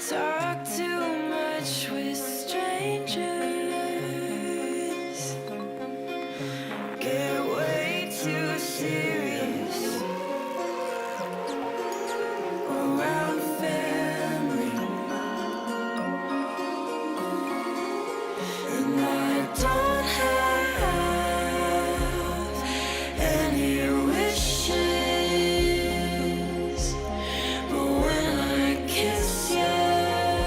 Talk too much with strangers. Get way too serious around family. And I don't have any wishes, but when I kiss you,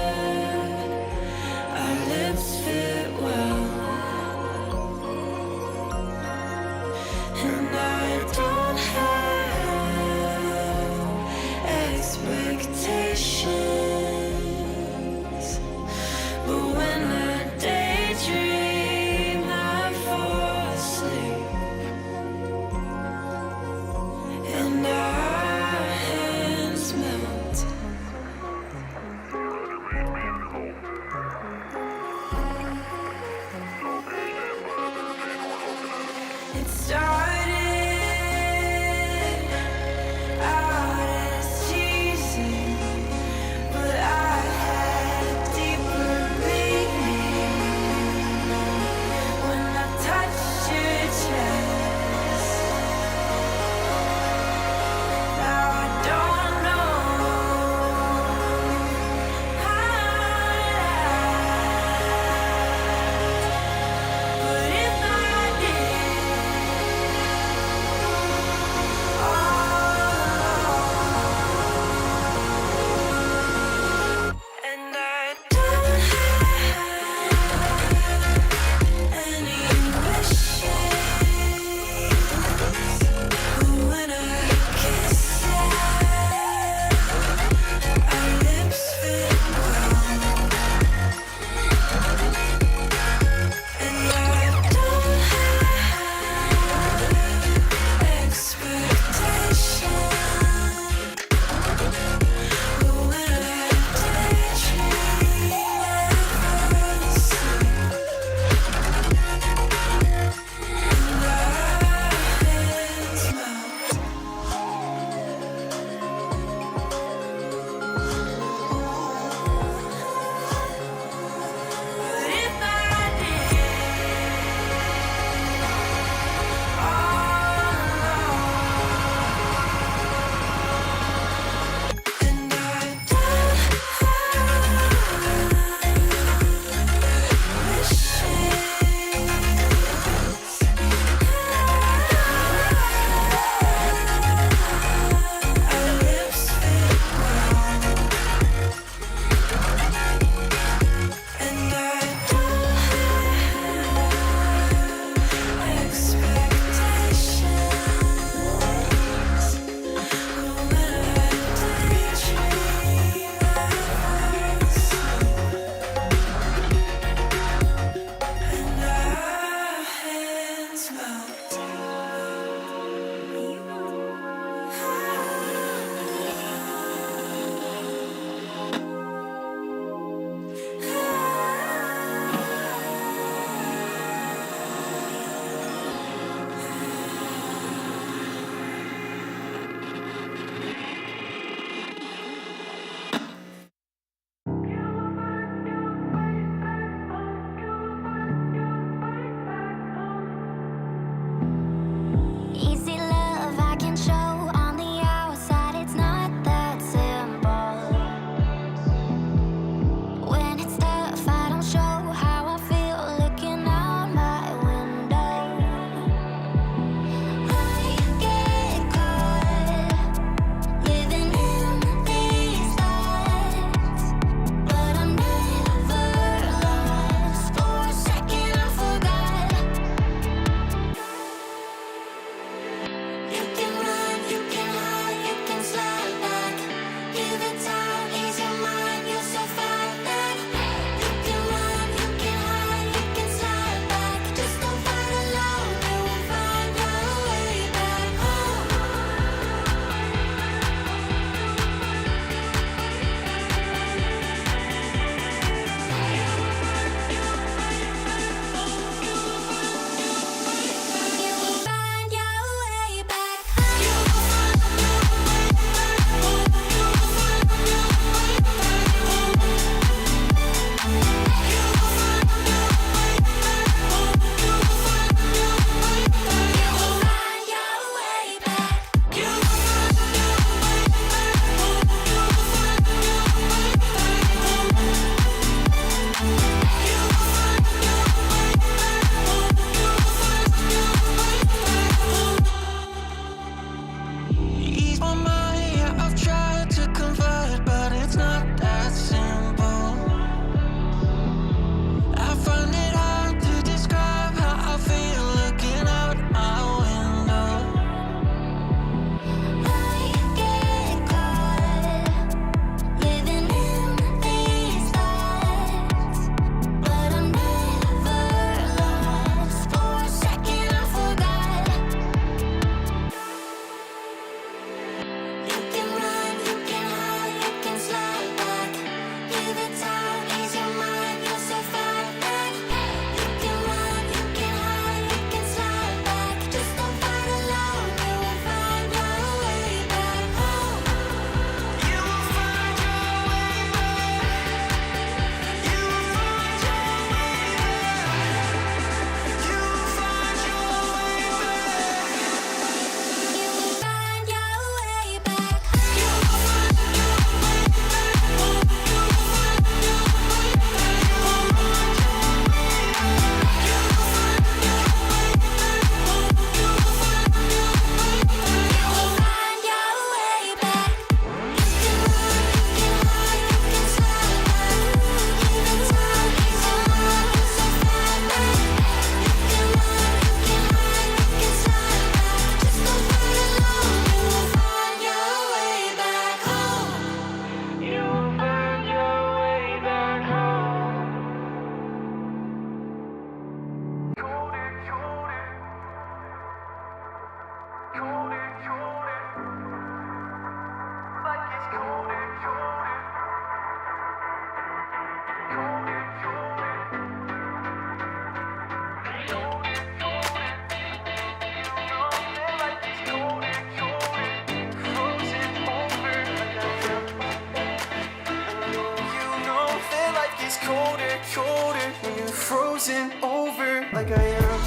frozen over like I am.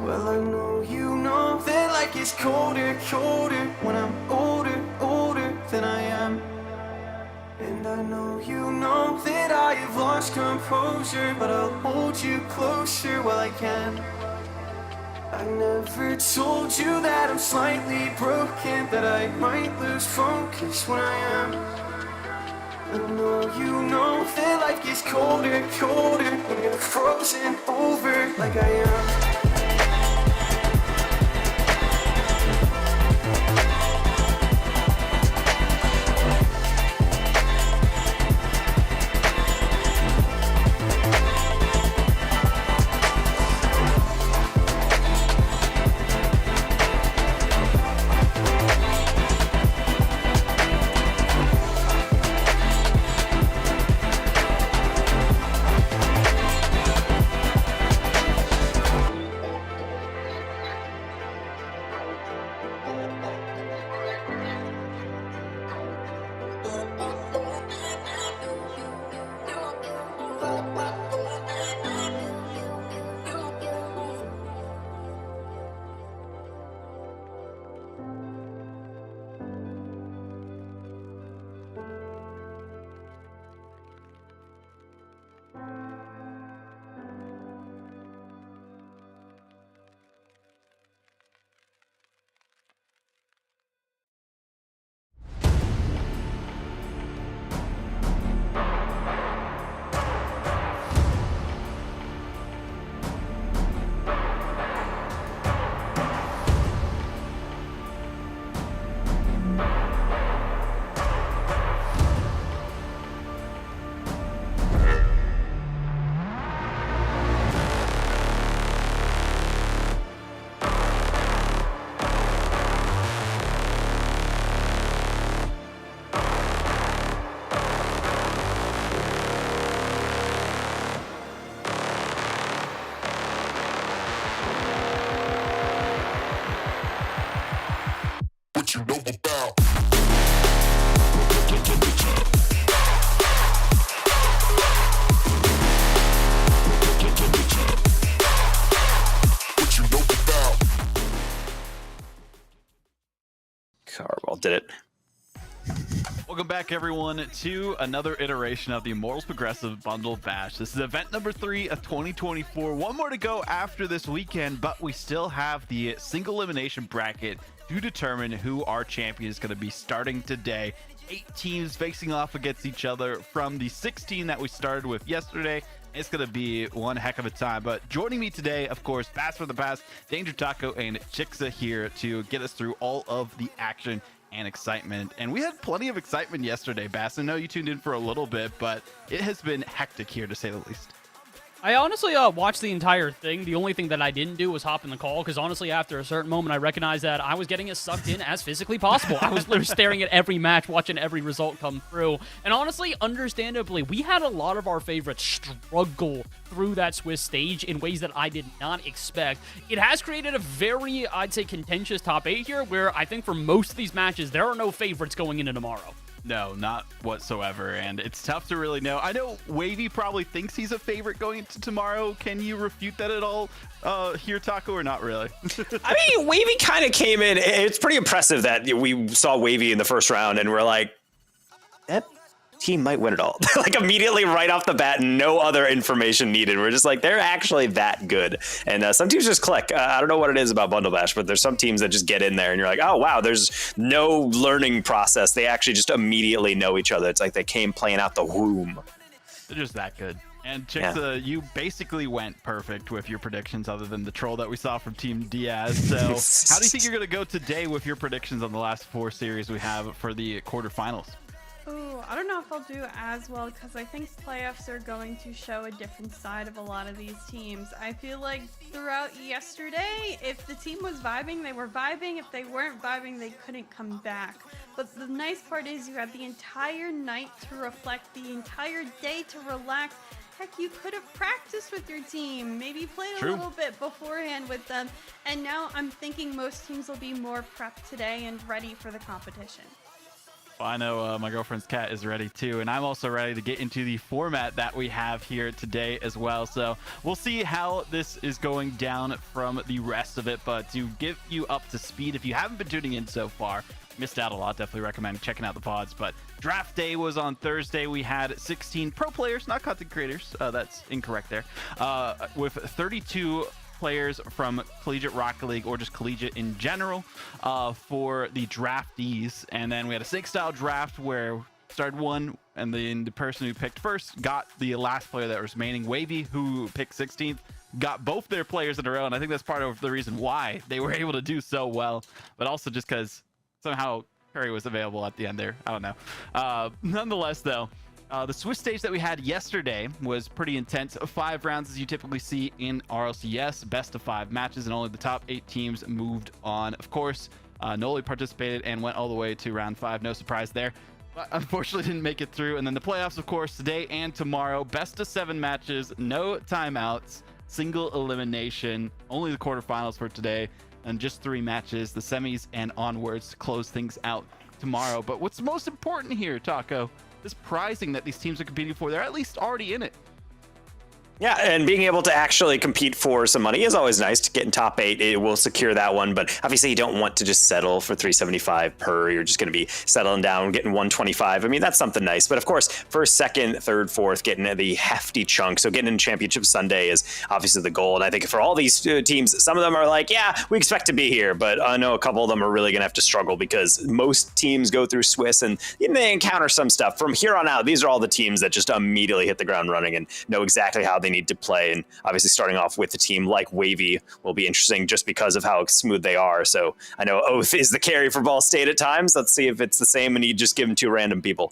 Well, I know you know that like it's colder, colder when I'm older, older than I am. And I know you know that I have lost composure, but I'll hold you closer while I can. I never told you that I'm slightly broken, that I might lose focus when I am. I know you know that life gets colder, colder when you're frozen over like I am. What you know about? What you know about? Carball did it. Welcome back, everyone, to another iteration of the Immortals Progressive Bundle Bash. This is event number 3 of 2024. One more to go after this weekend, but we still have the single elimination bracket to determine who our champion is going to be starting today. 8 teams facing off against each other from the 16 that we started with yesterday. It's going to be one heck of a time. But joining me today, of course, Bass for the Pass, Danger Taco, and Chixa here to get us through all of the action and excitement. And we had plenty of excitement yesterday, Bass. I know you tuned in for a little bit, but it has been hectic here, to say the least. I honestly watched the entire thing. The only thing that I didn't do was hop in the call, because honestly, after a certain moment, I recognized that I was getting as sucked in as physically possible. I was literally staring at every match, watching every result come through. And honestly, understandably, we had a lot of our favorites struggle through that Swiss stage in ways that I did not expect. It has created a very, I'd say, contentious top 8 here, where I think for most of these matches, there are no favorites going into tomorrow. No, not whatsoever, and it's tough to really know. I know Wavy probably thinks he's a favorite going into tomorrow. Can you refute that at all here, Taco, or not really? I mean, Wavy kind of came in. It's pretty impressive that we saw Wavy in the first round, and we're like, that team might win it all. Like immediately right off the bat, no other information needed. We're just like, they're actually that good. And some teams just click. I don't know what it is about Bundle Bash, but there's some teams that just get in there and you're like, oh, wow, there's no learning process. They actually just immediately know each other. It's like they came playing out the womb. They're just that good. And Chixa, you basically went perfect with your predictions other than the troll that we saw from Team Diaz. So how do you think you're going to go today with your predictions on the last 4 series we have for the quarterfinals? Ooh, I don't know if I'll do as well because I think playoffs are going to show a different side of a lot of these teams. I feel like throughout yesterday, if the team was vibing, they were vibing. If they weren't vibing, they couldn't come back. But the nice part is you have the entire night to reflect, the entire day to relax. Heck, you could have practiced with your team, maybe played a little bit beforehand with them. And now I'm thinking most teams will be more prepped today and ready for the competition. Well, I know my girlfriend's cat is ready too, and I'm also ready to get into the format that we have here today as well. So we'll see how this is going down from the rest of it. But to get you up to speed, if you haven't been tuning in so far, missed out a lot, definitely recommend checking out the pods. But draft day was on Thursday. We had 16 pro players, not content creators. That's incorrect there. With 32 players from Collegiate Rocket League or just Collegiate in general for the draftees. And then we had a 6-style draft where started one, and then the person who picked first got the last player that was remaining. Wavy, who picked 16th, got both their players in a row, and I think that's part of the reason why they were able to do so well, but also just because somehow Curry was available at the end there. I don't know. Nonetheless, though, the Swiss stage that we had yesterday was pretty intense. 5 rounds, as you typically see in RLCS, best of 5 matches, and only the top 8 teams moved on. Of course, Noli participated and went all the way to round 5. No surprise there, but unfortunately didn't make it through. And then the playoffs, of course, today and tomorrow. Best of 7 matches, no timeouts, single elimination. Only the quarterfinals for today, and just 3 matches, the semis and onwards to close things out tomorrow. But what's most important here, Taco, this prizing that these teams are competing for, they're at least already in it. Yeah, and being able to actually compete for some money is always nice. To get in top 8, it will secure that one. But obviously, you don't want to just settle for 375 per. You're just going to be settling down, getting 125. I mean, that's something nice. But of course, first, second, third, fourth, getting the hefty chunk. So getting in Championship Sunday is obviously the goal. And I think for all these teams, some of them are like, yeah, we expect to be here. But I know a couple of them are really going to have to struggle because most teams go through Swiss and they encounter some stuff. From here on out, these are all the teams that just immediately hit the ground running and know exactly how they need to play. And obviously starting off with a team like Wavy will be interesting just because of how smooth they are. So I know Oath is the carry for Ball State at times. Let's see if it's the same and you just give them 2 random people.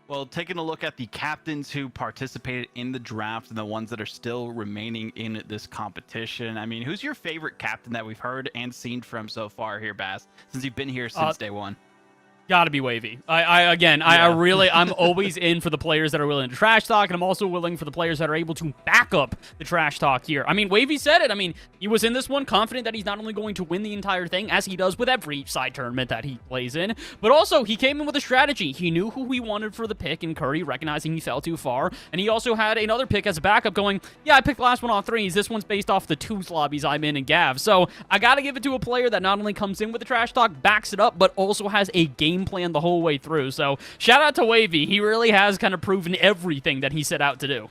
Well, taking a look at the captains who participated in the draft and the ones that are still remaining in this competition, I mean, who's your favorite captain that we've heard and seen from so far here, Bass, since you've been here since day one? Gotta be Wavy. I'm always in for the players that are willing to trash talk, and I'm also willing for the players that are able to back up the trash talk here. I mean, Wavy said it. I mean, he was in this one confident that he's not only going to win the entire thing, as he does with every side tournament that he plays in, but also he came in with a strategy. He knew who he wanted for the pick in Curry, recognizing he fell too far, and he also had another pick as a backup going, yeah, I picked the last one on 3s. This one's based off the 2s lobbies I'm in and Gav. So I gotta give it to a player that not only comes in with the trash talk, backs it up, but also has a game plan the whole way through. So shout out to Wavy. He really has kind of proven everything that he set out to do.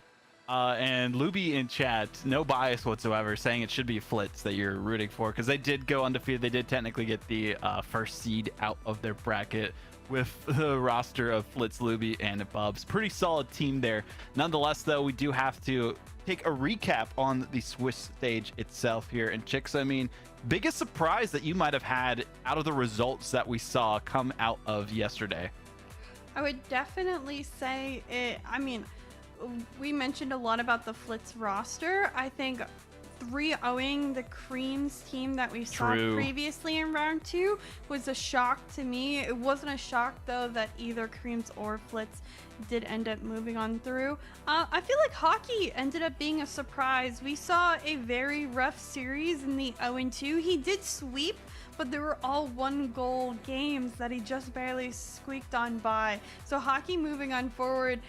And Luby in chat, no bias whatsoever, saying it should be Flitz that you're rooting for because they did go undefeated. They did technically get the first seed out of their bracket with the roster of Flitz, Luby, and Bubs. Pretty solid team there. Nonetheless, though, we do have to take a recap on the Swiss stage itself here. And Chicks, I mean, biggest surprise that you might have had out of the results that we saw come out of yesterday? I would definitely say it. I mean, we mentioned a lot about the Flitz roster. I think 3-0ing the Creams team that we saw previously in round 2 was a shock to me. It wasn't a shock, though, that either Creams or Flitz did end up moving on through. I feel like Hockey ended up being a surprise. We saw a very rough series in the 0-2. He did sweep, but they were all 1-goal games that he just barely squeaked on by. So Hockey moving on forward.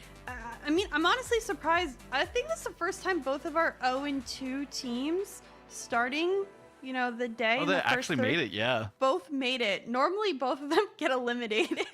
I mean, I'm honestly surprised. I think this is the first time both of our 0-2 teams starting, the day. Oh, they actually made it, yeah. Both made it. Normally, both of them get eliminated.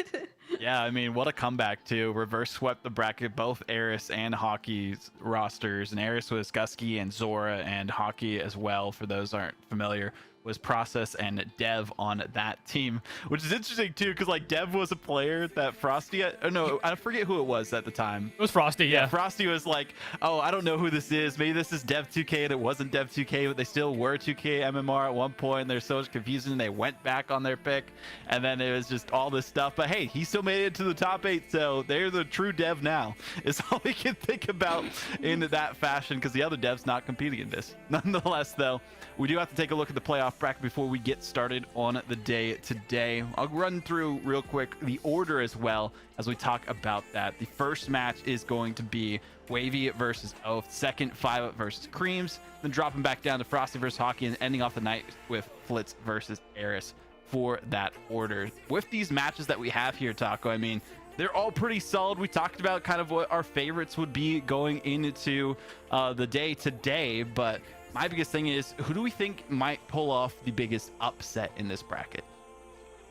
Yeah, I mean, what a comeback, too. Reverse swept the bracket, both Eris and Hockey's rosters. And Eris was Gusky and Zora, and Hockey as well, for those aren't familiar, was Process and Dev on that team, which is interesting too, because like Dev was a player that Frosty, no, I forget who it was at the time. It was Frosty, yeah. Frosty was like, oh, I don't know who this is. Maybe this is Dev 2K, and it wasn't Dev 2K, but they still were 2K MMR at one point. There's so much confusion. They went back on their pick, and then it was just all this stuff. But hey, he still made it to the top 8, so they're the true Dev now. Is all we can think about in that fashion, because the other Devs not competing in this. Nonetheless, though, we do have to take a look at the playoff bracket before we get started on the day today. I'll run through real quick the order as well as we talk about that. The first match is going to be Wavy versus Oath, second 5 versus Creams, then dropping back down to Frosty versus Hockey, and ending off the night with Flitz versus Eris for that order. With these matches that we have here, Taco, I mean, they're all pretty solid. We talked about kind of what our favorites would be going into the day today, but my biggest thing is, who do we think might pull off the biggest upset in this bracket?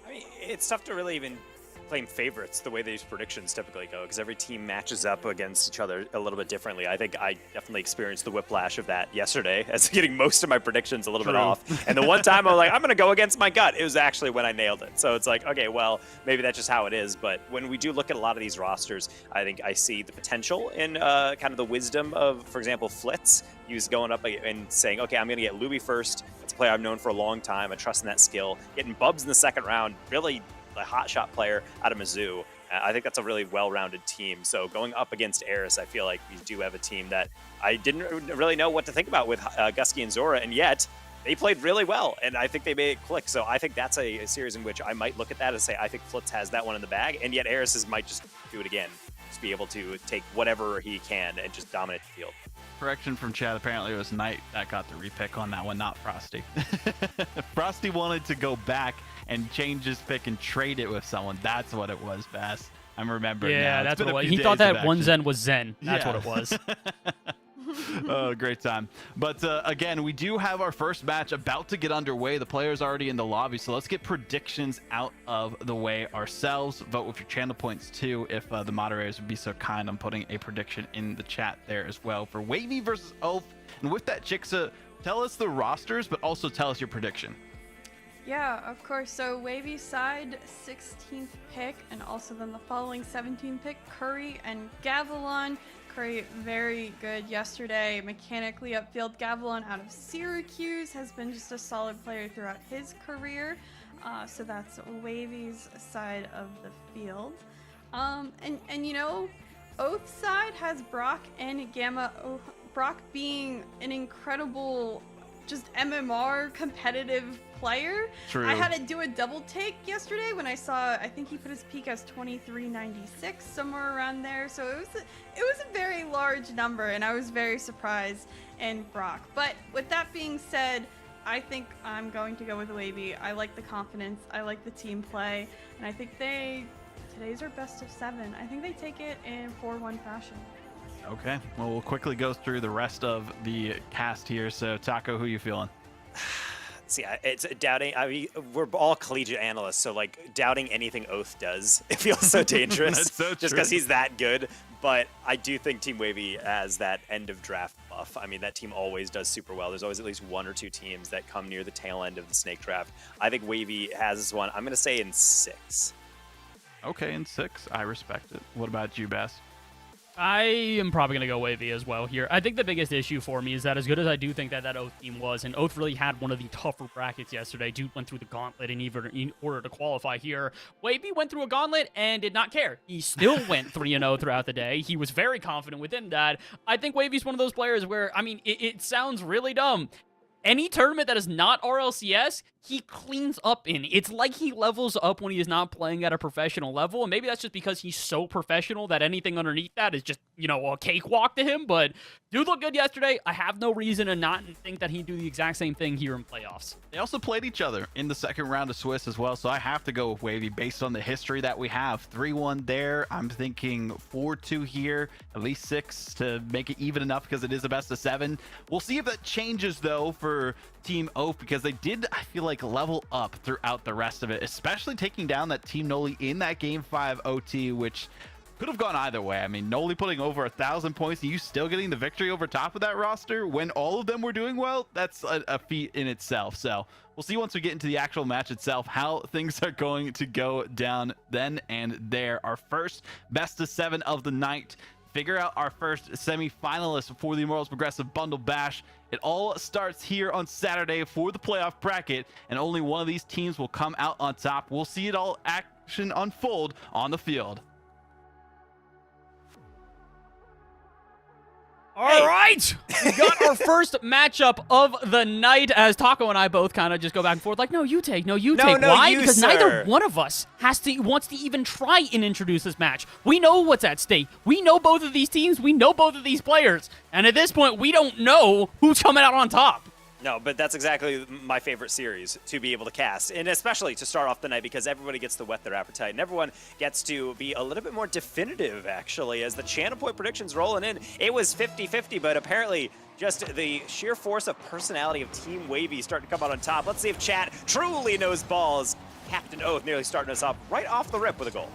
I mean, it's tough to really even claim favorites the way these predictions typically go, because every team matches up against each other a little bit differently. I think I definitely experienced the whiplash of that yesterday as getting most of my predictions a little bit off. And the one time I was like, I'm going to go against my gut, it was actually when I nailed it. So it's like, okay, well, maybe that's just how it is. But when we do look at a lot of these rosters, I think I see the potential in kind of the wisdom of, for example, Flitz. He was going up and saying, okay, I'm going to get Luby first. It's a player I've known for a long time. I trust in that skill. Getting Bubs in the second round, really a hotshot player out of Mizzou. I think that's a really well-rounded team. So going up against Eris, I feel like we do have a team that I didn't really know what to think about with Gusky and Zora, and yet they played really well, and I think they made it click. So I think that's a series in which I might look at that and say, I think Flitz has that one in the bag, and yet Eris might just do it again. Just be able to take whatever he can and just dominate the field. Correction from Chad, apparently it was Knight that got the repick on that one, not Frosty. Frosty wanted to go back and change his pick and trade it with someone. That's what it was, Bass. I'm remembering now. Yeah, It's that's been what it a was. few He thought days of that one action. Zen was Zen. That's Yeah. what it was. Oh, great time. But again, we do have our first match about to get underway. The player's already in the lobby, so let's get predictions out of the way ourselves. Vote with your channel points too, if the moderators would be so kind. I'm putting a prediction in the chat there as well for Wavy versus Oath. And with that, Chixa, tell us the rosters, but also tell us your prediction. Yeah, of course. So Wavy side, 16th pick, and also then the following 17th pick, Curry and Gavilon. Curry, very good yesterday, mechanically upfield. Gavilon out of Syracuse has been just a solid player throughout his career. So that's Wavy's side of the field. And you know, Oath side has Brock and Gamma. Brock being an incredible, just MMR competitive player. True. I had to do a double take yesterday when I saw, I think he put his peak as 2396, somewhere around there. So it was a very large number, and I was very surprised in Brock. But with that being said, I think I'm going to go with Wavy. I like the confidence, I like the team play, and I think today's our best of 7. I think they take it in 4-1 fashion. Okay, well, we'll quickly go through the rest of the cast here. So, Taco, who you feeling? See, it's doubting. I mean, we're all collegiate analysts, so like doubting anything Oath does, it feels so dangerous. That's so just because he's that good. But I do think Team Wavy has that end of draft buff. I mean, that team always does super well. There's always at least 1 or 2 teams that come near the tail end of the snake draft. I think Wavy has this one. I'm going to say in 6. Okay, in 6. I respect it. What about you, Bass? I am probably going to go Wavy as well here. I think the biggest issue for me is that as good as I do think that Oath team was, and Oath really had one of the tougher brackets yesterday. Dude went through the gauntlet in order to qualify here. Wavy went through a gauntlet and did not care. He still went 3-0 throughout the day. He was very confident within that. I think Wavy's one of those players where, I mean, it sounds really dumb. Any tournament that is not RLCS, he cleans up in. It's like he levels up when he is not playing at a professional level, and maybe that's just because he's so professional that anything underneath that is just, you know, a cakewalk to him, but dude looked good yesterday. I have no reason to not think that he'd do the exact same thing here in playoffs. They also played each other in the second round of Swiss as well, so I have to go with Wavy based on the history that we have. 3-1 there. I'm thinking 4-2 here, at least 6 to make it even enough because it is a best of 7. We'll see if that changes, though, for Team Oath, because they did, I feel like, level up throughout the rest of it, especially taking down that Team Noli in that Game 5 OT, which could have gone either way. I mean, Noli putting over 1,000 points and you still getting the victory over top of that roster when all of them were doing well, that's a feat in itself. So we'll see once we get into the actual match itself how things are going to go down then and there. Our first best of 7 of the night. Figure out our first semi-finalist for the Immortals Progressive Bundle Bash. It all starts here on Saturday for the playoff bracket, and only one of these teams will come out on top. We'll see it all action unfold on the field. All right, we got our first matchup of the night as Taco and I both kind of just go back and forth like, no, you take. Why? Because neither one of us wants to even try and introduce this match. We know what's at stake. We know both of these teams. We know both of these players. And at this point, we don't know who's coming out on top. No, but that's exactly my favorite series to be able to cast, and especially to start off the night because everybody gets to whet their appetite, and everyone gets to be a little bit more definitive, actually, as the channel point predictions rolling in. It was 50-50, but apparently just the sheer force of personality of Team Wavy starting to come out on top. Let's see if chat truly knows balls. Captain Oath nearly starting us off right off the rip with a goal.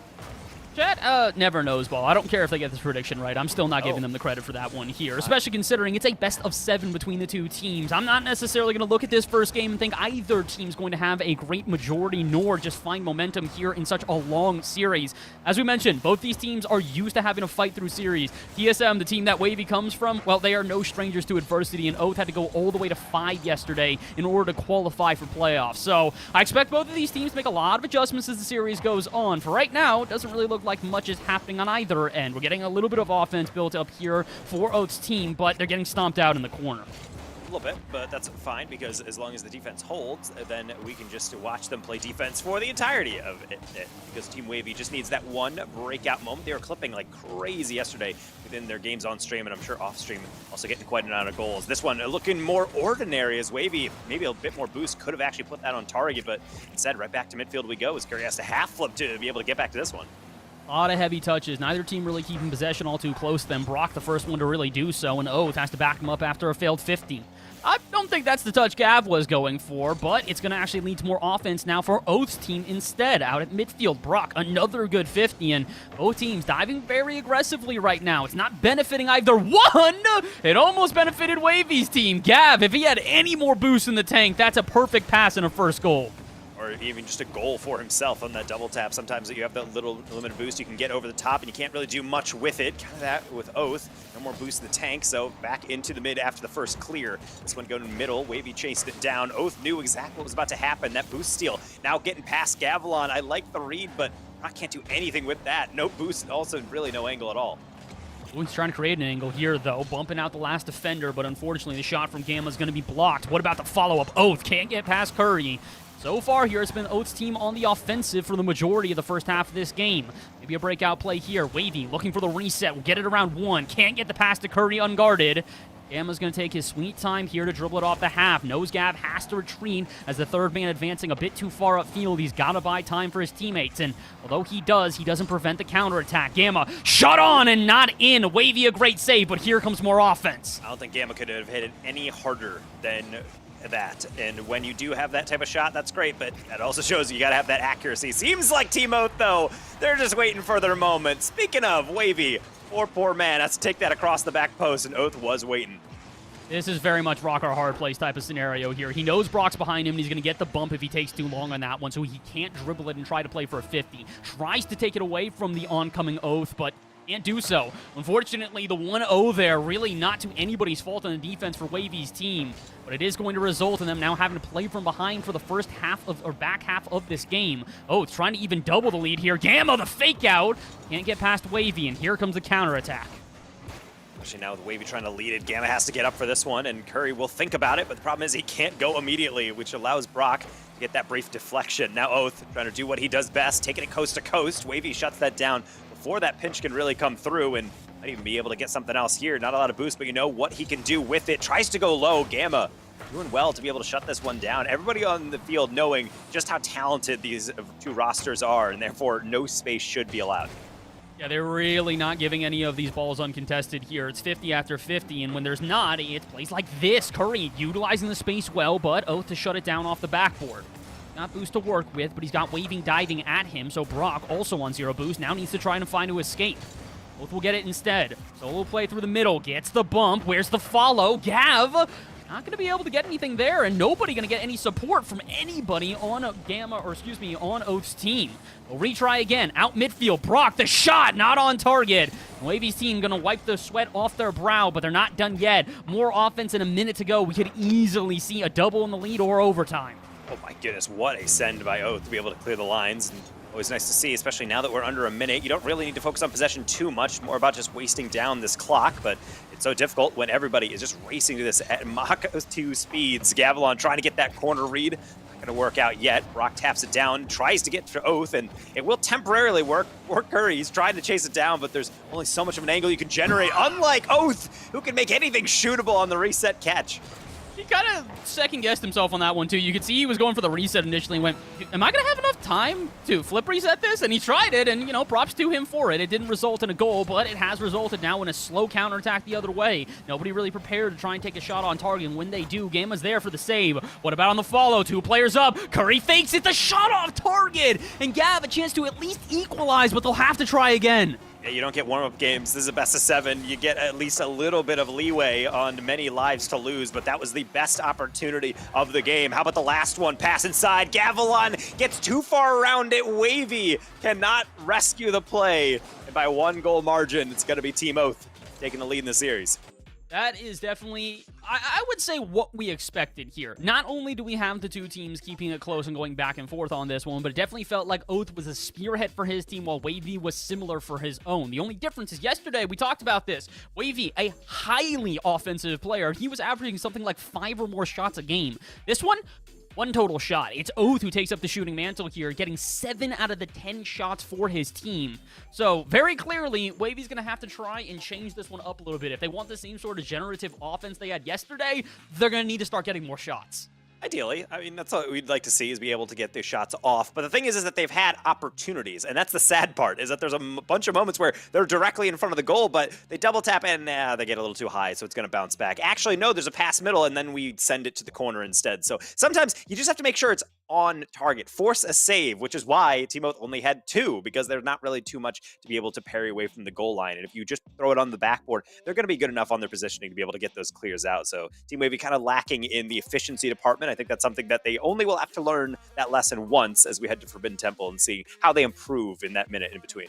Chat never knows ball. I don't care if they get this prediction right. I'm still not giving them the credit for that one here, especially considering it's a best of 7 between the two teams. I'm not necessarily going to look at this first game and think either team's going to have a great majority, nor just find momentum here in such a long series. As we mentioned, both these teams are used to having a fight through series. TSM, the team that Wavy comes from, well, they are no strangers to adversity, and Oath had to go all the way to 5 yesterday in order to qualify for playoffs. So I expect both of these teams to make a lot of adjustments as the series goes on. For right now, it doesn't really look like much is happening on either end. We're getting a little bit of offense built up here for Oath's team, but they're getting stomped out in the corner. A little bit, but that's fine because as long as the defense holds, then we can just watch them play defense for the entirety of it. Because Team Wavy just needs that one breakout moment. They were clipping like crazy yesterday within their games on stream, and I'm sure off stream also getting quite an amount of goals. This one looking more ordinary as Wavy, maybe a bit more boost, could have actually put that on target, but instead right back to midfield we go as Curry has to half flip to be able to get back to this one. A lot of heavy touches. Neither team really keeping possession all too close to them. Brock, the first one to really do so, and Oath has to back him up after a failed 50. I don't think that's the touch Gav was going for, but it's going to actually lead to more offense now for Oath's team instead. Out at midfield, Brock, another good 50, and both teams diving very aggressively right now. It's not benefiting either one. It almost benefited Wavy's team. Gav, if he had any more boost in the tank, that's a perfect pass and a first goal. Or even just a goal for himself on that double tap. Sometimes you have that little limited boost, you can get over the top and you can't really do much with it. Kind of that with Oath. No more boost in the tank, so back into the mid after the first clear. This one going to the middle. Wavy chased it down. Oath knew exactly what was about to happen. That boost steal now getting past Gavilan. I like the read, but I can't do anything with that. No boost, also really no angle at all. He's trying to create an angle here, though, bumping out the last defender, but unfortunately the shot from Gamma is going to be blocked. What about the follow-up? Oath can't get past Curry. So far here, it's been Oath's team on the offensive for the majority of the first half of this game. Maybe a breakout play here. Wavy looking for the reset. Will get it around 1. Can't get the pass to Curry unguarded. Gamma's going to take his sweet time here to dribble it off the half. Knows Gav has to retreat as the third man advancing a bit too far upfield. He's got to buy time for his teammates, and although he doesn't prevent the counterattack. Gamma shot on and not in. Wavy a great save, but here comes more offense. I don't think Gamma could have hit it any harder than that, and when you do have that type of shot, that's great, but that also shows you gotta have that accuracy. Seems like Team Oath, though, they're just waiting for their moment. Speaking of Wavy, poor man has to take that across the back post, and Oath was waiting. This is very much rock or hard place type of scenario here. He knows Brock's behind him, and he's going to get the bump if he takes too long on that one, so he can't dribble it and try to play for a 50. Tries to take it away from the oncoming Oath, but can't do so. Unfortunately, the 1-0 there, really not to anybody's fault on the defense for Wavy's team, but it is going to result in them now having to play from behind for the first half of, or back half of this game. Oath trying to even double the lead here. Gamma, the fake out. Can't get past Wavy, and here comes the counterattack. Actually, now with Wavy trying to lead it, Gamma has to get up for this one, and Curry will think about it, but the problem is he can't go immediately, which allows Brock to get that brief deflection. Now Oath trying to do what he does best, taking it coast to coast. Wavy shuts that down before that pinch can really come through, and might even be able to get something else here. Not a lot of boost, but you know what he can do with it. Tries to go low. Gamma doing well to be able to shut this one down. Everybody on the field knowing just how talented these two rosters are, and therefore no space should be allowed. Yeah, they're really not giving any of these balls uncontested here. It's 50 after 50, and when there's not, it's plays like this. Curry utilizing the space well, but Oath to shut it down off the backboard. Got boost to work with, but he's got waving diving at him, so Brock, also on 0 boost, now needs to try and find to escape. Both will get it instead. Solo play through the middle, gets the bump. Where's the follow? Gav, not going to be able to get anything there, and nobody going to get any support from anybody on on Oath's team. We'll retry again. Out midfield, Brock, the shot, not on target. Wavy's team going to wipe the sweat off their brow, but they're not done yet. More offense in a minute to go. We could easily see a double in the lead or overtime. Oh my goodness, what a send by Oath to be able to clear the lines. And always nice to see, especially now that we're under a minute. You don't really need to focus on possession too much, more about just wasting down this clock, but it's so difficult when everybody is just racing to this at Mach 2 speeds. Gavilan trying to get that corner read. Not going to work out yet. Brock taps it down, tries to get to Oath, and it will temporarily work. Curry, he's trying to chase it down, but there's only so much of an angle you can generate, unlike Oath, who can make anything shootable on the reset catch. He kind of second-guessed himself on that one, too. You could see he was going for the reset initially and went, am I going to have enough time to flip reset this? And he tried it, and, props to him for it. It didn't result in a goal, but it has resulted now in a slow counterattack the other way. Nobody really prepared to try and take a shot on target, and when they do, Gamma's there for the save. What about on the follow? 2 players up. Curry fakes it, the shot off target! And Gav a chance to at least equalize, but they'll have to try again. Yeah, you don't get warm-up games. This is a best of 7. You get at least a little bit of leeway on many lives to lose, but that was the best opportunity of the game. How about the last one? Pass inside. Gavilan gets too far around it. Wavy cannot rescue the play. And by a 1-goal margin, it's going to be Team Oath taking the lead in the series. That is definitely, I would say, what we expected here. Not only do we have the two teams keeping it close and going back and forth on this one, but it definitely felt like Oath was a spearhead for his team while Wavy was similar for his own. The only difference is yesterday, we talked about this. Wavy, a highly offensive player, he was averaging something like 5 or more shots a game. This one, 1 total shot. It's Oath who takes up the shooting mantle here, getting 7 out of the 10 shots for his team. So, very clearly, Wavy's going to have to try and change this one up a little bit. If they want the same sort of generative offense they had yesterday, they're going to need to start getting more shots. Ideally, I mean, that's what we'd like to see, is be able to get these shots off. But the thing is that they've had opportunities, and that's the sad part, is that there's a bunch of moments where they're directly in front of the goal, but they double tap and they get a little too high, so it's going to bounce back. Actually, no, there's a pass middle, and then we send it to the corner instead. So sometimes you just have to make sure it's on target. Force a save, which is why Team Oath only had 2, because there's not really too much to be able to parry away from the goal line. And if you just throw it on the backboard, they're going to be good enough on their positioning to be able to get those clears out. So Team Wavy kind of lacking in the efficiency department. I think that's something that they only will have to learn that lesson once as we head to Forbidden Temple and see how they improve in that minute in between.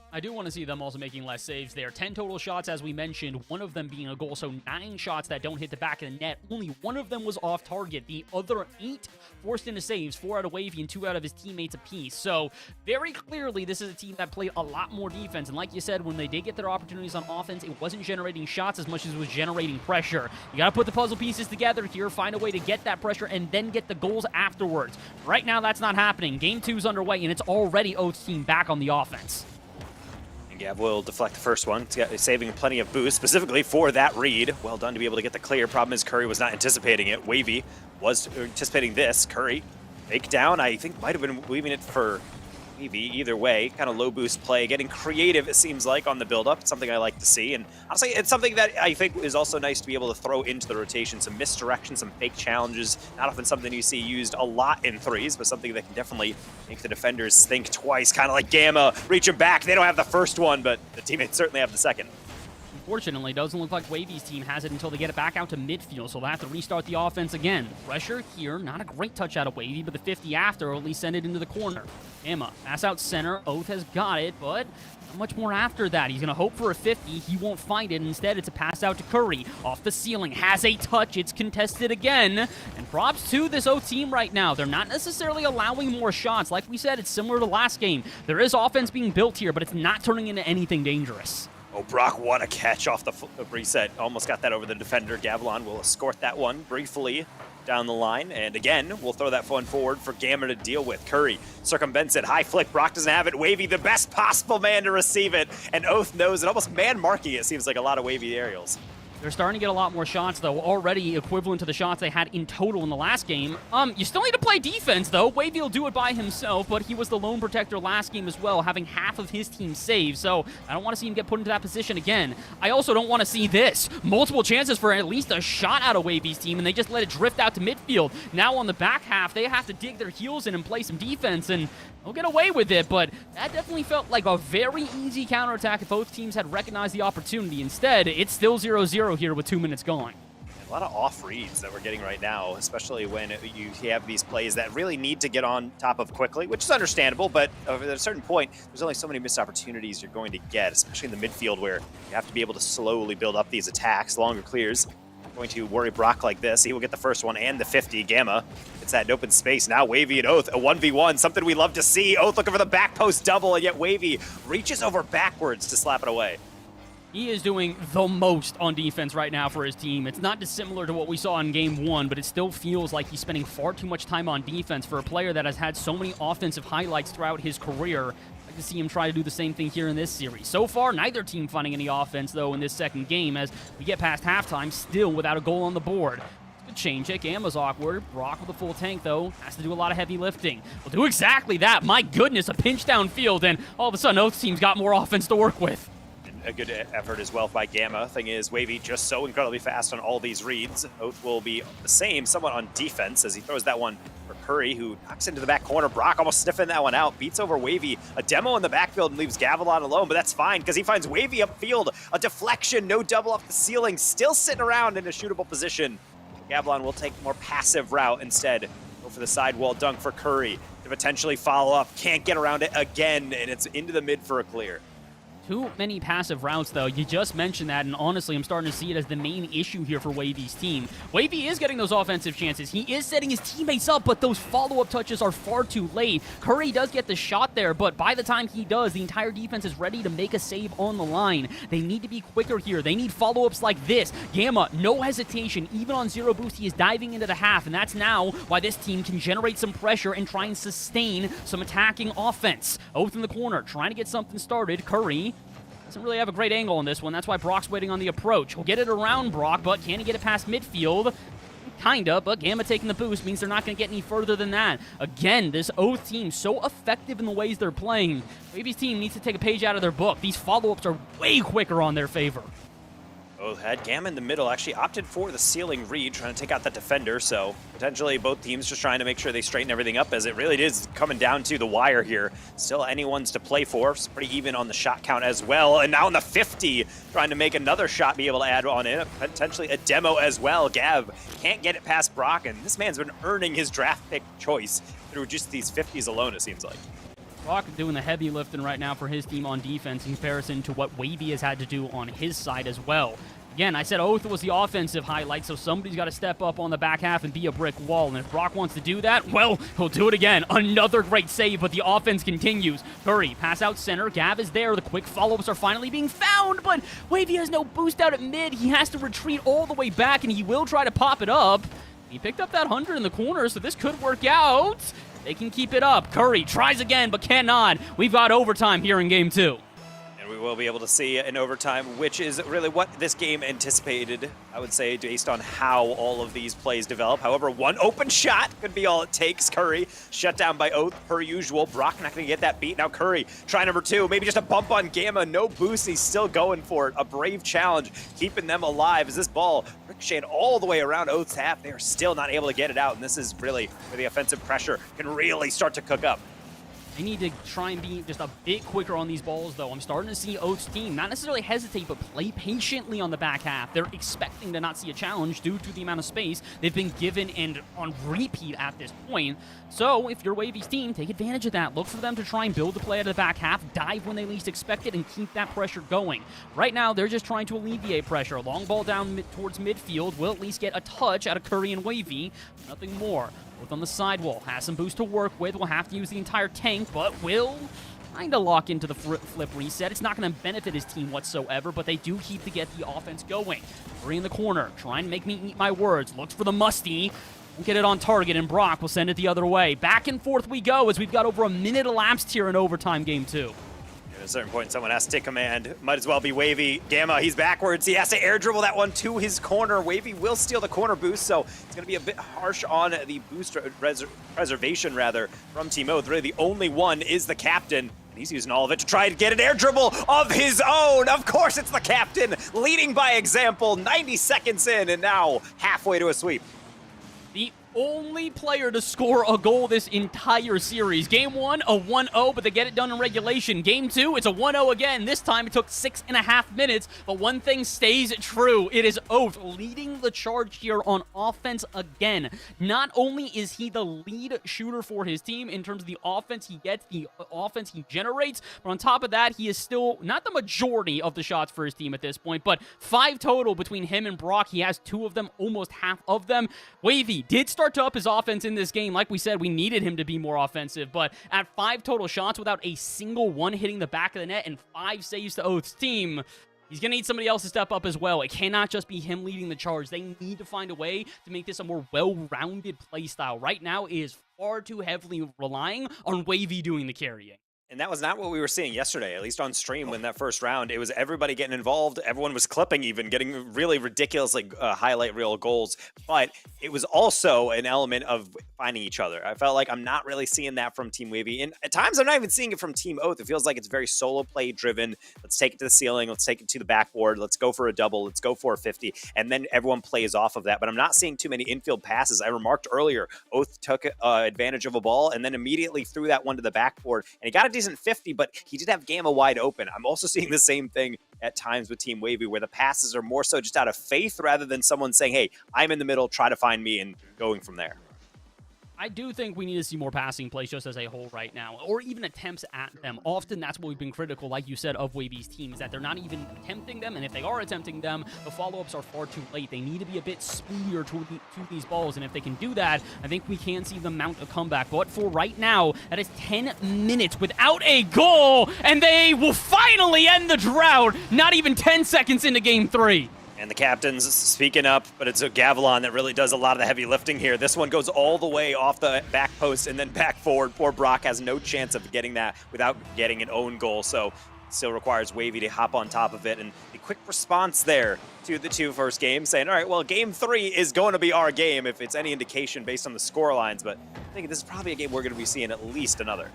I do want to see them also making less saves there. 10 total shots, as we mentioned, 1 of them being a goal, so 9 shots that don't hit the back of the net. Only 1 of them was off target. The other 8 forced into saves, 4 out of Wavy and 2 out of his teammates apiece. So, very clearly, this is a team that played a lot more defense. And like you said, when they did get their opportunities on offense, it wasn't generating shots as much as it was generating pressure. You got to put the puzzle pieces together here, find a way to get that pressure, and then get the goals afterwards. Right now, that's not happening. Game 2's underway, and it's already Oath's team back on the offense. Gav will deflect the first one, saving plenty of boost, specifically for that read. Well done to be able to get the clear. Problem is Curry was not anticipating it. Wavy was anticipating this. Curry, fake down, I think might have been leaving it for Wavy. Either way, kind of low boost play, getting creative, it seems like, on the build-up. It's something I like to see, and honestly, it's something that I think is also nice to be able to throw into the rotation. Some misdirection, some fake challenges, not often something you see used a lot in threes, but something that can definitely make the defenders think twice, kind of like Gamma reaching back. They don't have the first one, but the teammates certainly have the second. Unfortunately, doesn't look like Wavy's team has it until they get it back out to midfield, so they'll have to restart the offense again. Pressure here, not a great touch out of Wavy, but the 50 after will at least send it into the corner. Emma, pass out center, Oath has got it, but not much more after that. He's going to hope for a 50, he won't find it. Instead, it's a pass out to Curry, off the ceiling, has a touch, it's contested again, and props to this Oath team right now. They're not necessarily allowing more shots. Like we said, it's similar to last game. There is offense being built here, but it's not turning into anything dangerous. Oh, Brock, what a catch off the reset. Almost got that over the defender. Gavilan will escort that one briefly down the line. And again, we'll throw that one forward for Gamma to deal with. Curry circumvents it. High flick. Brock doesn't have it. Wavy, the best possible man to receive it. And Oath knows it. Almost man-marking it. Seems like a lot of Wavy aerials. They're starting to get a lot more shots, though, already equivalent to the shots they had in total in the last game. You still need to play defense, though. Wavy will do it by himself, but he was the lone protector last game as well, having half of his team saved, so I don't want to see him get put into that position again. I also don't want to see this. Multiple chances for at least a shot out of Wavy's team, and they just let it drift out to midfield. Now on the back half, they have to dig their heels in and play some defense, and they'll get away with it, but that definitely felt like a very easy counterattack if both teams had recognized the opportunity. Instead, it's still 0-0 here with 2 minutes gone. A lot of off reads that we're getting right now, especially when you have these plays that really need to get on top of quickly, which is understandable, but at a certain point, there's only so many missed opportunities you're going to get, especially in the midfield where you have to be able to slowly build up these attacks, longer clears. Going to worry Brock like this. He will get the first one and the 50. Gamma, it's that open space. Now Wavy and Oath, a 1v1, something we love to see. Oath looking for the back post double, and yet Wavy reaches over backwards to slap it away. He is doing the most on defense right now for his team. It's not dissimilar to what we saw in Game 1, but it still feels like he's spending far too much time on defense for a player that has had so many offensive highlights throughout his career. I'd like to see him try to do the same thing here in this series. So far, neither team finding any offense, though, in this second game as we get past halftime, still without a goal on the board. Good change it. Gamma's awkward. Brock with a full tank, though, has to do a lot of heavy lifting. Will do exactly that. My goodness, a pinch downfield, and all of a sudden, Oath's team's got more offense to work with. A good effort as well by Gamma. Thing is, Wavy just so incredibly fast on all these reads. Oath will be the same, somewhat on defense, as he throws that one for Curry, who knocks into the back corner. Brock almost sniffing that one out, beats over Wavy. A demo in the backfield and leaves Gavilan alone, but that's fine, because he finds Wavy upfield. A deflection, no double off the ceiling, still sitting around in a shootable position. Gavilan will take a more passive route instead. Go for the sidewall dunk for Curry to potentially follow up. Can't get around it again, and it's into the mid for a clear. Too many passive routes, though. You just mentioned that, and honestly, I'm starting to see it as the main issue here for Wavy's team. Wavy is getting those offensive chances. He is setting his teammates up, but those follow-up touches are far too late. Curry does get the shot there, but by the time he does, the entire defense is ready to make a save on the line. They need to be quicker here. They need follow-ups like this. Gamma, no hesitation. Even on zero boost, he is diving into the half, and that's now why this team can generate some pressure and try and sustain some attacking offense. Oath in the corner, trying to get something started. Curry doesn't really have a great angle on this one. That's why Brock's waiting on the approach. He'll get it around Brock, but can he get it past midfield? Kinda, but Gamma taking the boost means they're not going to get any further than that. Again, this Oath team so effective in the ways they're playing. Wavy's team needs to take a page out of their book. These follow-ups are way quicker on their favor. Both had Gamma in the middle, actually opted for the ceiling read, trying to take out that defender, so potentially both teams just trying to make sure they straighten everything up, as it really is coming down to the wire here. Still anyone's to play for, it's pretty even on the shot count as well, and now on the 50, trying to make another shot, be able to add on it, potentially a demo as well. Gav can't get it past Brock, and this man's been earning his draft pick choice through just these 50s alone, it seems like. Brock doing the heavy lifting right now for his team on defense in comparison to what Wavy has had to do on his side as well. Again, I said Oath was the offensive highlight, so somebody's got to step up on the back half and be a brick wall. And if Brock wants to do that, well, he'll do it again. Another great save, but the offense continues. Curry, pass out center. Gav is there. The quick follow-ups are finally being found, but Wavy has no boost out at mid. He has to retreat all the way back, and he will try to pop it up. He picked up that 100 in the corner, so this could work out. They can keep it up. Curry tries again, but cannot. We've got overtime here in Game 2. And we will be able to see in overtime, which is really what this game anticipated, I would say, based on how all of these plays develop. However, one open shot could be all it takes. Curry shut down by Oath per usual. Brock not going to get that beat. Now Curry, try number 2. Maybe just a bump on Gamma. No boost. He's still going for it. A brave challenge, keeping them alive as this ball ricocheted all the way around Oath's half. They are still not able to get it out, and this is really where the offensive pressure can really start to cook up. They need to try and be just a bit quicker on these balls, though. I'm starting to see Oath's team not necessarily hesitate, but play patiently on the back half. They're expecting to not see a challenge due to the amount of space they've been given and on repeat at this point. So if you're Wavy's team, take advantage of that. Look for them to try and build the play out of the back half, dive when they least expect it, and keep that pressure going. Right now, they're just trying to alleviate pressure. Long ball down towards midfield will at least get a touch out of Curry and Wavy. Nothing more. Both on the sidewall, has some boost to work with, will have to use the entire tank, but will kind of lock into the flip reset. It's not going to benefit his team whatsoever, but they do keep to get the offense going. Curry in the corner, trying to make me eat my words, looks for the musty, won't get it on target, and Brock will send it the other way. Back and forth we go as we've got over a minute elapsed here in overtime Game 2. a certain point, someone has to take command. Might as well be Wavy. Gamma, he's backwards. He has to air dribble that one to his corner. Wavy will steal the corner boost, so it's going to be a bit harsh on the boost preservation, rather, from Team Oath. Really, the only one is the captain. He's using all of it to try to get an air dribble of his own. Of course, it's the captain, leading by example, 90 seconds in, and now halfway to a sweep. The only player to score a goal this entire series. Game 1, a 1-0, but they get it done in regulation. Game 2, it's a 1-0 again. This time it took 6.5 minutes, but one thing stays true. It is Oath leading the charge here on offense again. Not only is he the lead shooter for his team in terms of the offense he gets, the offense he generates, but on top of that, he is still not the majority of the shots for his team at this point, but 5 total between him and Brock. He has 2 of them, almost half of them. Wavy did start to up his offense in this game. Like we said, we needed him to be more offensive, but at 5 total shots without a single one hitting the back of the net and 5 saves to Oath's team, he's going to need somebody else to step up as well. It cannot just be him leading the charge. They need to find a way to make this a more well-rounded play style. Right now, it is far too heavily relying on Wavy doing the carrying. And that was not what we were seeing yesterday, at least on stream when that first round. It was everybody getting involved. Everyone was clipping even, getting really ridiculous highlight reel goals. But it was also an element of finding each other. I felt like I'm not really seeing that from Team Wavy. And at times, I'm not even seeing it from Team Oath. It feels like it's very solo play driven. Let's take it to the ceiling. Let's take it to the backboard. Let's go for a double. Let's go for a 50. And then everyone plays off of that. But I'm not seeing too many infield passes. I remarked earlier, Oath took advantage of a ball and then immediately threw that one to the backboard. And he got a decent 50, but he did have Gamma wide open. I'm also seeing the same thing at times with Team Wavy, where the passes are more so just out of faith rather than someone saying, hey, I'm in the middle, try to find me, and going from there. I do think we need to see more passing plays just as a whole right now, or even attempts at them. Often that's what we've been critical, like you said, of Wavy's team, is that they're not even attempting them, and if they are attempting them, the follow-ups are far too late. They need to be a bit speedier to these balls, and if they can do that, I think we can see them mount a comeback. But for right now, that is 10 minutes without a goal, and they will finally end the drought, not even 10 seconds into Game 3. And the captain's speaking up, but it's a Gavilan that really does a lot of the heavy lifting here. This one goes all the way off the back post and then back forward. Poor Brock has no chance of getting that without getting an own goal, so still requires Wavy to hop on top of it. And the quick response there to the 2 first games, saying, all right, well, Game 3 is going to be our game if it's any indication based on the score lines, but I think this is probably a game we're going to be seeing at least another.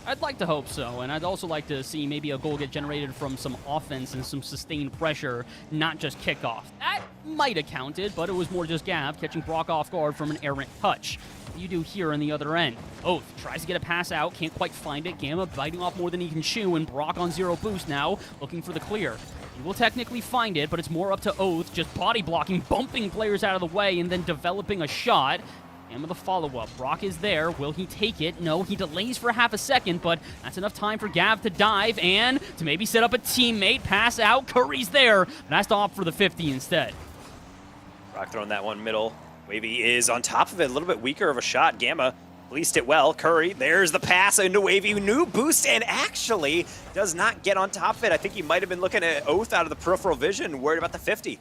I'd like to hope so, and I'd also like to see maybe a goal get generated from some offense and some sustained pressure, not just kickoff. That might have counted, but it was more just Gav catching Brock off guard from an errant touch. What do you do here on the other end? Oath tries to get a pass out, can't quite find it. Gamma biting off more than he can chew, and Brock on 0 boost now, looking for the clear. He will technically find it, but it's more up to Oath, just body blocking, bumping players out of the way, and then developing a shot. And with the follow-up, Brock is there. Will he take it? No, he delays for half a second, but that's enough time for Gav to dive and to maybe set up a teammate. Pass out. Curry's there, but has to opt for the 50 instead. Brock throwing that one middle. Wavy is on top of it. A little bit weaker of a shot. Gamma released it well. Curry, there's the pass into Wavy. New boost, and actually does not get on top of it. I think he might have been looking at Oath out of the peripheral vision, worried about the 50.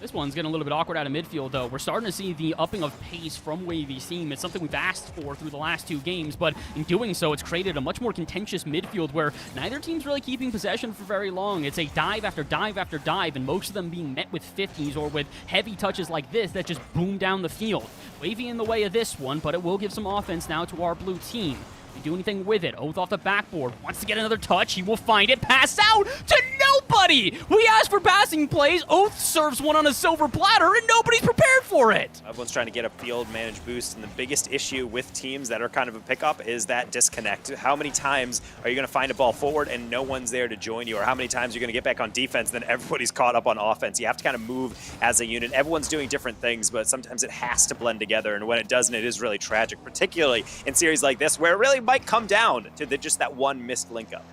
This one's getting a little bit awkward out of midfield, though. We're starting to see the upping of pace from Wavy's team. It's something we've asked for through the last 2 games, but in doing so, it's created a much more contentious midfield where neither team's really keeping possession for very long. It's a dive after dive after dive, and most of them being met with 50s or with heavy touches like this that just boom down the field. Wavy in the way of this one, but it will give some offense now to our blue team. They do anything with it. Oath off the backboard. Wants to get another touch. He will find it. Pass out to nobody. We asked for passing plays. Oath serves one on a silver platter, and nobody's prepared for it. Everyone's trying to get a field managed boost, and the biggest issue with teams that are kind of a pickup is that disconnect. How many times are you going to find a ball forward and no one's there to join you, or how many times you're going to get back on defense and then everybody's caught up on offense? You have to kind of move as a unit. Everyone's doing different things, but sometimes it has to blend together, and when it doesn't, it is really tragic, particularly in series like this where it really might come down to just that one missed link up.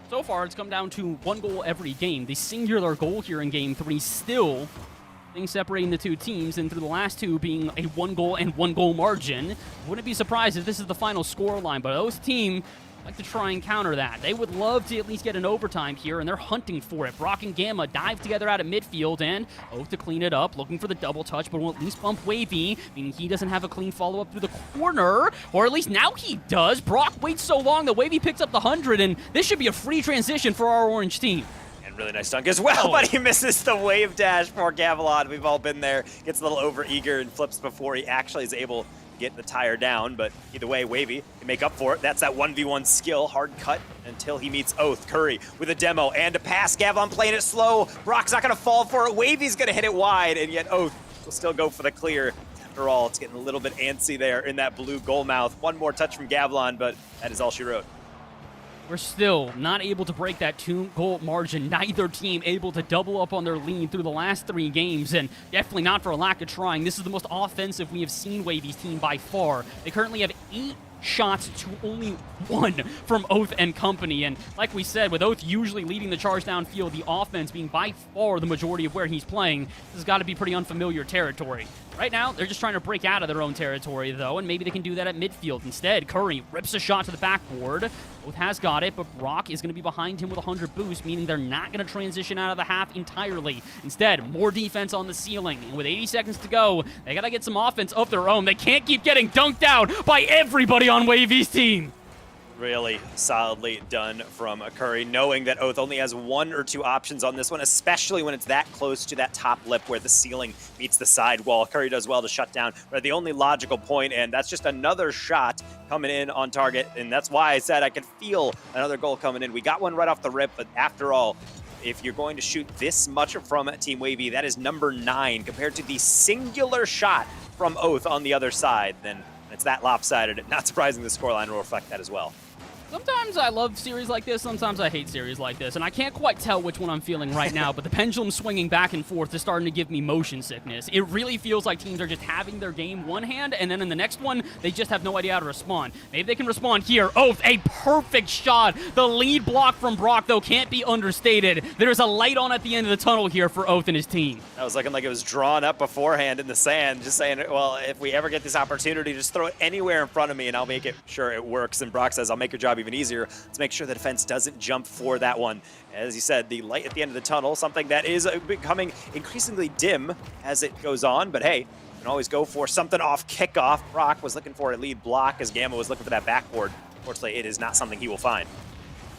So far, it's come down to 1 goal every game. The singular goal here in Game 3 still things separating the 2 teams, and through the last 2 being a 1 goal and 1 goal margin. Wouldn't be surprised if this is the final score line, but Oath's team like to try and counter that. They would love to at least get an overtime here, and they're hunting for it. Brock and Gamma dive together out at midfield, and Oath to clean it up, looking for the double touch, but will at least bump Wavy, meaning he doesn't have a clean follow-up through the corner, or at least now he does. Brock waits so long that Wavy picks up the 100, and this should be a free transition for our orange team. Really nice dunk as well, but he misses the wave dash for Gavilan. We've all been there. Gets a little over-eager and flips before he actually is able to get the tire down, but either way, Wavy can make up for it. That's that 1v1 skill, hard cut until he meets Oath. Curry with a demo and a pass. Gavilan playing it slow. Brock's not going to fall for it. Wavy's going to hit it wide, and yet Oath will still go for the clear. After all, it's getting a little bit antsy there in that blue goal mouth. One more touch from Gavilan, but that is all she wrote. We're still not able to break that 2-goal margin. Neither team able to double up on their lead through the last 3 games, and definitely not for a lack of trying. This is the most offensive we have seen Wavy's team by far. They currently have 8 shots to only 1 from Oath and company. And like we said, with Oath usually leading the charge downfield, the offense being by far the majority of where he's playing, this has got to be pretty unfamiliar territory. Right now, they're just trying to break out of their own territory, though, and maybe they can do that at midfield. Instead, Curry rips a shot to the backboard. Oath has got it, but Brock is going to be behind him with 100 boost, meaning they're not going to transition out of the half entirely. Instead, more defense on the ceiling. And with 80 seconds to go, they got to get some offense of their own. They can't keep getting dunked out by everybody on Wavy's team. Really solidly done from Curry, knowing that Oath only has 1 or 2 options on this one, especially when it's that close to that top lip where the ceiling meets the sidewall. Curry does well to shut down at the only logical point, and that's just another shot coming in on target, and that's why I said I could feel another goal coming in. We got one right off the rip, but after all, if you're going to shoot this much from Team Wavy, that is number 9 compared to the singular shot from Oath on the other side, then it's that lopsided. Not surprising the scoreline will reflect that as well. Sometimes I love series like this, sometimes I hate series like this, and I can't quite tell which one I'm feeling right now, but the pendulum swinging back and forth is starting to give me motion sickness. It really feels like teams are just having their game one hand, and then in the next one, they just have no idea how to respond. Maybe they can respond here. Oath, a perfect shot. The lead block from Brock, though, can't be understated. There's a light on at the end of the tunnel here for Oath and his team. That was looking like it was drawn up beforehand in the sand, just saying, well, if we ever get this opportunity, just throw it anywhere in front of me, and I'll make it sure it works. And Brock says, I'll make your job even easier. Let's make sure the defense doesn't jump for that one. As you said, the light at the end of the tunnel, something that is becoming increasingly dim as it goes on, but hey, you can always go for something off kickoff. Brock was looking for a lead block as Gamma was looking for that backboard. Unfortunately, it is not something he will find.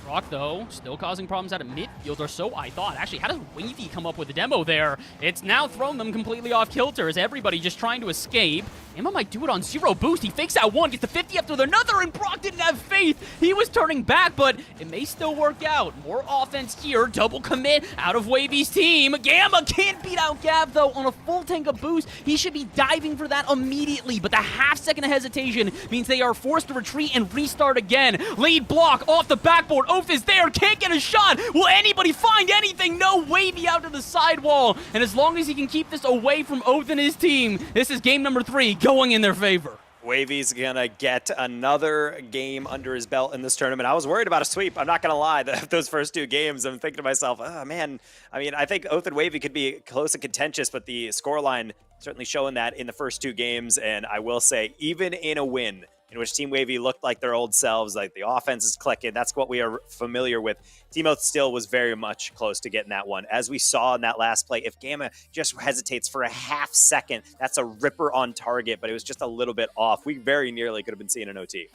Brock, though, still causing problems out of midfield, or so I thought. Actually, how does Wavy come up with the demo there? It's now thrown them completely off kilter as everybody just trying to escape. Emma might do it on 0 boost. He fakes out one, gets the 50 after another, and Brock didn't have faith. He was turning back, but it may still work out. More offense here. Double commit out of Wavy's team. Gamma can't beat out Gav, though, on a full tank of boost. He should be diving for that immediately, but the half-second of hesitation means they are forced to retreat and restart again. Lead block off the backboard. Oath is there, can't get a shot. Will anybody find anything? No. Wavy out to the sidewall. And as long as he can keep this away from Oath and his team, this is game number 3 going in their favor. Wavy's gonna get another game under his belt in this tournament. I was worried about a sweep. I'm not gonna lie. Those first 2 games, I'm thinking to myself, oh man. I mean, I think Oath and Wavy could be close and contentious, but the scoreline certainly showing that in the first 2 games. And I will say, even in a win in which Team Wavy looked like their old selves, like the offense is clicking, that's what we are familiar with. Team Oath still was very much close to getting that one. As we saw in that last play, if Gamma just hesitates for a half second, that's a ripper on target, but it was just a little bit off. We very nearly could have been seeing an OT.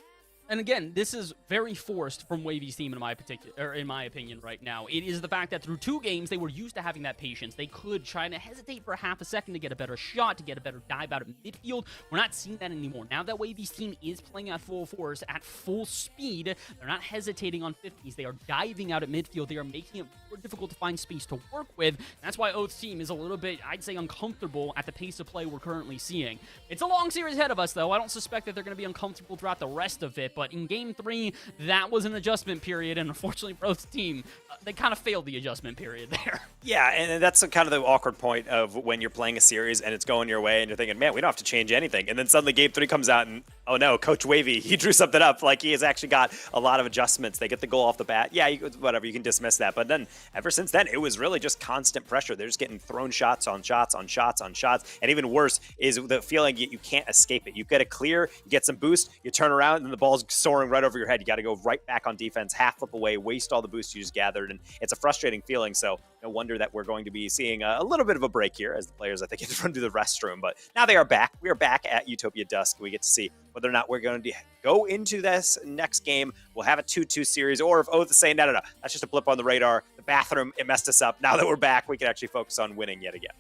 And again, this is very forced from Wavy's team in my opinion right now. It is the fact that through 2 games, they were used to having that patience. They could try to hesitate for a half a second to get a better shot, to get a better dive out of midfield. We're not seeing that anymore. Now that Wavy's team is playing at full force, at full speed, they're not hesitating on 50s. They are diving out at midfield. They are making it more difficult to find space to work with. That's why Oath's team is a little bit, I'd say, uncomfortable at the pace of play we're currently seeing. It's a long series ahead of us, though. I don't suspect that they're going to be uncomfortable throughout the rest of it. But in Game 3, that was an adjustment period, and unfortunately for Oath's team, they kind of failed the adjustment period there. Yeah, and that's kind of the awkward point of when you're playing a series and it's going your way and you're thinking, man, we don't have to change anything. And then suddenly Game 3 comes out and Oh no, Coach Wavy, he drew something up. Like, he has actually got a lot of adjustments. They get the goal off the bat. Yeah, whatever, you can dismiss that. But then, ever since then, it was really just constant pressure. They're just getting thrown shots on shots on shots on shots. And even worse is the feeling you can't escape it. You get a clear, you get some boost, you turn around, and the ball's soaring right over your head. You got to go right back on defense, half flip away, waste all the boost you just gathered. And it's a frustrating feeling. So no wonder that we're going to be seeing a little bit of a break here as the players, I think, had to run to the restroom. But now they are back. We are back at Utopia Dusk. We get to see whether or not we're going to go into this next game. We'll have a 2-2 series, or if Oath is saying, no, that's just a blip on the radar. The bathroom, it messed us up. Now that we're back, we can actually focus on winning yet again.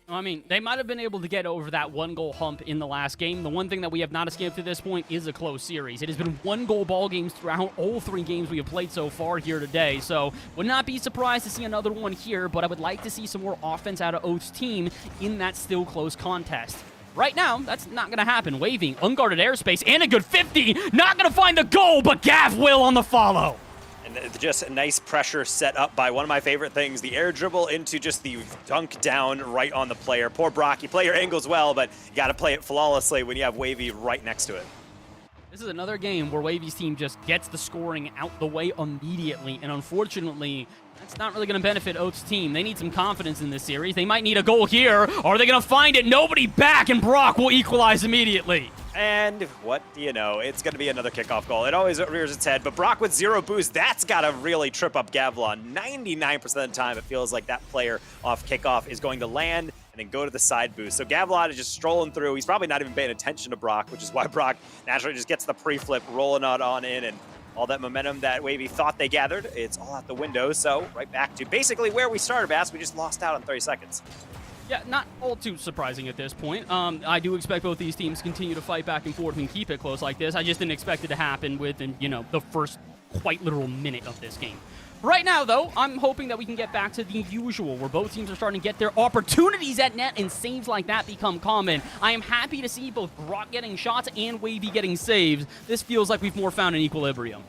I mean, they might have been able to get over that one-goal hump in the last game. The one thing that we have not escaped to this point is a close series. It has been one-goal ball games throughout all 3 games we have played so far here today, so would not be surprised to see another one here, but I would like to see some more offense out of Oath's team in that still close contest. Right now, that's not going to happen. Waving, unguarded airspace, and a good 50. Not going to find the goal, but Gav will on the follow. And just a nice pressure set up by one of my favorite things, the air dribble into just the dunk down right on the player. Poor Brock, you play your angles well, but you got to play it flawlessly when you have Wavy right next to it. This is another game where Wavy's team just gets the scoring out the way immediately, and unfortunately, that's not really going to benefit Oath's team. They need some confidence in this series. They might need a goal here. Are they going to find it? Nobody back, and Brock will equalize immediately. And what do you know? It's going to be another kickoff goal. It always rears its head, but Brock with 0 boost, that's got to really trip up Gavlon. 99% of the time, it feels like that player off kickoff is going to land and then go to the side boost. So Gavlon is just strolling through. He's probably not even paying attention to Brock, which is why Brock naturally just gets the pre-flip, rolling it on in, and all that momentum that Wavy thought they gathered, it's all out the window. So right back to basically where we started, Bass. We just lost out on 30 seconds. Yeah, not all too surprising at this point. I do expect both these teams continue to fight back and forth and keep it close like this. I just didn't expect it to happen within, the first quite literal minute of this game. Right now, though, I'm hoping that we can get back to the usual, where both teams are starting to get their opportunities at net and saves like that become common. I am happy to see both Brock getting shots and Wavy getting saves. This feels like we've more found an equilibrium.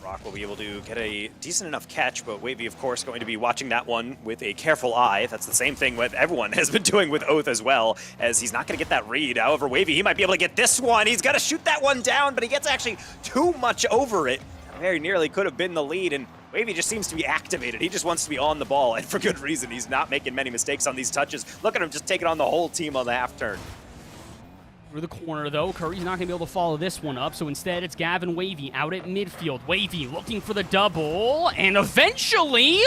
Brock will be able to get a decent enough catch, but Wavy, of course, going to be watching that one with a careful eye. That's the same thing what everyone has been doing with Oath as well, as he's not going to get that read. However, Wavy, he might be able to get this one. He's got to shoot that one down, but he gets actually too much over it. Very nearly could have been the lead, and Wavy just seems to be activated. He just wants to be on the ball, and for good reason. He's not making many mistakes on these touches. Look at him just taking on the whole team on the half turn. Through the corner, though, Curry's not going to be able to follow this one up, so instead it's Gavin Wavy out at midfield. Wavy looking for the double, and eventually,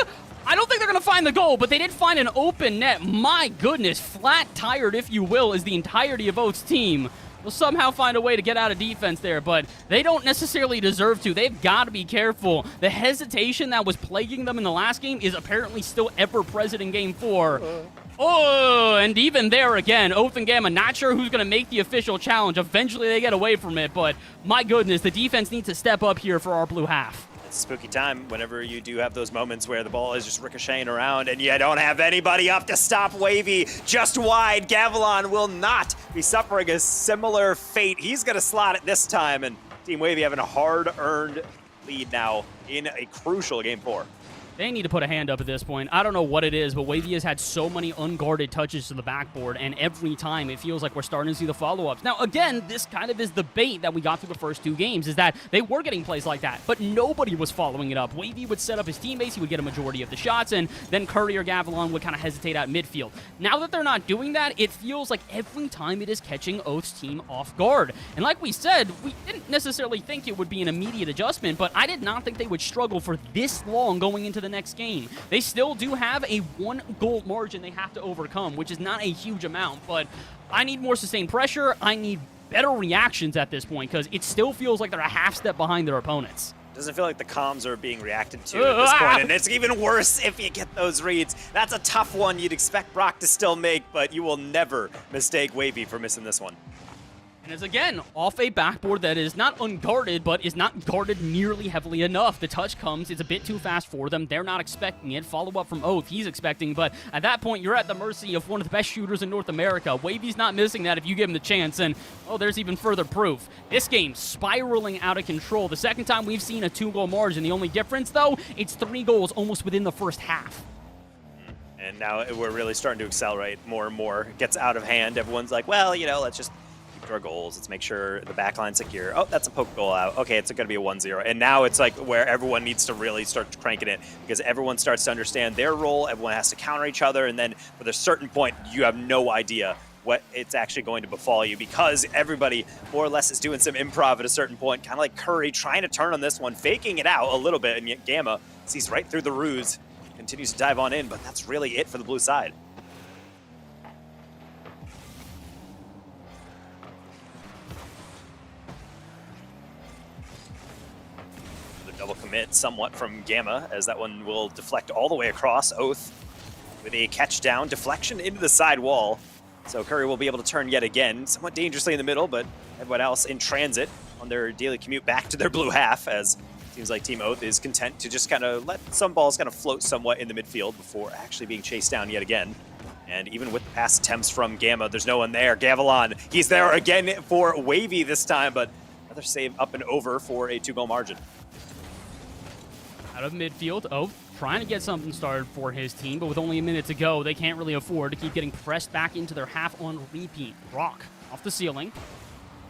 I don't think they're going to find the goal, but they did find an open net. My goodness, flat-tired, if you will, is the entirety of Oath's team. They'll somehow find a way to get out of defense there, but they don't necessarily deserve to. They've got to be careful. The hesitation that was plaguing them in the last game is apparently still ever present in Game 4. Oh, and even there again, Oath and Gamma not sure who's going to make the official challenge. Eventually they get away from it, but my goodness, the defense needs to step up here for our blue half. It's a spooky time whenever you do have those moments where the ball is just ricocheting around and you don't have anybody up to stop Wavy. Just wide, Gavilan will not be suffering a similar fate. He's going to slot it this time, and Team Wavy having a hard-earned lead now in a crucial Game 4. They need to put a hand up at this point. I don't know what it is, but Wavy has had so many unguarded touches to the backboard, and every time it feels like we're starting to see the follow-ups. Now, again, this kind of is the bait that we got through the first 2 games, is that they were getting plays like that, but nobody was following it up. Wavy would set up his teammates, he would get a majority of the shots, and then Curry or Gavilan would kind of hesitate at midfield. Now that they're not doing that, it feels like every time it is catching Oath's team off guard. And like we said, we didn't necessarily think it would be an immediate adjustment, but I did not think they would struggle for this long going into the next game. They still do have a 1-goal margin they have to overcome, which is not a huge amount, but I need more sustained pressure. I need better reactions at this point, because it still feels like they're a half step behind their opponents. Doesn't feel like the comms are being reacted to at this point, and it's even worse if you get those reads. That's a tough one you'd expect Brock to still make, but you will never mistake Wavy for missing this one. And it's, again, off a backboard that is not unguarded, but is not guarded nearly heavily enough. The touch comes, it's a bit too fast for them. They're not expecting it. Follow-up from Oath, he's expecting, but at that point, you're at the mercy of one of the best shooters in North America. Wavy's not missing that if you give him the chance, and, oh, there's even further proof. This game spiraling out of control. The second time we've seen a 2-goal margin. The only difference, though, it's 3 goals almost within the first half. And now we're really starting to accelerate more and more. It gets out of hand. Everyone's like, well, let's just keep to our goals. Let's make sure the back line's secure. Oh, that's a poke goal out. Okay, it's going to be a 1-0. And now it's like where everyone needs to really start cranking it because everyone starts to understand their role. Everyone has to counter each other. And then with a certain point, you have no idea what it's actually going to befall you because everybody more or less is doing some improv at a certain point, kind of like Curry trying to turn on this one, faking it out a little bit, and yet Gamma sees right through the ruse, continues to dive on in, but that's really it for the blue side. The double commit somewhat from Gamma, as that one will deflect all the way across. Oath with a catch down, deflection into the side wall. So Curry will be able to turn yet again, somewhat dangerously in the middle, but everyone else in transit on their daily commute back to their blue half, as it seems like Team Oath is content to just kind of let some balls kind of float somewhat in the midfield before actually being chased down yet again. And even with the pass attempts from Gamma, there's no one there. Gavilan, he's there again for Wavy this time, but another save up and over for a 2-goal margin. Out of midfield, Oath trying to get something started for his team, but with only a minute to go, they can't really afford to keep getting pressed back into their half on repeat. Brock off the ceiling,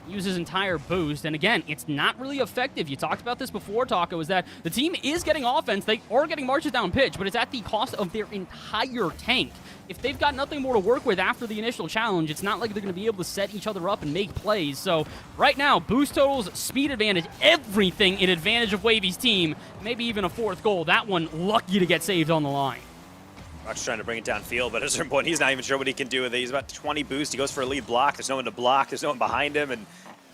use his entire boost, and again, it's not really effective. You talked about this before, Taco, is that the team is getting offense. They are getting marches down pitch, but it's at the cost of their entire tank. If they've got nothing more to work with after the initial challenge, it's not like they're going to be able to set each other up and make plays. So right now, boost totals, speed advantage, everything in advantage of Wavy's team. Maybe even a 4th goal. That one lucky to get saved on the line. Brock's trying to bring it downfield, but at a certain point, he's not even sure what he can do with it. He's about 20 boost. He goes for a lead block. There's no one to block. There's no one behind him. And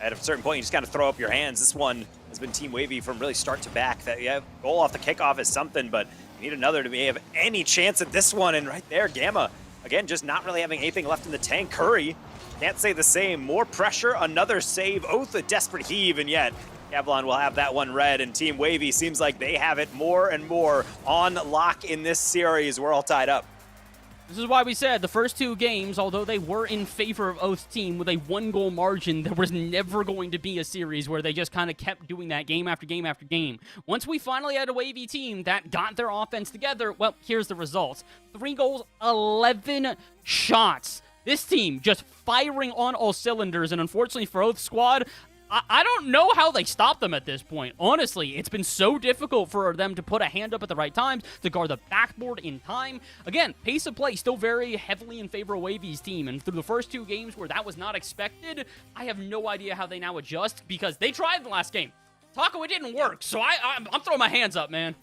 at a certain point, you just kind of throw up your hands. This one has been Team Wavy from really start to back. That goal off the kickoff is something, but you need another to have any chance at this one. And right there, Gamma, again, just not really having anything left in the tank. Curry, can't say the same. More pressure, another save. Oath, a desperate heave, and yet Gavilan will have that one red, and Team Wavy seems like they have it more and more on lock in this series. We're all tied up. This is why we said the first 2 games, although they were in favor of Oath's team with a 1-goal margin, there was never going to be a series where they just kind of kept doing that game after game after game. Once we finally had a Wavy team that got their offense together, well, here's the results. 3 goals, 11 shots. This team just firing on all cylinders, and unfortunately for Oath's squad, I don't know how they stop them at this point. Honestly, it's been so difficult for them to put a hand up at the right times, to guard the backboard in time. Again, pace of play still very heavily in favor of Wavy's team, and through the first 2 games where that was not expected, I have no idea how they now adjust, because they tried the last game. Taco, it didn't work, so I'm throwing my hands up, man.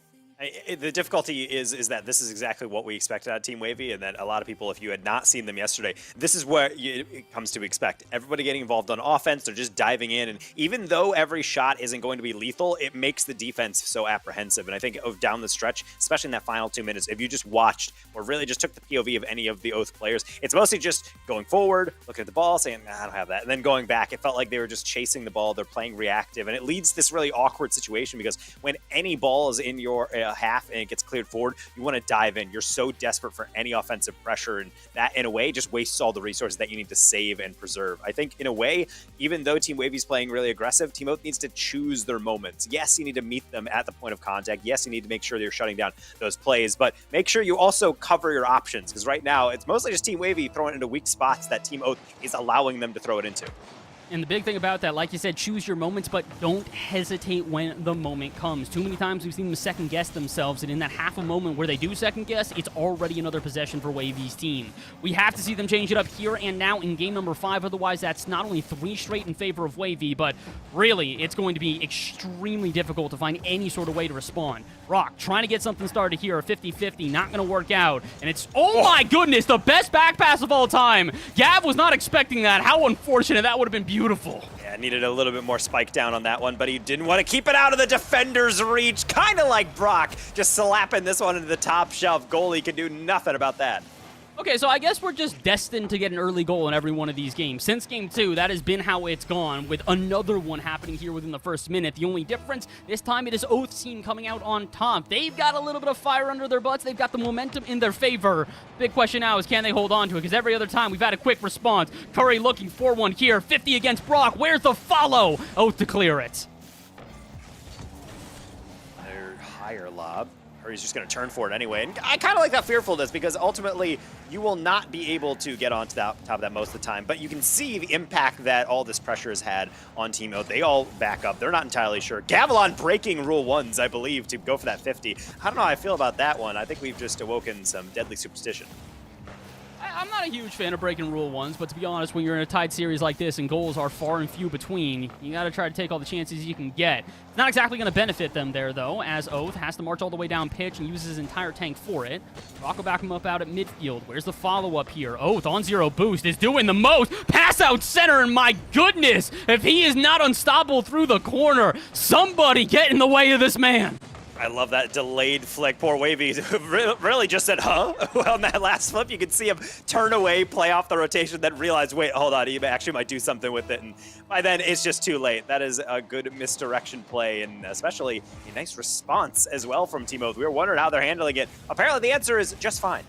The difficulty is that this is exactly what we expected out of Team Wavy, and that a lot of people, if you had not seen them yesterday, this is where it comes to expect. Everybody getting involved on offense, they're just diving in, and even though every shot isn't going to be lethal, it makes the defense so apprehensive. And I think down the stretch, especially in that final 2 minutes, if you just watched or really just took the POV of any of the Oath players, it's mostly just going forward, looking at the ball, saying, nah, I don't have that, and then going back. It felt like they were just chasing the ball, they're playing reactive, and it leads to this really awkward situation because when any ball is in your half and it gets cleared forward, you want to dive in. You're so desperate for any offensive pressure, and that in a way just wastes all the resources that you need to save and preserve. I think in a way, even though Team Wavy's playing really aggressive, Team Oath needs to choose their moments. Yes, you need to meet them at the point of contact. Yes, you need to make sure you're shutting down those plays, but make sure you also cover your options, because right now it's mostly just Team Wavy throwing it into weak spots that Team Oath is allowing them to throw it into. And the big thing about that, like you said, choose your moments, but don't hesitate when the moment comes. Too many times we've seen them second-guess themselves, and in that half a moment where they do second-guess, it's already another possession for Wavy's team. We have to see them change it up here and now in game number 5, otherwise that's not only 3 straight in favor of Wavy, but really, it's going to be extremely difficult to find any sort of way to respond. Rock trying to get something started here, a 50-50, not going to work out, and it's, oh my goodness, the best back pass of all time. Gav was not expecting that. How unfortunate. That would have been beautiful. Yeah, needed a little bit more spike down on that one, but he didn't want to keep it out of the defender's reach. Kind of like Brock, just slapping this one into the top shelf. Goalie can do nothing about that. Okay, so I guess we're just destined to get an early goal in every one of these games. Since game 2, that has been how it's gone, with another one happening here within the first minute. The only difference, this time it is Oath's team coming out on top. They've got a little bit of fire under their butts. They've got the momentum in their favor. Big question now is, can they hold on to it? Because every other time we've had a quick response. Curry looking for one here. 50 against Brock. Where's the follow? Oath to clear it. Their higher lob. or he's just going to turn for it anyway. And I kind of like that fearfulness because ultimately you will not be able to get onto the top of that most of the time, but you can see the impact that all this pressure has had on Team Oath. They all back up. They're not entirely sure. Gavilan breaking rule 1s, I believe, to go for that 50. I don't know how I feel about that one. I think we've just awoken some deadly superstition. I'm not a huge fan of breaking rule 1s, but to be honest, when you're in a tied series like this and goals are far and few between, you got to try to take all the chances you can get. It's not exactly going to benefit them there, though, as Oath has to march all the way down pitch and uses his entire tank for it. Rock will back him up out at midfield. Where's the follow-up here? Oath on 0 boost is doing the most. Pass out center, and my goodness, if he is not unstoppable through the corner, somebody get in the way of this man. I love that delayed flick. Poor Wavy really just said, huh? On that last flip, you can see him turn away, play off the rotation, then realize, wait, hold on, he actually might do something with it. And by then, it's just too late. That is a good misdirection play, and especially a nice response as well from Team Oath. We were wondering how they're handling it. Apparently, the answer is just fine.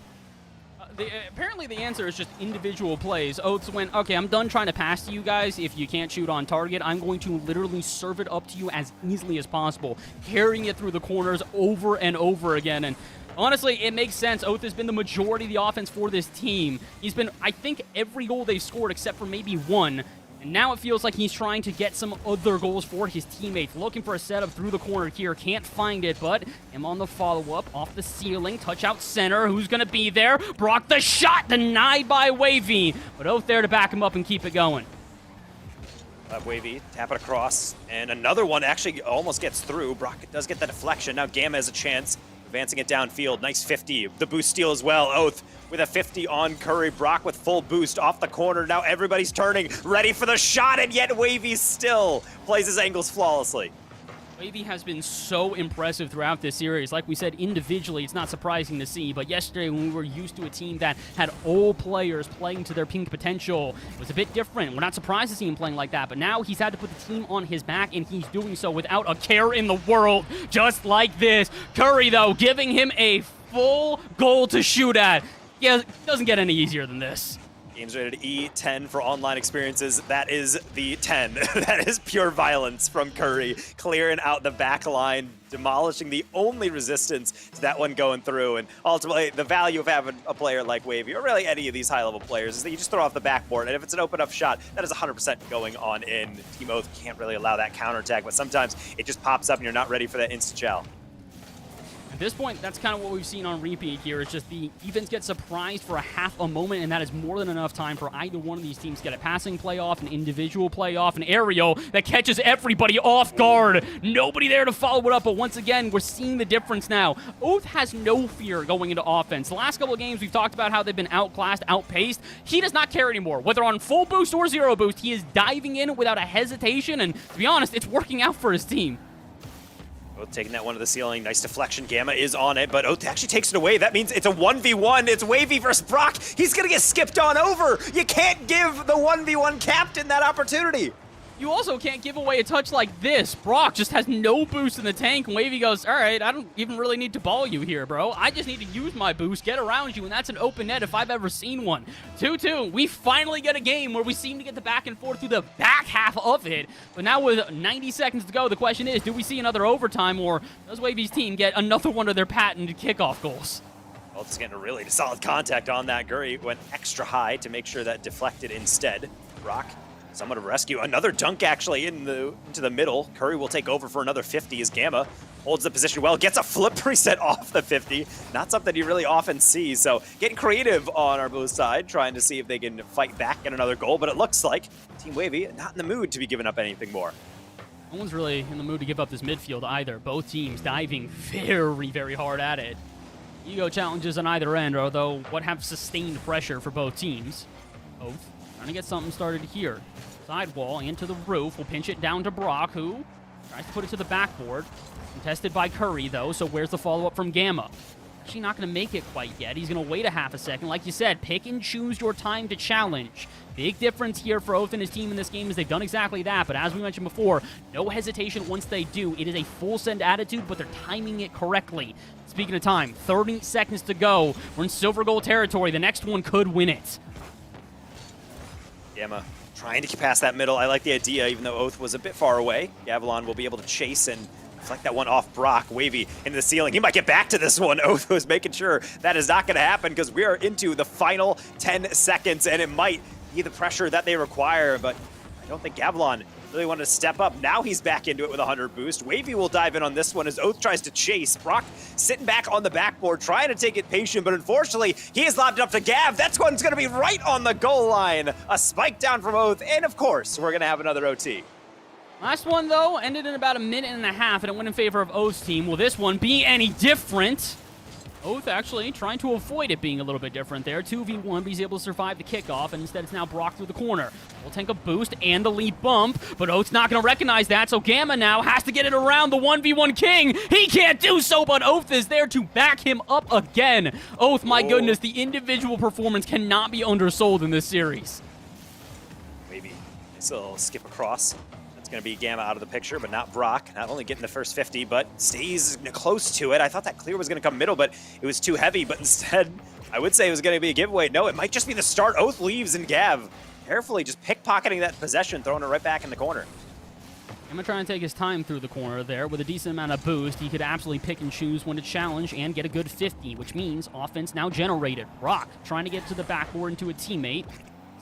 Apparently the answer is just individual plays. Oaths went, okay, I'm done trying to pass to you guys. If you can't shoot on target, I'm going to literally serve it up to you as easily as possible, carrying it through the corners over and over again. And honestly, it makes sense. Oath has been the majority of the offense for this team. He's been, I think, every goal they've scored except for maybe one. And now it feels like he's trying to get some other goals for his teammates. Looking for a setup through the corner here. Can't find it, but him on the follow-up. Off the ceiling. Touch out center. Who's going to be there? Brock the shot. Denied by Wavy. But Oath there to back him up and keep it going. Wavy, tap it across. And another one actually almost gets through. Brock does get the deflection. Now Gamma has a chance. Advancing it downfield. Nice 50. The boost steal as well. Oath with a 50 on Curry. Brock with full boost off the corner. Now everybody's turning, ready for the shot, and yet Wavy still plays his angles flawlessly. Wavy has been so impressive throughout this series. Like we said, individually, it's not surprising to see. But yesterday, when we were used to a team that had all players playing to their peak potential, it was a bit different. We're not surprised to see him playing like that. But now he's had to put the team on his back, and he's doing so without a care in the world, just like this. Curry, though, giving him a full goal to shoot at. Yeah, it doesn't get any easier than this. Games rated E10 for online experiences. That is the 10. That is pure violence from Curry, clearing out the back line, demolishing the only resistance to that one going through. And ultimately, the value of having a player like Wavy, or really any of these high-level players, is that you just throw off the backboard, and if it's an open-up shot, that is 100% going on in. Team Oath can't really allow that counterattack, but sometimes it just pops up and you're not ready for that insta-chow. At this point, that's kind of what we've seen on repeat here. It's just the defense gets surprised for a half a moment, and that is more than enough time for either one of these teams to get a passing play off, an individual play off, an aerial that catches everybody off guard. Nobody there to follow it up, but once again, we're seeing the difference now. Oath has no fear going into offense. The last couple of games, we've talked about how they've been outclassed, outpaced. He does not care anymore. Whether on full boost or 0 boost, he is diving in without a hesitation, and to be honest, it's working out for his team. Oath taking that one to the ceiling. Nice deflection. Gamma is on it, but Oath actually takes it away. That means it's a 1v1. It's Wavy versus Brock. He's going to get skipped on over. You can't give the 1v1 captain that opportunity. You also can't give away a touch like this. Brock just has no boost in the tank, and Wavy goes, all right, I don't even really need to ball you here, bro. I just need to use my boost, get around you, and that's an open net if I've ever seen one. 2-2, we finally get a game where we seem to get the back and forth through the back half of it. But now with 90 seconds to go, the question is, do we see another overtime, or does Wavy's team get another one of their patented kickoff goals? Well, it's getting a really solid contact on that. Gurry went extra high to make sure that deflected instead. Brock, somewhat of a rescue. Another dunk actually into the middle. Curry will take over for another 50 as Gamma holds the position well, gets a flip reset off the 50. Not something you really often see. So getting creative on our blue side, trying to see if they can fight back and another goal. But it looks like Team Wavy not in the mood to be giving up anything more. No one's really in the mood to give up this midfield either. Both teams diving very, very hard at it. Ego challenges on either end, although what have sustained pressure for both teams. Oath trying to get something started here. Sidewall into the roof. We'll pinch it down to Brock, who tries to put it to the backboard. Contested by Curry, though, so where's the follow-up from Gamma? Actually not going to make it quite yet. He's going to wait a half a second. Like you said, pick and choose your time to challenge. Big difference here for Oath and his team in this game is they've done exactly that, but as we mentioned before, no hesitation once they do. It is a full send attitude, but they're timing it correctly. Speaking of time, 30 seconds to go. We're in silver goal territory. The next one could win it. Gamma trying to get past that middle. I like the idea, even though Oath was a bit far away. Gavilan will be able to chase and Flick that one off Brock. Wavy into the ceiling. He might get back to this one. Oath was making sure that is not going to happen because we are into the final 10 seconds, and it might be the pressure that they require, but I don't think Gavilan really wanted to step up. Now he's back into it with a 100 boost. Wavy will dive in on this one as Oath tries to chase. Brock sitting back on the backboard, trying to take it patient, but unfortunately, he has lobbed it up to Gav. That one's going to be right on the goal line. A spike down from Oath, and of course, we're going to have another OT. Last one, though, ended in about a minute and a half, and it went in favor of Oath's team. Will this one be any different? Oath actually trying to avoid it being a little bit different there. 2v1, but he's able to survive the kickoff, and instead it's now Brock through the corner. Will tank a boost and the lead bump, but Oath's not going to recognize that, so Gamma now has to get it around the 1v1 king. He can't do so, but Oath is there to back him up again. Oath, my goodness, the individual performance cannot be undersold in this series. Maybe this little skip across. Going to be Gamma out of the picture, but not Brock. Not only getting the first 50, but stays close to it. I thought that clear was going to come middle, but it was too heavy. But instead, I would say it was going to be a giveaway. No, it might just be the start. Oath leaves, and Gav carefully just pickpocketing that possession, throwing it right back in the corner. Gamma trying to take his time through the corner there with a decent amount of boost. He could absolutely pick and choose when to challenge and get a good 50, which means offense now generated. Brock trying to get to the backboard into a teammate.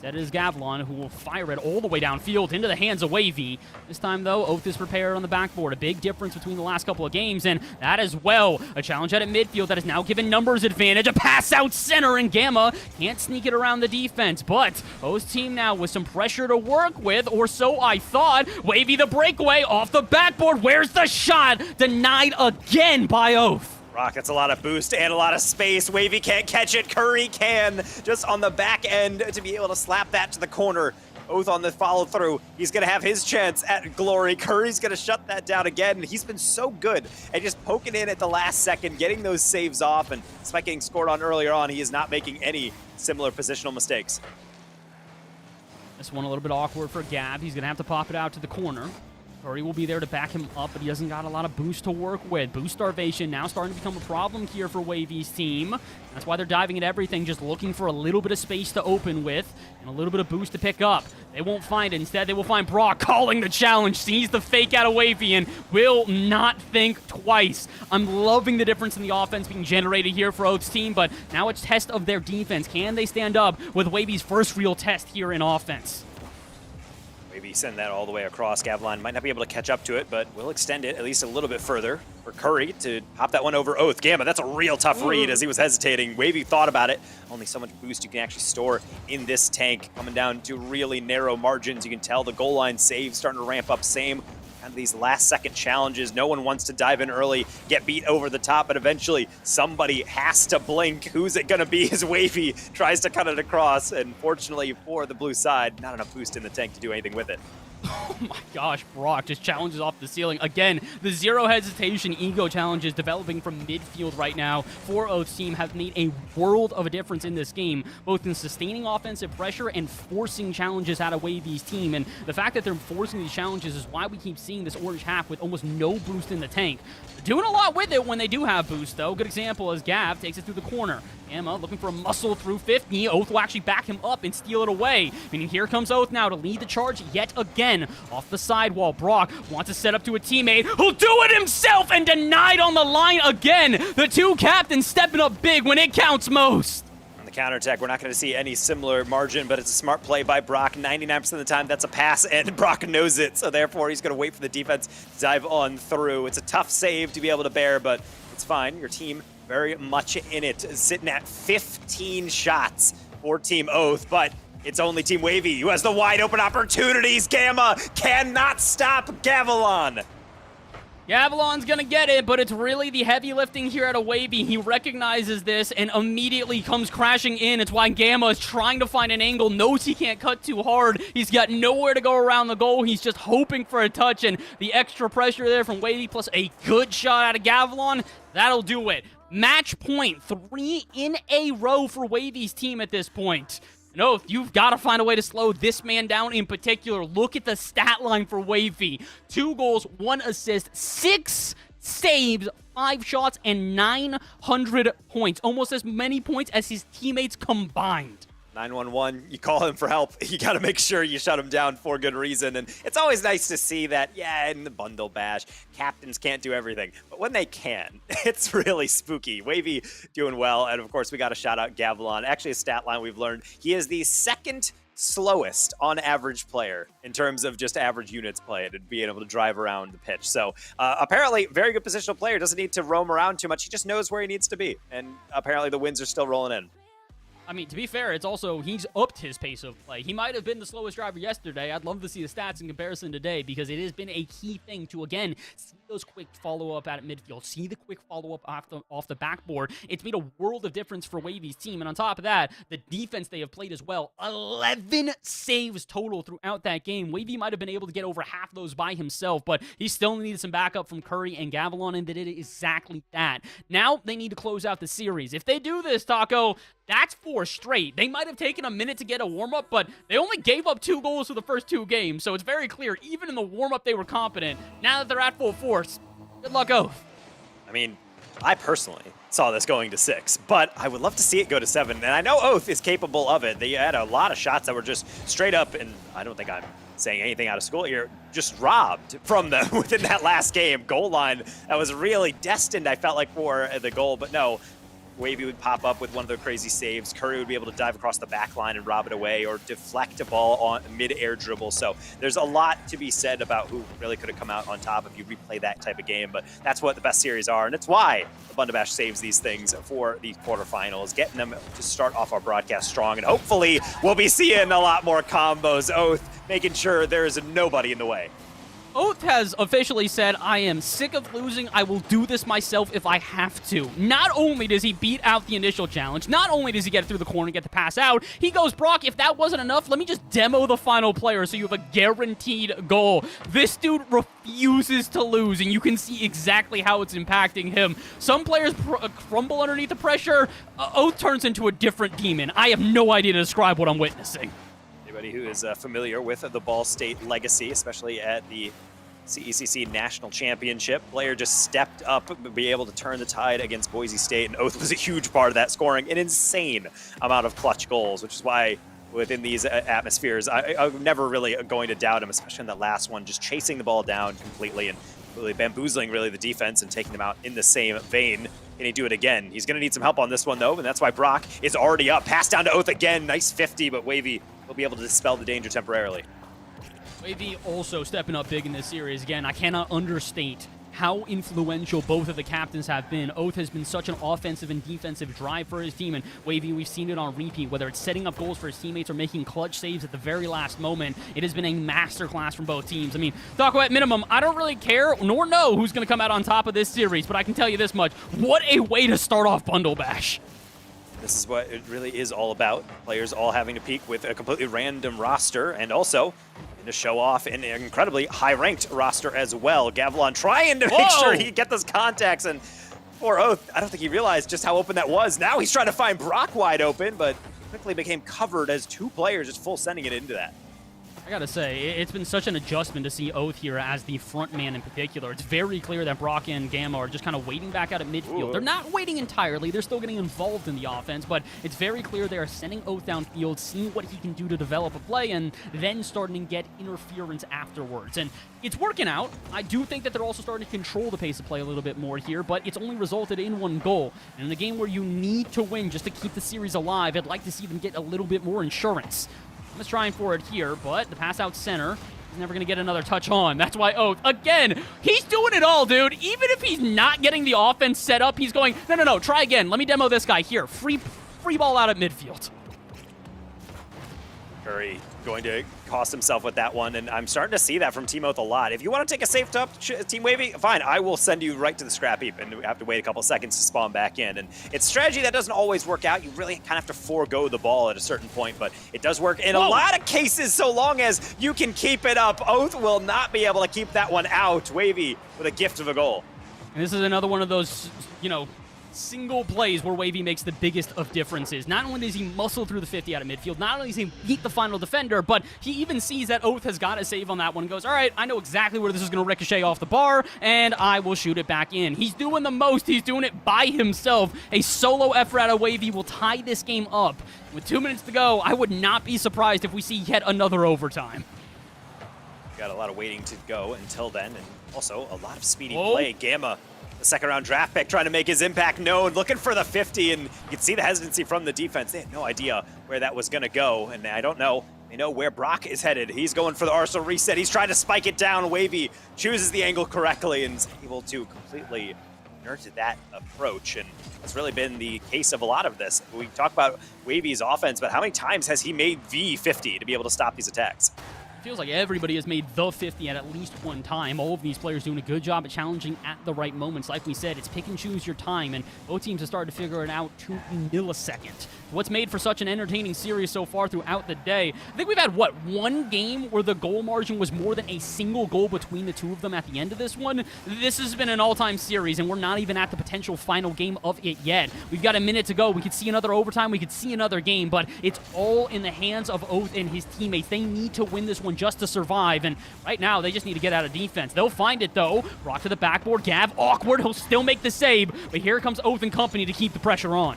That is Gavilan, who will fire it all the way downfield into the hands of Wavy. This time, though, Oath is prepared on the backboard. A big difference between the last couple of games, and that as well. A challenge out at midfield that is now given numbers advantage. A pass out center, and Gamma can't sneak it around the defense. But Oath's team now with some pressure to work with, or so I thought. Wavy the breakaway off the backboard. Where's the shot? Denied again by Oath. Brock gets a lot of boost and a lot of space. Wavy can't catch it. Curry can. Just on the back end to be able to slap that to the corner. Oath on the follow through. He's going to have his chance at glory. Curry's going to shut that down again. He's been so good at just poking in at the last second, getting those saves off, and despite getting scored on earlier on, he is not making any similar positional mistakes. This one a little bit awkward for Gav. He's going to have to pop it out to the corner. Curry will be there to back him up, but he doesn't got a lot of boost to work with. Boost starvation now starting to become a problem here for Wavy's team. That's why they're diving at everything, just looking for a little bit of space to open with and a little bit of boost to pick up. They won't find it. Instead, they will find Brock calling the challenge, sees the fake out of Wavy, and will not think twice. I'm loving the difference in the offense being generated here for Oath's team, but now it's test of their defense. Can they stand up with Wavy's first real test here in offense? Maybe send that all the way across. Gavilan might not be able to catch up to it, but we'll extend it at least a little bit further for Curry to hop that one over Oath. Gamma, that's a real tough read as he was hesitating. Wavy thought about it. Only so much boost you can actually store in this tank. Coming down to really narrow margins. You can tell the goal line save starting to ramp up. Same kind of these last second challenges. No one wants to dive in early, get beat over the top, but eventually somebody has to blink. Who's it going to be as Wavy tries to cut it across? And fortunately for the blue side, not enough boost in the tank to do anything with it. Oh my gosh, Brock just challenges off the ceiling. Again, the zero hesitation ego challenges developing from midfield right now for Oath's team have made a world of a difference in this game, both in sustaining offensive pressure and forcing challenges out of Wavy's team. And the fact that they're forcing these challenges is why we keep seeing this orange half with almost no boost in the tank. They're doing a lot with it when they do have boost, though. Good example is Gav takes it through the corner. Gamma looking for a muscle through 50. Oath will actually back him up and steal it away. Meaning here comes Oath now to lead the charge yet again. Off the sidewall, Brock wants to set up to a teammate who'll do it himself and denied on the line again. The two captains stepping up big when it counts most. On the counterattack, we're not going to see any similar margin, but it's a smart play by Brock. 99% of the time, that's a pass, and Brock knows it. So therefore, he's going to wait for the defense to dive on through. It's a tough save to be able to bear, but it's fine. Your team very much in it, sitting at 15 shots for Team Oath, but it's only Team Wavy who has the wide open opportunities. Gamma cannot stop Gavilan. Gavilan's gonna get it, but it's really the heavy lifting here at a Wavy. He recognizes this and immediately comes crashing in. It's why Gamma is trying to find an angle, knows he can't cut too hard. He's got nowhere to go around the goal. He's just hoping for a touch, and the extra pressure there from Wavy plus a good shot out of Gavilan, that'll do it. Match point, 3 in a row for Wavy's team at this point. No, you've got to find a way to slow this man down in particular. Look at the stat line for Wavy. 2 goals, 1 assist, 6 saves, 5 shots, and 900 points. Almost as many points as his teammates combined. 911, you call him for help. You got to make sure you shut him down for good reason. And it's always nice to see that, yeah, in the Bundle Bash, captains can't do everything. But when they can, it's really spooky. Wavy doing well. And of course, we got to shout out Gavilan. Actually, a stat line we've learned, he is the second slowest on average player in terms of just average units played and being able to drive around the pitch. So apparently, very good positional player. Doesn't need to roam around too much. He just knows where he needs to be. And apparently, the wins are still rolling in. I mean, to be fair, it's also, he's upped his pace of play. He might have been the slowest driver yesterday. I'd love to see the stats in comparison today because it has been a key thing to, again, see those quick follow-up at midfield, see the quick follow-up off the backboard. It's made a world of difference for Wavy's team. And on top of that, the defense they have played as well. 11 saves total throughout that game. Wavy might have been able to get over half of those by himself, but he still needed some backup from Curry and Gavilan, and they did exactly that. Now they need to close out the series. If they do this, Taco, that's 4 straight. They might have taken a minute to get a warm-up, but they only gave up 2 goals for the first 2 games, so it's very clear, even in the warm-up, they were competent. Now that they're at full force, good luck, Oath. I mean, I personally saw this going to 6, but I would love to see it go to 7, and I know Oath is capable of it. They had a lot of shots that were just straight up, and I don't think I'm saying anything out of school here, just robbed from them within that last game. Goal line that was really destined, I felt like, for the goal, but no. Wavy would pop up with one of the crazy saves. Curry would be able to dive across the back line and rob it away or deflect a ball on mid-air dribble. So there's a lot to be said about who really could have come out on top if you replay that type of game. But that's what the best series are. And it's why the Bundle Bash saves these things for these quarterfinals, getting them to start off our broadcast strong. And hopefully we'll be seeing a lot more combos. Oath making sure there is nobody in the way. Oath has officially said, I am sick of losing. I will do this myself if I have to. Not only does he beat out the initial challenge, not only does he get through the corner and get the pass out, he goes, Brock, if that wasn't enough, let me just demo the final player so you have a guaranteed goal. This dude refuses to lose, and you can see exactly how it's impacting him. Some players crumble underneath the pressure. Oath turns into a different demon. I have no idea to describe what I'm witnessing. Anybody who is familiar with the Ball State legacy, especially at the CECC National Championship, player just stepped up, be able to turn the tide against Boise State, and Oath was a huge part of that, scoring an insane amount of clutch goals, which is why within these atmospheres, I'm never really going to doubt him, especially in that last one, just chasing the ball down completely and really bamboozling really the defense and taking them out in the same vein. Can he do it again? He's going to need some help on this one, though, and that's why Brock is already up. Pass down to Oath again. Nice 50, but Wavy will be able to dispel the danger temporarily. Wavy also stepping up big in this series. Again, I cannot understate how influential both of the captains have been. Oath has been such an offensive and defensive drive for his team, and Wavy, we've seen it on repeat, whether it's setting up goals for his teammates or making clutch saves at the very last moment. It has been a masterclass from both teams. I mean, Taco, at minimum, I don't really care nor know who's going to come out on top of this series, but I can tell you this much. What a way to start off Bundle Bash. This is what it really is all about. Players all having to peak with a completely random roster, and also to show off an incredibly high-ranked roster as well. Gavilan trying to make sure he get those contacts, and poor Oath, I don't think he realized just how open that was. Now he's trying to find Brock wide open, but quickly became covered as 2 players just full sending it into that. I gotta say, it's been such an adjustment to see Oath here as the front man in particular. It's very clear that Brock and Gamma are just kind of waiting back out at midfield. Ooh. They're not waiting entirely. They're still getting involved in the offense, but it's very clear they are sending Oath downfield, seeing what he can do to develop a play, and then starting to get interference afterwards. And it's working out. I do think that they're also starting to control the pace of play a little bit more here, but it's only resulted in 1 goal. And in a game where you need to win just to keep the series alive, I'd like to see them get a little bit more insurance. I'm just trying for it here, but the pass out center is never going to get another touch on. That's why Oath, again, he's doing it all, dude. Even if he's not getting the offense set up, he's going, no, try again. Let me demo this guy here. Free ball out at midfield. Curry going to cost himself with that one, and I'm starting to see that from Team Oath a lot. If you want to take a safe top, Team Wavy, fine, I will send you right to the scrap heap, and we have to wait a couple seconds to spawn back in. And it's strategy that doesn't always work out. You really kind of have to forego the ball at a certain point, but it does work in a lot of cases so long as you can keep it up. Oath will not be able to keep that one out. Wavy with a gift of a goal. And this is another one of those, single plays where Wavy makes the biggest of differences. Not only does he muscle through the 50 out of midfield, not only does he beat the final defender, but he even sees that Oath has got a save on that one and goes, all right, I know exactly where this is going to ricochet off the bar, and I will shoot it back in. He's doing the most. He's doing it by himself. A solo effort out of Wavy will tie this game up. With 2 minutes to go, I would not be surprised if we see yet another overtime. Got a lot of waiting to go until then, and also a lot of speedy play. Gamma, the second-round draft pick, trying to make his impact known, looking for the 50, and you can see the hesitancy from the defense. They had no idea where that was going to go, and I don't know. They know where Brock is headed. He's going for the Arsenal reset. He's trying to spike it down. Wavy chooses the angle correctly and is able to completely nurture that approach, and that's really been the case of a lot of this. We talk about Wavy's offense, but how many times has he made V50 to be able to stop these attacks? Feels like everybody has made the 50 at least one time. All of these players doing a good job at challenging at the right moments. Like we said, it's pick and choose your time, and both teams have started to figure it out to a millisecond. What's made for such an entertaining series so far throughout the day? I think we've had, what, one game where the goal margin was more than a single goal between the two of them at the end of this one? This has been an all-time series, and we're not even at the potential final game of it yet. We've got a minute to go. We could see another overtime. We could see another game, but it's all in the hands of Oath and his teammates. They need to win this one just to survive, and right now they just need to get out of defense. They'll find it, though. Rock to the backboard. Gav, awkward. He'll still make the save, but here comes Oath and company to keep the pressure on.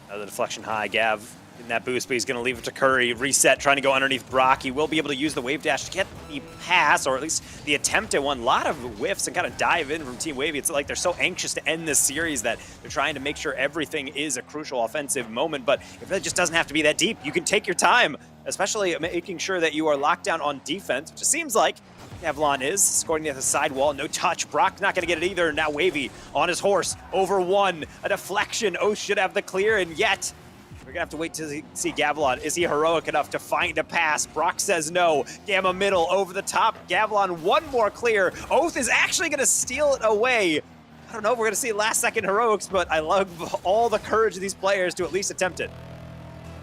Another deflection high. Gav in that boost, but he's going to leave it to Curry. Reset, trying to go underneath Brock. He will be able to use the wave dash to get the pass, or at least the attempt at one. A lot of whiffs and kind of dive in from Team Wavy. It's like they're so anxious to end this series that they're trying to make sure everything is a crucial offensive moment, but it really just doesn't have to be that deep. You can take your time, especially making sure that you are locked down on defense, which it seems like Kevlon is, scoring near the sidewall. No touch. Brock not going to get it either. Now Wavy on his horse, over one. A deflection. Oath should have the clear, and yet we're going to have to wait to see Gavilan. Is he heroic enough to find a pass? Brock says no. Gamma middle, over the top. Gavilan, one more clear. Oath is actually going to steal it away. I don't know if we're going to see last-second heroics, but I love all the courage of these players to at least attempt it.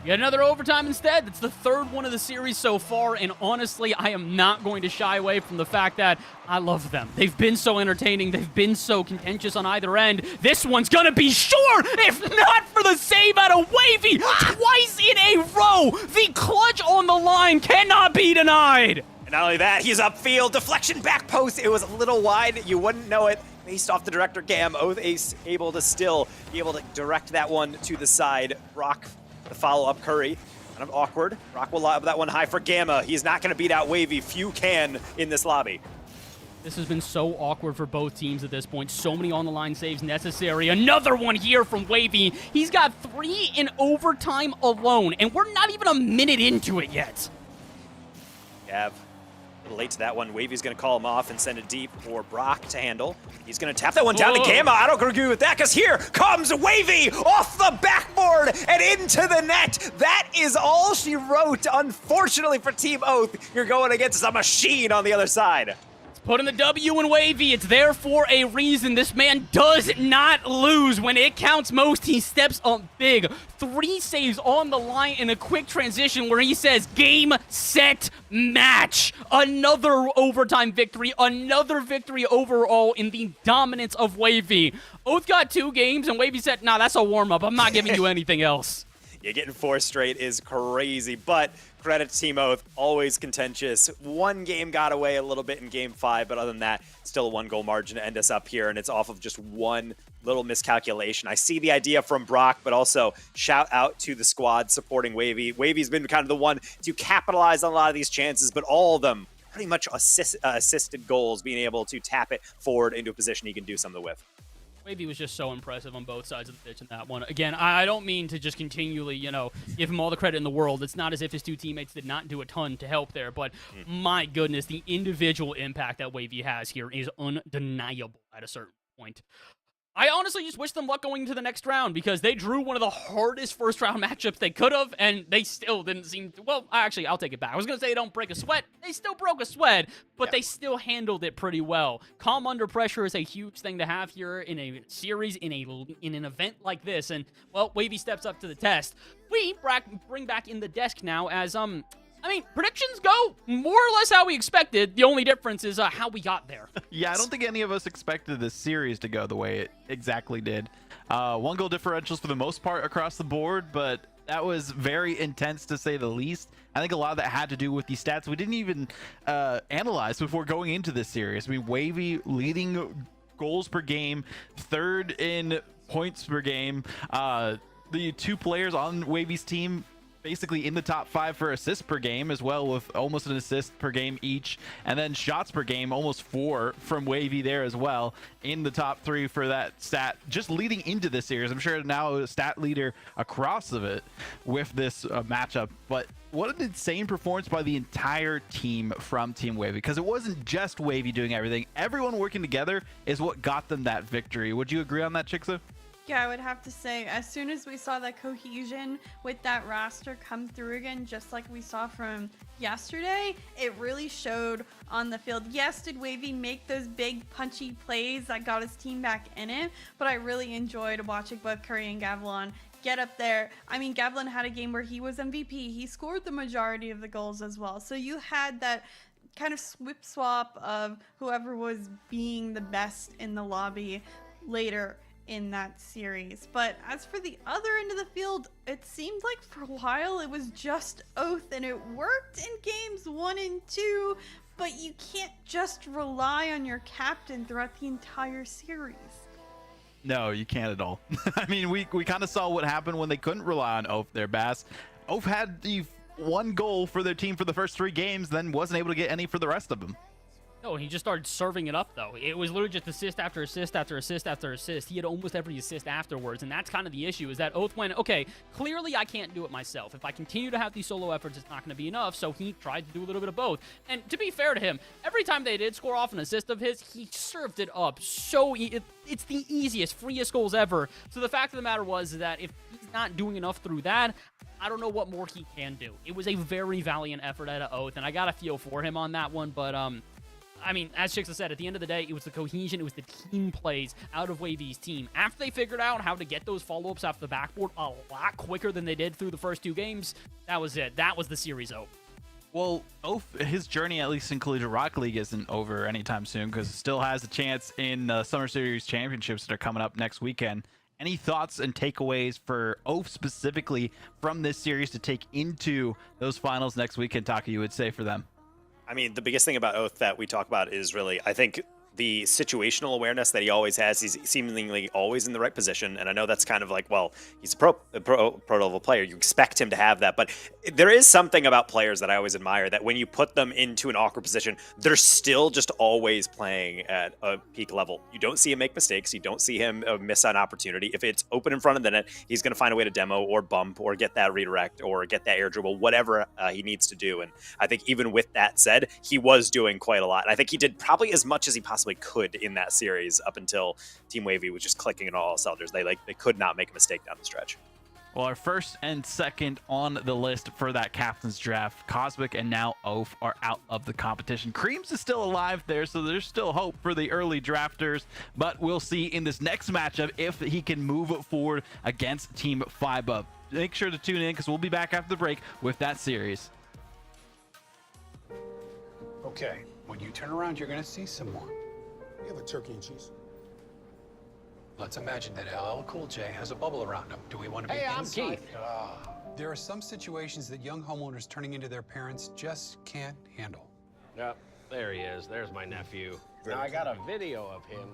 You got another overtime instead. That's the third one of the series so far, and honestly, I am not going to shy away from the fact that I love them. They've been so entertaining. They've been so contentious on either end. This one's gonna be sure, if not for the save out of Wavy, twice in a row. The clutch on the line cannot be denied. And not only that, he's upfield, deflection back post. It was a little wide. You wouldn't know it. Based off the director Gam, Oath Ace able to still be able to direct that one to the side. Brock, the follow-up. Curry, kind of awkward. Brock will lob that one high for Gamma. He's not going to beat out Wavy. Few can in this lobby. This has been so awkward for both teams at this point. So many on-the-line saves necessary. Another one here from Wavy. He's got 3 in overtime alone, and we're not even a minute into it yet. Gav, a little late to that one. Wavy's going to call him off and send it deep for Brock to handle. He's going to tap that one down to Gamma. I don't agree with that, because here comes Wavy off the backboard and into the net. That is all she wrote. Unfortunately for Team Oath, you're going against a machine on the other side. Putting the W in Wavy, it's there for a reason. This man does not lose. When it counts most, he steps up big. 3 saves on the line in a quick transition where he says, game, set, match. Another overtime victory, another victory overall in the dominance of Wavy. Oath got 2 games, and Wavy said, nah, that's a warm-up. I'm not giving you anything else. Yeah, getting 4 straight is crazy, but credit to Team Oath, always contentious. One game got away a little bit in Game 5, but other than that, still a 1-goal margin to end us up here, and it's off of just one little miscalculation. I see the idea from Brock, but also shout out to the squad supporting Wavy. Wavy's been kind of the one to capitalize on a lot of these chances, but all of them pretty much assisted goals, being able to tap it forward into a position he can do something with. Wavy was just so impressive on both sides of the pitch in that one. Again, I don't mean to just continually, give him all the credit in the world. It's not as if his 2 teammates did not do a ton to help there, but my goodness, the individual impact that Wavy has here is undeniable at a certain point. I honestly just wish them luck going into the next round, because they drew one of the hardest first-round matchups they could have, and they still didn't seem to... Well, actually, I'll take it back. I was going to say they don't break a sweat. They still broke a sweat, but they still handled it pretty well. Calm under pressure is a huge thing to have here in a series, in an event like this, and, well, Wavy steps up to the test. We bring back in the desk now as, I mean, predictions go more or less how we expected. The only difference is how we got there. Yeah, I don't think any of us expected this series to go the way it exactly did. 1-goal differentials for the most part across the board, but that was very intense to say the least. I think a lot of that had to do with the stats we didn't even analyze before going into this series. I mean, Wavy leading goals per game, third in points per game. The two players on Wavy's team basically in the top 5 for assists per game as well, with almost an assist per game each, and then shots per game, almost 4 from Wavy there as well, in the top 3 for that stat just leading into this series. I'm sure now a stat leader across of it with this matchup. But what an insane performance by the entire team from Team Wavy, because it wasn't just Wavy doing everything. Everyone working together is what got them that victory. Would you agree on that, Chicksa? Yeah, I would have to say, as soon as we saw that cohesion with that roster come through again, just like we saw from yesterday, it really showed on the field. Yes, did Wavy make those big punchy plays that got his team back in it, but I really enjoyed watching both Curry and Gavilan get up there. I mean, Gavilan had a game where he was MVP. He scored the majority of the goals as well. So you had that kind of whip swap of whoever was being the best in the lobby later in that series. But as for the other end of the field, it seemed like for a while it was just Oath, and it worked in games 1 and 2, but you can't just rely on your captain throughout the entire series. No, you can't at all. I mean, we kind of saw what happened when they couldn't rely on Oath there, Bass. Oath had the 1 goal for their team for the first 3 games, then wasn't able to get any for the rest of them. No, he just started serving it up, though. It was literally just assist after assist after assist after assist. He had almost every assist afterwards, and that's kind of the issue, is that Oath went, okay, clearly I can't do it myself. If I continue to have these solo efforts, it's not going to be enough, so he tried to do a little bit of both. And to be fair to him, every time they did score off an assist of his, he served it up so it's the easiest, freest goals ever. So the fact of the matter was that if he's not doing enough through that, I don't know what more he can do. It was a very valiant effort out of Oath, and I got to feel for him on that one, but I mean, as Chicksa said, at the end of the day, it was the cohesion, it was the team plays out of Wavy's team. After they figured out how to get those follow-ups off the backboard a lot quicker than they did through the first 2 games, that was it. That was the series over. Well, Oath, his journey, at least in Collegiate Rocket League, isn't over anytime soon, because it still has a chance in the Summer Series Championships that are coming up next weekend. Any thoughts and takeaways for Oath specifically from this series to take into those finals next weekend, Taka, you would say for them? I mean, the biggest thing about Oath that we talk about is really, I think, the situational awareness that he always has. He's seemingly always in the right position, and I know that's kind of like, well, he's a pro level player. You expect him to have that, but there is something about players that I always admire, that when you put them into an awkward position, they're still just always playing at a peak level. You don't see him make mistakes. You don't see him miss an opportunity. If it's open in front of the net, he's going to find a way to demo or bump or get that redirect or get that air dribble, whatever he needs to do. And I think even with that said, he was doing quite a lot. And I think he did probably as much as he possibly could in that series up until Team Wavy was just clicking in all cylinders. They could not make a mistake down the stretch. Well, our first and second on the list for that captain's draft, Cosmic and now Oath, are out of the competition. Creams is still alive there, so there's still hope for the early drafters, but we'll see in this next matchup if he can move forward against Team 5UP. Make sure to tune in, because we'll be back after the break with that series. Okay, when you turn around, you're gonna see someone. We have a turkey and cheese. Let's imagine that LL Cool J has a bubble around him. Do we want to be inside? I'm Keith. There are some situations that young homeowners turning into their parents just can't handle. Yep, there he is. There's my nephew. Now, I got a video of him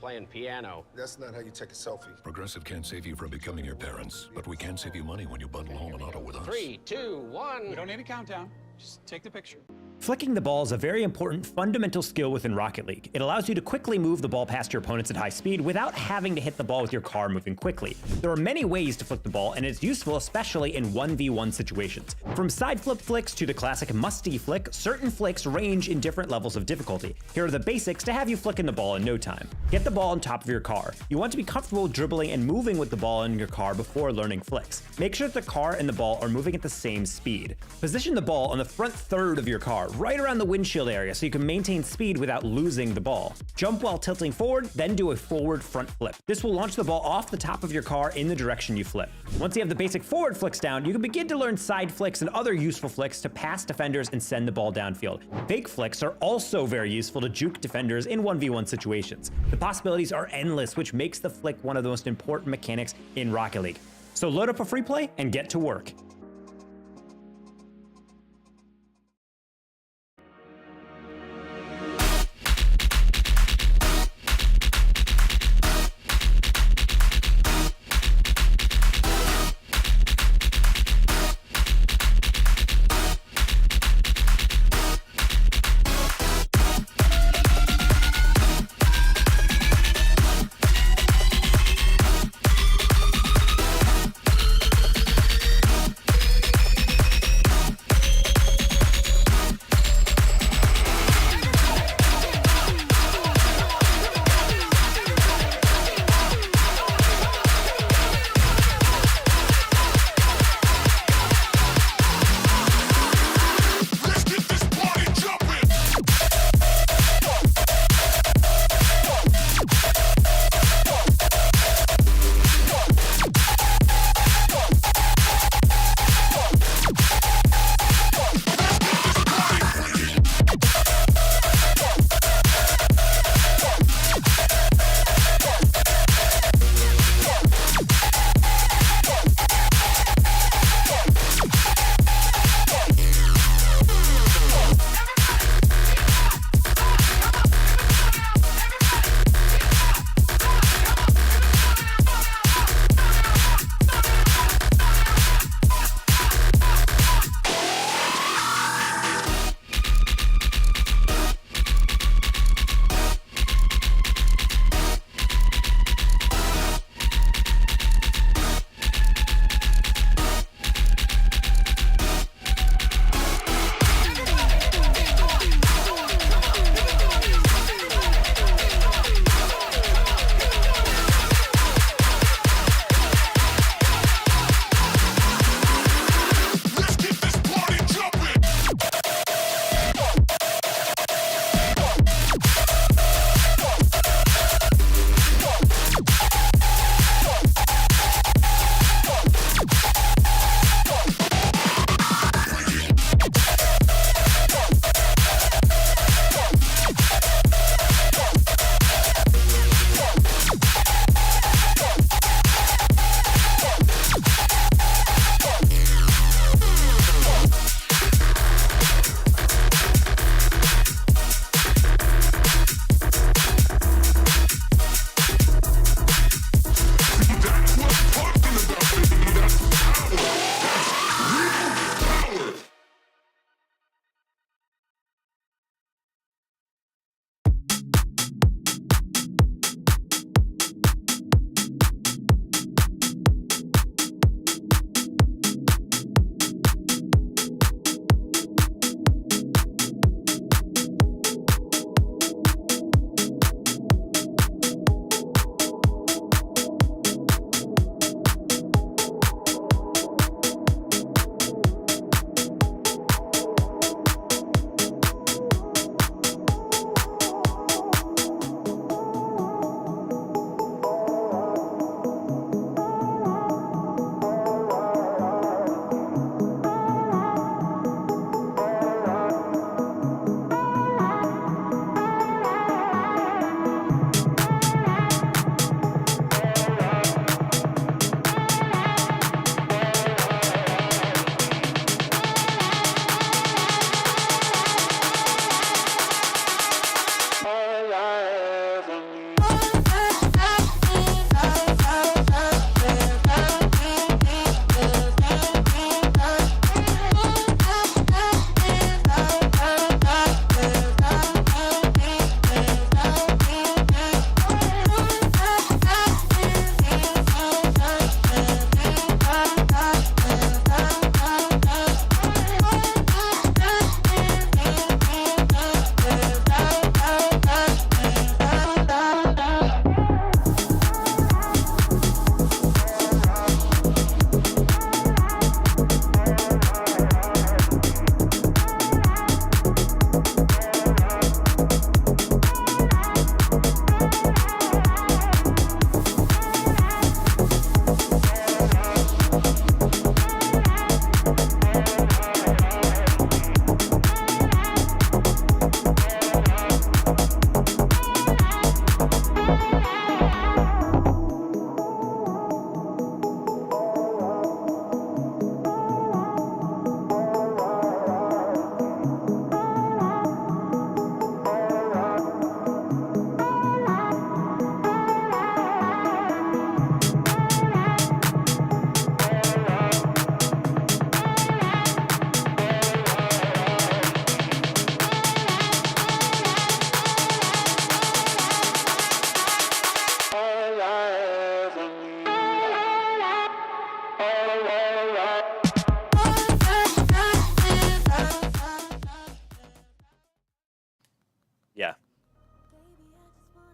playing piano. That's not how you take a selfie. Progressive can't save you from becoming your parents, but we can save you money when you bundle home and auto with us. 3, 2, 1. We don't need a countdown. Just take the picture. Flicking the ball is a very important fundamental skill within Rocket League. It allows you to quickly move the ball past your opponents at high speed without having to hit the ball with your car moving quickly. There are many ways to flick the ball, and it's useful especially in 1v1 situations. From side flip flicks to the classic musty flick, certain flicks range in different levels of difficulty. Here are the basics to have you flicking the ball in no time. Get the ball on top of your car. You want to be comfortable dribbling and moving with the ball in your car before learning flicks. Make sure that the car and the ball are moving at the same speed. Position the ball on the front third of your car, right around the windshield area so you can maintain speed without losing the ball. Jump while tilting forward, then do a forward front flip. This will launch the ball off the top of your car in the direction you flip. Once you have the basic forward flicks down, you can begin to learn side flicks and other useful flicks to pass defenders and send the ball downfield. Fake flicks are also very useful to juke defenders in 1v1 situations. The possibilities are endless, which makes the flick one of the most important mechanics in Rocket League. So load up a free play and get to work.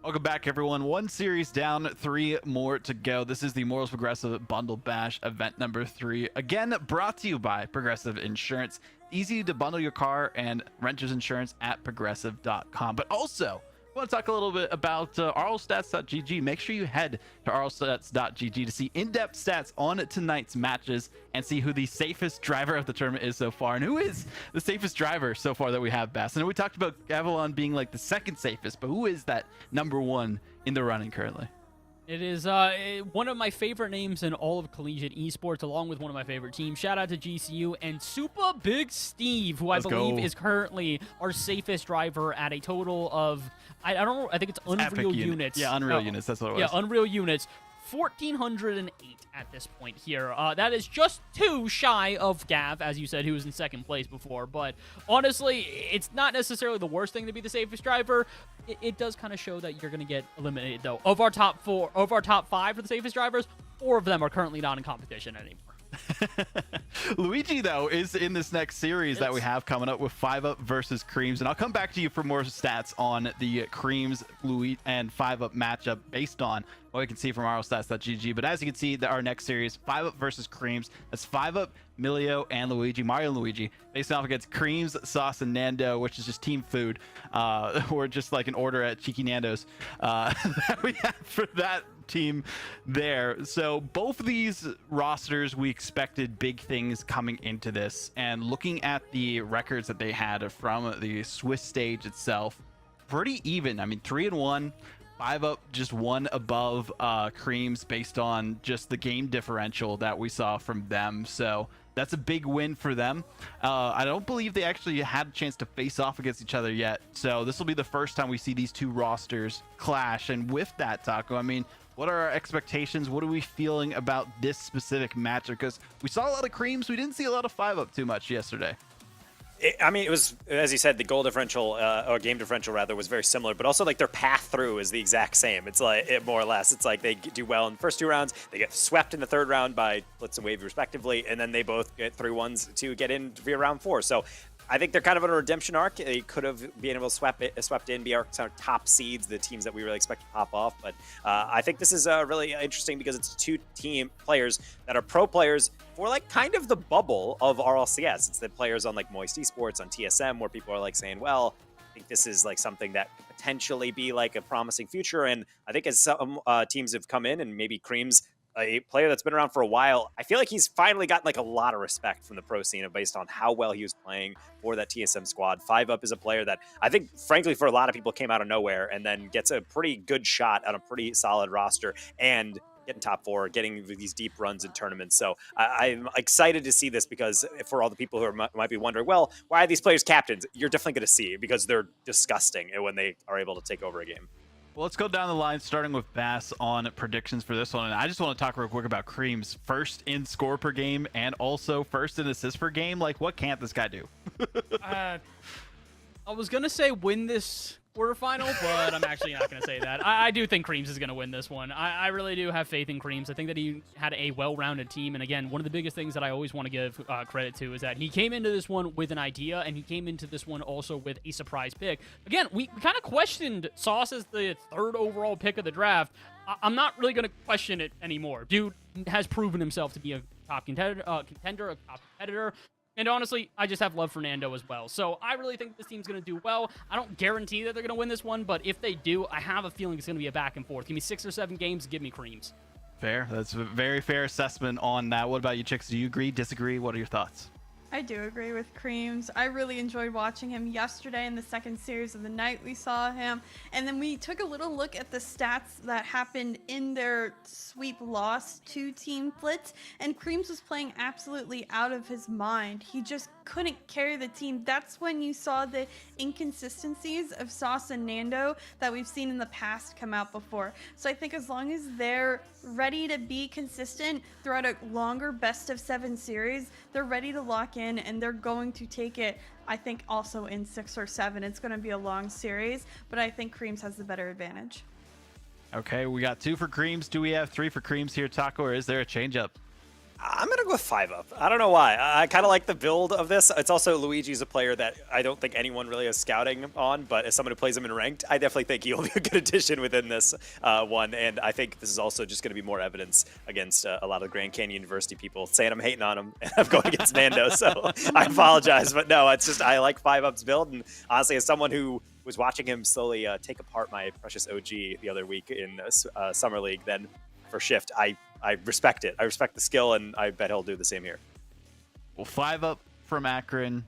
Welcome back, everyone. One series down, 3 more to go. This is the Morals Progressive Bundle Bash event number 3. Again, brought to you by Progressive Insurance. Easy to bundle your car and renters insurance at progressive.com. But also, I want to talk a little bit about rlstats.gg. Make sure you head to rlstats.gg to see in-depth stats on tonight's matches and see who the safest driver of the tournament is so far. And who is the safest driver so far that we have, Bass? And we talked about Avalon being like the second safest, but who is that number 1 in the running currently? It is one of my favorite names in all of collegiate esports, along with one of my favorite teams. Shout out to GCU and Super Big Steve, who I believe is currently our safest driver at a total of, I don't know, I think it's Unreal Units. Yeah, Unreal Units, that's what it was. Yeah, Unreal Units. 1,408 at this point here. That is just 2 shy of Gav, as you said, who was in second place before. But honestly, it's not necessarily the worst thing to be the safest driver. It does kind of show that you're going to get eliminated, though. Of our top 5 for the safest drivers, 4 of them are currently not in competition anymore. Luigi, though, is in this next series that we have coming up with 5UP versus Creams, and I'll come back to you for more stats on the Creams Luigi and 5UP matchup based on what we can see from rlstats.gg. But as you can see, our next series, 5UP versus Creams. That's 5UP, Milio, and Luigi, Mario and Luigi, facing off against Creams, Sauce, and Nando, which is just team food, or just like an order at Cheeky Nando's that we have for that team there. So both of these rosters, we expected big things coming into this, and looking at the records that they had from the Swiss stage itself, pretty even. I mean, 3-1, 5UP just 1 above Creams based on just the game differential that we saw from them. So that's a big win for them. I don't believe they actually had a chance to face off against each other yet, so this will be the first time we see these 2 rosters clash. And with that, Taco, I mean, what are our expectations? What are we feeling about this specific match? Because we saw a lot of Creams, we didn't see a lot of 5UP too much yesterday. I mean, it was, as you said, the goal differential, or game differential rather, was very similar, but also like their path through is the exact same. It's like, more or less, it's like they do well in the first 2 rounds, they get swept in the 3rd round by Blitz and Wave respectively, and then they both get 3-1s to get in via round 4. So I think they're kind of on a redemption arc. They could have been able to swept in, be our top seeds, the teams that we really expect to pop off. But I think this is really interesting because it's 2 team players that are pro players for like kind of the bubble of RLCS. It's the players on like Moist Esports, on TSM, where people are like saying, well, I think this is like something that could potentially be like a promising future. And I think as some teams have come in, and maybe Creams, a player that's been around for a while, I feel like he's finally gotten like a lot of respect from the pro scene based on how well he was playing for that TSM squad. 5UP is a player that I think, frankly, for a lot of people came out of nowhere and then gets a pretty good shot on a pretty solid roster and getting top 4, getting these deep runs in tournaments. So I'm excited to see this because for all the people who might be wondering, well, why are these players captains? You're definitely going to see because they're disgusting when they are able to take over a game. Well, let's go down the line, starting with Bass on predictions for this one. And I just want to talk real quick about Creams. First in score per game and also first in assist per game. Like, what can't this guy do? I was going to say win this quarterfinal, but I'm actually not going to say that. I do think Creams is going to win this one. I really do have faith in Creams. I think that he had a well-rounded team. And again, one of the biggest things that I always want to give credit to is that he came into this one with an idea, and he came into this one also with a surprise pick. Again, we kind of questioned Sauce as the 3rd overall pick of the draft. I'm not really going to question it anymore. Dude has proven himself to be a top contender, a top competitor. And honestly, I just have love for Nando as well. So I really think this team's going to do well. I don't guarantee that they're going to win this one, but if they do, I have a feeling it's going to be a back and forth. Give me 6 or 7 games, give me Creams. Fair. That's a very fair assessment on that. What about you, Chicks? Do you agree, disagree? What are your thoughts? I do agree with Creams. I really enjoyed watching him yesterday in the 2nd series of the night. We saw him, and then we took a little look at the stats that happened in their sweep loss to Team Blitz, and Creams was playing absolutely out of his mind. He just couldn't carry the team. That's when you saw the inconsistencies of Sauce and Nando that we've seen in the past come out before. So I think as long as they're ready to be consistent throughout a longer best of 7 series, they're ready to lock in, and they're going to take it, I think, also in 6 or 7. It's going to be a long series, but I think Creams has the better advantage. Okay, we got 2 for Creams. Do we have 3 for Creams here, Taco, or is there a change-up? I'm going to go with 5-up. I don't know why. I kind of like the build of this. It's also Luigi's a player that I don't think anyone really is scouting on, but as someone who plays him in ranked, I definitely think he'll be a good addition within this one. And I think this is also just going to be more evidence against a lot of the Grand Canyon University people saying I'm hating on him and I'm going against Nando. So I apologize, but no, it's just I like 5-up's build. And honestly, as someone who was watching him slowly take apart my precious OG the other week in Summer League, then for Shift, I respect it. I respect the skill, and I bet he'll do the same here. Well, 5-up from Akron,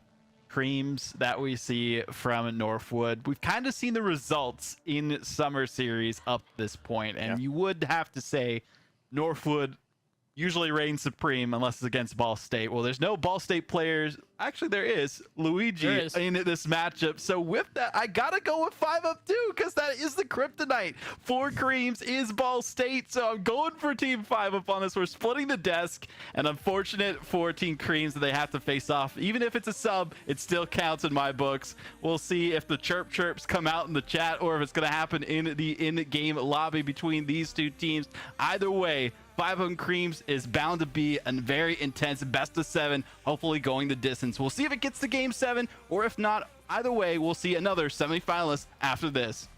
Creams that we see from Northwood. We've kind of seen the results in Summer Series up this point, and you would have to say Northwood usually reigns supreme unless it's against Ball State. Well, there's no Ball State players. Actually, there is Luigi in this matchup. So with that, I gotta go with 5-up too, because that is the kryptonite for Creams is Ball State. So I'm going for Team 5-up on this. We're splitting the desk, and unfortunate for Team Creams that they have to face off. Even if it's a sub, it still counts in my books. We'll see if the chirps come out in the chat or if it's gonna happen in the in-game lobby between these two teams. Either way, 5-up Creams is bound to be a very intense best of 7, hopefully going the distance. We'll see if it gets to game 7, or if not, either way, we'll see another semifinalist after this.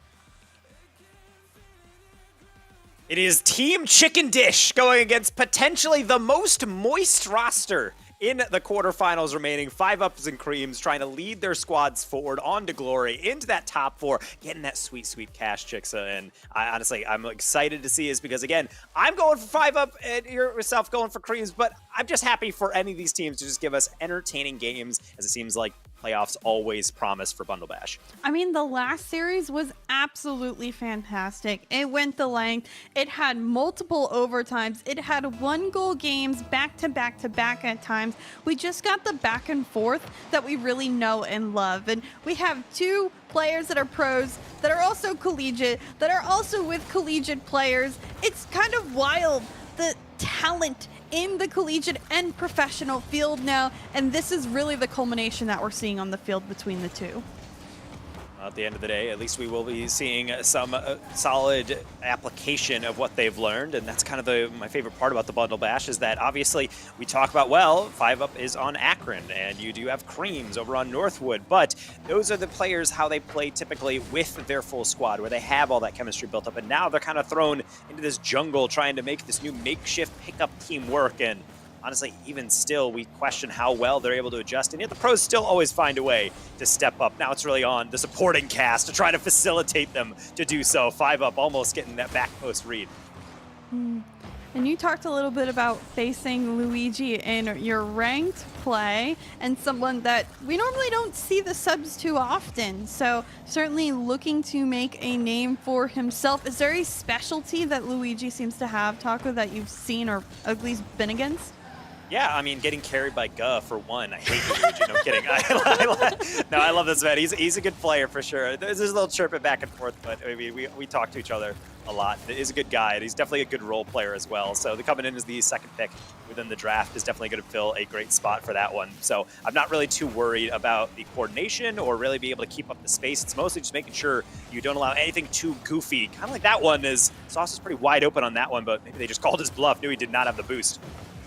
It is Team Chicken Dish going against potentially the most moist roster in the quarterfinals remaining. 5-ups and Creams trying to lead their squads forward on to glory into that top 4, getting that sweet, sweet cash, Chicksa. And I'm excited to see this because, again, I'm going for 5-up and yourself going for Creams, but I'm just happy for any of these teams to just give us entertaining games, as it seems like playoffs always promise for Bundle Bash. I mean, the last series was absolutely fantastic. It went the length. It had multiple overtimes. It had 1-goal games back to back to back at times. We just got the back and forth that we really know and love. And we have 2 players that are pros, that are also collegiate, that are also with collegiate players. It's kind of wild, the talent in the collegiate and professional field now, and this is really the culmination that we're seeing on the field between the two. At the end of the day, at least we will be seeing some solid application of what they've learned, and that's kind of my favorite part about the Bundle Bash is that obviously we talk about, well, 5-up is on Akron, and you do have Creams over on Northwood, but those are the players how they play typically with their full squad, where they have all that chemistry built up, and now they're kind of thrown into this jungle trying to make this new makeshift pickup team work, and honestly, even still, we question how well they're able to adjust, and yet the pros still always find a way to step up. Now it's really on the supporting cast to try to facilitate them to do so. 5-up almost getting that back post read. And you talked a little bit about facing Luigi in your ranked play, and someone that we normally don't see the subs too often. So certainly looking to make a name for himself. Is there a specialty that Luigi seems to have, Taco, that you've seen or at least been against? Yeah, I mean, getting carried by Guh for one. I hate Luigi. No kidding. I love this man. He's a good player for sure. There's a little chirping back and forth, but I mean, we talk to each other a lot. He's a good guy, and he's definitely a good role player as well. So the coming in as the second pick within the draft is definitely going to fill a great spot for that one. So I'm not really too worried about the coordination or really be able to keep up the space. It's mostly just making sure you don't allow anything too goofy. Kind of like that one is, Sauce is pretty wide open on that one, but maybe they just called his bluff, knew he did not have the boost.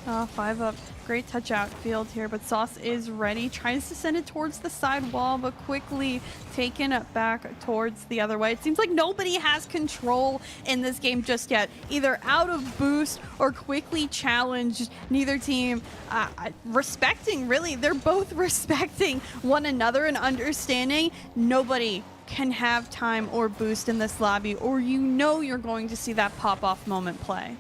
5-up. Great touch out field here, but Sauce is ready. Tries to send it towards the side wall, but quickly taken it back towards the other way. It seems like nobody has control in this game just yet. Either out of boost or quickly challenged. Neither team respecting, really. They're both respecting one another and understanding nobody can have time or boost in this lobby, or you know you're going to see that pop-off moment play.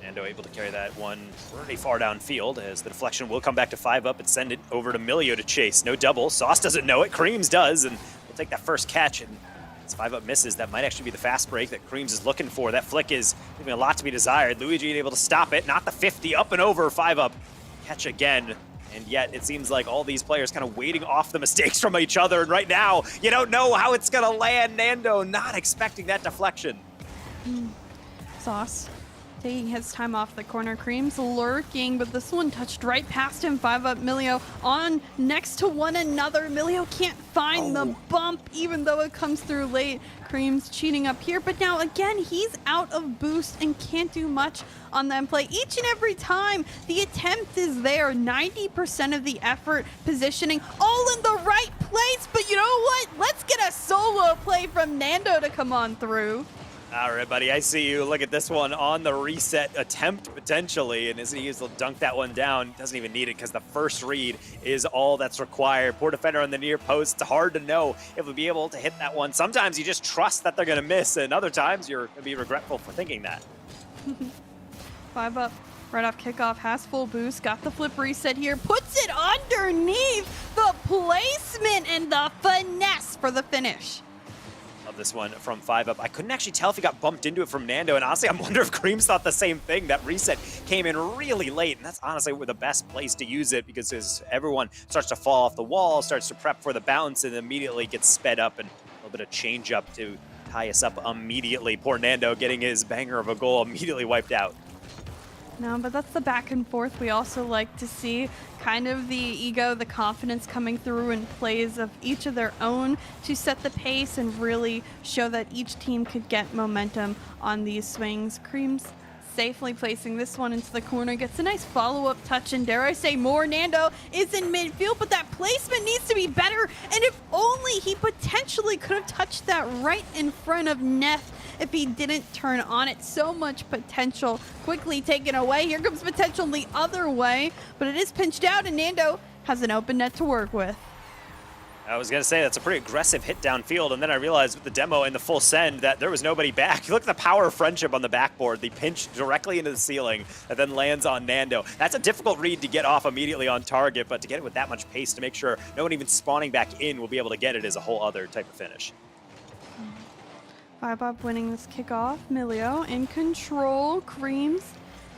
Nando able to carry that one pretty far downfield as the deflection will come back to 5-up and send it over to Milio to chase. No double. Sauce doesn't know it. Creams does, and we'll take that first catch. And as 5-up misses, that might actually be the fast break that Creams is looking for. That flick is leaving a lot to be desired. Luigi able to stop it. Not the 50. Up and over. 5-up. Catch again. And yet it seems like all these players kind of waiting off the mistakes from each other. And right now, you don't know how it's going to land. Nando not expecting that deflection. Sauce taking his time off the corner. Cream's lurking, but this one touched right past him. 5-up Milio on next to one another. Milio can't find the bump, even though it comes through late. Cream's cheating up here, but now again, he's out of boost and can't do much on that play. Each and every time, the attempt is there. 90% of the effort, positioning, all in the right place, but you know what? Let's get a solo play from Nando to come on through. All right, buddy, I see you. Look at this one on the reset attempt, potentially, and as he will dunk that one down, doesn't even need it because the first read is all that's required. Poor defender on the near post. It's hard to know if we'll be able to hit that one. Sometimes you just trust that they're going to miss, and other times you're going to be regretful for thinking that. 5-up, right off kickoff, has full boost, got the flip reset here, puts it underneath the placement and the finesse for the finish. Love this one from 5-up. I couldn't actually tell if he got bumped into it from Nando, and honestly, I'm wondering if Creams thought the same thing. That reset came in really late, and that's honestly the best place to use it because as everyone starts to fall off the wall, starts to prep for the bounce, and immediately gets sped up and a little bit of change up to tie us up immediately. Poor Nando getting his banger of a goal immediately wiped out. No, but that's the back and forth we also like to see. Kind of the ego, the confidence coming through in plays of each of their own to set the pace and really show that each team could get momentum on these swings. Creams safely placing this one into the corner, gets a nice follow-up touch, and dare I say more, Nando is in midfield, but that placement needs to be better, and if only he potentially could have touched that right in front of Neff if he didn't turn on it. So much potential quickly taken away. Here comes potential the other way, but it is pinched out, and Nando has an open net to work with. I was going to say that's a pretty aggressive hit downfield, and then I realized with the demo and the full send that there was nobody back. Look at the power of friendship on the backboard. The pinch directly into the ceiling that then lands on Nando. That's a difficult read to get off immediately on target, but to get it with that much pace to make sure no one even spawning back in will be able to get it is a whole other type of finish. 5-up winning this kickoff. Milio in control. Creams,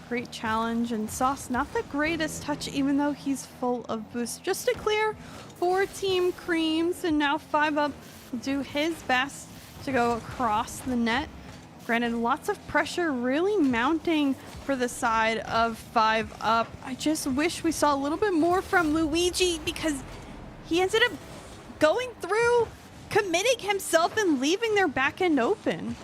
great challenge, and Sauce not the greatest touch even though he's full of boost. Just to clear for Team Creams, and now 5-up will do his best to go across the net. Granted, lots of pressure really mounting for the side of 5-up. I just wish we saw a little bit more from Luigi because he ended up going through, committing himself and leaving their back end open.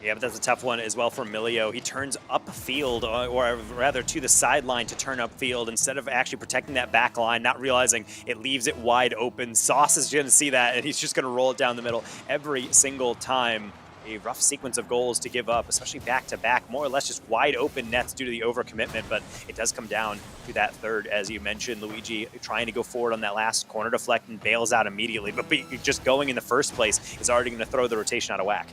Yeah, but that's a tough one as well for Milio. He turns upfield, or rather to the sideline to turn upfield instead of actually protecting that back line, not realizing it leaves it wide open. Sauce is going to see that, and he's just going to roll it down the middle every single time. A rough sequence of goals to give up, especially back-to-back, more or less just wide open nets due to the overcommitment, but it does come down to that third, as you mentioned. Luigi trying to go forward on that last corner deflect and bails out immediately, but just going in the first place is already going to throw the rotation out of whack.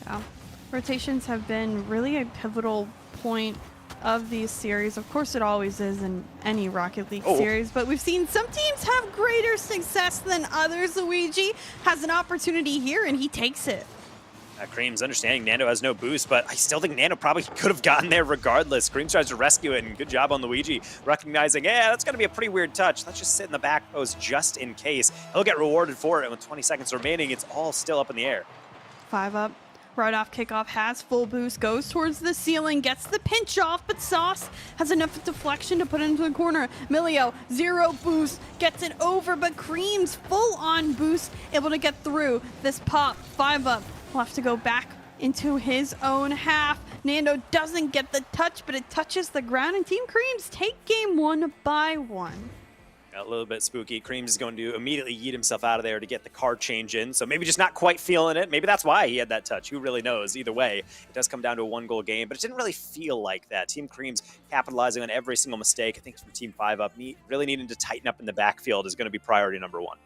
Yeah. Rotations have been really a pivotal point of these series. Of course, it always is in any Rocket League series, but we've seen some teams have greater success than others. Luigi has an opportunity here, and he takes it. Creams understanding Nando has no boost, but I still think Nando probably could have gotten there regardless. Creams tries to rescue it, and good job on Luigi, recognizing, yeah, that's going to be a pretty weird touch. Let's just sit in the back post just in case. He'll get rewarded for it, and with 20 seconds remaining, it's all still up in the air. 5-up. Right off kickoff, has full boost, goes towards the ceiling, gets the pinch off, but Sauce has enough deflection to put it into the corner. Milio, 0 boost, gets it over, but Creams full on boost, able to get through this pop. 5-up will have to go back into his own half. Nando doesn't get the touch, but it touches the ground, and Team Creams take game 1 by 1. A little bit spooky. Creams is going to immediately yeet himself out of there to get the card change in. So maybe just not quite feeling it. Maybe that's why he had that touch. Who really knows? Either way, it does come down to a 1-goal game, but it didn't really feel like that. Team Creams capitalizing on every single mistake. I think from Team 5-up, really needing to tighten up in the backfield is going to be priority number 1.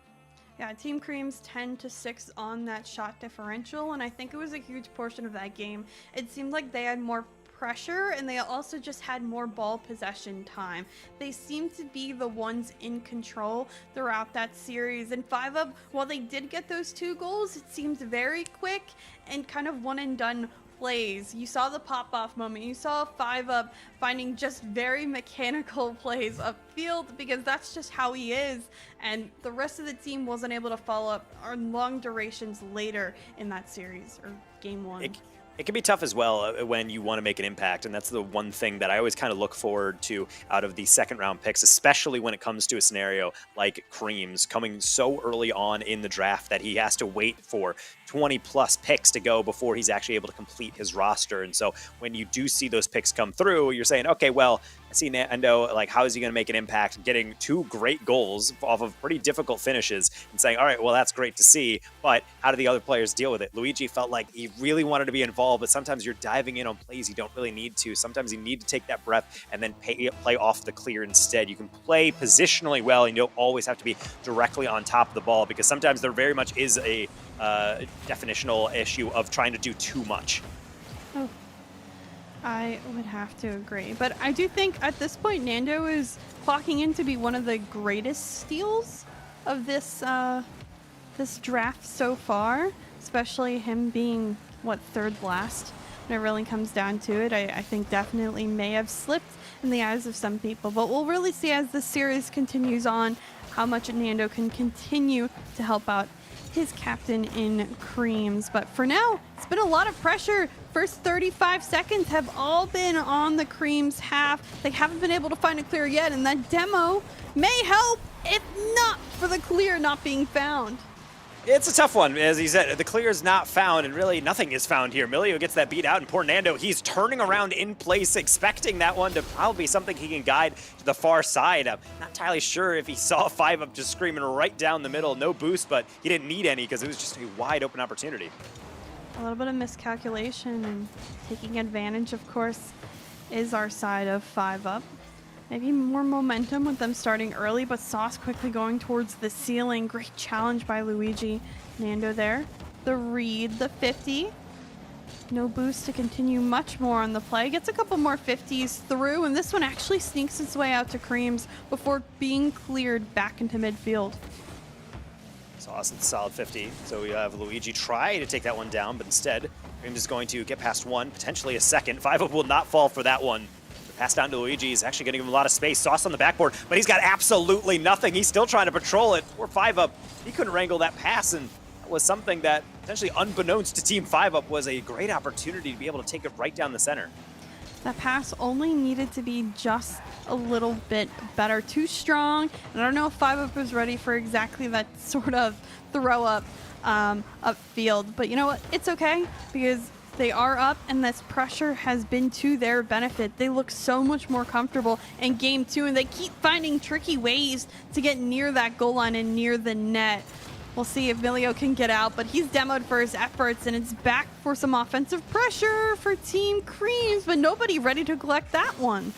Yeah, Team Creams 10-6 on that shot differential, and I think it was a huge portion of that game. It seemed like they had more pressure, and they also just had more ball possession time. They seemed to be the ones in control throughout that series. And 5-up, while they did get those 2 goals, it seemed very quick and kind of one and done plays. You saw the pop-off moment. You saw 5-up finding just very mechanical plays upfield because that's just how he is. And the rest of the team wasn't able to follow up on long durations later in that series or game 1. It can be tough as well when you want to make an impact, and that's the one thing that I always kind of look forward to out of the second round picks, especially when it comes to a scenario like Creams coming so early on in the draft that he has to wait for 20 plus picks to go before he's actually able to complete his roster. And so when you do see those picks come through, you're saying, okay, well, I see Nando, like, how is he going to make an impact getting 2 great goals off of pretty difficult finishes and saying, all right, well, that's great to see, but how do the other players deal with it? Luigi felt like he really wanted to be involved, but sometimes you're diving in on plays you don't really need to. Sometimes you need to take that breath and then play off the clear instead. You can play positionally well, and you don't always have to be directly on top of the ball, because sometimes there very much is a definitional issue of trying to do too much. Oh, I would have to agree. But I do think at this point, Nando is clocking in to be one of the greatest steals of this this draft so far, especially him being, what, 3rd last when it really comes down to it. I think definitely may have slipped in the eyes of some people, but we'll really see as the series continues on how much Nando can continue to help out his captain in Creams. But for now, it's been a lot of pressure. First 35 seconds have all been on the Creams half. They haven't been able to find a clear yet, and that demo may help, if not for the clear not being found. It's a tough one. As he said, the clear is not found, and really nothing is found here. Milio gets that beat out, and poor Nando, he's turning around in place, expecting that one to probably be something he can guide to the far side. I'm not entirely sure if he saw 5UP just screaming right down the middle. No boost, but he didn't need any because it was just a wide open opportunity. A little bit of miscalculation, and taking advantage, of course, is our side of 5UP. Maybe more momentum with them starting early, but Sauce quickly going towards the ceiling. Great challenge by Luigi. Nando there. The read, the 50. No boost to continue much more on the play. Gets a couple more 50s through, and this one actually sneaks its way out to Creams before being cleared back into midfield. Sauce at the solid 50. So we have Luigi try to take that one down, but instead, Creams is going to get past one, potentially a second. 5UP will not fall for that one. Pass down to Luigi is actually getting him a lot of space. Sauce on the backboard, but he's got absolutely nothing. He's still trying to patrol it. Poor 5UP, he couldn't wrangle that pass, and that was something that, potentially unbeknownst to Team 5UP, was a great opportunity to be able to take it right down the center. That pass only needed to be just a little bit better. Too strong, and I don't know if 5UP was ready for exactly that sort of throw up upfield, but you know what? It's okay, because they are up, and this pressure has been to their benefit. They look so much more comfortable in game 2, and they keep finding tricky ways to get near that goal line and near the net. We'll see if Milio can get out, but he's demoed for his efforts, and it's back for some offensive pressure for Team Creams, but nobody ready to collect that one.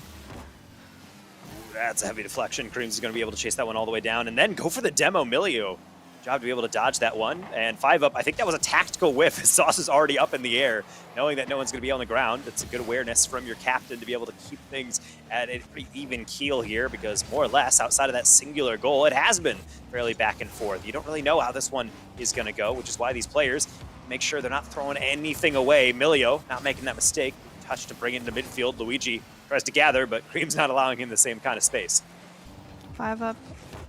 That's a heavy deflection. Creams is going to be able to chase that one all the way down and then go for the demo. Milio, job to be able to dodge that one. And 5UP, I think that was a tactical whiff. Sauce is already up in the air, knowing that no one's going to be on the ground. It's a good awareness from your captain to be able to keep things at a pretty even keel here, because more or less outside of that singular goal, it has been fairly back and forth. You don't really know how this one is going to go, which is why these players make sure they're not throwing anything away. Milio not making that mistake. Touch to bring it into midfield. Luigi tries to gather, but Cream's not allowing him the same kind of space. 5UP,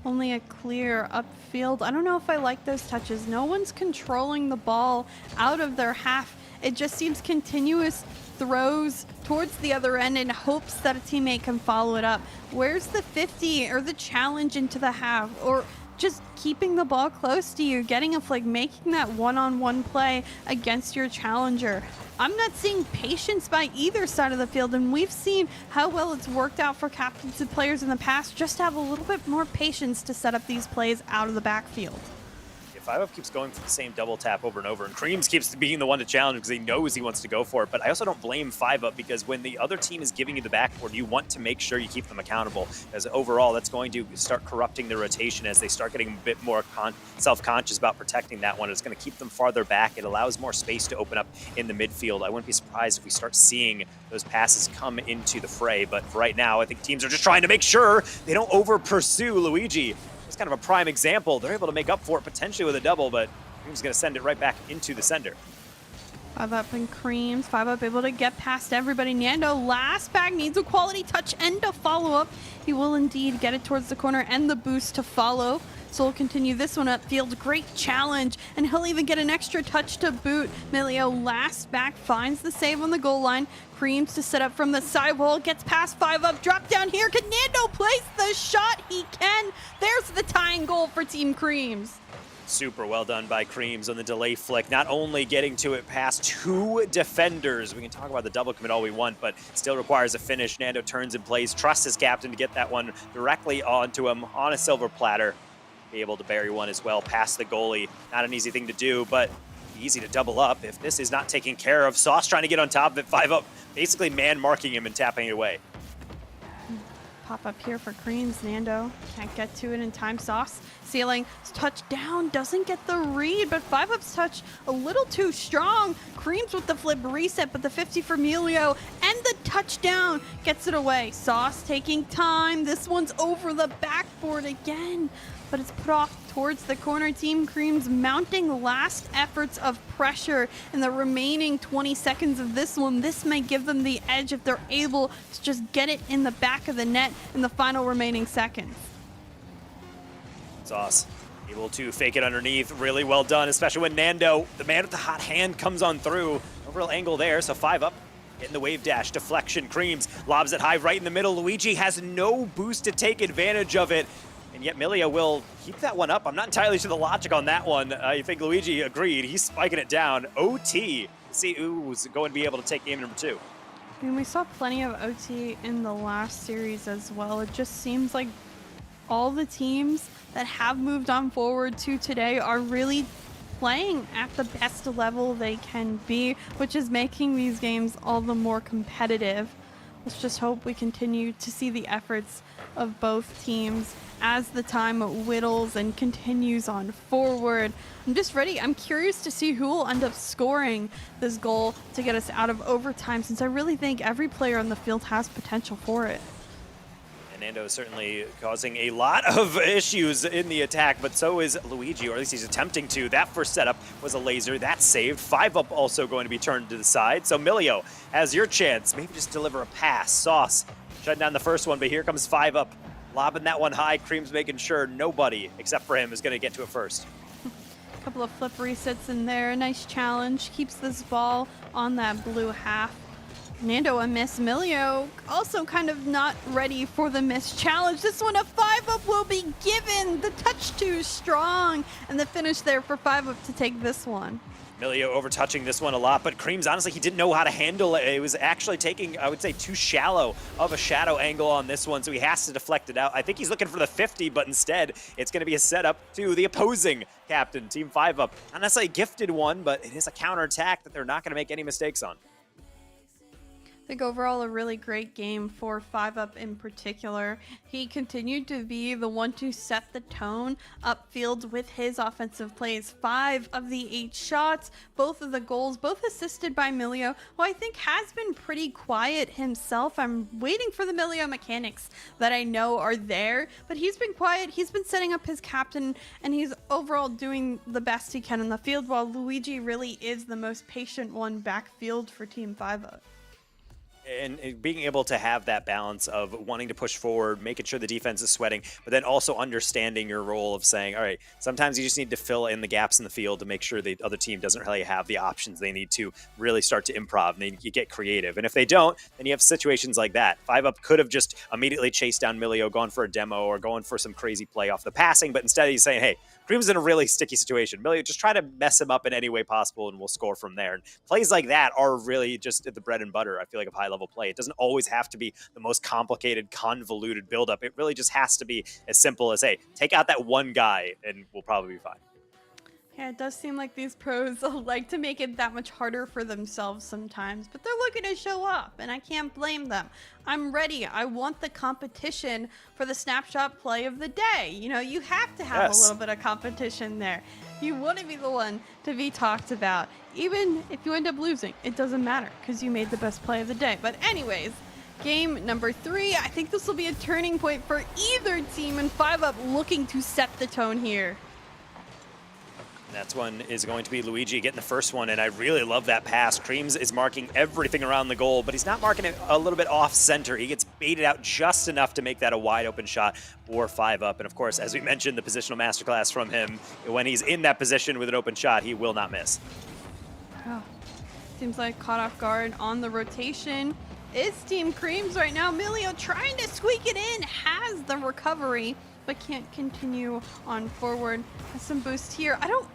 only a clear upfield. I don't know if I like those touches. No one's controlling the ball out of their half. It just seems continuous throws towards the other end in hopes that a teammate can follow it up. Where's the 50 or the challenge into the half, or just keeping the ball close to you, getting a flag, making that one-on-one play against your challenger? I'm not seeing patience by either side of the field, and we've seen how well it's worked out for captains and players in the past. Just have a little bit more patience to set up these plays out of the backfield. 5UP keeps going for the same double tap over and over, and Creams keeps being the one to challenge because he knows he wants to go for it. But I also don't blame 5UP, because when the other team is giving you the backboard, you want to make sure you keep them accountable, as overall that's going to start corrupting the rotation as they start getting a bit more self-conscious about protecting that one. It's going to keep them farther back. It allows more space to open up in the midfield. I wouldn't be surprised if we start seeing those passes come into the fray, but for right now I think teams are just trying to make sure they don't over-pursue Luigi. It's kind of a prime example. They're able to make up for it potentially with a double, but he's going to send it right back into the sender. 5 Up and Creams. 5 Up able to get past everybody. Nando last back needs a quality touch and a follow-up. He will indeed get it towards the corner and the boost to follow. So we'll continue this one upfield. Great challenge, and he'll even get an extra touch to boot. Milio last back finds the save on the goal line. Creams to set up from the sidewall, gets past 5 Up, drop down here. Can Nando place the shot? He can. There's the tying goal for Team Creams. Super well done by Creams on the delay flick, not only getting to it past 2 defenders. We can talk about the double commit all we want, but still requires a finish. Nando turns and plays, trusts his captain to get that one directly onto him on a silver platter. Be able to bury one as well past the goalie. Not an easy thing to do, but easy to double up if this is not taken care of. Sauce trying to get on top of it, 5 Up, basically man marking him and tapping it away. Pop up here for Creams. Nando can't get to it in time. Sauce ceiling touchdown, doesn't get the read, but 5 Up's touch a little too strong. Creams with the flip reset, but the 50 for Emilio and the touchdown gets it away. Sauce taking time. This one's over the backboard again, but it's put off towards the corner. Team Creams mounting last efforts of pressure in the remaining 20 seconds of this one. This may give them the edge if they're able to just get it in the back of the net in the final remaining seconds. Sauce able to fake it underneath. Really well done, especially when Nando, the man with the hot hand, comes on through. No real angle there, so 5 Up. Getting the wave dash, deflection. Creams lobs it high right in the middle. Luigi has no boost to take advantage of it. And yet Milio will keep that one up. I'm not entirely sure the logic on that one. I think Luigi agreed. He's spiking it down. OT. See who's going to be able to take game number 2. I mean, we saw plenty of OT in the last series as well. It just seems like all the teams that have moved on forward to today are really playing at the best level they can be, which is making these games all the more competitive. Let's just hope we continue to see the efforts of both teams as the time whittles and continues on forward. I'm just ready. I'm curious to see who will end up scoring this goal to get us out of overtime, since I really think every player on the field has potential for it. Nando is certainly causing a lot of issues in the attack, but so is Luigi, or at least he's attempting to. That first setup was a laser. That's saved. 5 Up also going to be turned to the side. So Milio has your chance. Maybe just deliver a pass. Sauce shutting down the first one, but here comes 5 Up. Lobbing that one high. Creams making sure nobody, except for him, is going to get to it first. A couple of flip resets in there. A nice challenge. Keeps this ball on that blue half. Nando a miss. Milio also kind of not ready for the miss challenge. This one a 5 Up will be given. The touch too strong, and the finish there for 5 Up to take this one. Milio over-touching this one a lot, but Creams, honestly, he didn't know how to handle it. It was actually taking, I would say, too shallow of a shadow angle on this one, so he has to deflect it out. I think he's looking for the 50, but instead, it's going to be a setup to the opposing captain, Team 5 Up. Not necessarily a gifted one, but it is a counterattack that they're not going to make any mistakes on. I think overall a really great game for 5 Up in particular. He continued to be the one to set the tone upfield with his offensive plays. 5 of the 8 shots, both of the goals, both assisted by Milio, who I think has been pretty quiet himself. I'm waiting for the Milio mechanics that I know are there, but he's been quiet. He's been setting up his captain, and he's overall doing the best he can in the field, while Luigi really is the most patient one backfield for Team 5 Up. And being able to have that balance of wanting to push forward, making sure the defense is sweating, but then also understanding your role of saying, all right, sometimes you just need to fill in the gaps in the field to make sure the other team doesn't really have the options they need to really start to improv, and you get creative. And if they don't, then you have situations like that. 5 Up could have just immediately chased down Milio, gone for a demo, or going for some crazy play off the passing, but instead he's saying, hey, Cream's in a really sticky situation. Milio, just try to mess him up in any way possible, and we'll score from there. And plays like that are really just the bread and butter, I feel like, of high-level play. It doesn't always have to be the most complicated, convoluted buildup. It really just has to be as simple as, hey, take out that one guy, and we'll probably be fine. Yeah, it does seem like these pros like to make it that much harder for themselves sometimes, but they're looking to show up, and I can't blame them. I'm ready. I want the competition for the snapshot play of the day. You know, you have to have a little bit of competition there. You want to be the one to be talked about. Even if you end up losing, it doesn't matter because you made the best play of the day. But anyways, game number 3, I think this will be a turning point for either team, and 5 Up looking to set the tone here. That one is going to be Luigi getting the first one, and I really love that pass. Creams is marking everything around the goal, but he's not marking it a little bit off center. He gets baited out just enough to make that a wide open shot for 5-up. And of course, as we mentioned, the positional masterclass from him, when he's in that position with an open shot, he will not miss. Oh, seems like caught off guard on the rotation is Team Creams right now. Milio trying to squeak it in, has the recovery, but can't continue on forward. Has some boost here. I don't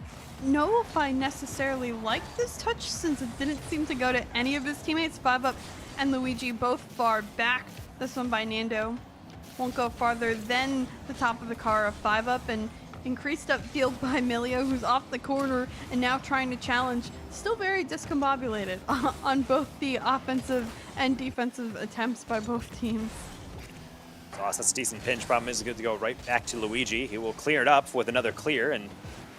know if I necessarily like this touch since it didn't seem to go to any of his teammates. 5-up and Luigi both far back. This one by Nando won't go farther than the top of the car of 5-up, and increased upfield by Milio, who's off the corner and now trying to challenge. Still very discombobulated on both the offensive and defensive attempts by both teams. That's a decent pinch. Problem is, good to go right back to Luigi. He will clear it up with another clear, and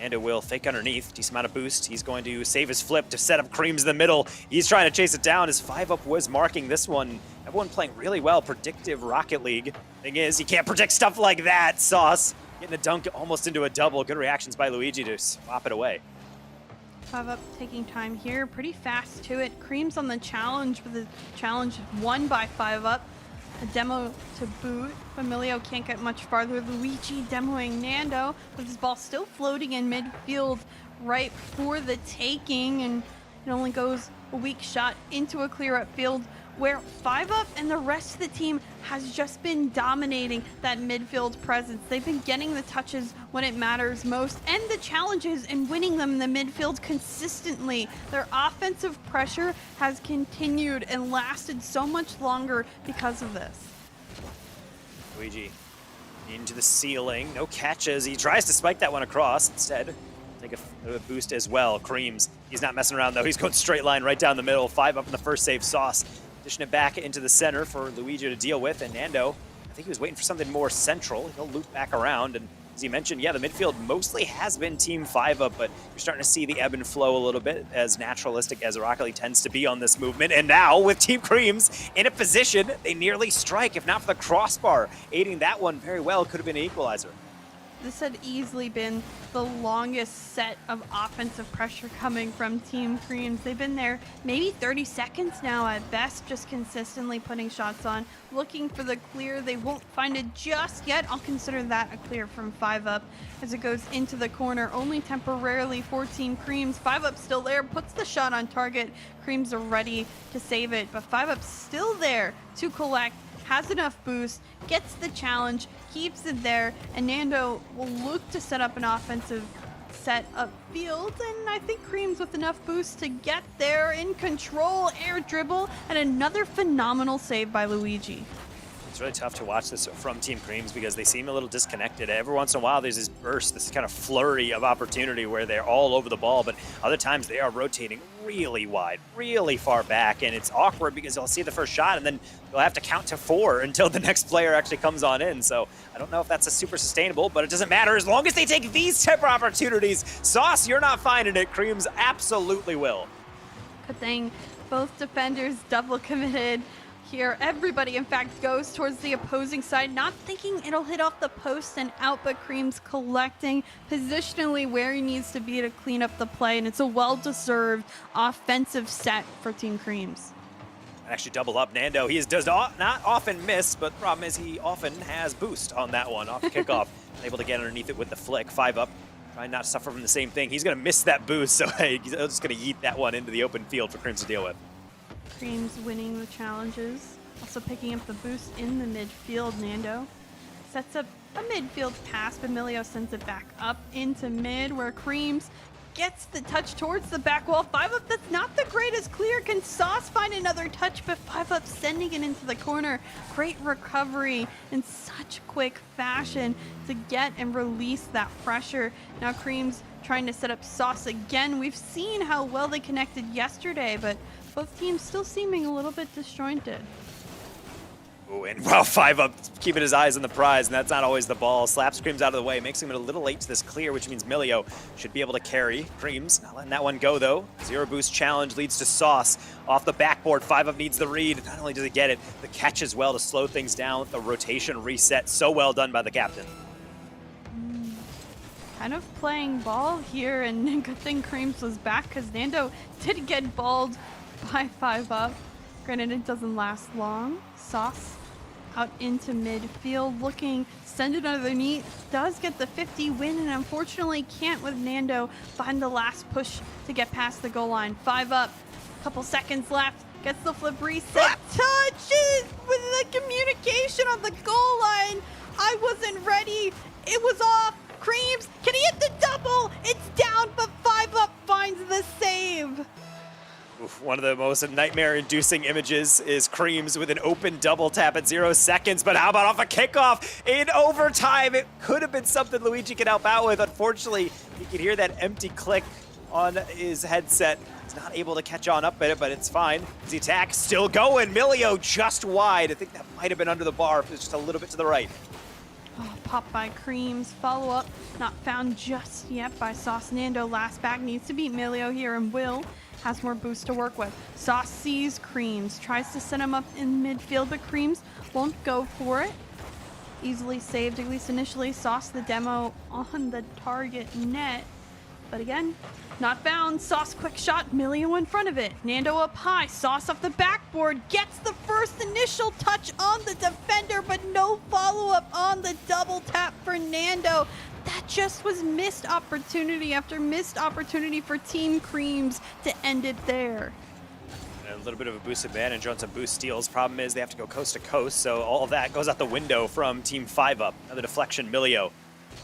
it will fake underneath. Decent amount of boost. He's going to save his flip to set up Creams in the middle. He's trying to chase it down as 5-up was marking this one. Everyone playing really well. Predictive Rocket League. Thing is, you can't predict stuff like that. Sauce getting a dunk almost into a double. Good reactions by Luigi to swap it away. 5-up taking time here. Pretty fast to it. Creams on the challenge, but the challenge won by 5-up. A demo to boot. Milio can't get much farther. Luigi demoing Nando with his ball still floating in midfield right for the taking, and it only goes a weak shot into a clear upfield where 5-up and the rest of the team has just been dominating that midfield presence. They've been getting the touches when it matters most and the challenges and winning them in the midfield consistently. Their offensive pressure has continued and lasted so much longer because of this. Luigi into the ceiling, no catches. He tries to spike that one across. Instead, take a boost as well. Creams, he's not messing around though. He's going straight line right down the middle. 5-up in the first save. Sauce dishing it back into the center for Luigi to deal with, and Nando, I think he was waiting for something more central. He'll loop back around, and as you mentioned, yeah, the midfield mostly has been Team 5-up, but you're starting to see the ebb and flow a little bit, as naturalistic as Rocket League tends to be on this movement. And now with Team Creams in a position, they nearly strike, if not for the crossbar. Aiding that one very well, could have been an equalizer. This had easily been the longest set of offensive pressure coming from Team Creams. They've been there maybe 30 seconds now at best, just consistently putting shots on, looking for the clear. They won't find it just yet. I'll consider that a clear from 5-up as it goes into the corner, only temporarily for Team Creams. 5-up still there, puts the shot on target. Creams are ready to save it, but 5-up still there to collect. Has enough boost, gets the challenge, keeps it there, and Nando will look to set up an offensive set upfield, and I think Creams with enough boost to get there in control, air dribble, and another phenomenal save by Luigi. It's really tough to watch this from Team Creams because they seem a little disconnected. Every once in a while, there's this burst, this kind of flurry of opportunity where they're all over the ball, but other times they are rotating really wide, really far back, and it's awkward because you'll see the first shot and then you'll have to count to 4 until the next player actually comes on in. So I don't know if that's a super sustainable, but it doesn't matter as long as they take these type of opportunities. Sauce, you're not finding it. Creams absolutely will. Good thing both defenders double committed. Here, everybody, in fact, goes towards the opposing side, not thinking it'll hit off the post and out, but Creams collecting positionally where he needs to be to clean up the play, and it's a well-deserved offensive set for Team Creams. Actually double up Nando. He does not often miss, but the problem is he often has boost on that one off the kickoff. Able to get underneath it with the flick. 5-up, trying not to suffer from the same thing. He's going to miss that boost, so he's just going to yeet that one into the open field for Creams to deal with. Creams winning the challenges, also picking up the boost in the midfield. Nando sets up a midfield pass, but Milio sends it back up into mid where Creams gets the touch towards the back wall. 5-up, that's not the greatest clear. Can Sauce find another touch, but 5-up sending it into the corner. Great recovery in such quick fashion to get and release that pressure. Now Creams trying to set up Sauce again. We've seen how well they connected yesterday, but both teams still seeming a little bit disjointed. Ooh, and wow, 5-up keeping his eyes on the prize, and that's not always the ball. Slaps Creams out of the way, makes him a little late to this clear, which means Milio should be able to carry. Creams not letting that one go, though. Zero boost challenge leads to Sauce off the backboard. 5-up needs the read. Not only does he get it, the catch as well to slow things down with the rotation reset. So well done by the captain. kind of playing ball here, and good thing Creams was back because Nando did get balled by 5UP. Granted, it doesn't last long. Sauce out into midfield, looking, send it underneath, does get the 50 win, and unfortunately can't with Nando find the last push to get past the goal line. 5UP, couple seconds left, gets the flip reset, touches with the communication on the goal line. I wasn't ready, it was off. Creams, can he hit the double? It's down, but 5UP finds the save. Oof, one of the most nightmare-inducing images is Creams with an open double tap at 0 seconds, but how about off a kickoff in overtime? It could have been something Luigi could help out with. Unfortunately, you can hear that empty click on his headset. He's not able to catch on up at it, but it's fine. The attack still going. Milio just wide. I think that might have been under the bar. It was just a little bit to the right. Oh, popped by Creams. Follow up, not found just yet by Sauce. Nando last back needs to beat Milio here, and Will has more boost to work with. Sauce sees Creams, tries to set him up in midfield, but Creams won't go for it. Easily saved, at least initially. Sauce the demo on the target net, but again, not found. Sauce quick shot, Milio in front of it. Nando up high, Sauce off the backboard, gets the first initial touch on the defender, but no follow-up on the double tap for Nando. That just was missed opportunity after missed opportunity for Team Creams to end it there. A little bit of a boost advantage on some boost steals. Problem is they have to go coast to coast, so all of that goes out the window from Team 5UP. Another deflection, Milio.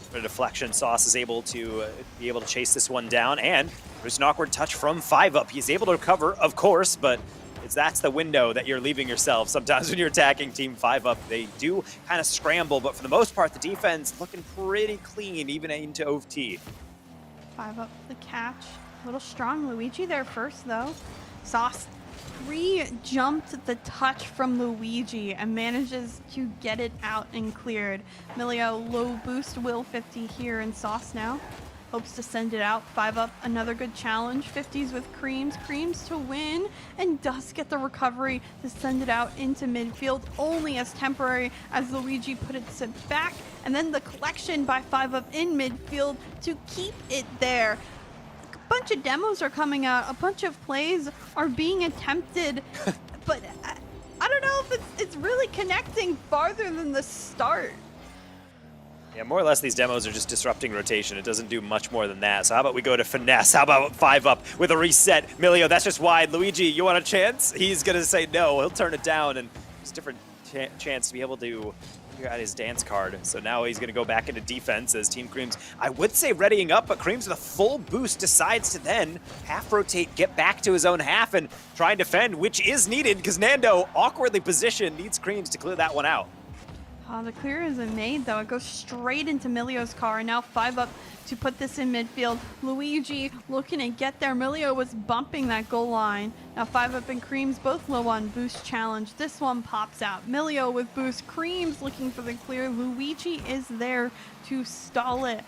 For the deflection, Sauce is able to be able to chase this one down, and there's an awkward touch from 5UP. He's able to recover, of course, but that's the window that you're leaving yourself. Sometimes when you're attacking Team 5UP, they do kind of scramble, but for the most part, the defense looking pretty clean, even into OT. 5UP the catch. A little strong. Luigi there first, though. Sauce pre-jumped the touch from Luigi and manages to get it out and cleared. Milio low boost, Will 50 here, and Sauce now hopes to send it out. 5UP, another good challenge. 50s with Creams. Creams to win, and does get the recovery to send it out into midfield, only as temporary as Luigi put it back, and then the collection by 5UP in midfield to keep it there. A bunch of demos are coming out, a bunch of plays are being attempted, but I don't know if it's really connecting farther than the start. Yeah, more or less these demos are just disrupting rotation. It doesn't do much more than that. So how about we go to Finesse? How about 5UP with a reset? Milio, that's just wide. Luigi, you want a chance? He's going to say no. He'll turn it down, and there's a different chance to be able to figure out his dance card. So now he's going to go back into defense as Team Creams, I would say readying up, but Creams with a full boost decides to then half rotate, get back to his own half, and try and defend, which is needed because Nando, awkwardly positioned, needs Creams to clear that one out. The clear isn't made, though. It goes straight into Milio's car, and now 5UP to put this in midfield. Luigi looking to get there. Milio was bumping that goal line. Now 5UP and Creams both low on boost challenge. This one pops out. Milio with boost. Creams looking for the clear. Luigi is there to stall it.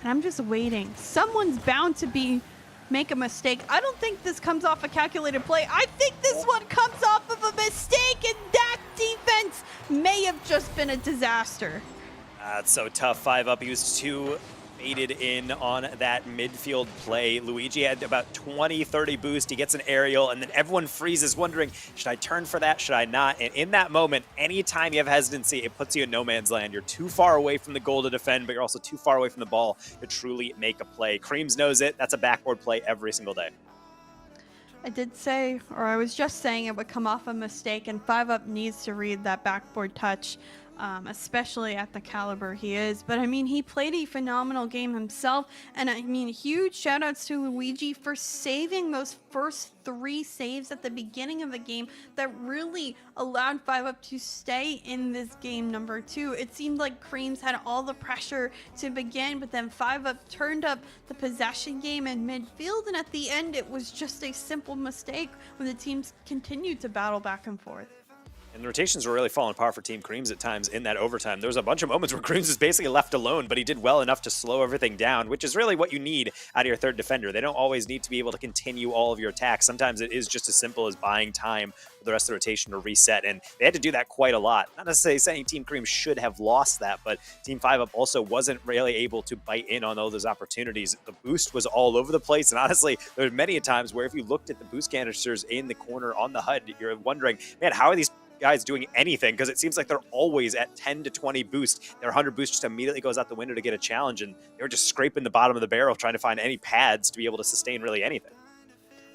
And I'm just waiting. Someone's bound to make a mistake. I don't think this comes off a calculated play. I think this one comes off of a mistake, and that defense may have just been a disaster. It's so tough. 5UP. He was too baited in on that midfield play. Luigi had about 20-30 boost. He gets an aerial, and then everyone freezes wondering, should I turn for that? Should I not? And in that moment, anytime you have hesitancy, it puts you in no man's land. You're too far away from the goal to defend, but you're also too far away from the ball to truly make a play. Creams knows it. That's a backboard play every single day. I did say, or I was just saying it would come off a mistake, and 5UP needs to read that backboard touch, especially at the caliber he is. But I mean, he played a phenomenal game himself, and I mean, huge shout outs to Luigi for saving those first 3 saves at the beginning of the game that really allowed 5UP to stay in this game number 2. It seemed like Creams had all the pressure to begin, but then 5UP turned up the possession game in midfield, and at the end it was just a simple mistake when the teams continued to battle back and forth. And the rotations were really falling apart for Team Creams at times in that overtime. There was a bunch of moments where Creams was basically left alone, but he did well enough to slow everything down, which is really what you need out of your third defender. They don't always need to be able to continue all of your attacks. Sometimes it is just as simple as buying time for the rest of the rotation to reset, and they had to do that quite a lot. Not necessarily saying Team Cream should have lost that, but Team 5UP also wasn't really able to bite in on all those opportunities. The boost was all over the place, and honestly, there were many times where if you looked at the boost canisters in the corner on the HUD, you're wondering, man, how are these guys doing anything? Because it seems like they're always at 10 to 20 boost. Their 100 boost just immediately goes out the window to get a challenge, and they were just scraping the bottom of the barrel trying to find any pads to be able to sustain really anything.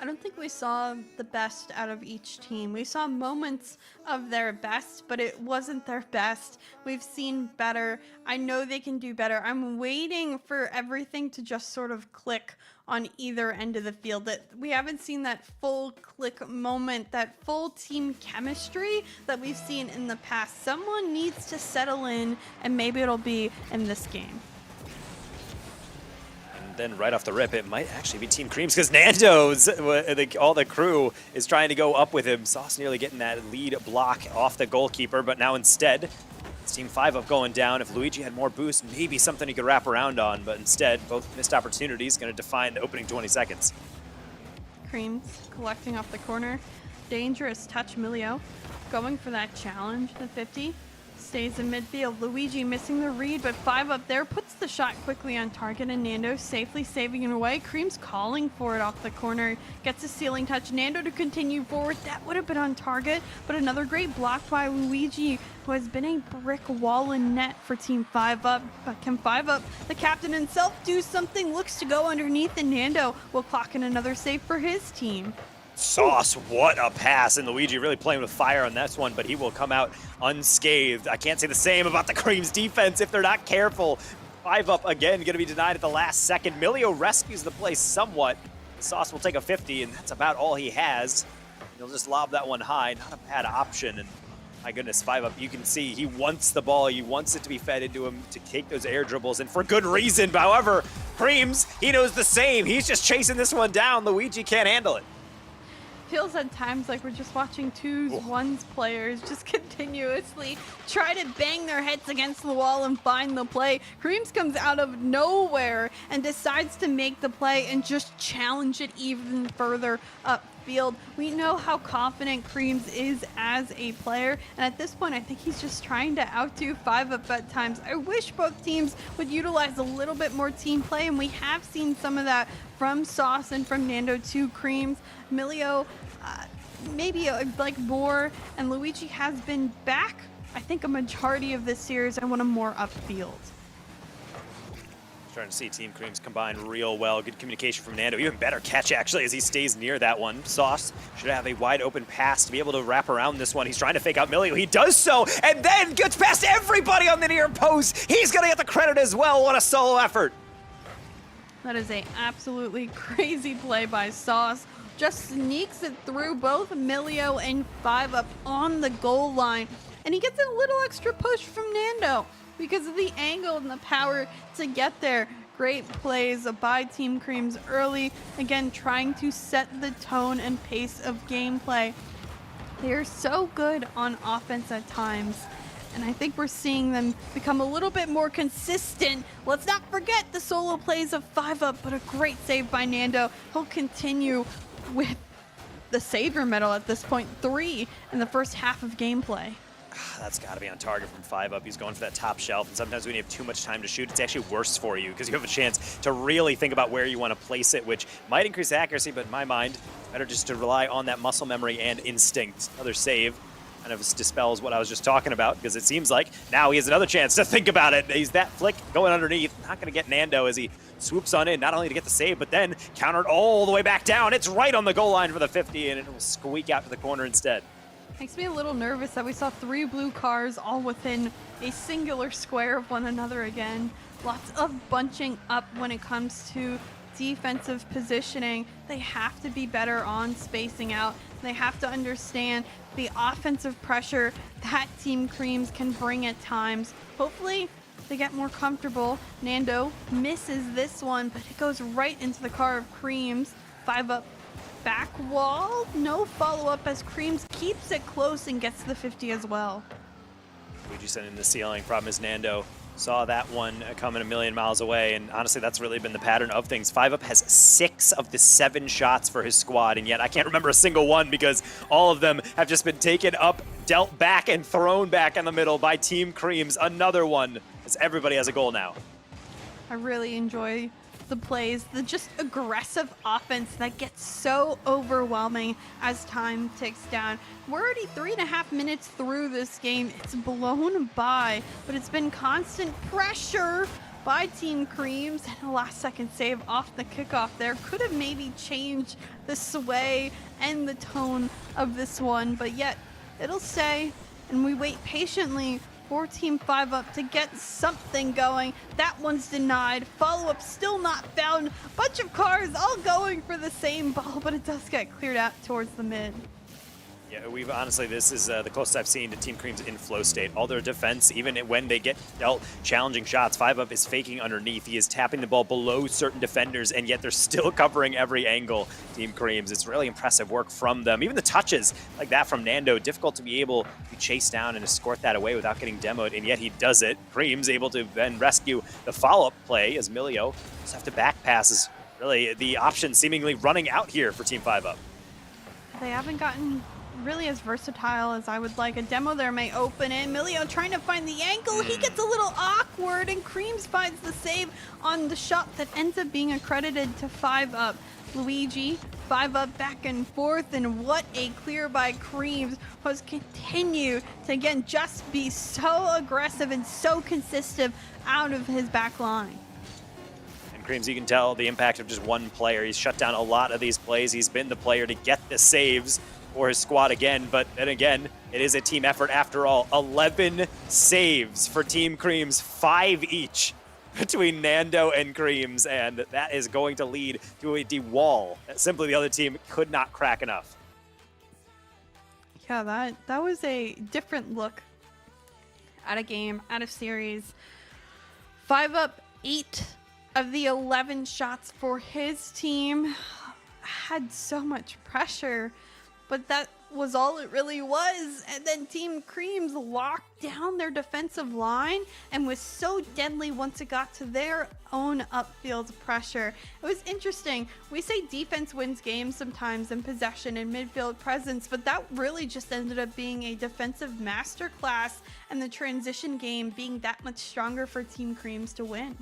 I don't think we saw the best out of each team. We saw moments of their best, but it wasn't their best. We've seen better. I know they can do better. I'm waiting for everything to just sort of click on either end of the field. That we haven't seen that full click moment, that full team chemistry that we've seen in the past. Someone needs to settle in, and maybe it'll be in this game. Then right off the rip, it might actually be Team Creams because Nando's, all the crew is trying to go up with him. Sauce nearly getting that lead block off the goalkeeper, but now instead, it's Team 5UP going down. If Luigi had more boost, maybe something he could wrap around on, but instead, both missed opportunities going to define the opening 20 seconds. Creams collecting off the corner. Dangerous touch, Milio going for that challenge, the 50. Stays in midfield. Luigi missing the read, but 5UP there puts the shot quickly on target, and Nando safely saving it away. Creams calling for it off the corner. Gets a ceiling touch. Nando to continue forward. That would have been on target, but another great block by Luigi, who has been a brick wall in net for Team 5UP. But can 5UP, the captain himself, do something? Looks to go underneath, and Nando will clock in another save for his team. Sauce, what a pass, and Luigi really playing with fire on this one, but he will come out unscathed. I can't say the same about the Creams defense if they're not careful. 5UP again, going to be denied at the last second. Milio rescues the play somewhat. Sauce will take a 50, and that's about all he has. He'll just lob that one high, not a bad option, and my goodness, 5UP, you can see he wants the ball, he wants it to be fed into him to take those air dribbles, and for good reason. However, Creams, he knows the same. He's just chasing this one down. Luigi can't handle it. Feels at times like we're just watching twos, ones players just continuously try to bang their heads against the wall and find the play. Creams comes out of nowhere and decides to make the play and just challenge it even further upfield. We know how confident Creams is as a player, and at this point I think he's just trying to outdo 5UP at times. I wish both teams would utilize a little bit more team play, and we have seen some of that from Sauce and from Nando to Creams. Milio, maybe like more, and Luigi has been back, I think, a majority of this series and one of more upfield. Starting to see Team Creams combine real well. Good communication from Nando. Even better catch, actually, as he stays near that one. Sauce should have a wide open pass to be able to wrap around this one. He's trying to fake out Milio. He does so, and then gets past everybody on the near post. He's going to get the credit as well. What a solo effort. That is a absolutely crazy play by Sauce. Just sneaks it through both Milio and 5UP on the goal line. And he gets a little extra push from Nando because of the angle and the power to get there. Great plays by Team Creams early. Again, trying to set the tone and pace of gameplay. They are so good on offense at times, and I think we're seeing them become a little bit more consistent. Let's not forget the solo plays of 5UP, but a great save by Nando. He'll continue with the Savior medal at this point, 3 in the first half of gameplay. That's got to be on target from 5UP. He's going for that top shelf, and sometimes when you have too much time to shoot, it's actually worse for you because you have a chance to really think about where you want to place it, which might increase accuracy, but in my mind, better just to rely on that muscle memory and instinct. Another save kind of dispels what I was just talking about, because it seems like now he has another chance to think about it. He's that flick going underneath. Not going to get Nando as he swoops on in, not only to get the save, but then countered all the way back down. It's right on the goal line for the 50, and it will squeak out to the corner instead. Makes me a little nervous that we saw 3 blue cars all within a singular square of one another again. Lots of bunching up when it comes to defensive positioning. They have to be better on spacing out. They have to understand the offensive pressure that Team Creams can bring at times. Hopefully they get more comfortable. Nando misses this one, but it goes right into the car of Creams. 5UP back wall. No follow-up as Creams keeps it close and gets the 50 as well. Luigi sending the ceiling. Problem is Nando saw that one coming a million miles away, and honestly, that's really been the pattern of things. 5UP has 6 of the 7 shots for his squad, and yet I can't remember a single one because all of them have just been taken up, dealt back, and thrown back in the middle by Team Creams. Another one, as everybody has a goal now. I really enjoy the plays, the just aggressive offense that gets so overwhelming as time ticks down. We're already 3.5 minutes through this game. It's blown by, but it's been constant pressure by Team Creams, and a last-second save off the kickoff there could have maybe changed the sway and the tone of this one, but yet it'll stay, and we wait patiently for Team 5UP to get something going. That one's denied. Follow-up still not found. Bunch of cars all going for the same ball, but it does get cleared out towards the mid. Yeah, we've honestly, this is the closest I've seen to Team Cream's in flow state. All their defense, even when they get dealt challenging shots, 5UP is faking underneath. He is tapping the ball below certain defenders, and yet they're still covering every angle. Team Creams, it's really impressive work from them. Even the touches like that from Nando, difficult to be able to chase down and escort that away without getting demoed, and yet he does it. Creams able to then rescue the follow-up play as Milio just have to back pass is really the option seemingly running out here for Team 5UP. They haven't gotten really as versatile as I would like. A demo there may open in. Milio trying to find the angle. He gets a little awkward, and Creams finds the save on the shot that ends up being accredited to 5UP. Luigi, 5UP back and forth, and what a clear by Creams was continue to again just be so aggressive and so consistent out of his back line. And Creams, you can tell the impact of just one player. He's shut down a lot of these plays. He's been the player to get the saves for his squad again, but then again, it is a team effort after all. 11 saves for Team Creams, 5 each between Nando and Creams, and that is going to lead to a wall that simply the other team could not crack enough. Yeah, that was a different look at a game, at a series. 5UP, 8 of the 11 shots for his team had so much pressure, but that was all it really was. And then Team Creams locked down their defensive line and was so deadly once it got to their own upfield pressure. It was interesting. We say defense wins games sometimes in possession and midfield presence, but that really just ended up being a defensive masterclass, and the transition game being that much stronger for Team Creams to win.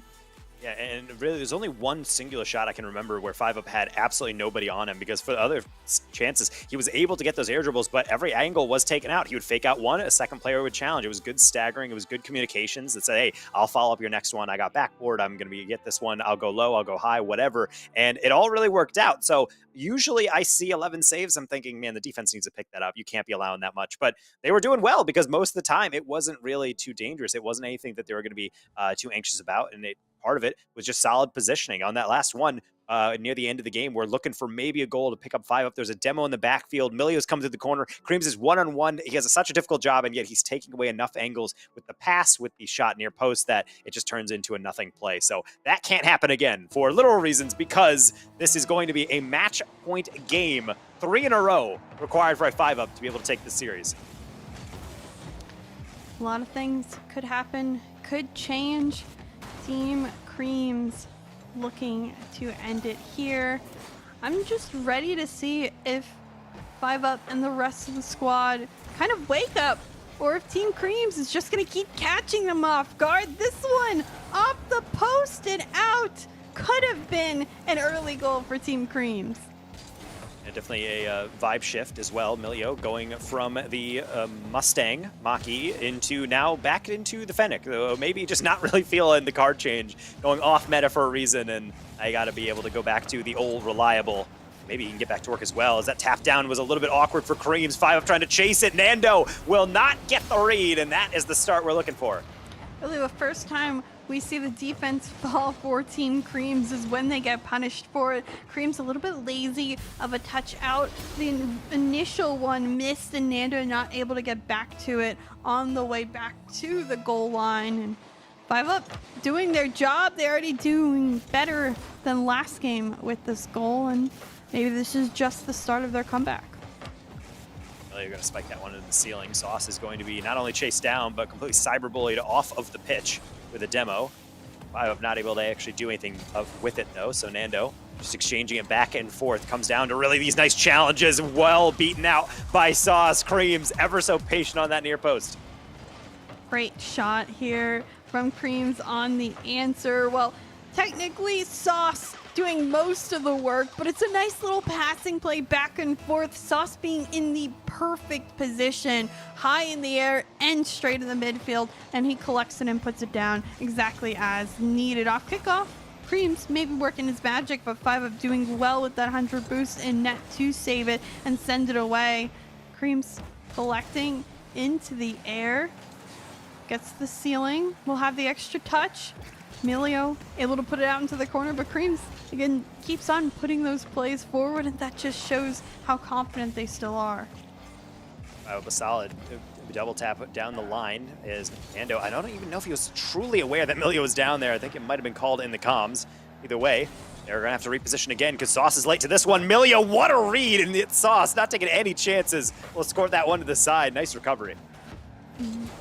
Yeah, and really, there's only one singular shot I can remember where 5UP had absolutely nobody on him, because for the other chances, he was able to get those air dribbles, but every angle was taken out. He would fake out one, a second player would challenge. It was good staggering. It was good communications that said, hey, I'll follow up your next one. I got backboard. I'm going to get this one. I'll go low. I'll go high, whatever. And it all really worked out. So usually I see 11 saves. I'm thinking, man, the defense needs to pick that up. You can't be allowing that much. But they were doing well because most of the time it wasn't really too dangerous. It wasn't anything that they were going to be too anxious about. And part of it was just solid positioning. On that last one, near the end of the game, we're looking for maybe a goal to pick up 5UP. There's a demo in the backfield. Milio's come to the corner. Creams is one-on-one. He has such a difficult job, and yet he's taking away enough angles with the pass, with the shot near post, that it just turns into a nothing play. So that can't happen again for literal reasons, because this is going to be a match point game. 3 in a row required for a 5UP to be able to take this series. A lot of things could happen, could change. Team Creams looking to end it here. I'm just ready to see if 5UP and the rest of the squad kind of wake up, or if Team Creams is just going to keep catching them off guard. This one off the post and out could have been an early goal for Team Creams. And definitely a vibe shift as well. Milio going from the Mustang Mach-E into now back into the Fennec. Though maybe just not really feeling the card change, going off meta for a reason, and I got to be able to go back to the old reliable. Maybe he can get back to work as well, as that tap down was a little bit awkward for Creams. 5UP trying to chase it. Nando will not get the read, and that is the start we're looking for. Really, the first time we see the defense fall for Team Creams is when they get punished for it. Creams a little bit lazy of a touch out. The initial one missed, and Nando not able to get back to it on the way back to the goal line. And 5UP doing their job. They're already doing better than last game with this goal, and maybe this is just the start of their comeback. Well, you're going to spike that one into the ceiling. Sauce is going to be not only chased down, but completely cyberbullied off of the pitch with a demo. I'm not able to actually do anything with it, though, so Nando just exchanging it back and forth. Comes down to really these nice challenges. Well beaten out by Sauce. Creams ever so patient on that near post. Great shot here from Creams on the answer. Well, technically Sauce doing most of the work, but it's a nice little passing play back and forth. Sauce being in the perfect position, high in the air and straight in the midfield, and he collects it and puts it down exactly as needed. Off kickoff, Creams maybe working his magic, but 5UP doing well with that 100 boost in net to save it and send it away. Creams collecting into the air, gets the ceiling, will have the extra touch. Emilio able to put it out into the corner, but Creams again keeps on putting those plays forward, and that just shows how confident they still are. A solid double tap down the line is Nando. I don't even know if he was truly aware that Emilio was down there. I think it might have been called in the comms. Either way, they're going to have to reposition again because Sauce is late to this one. Emilio, what a read, and it's Sauce not taking any chances. We'll score that one to the side. Nice recovery.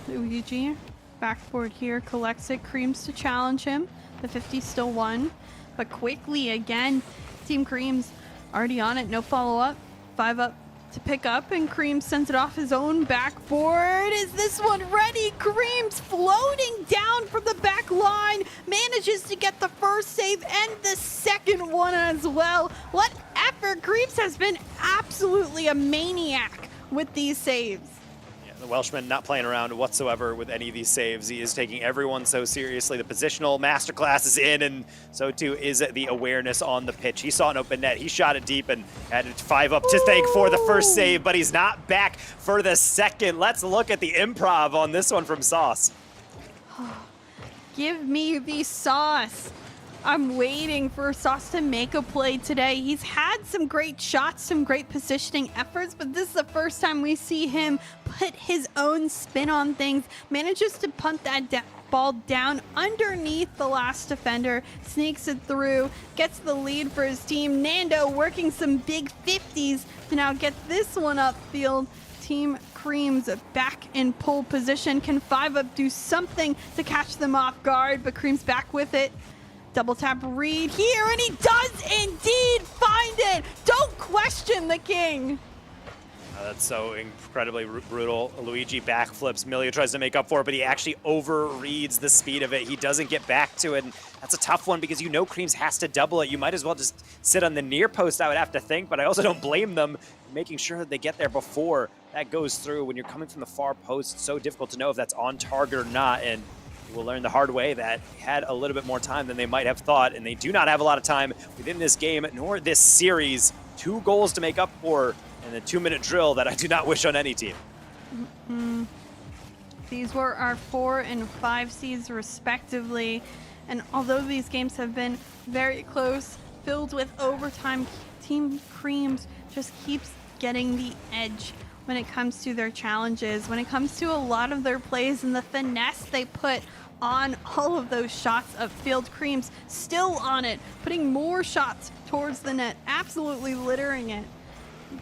Luigi backboard here, collects it. Creams to challenge him. The 50 still won, but quickly again, Team Creams already on it. No follow-up. 5UP to pick up, and Creams sends it off his own backboard. Is this one ready? Creams floating down from the back line, manages to get the first save and the second one as well. What effort! Creams has been absolutely a maniac with these saves. The Welshman not playing around whatsoever with any of these saves. He is taking everyone so seriously. The positional masterclass is in, and so too is the awareness on the pitch. He saw an open net. He shot it deep and had 5UP to thank for the first save, but he's not back for the second. Let's look at the improv on this one from Sauce. Give me the Sauce. I'm waiting for Sauce to make a play today. He's had some great shots, some great positioning efforts, but this is the first time we see him put his own spin on things. Manages to punt that ball down underneath the last defender, sneaks it through, gets the lead for his team. Nando working some big 50s to now get this one upfield. Team Creams back in pole position. Can 5UP do something to catch them off guard? But Creams back with it. Double tap read here, and he does indeed find it. Don't question the king. That's so incredibly brutal. Luigi backflips. Emilio tries to make up for it, but he actually overreads the speed of it. He doesn't get back to it, and that's a tough one because you know Creams has to double it. You might as well just sit on the near post, I would have to think, but I also don't blame them making sure that they get there before that goes through. When you're coming from the far post, it's so difficult to know if that's on target or not, and we'll learn the hard way that they had a little bit more time than they might have thought, and they do not have a lot of time within this game, nor this series. 2 goals to make up for, and a 2-minute drill that I do not wish on any team. These were our 4 and 5 seeds respectively, and although these games have been very close, filled with overtime, Team Creams just keeps getting the edge when it comes to their challenges, when it comes to a lot of their plays and the finesse they put on all of those shots of field. Creams still on it, putting more shots towards the net, absolutely littering it.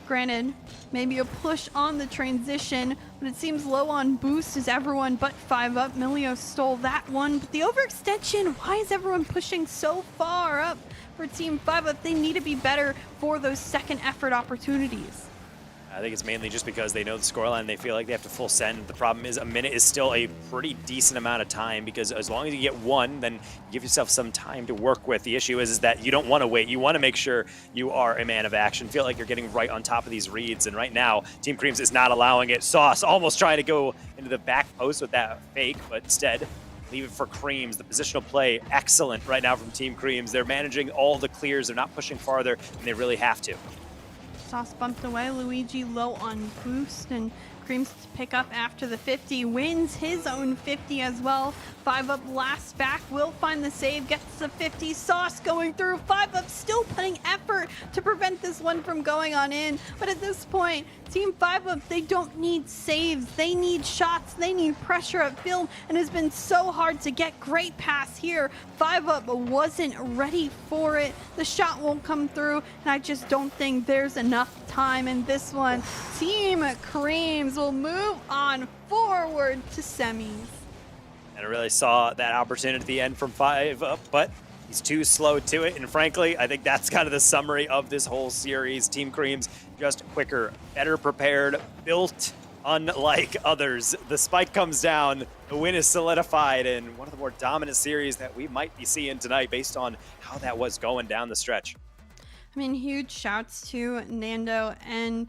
Granted, maybe a push on the transition, but it seems low on boost as everyone but 5UP. Milio stole that one, but the overextension, why is everyone pushing so far up for Team 5UP? They need to be better for those second effort opportunities. I think it's mainly just because they know the scoreline. They feel like they have to full send. The problem is a minute is still a pretty decent amount of time because as long as you get one, then you give yourself some time to work with. The issue is that you don't want to wait. You want to make sure you are a man of action. Feel like you're getting right on top of these reads. And right now, Team Creams is not allowing it. Sauce almost trying to go into the back post with that fake, but instead leave it for Creams. The positional play, excellent right now from Team Creams. They're managing all the clears. They're not pushing farther, and they really have to. Sauce bumped away. Luigi low on boost, and Creams to pick up after the 50, wins his own 50 as well. 5-Up last back, will find the save, gets the 50. Sauce going through. 5-Up still putting effort to prevent this one from going on in. But at this point, Team 5-Up, they don't need saves. They need shots. They need pressure upfield, and it's been so hard to get great pass here. 5-Up wasn't ready for it. The shot won't come through, and I just don't think there's enough time in this one. Team Creams will move on forward to semis. And I really saw that opportunity at the end from 5-Up, but he's too slow to it. And frankly, I think that's kind of the summary of this whole series. Team Creams just quicker, better prepared, built unlike others. The spike comes down, the win is solidified, and one of the more dominant series that we might be seeing tonight based on how that was going down the stretch. I mean, huge shouts to Nando and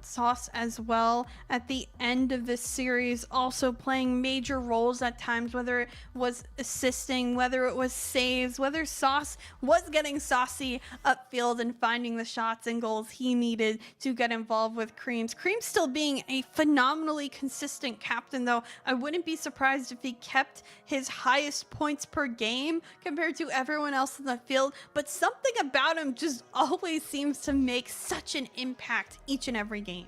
Sauce as well at the end of this series, also playing major roles at times, whether it was assisting, whether it was saves, whether Sauce was getting saucy upfield and finding the shots and goals he needed to get involved with Creams. Creams still being a phenomenally consistent captain, though. I wouldn't be surprised if he kept his highest points per game compared to everyone else in the field, but something about him just always seems to make such an impact each and every game.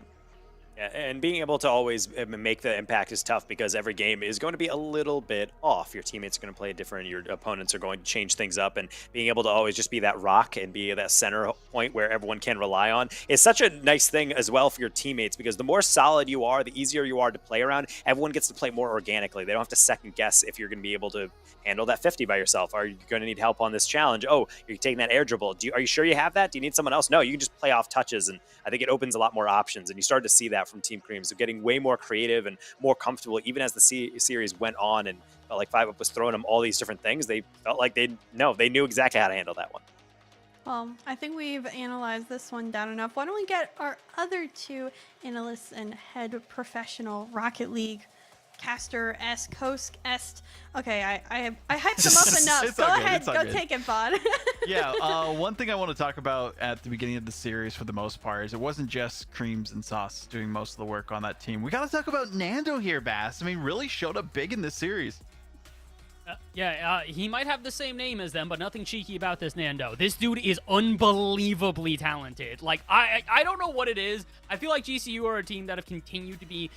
Yeah, and being able to always make the impact is tough because every game is going to be a little bit off. Your teammates are going to play different. Your opponents are going to change things up, and being able to always just be that rock and be that center point where everyone can rely on is such a nice thing as well for your teammates, because the more solid you are, the easier you are to play around. Everyone gets to play more organically. They don't have to second guess if you're going to be able to handle that 50 by yourself. Are you going to need help on this challenge? Oh, you're taking that air dribble. Are you sure you have that? Do you need someone else? No, you can just play off touches, and I think it opens a lot more options, and you start to see that from Team Creams. So getting way more creative and more comfortable even as the series went on, and felt like 5-Up was throwing them all these different things. They felt like they knew exactly how to handle that one. Well, I think we've analyzed this one down enough. Why don't we get our other two analysts and head professional Rocket League caster-esque, host-esque. Okay, I hyped them up enough. Go ahead, go take it, Bod. Yeah, one thing I want to talk about at the beginning of the series for the most part is it wasn't just Creams and Sauce doing most of the work on that team. We got to talk about Nando here, Bass. I mean, really showed up big in this series. He might have the same name as them, but nothing cheeky about this Nando. This dude is unbelievably talented. Like, I don't know what it is. I feel like GCU are a team that have continued to be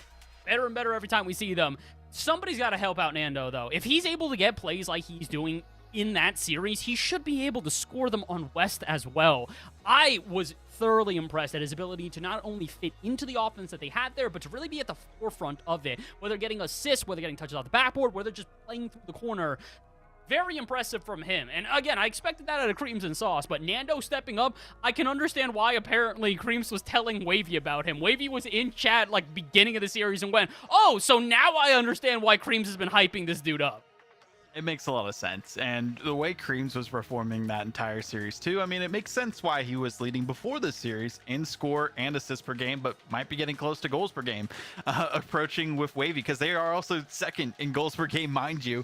better and better every time we see them. Somebody's got to help out Nando, though. If he's able to get plays like he's doing in that series, he should be able to score them on West as well. I was thoroughly impressed at his ability to not only fit into the offense that they had there, but to really be at the forefront of it, whether getting assists, whether getting touches off the backboard, whether just playing through the corner. Very impressive from him. And again, I expected that out of Creams and Sauce, but Nando stepping up, I can understand why apparently Creams was telling Wavy about him. Wavy was in chat like beginning of the series and went, oh, so now I understand why Creams has been hyping this dude up. It makes a lot of sense, and the way Creams was performing that entire series too, I mean, it makes sense why he was leading before this series in score and assists per game, but might be getting close to goals per game, approaching with Wavy, because they are also second in goals per game, mind you,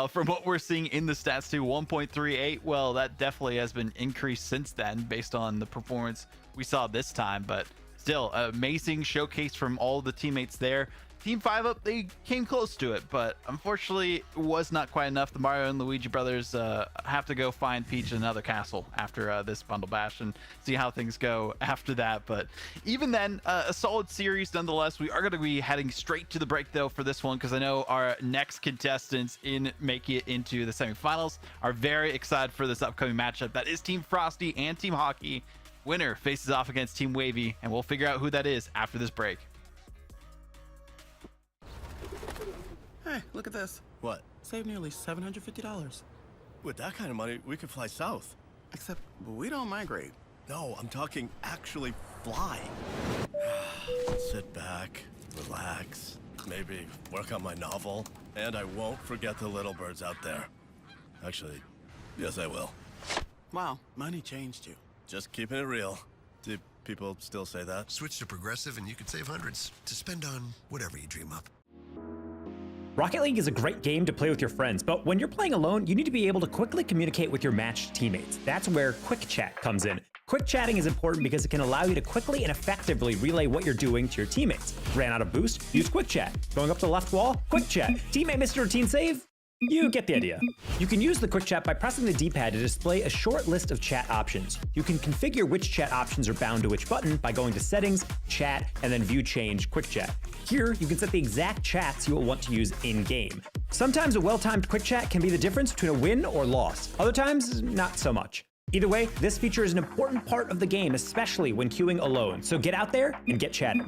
from what we're seeing in the stats too, 1.38. Well, that definitely has been increased since then based on the performance we saw this time, but still, amazing showcase from all the teammates there. Team 5-Up, they came close to it, but unfortunately it was not quite enough. The Mario and Luigi brothers have to go find Peach in another castle after this bundle bash and see how things go after that. But even then, a solid series nonetheless. We are going to be heading straight to the break though for this one, because I know our next contestants in making it into the semifinals are very excited for this upcoming matchup. That is Team Frosty and Team Hockey. Winner faces off against Team Wavy, and we'll figure out who that is after this break. Hey, look at this. What? Save nearly $750. With that kind of money, we could fly south. Except we don't migrate. No, I'm talking actually fly. Sit back, relax, maybe work on my novel, and I won't forget the little birds out there. Actually, yes, I will. Wow, money changed you. Just keeping it real. Do people still say that? Switch to Progressive and you can save hundreds to spend on whatever you dream up. Rocket League is a great game to play with your friends, but when you're playing alone, you need to be able to quickly communicate with your matched teammates. That's where Quick Chat comes in. Quick chatting is important because it can allow you to quickly and effectively relay what you're doing to your teammates. Ran out of boost? Use quick chat. Going up the left wall? Quick chat. Teammate missed a routine save? You get the idea. You can use the quick chat by pressing the D-pad to display a short list of chat options. You can configure which chat options are bound to which button by going to Settings, Chat, and then View Change Quick Chat. Here, you can set the exact chats you will want to use in-game. Sometimes a well-timed quick chat can be the difference between a win or loss. Other times, not so much. Either way, this feature is an important part of the game, especially when queuing alone, so get out there and get chatting.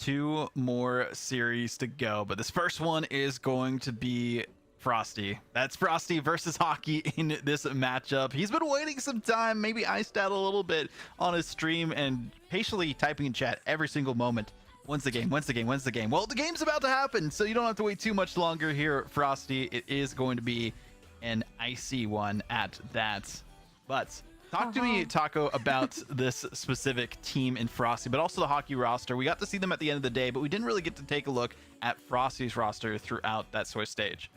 2 more series to go, but this first one is going to be Frosty. That's Frosty versus Hockey in this matchup. He's been waiting some time, maybe iced out a little bit on his stream and patiently typing in chat every single moment. When's the game? When's the game? When's the game? Well, the game's about to happen, so you don't have to wait too much longer here, Frosty. It is going to be an icy one at that. But talk to me, Taco, about this specific team in Frosty, but also the Hockey roster. We got to see them at the end of the day, but we didn't really get to take a look at Frosty's roster throughout that Swiss stage.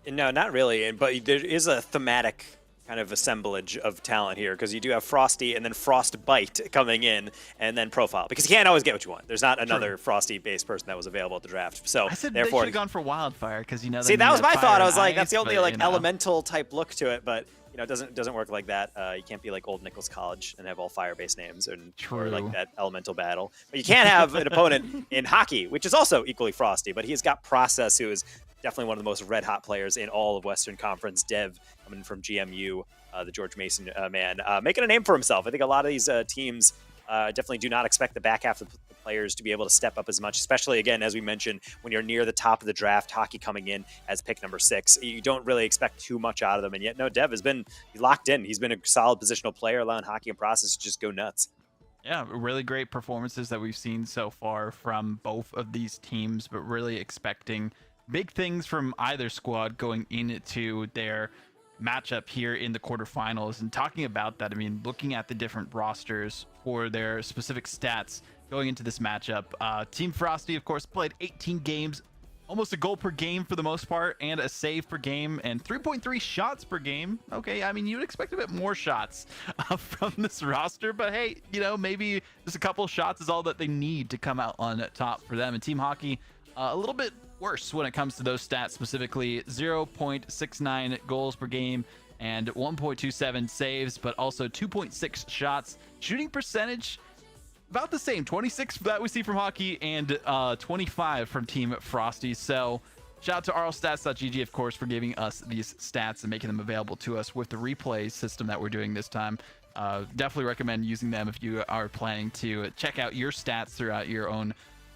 No, not really. But there is a thematic kind of assemblage of talent here, because you do have Frosty and then Frostbite coming in, and then Profile, because you can't always get what you want. There's not another Frosty-based person that was available at the draft. So I said therefore, they should have gone for Wildfire, because you know. See, that was my thought. I was like, ice, that's the only but, like you know. elemental type look to it, but you know, it doesn't work like that. You can't be like Old Nichols College and have all fire-based names or like that elemental battle. But you can have an opponent in Hockey, which is also equally frosty, but he's got Process, who is definitely one of the most red-hot players in all of Western Conference. Dev coming from GMU, the George Mason man, making a name for himself. I think a lot of these teams definitely do not expect the back half of the players to be able to step up as much, especially, again, as we mentioned, when you're near the top of the draft, Hockey coming in as pick number 6. You don't really expect too much out of them, and yet, no, Dev has been locked in. He's been a solid positional player, allowing Hockey and Process to just go nuts. Yeah, really great performances that we've seen so far from both of these teams, but really expecting big things from either squad going into their matchup here in the quarterfinals. And talking about that, I mean, looking at the different rosters for their specific stats going into this matchup, Team Frosty, of course, played 18 games, almost a goal per game for the most part, and a save per game, and 3.3 shots per game. Okay, I mean, you'd expect a bit more shots from this roster, but hey, you know, maybe just a couple shots is all that they need to come out on top for them. And Team Hockey, a little bit worse when it comes to those stats, specifically 0.69 goals per game and 1.27 saves, but also 2.6 shots. Shooting percentage, about the same, 26 that we see from Hockey and 25 from Team Frosty. So shout out to rlstats.gg, of course, for giving us these stats and making them available to us with the replay system that we're doing this time. Definitely recommend using them if you are planning to check out your stats throughout your own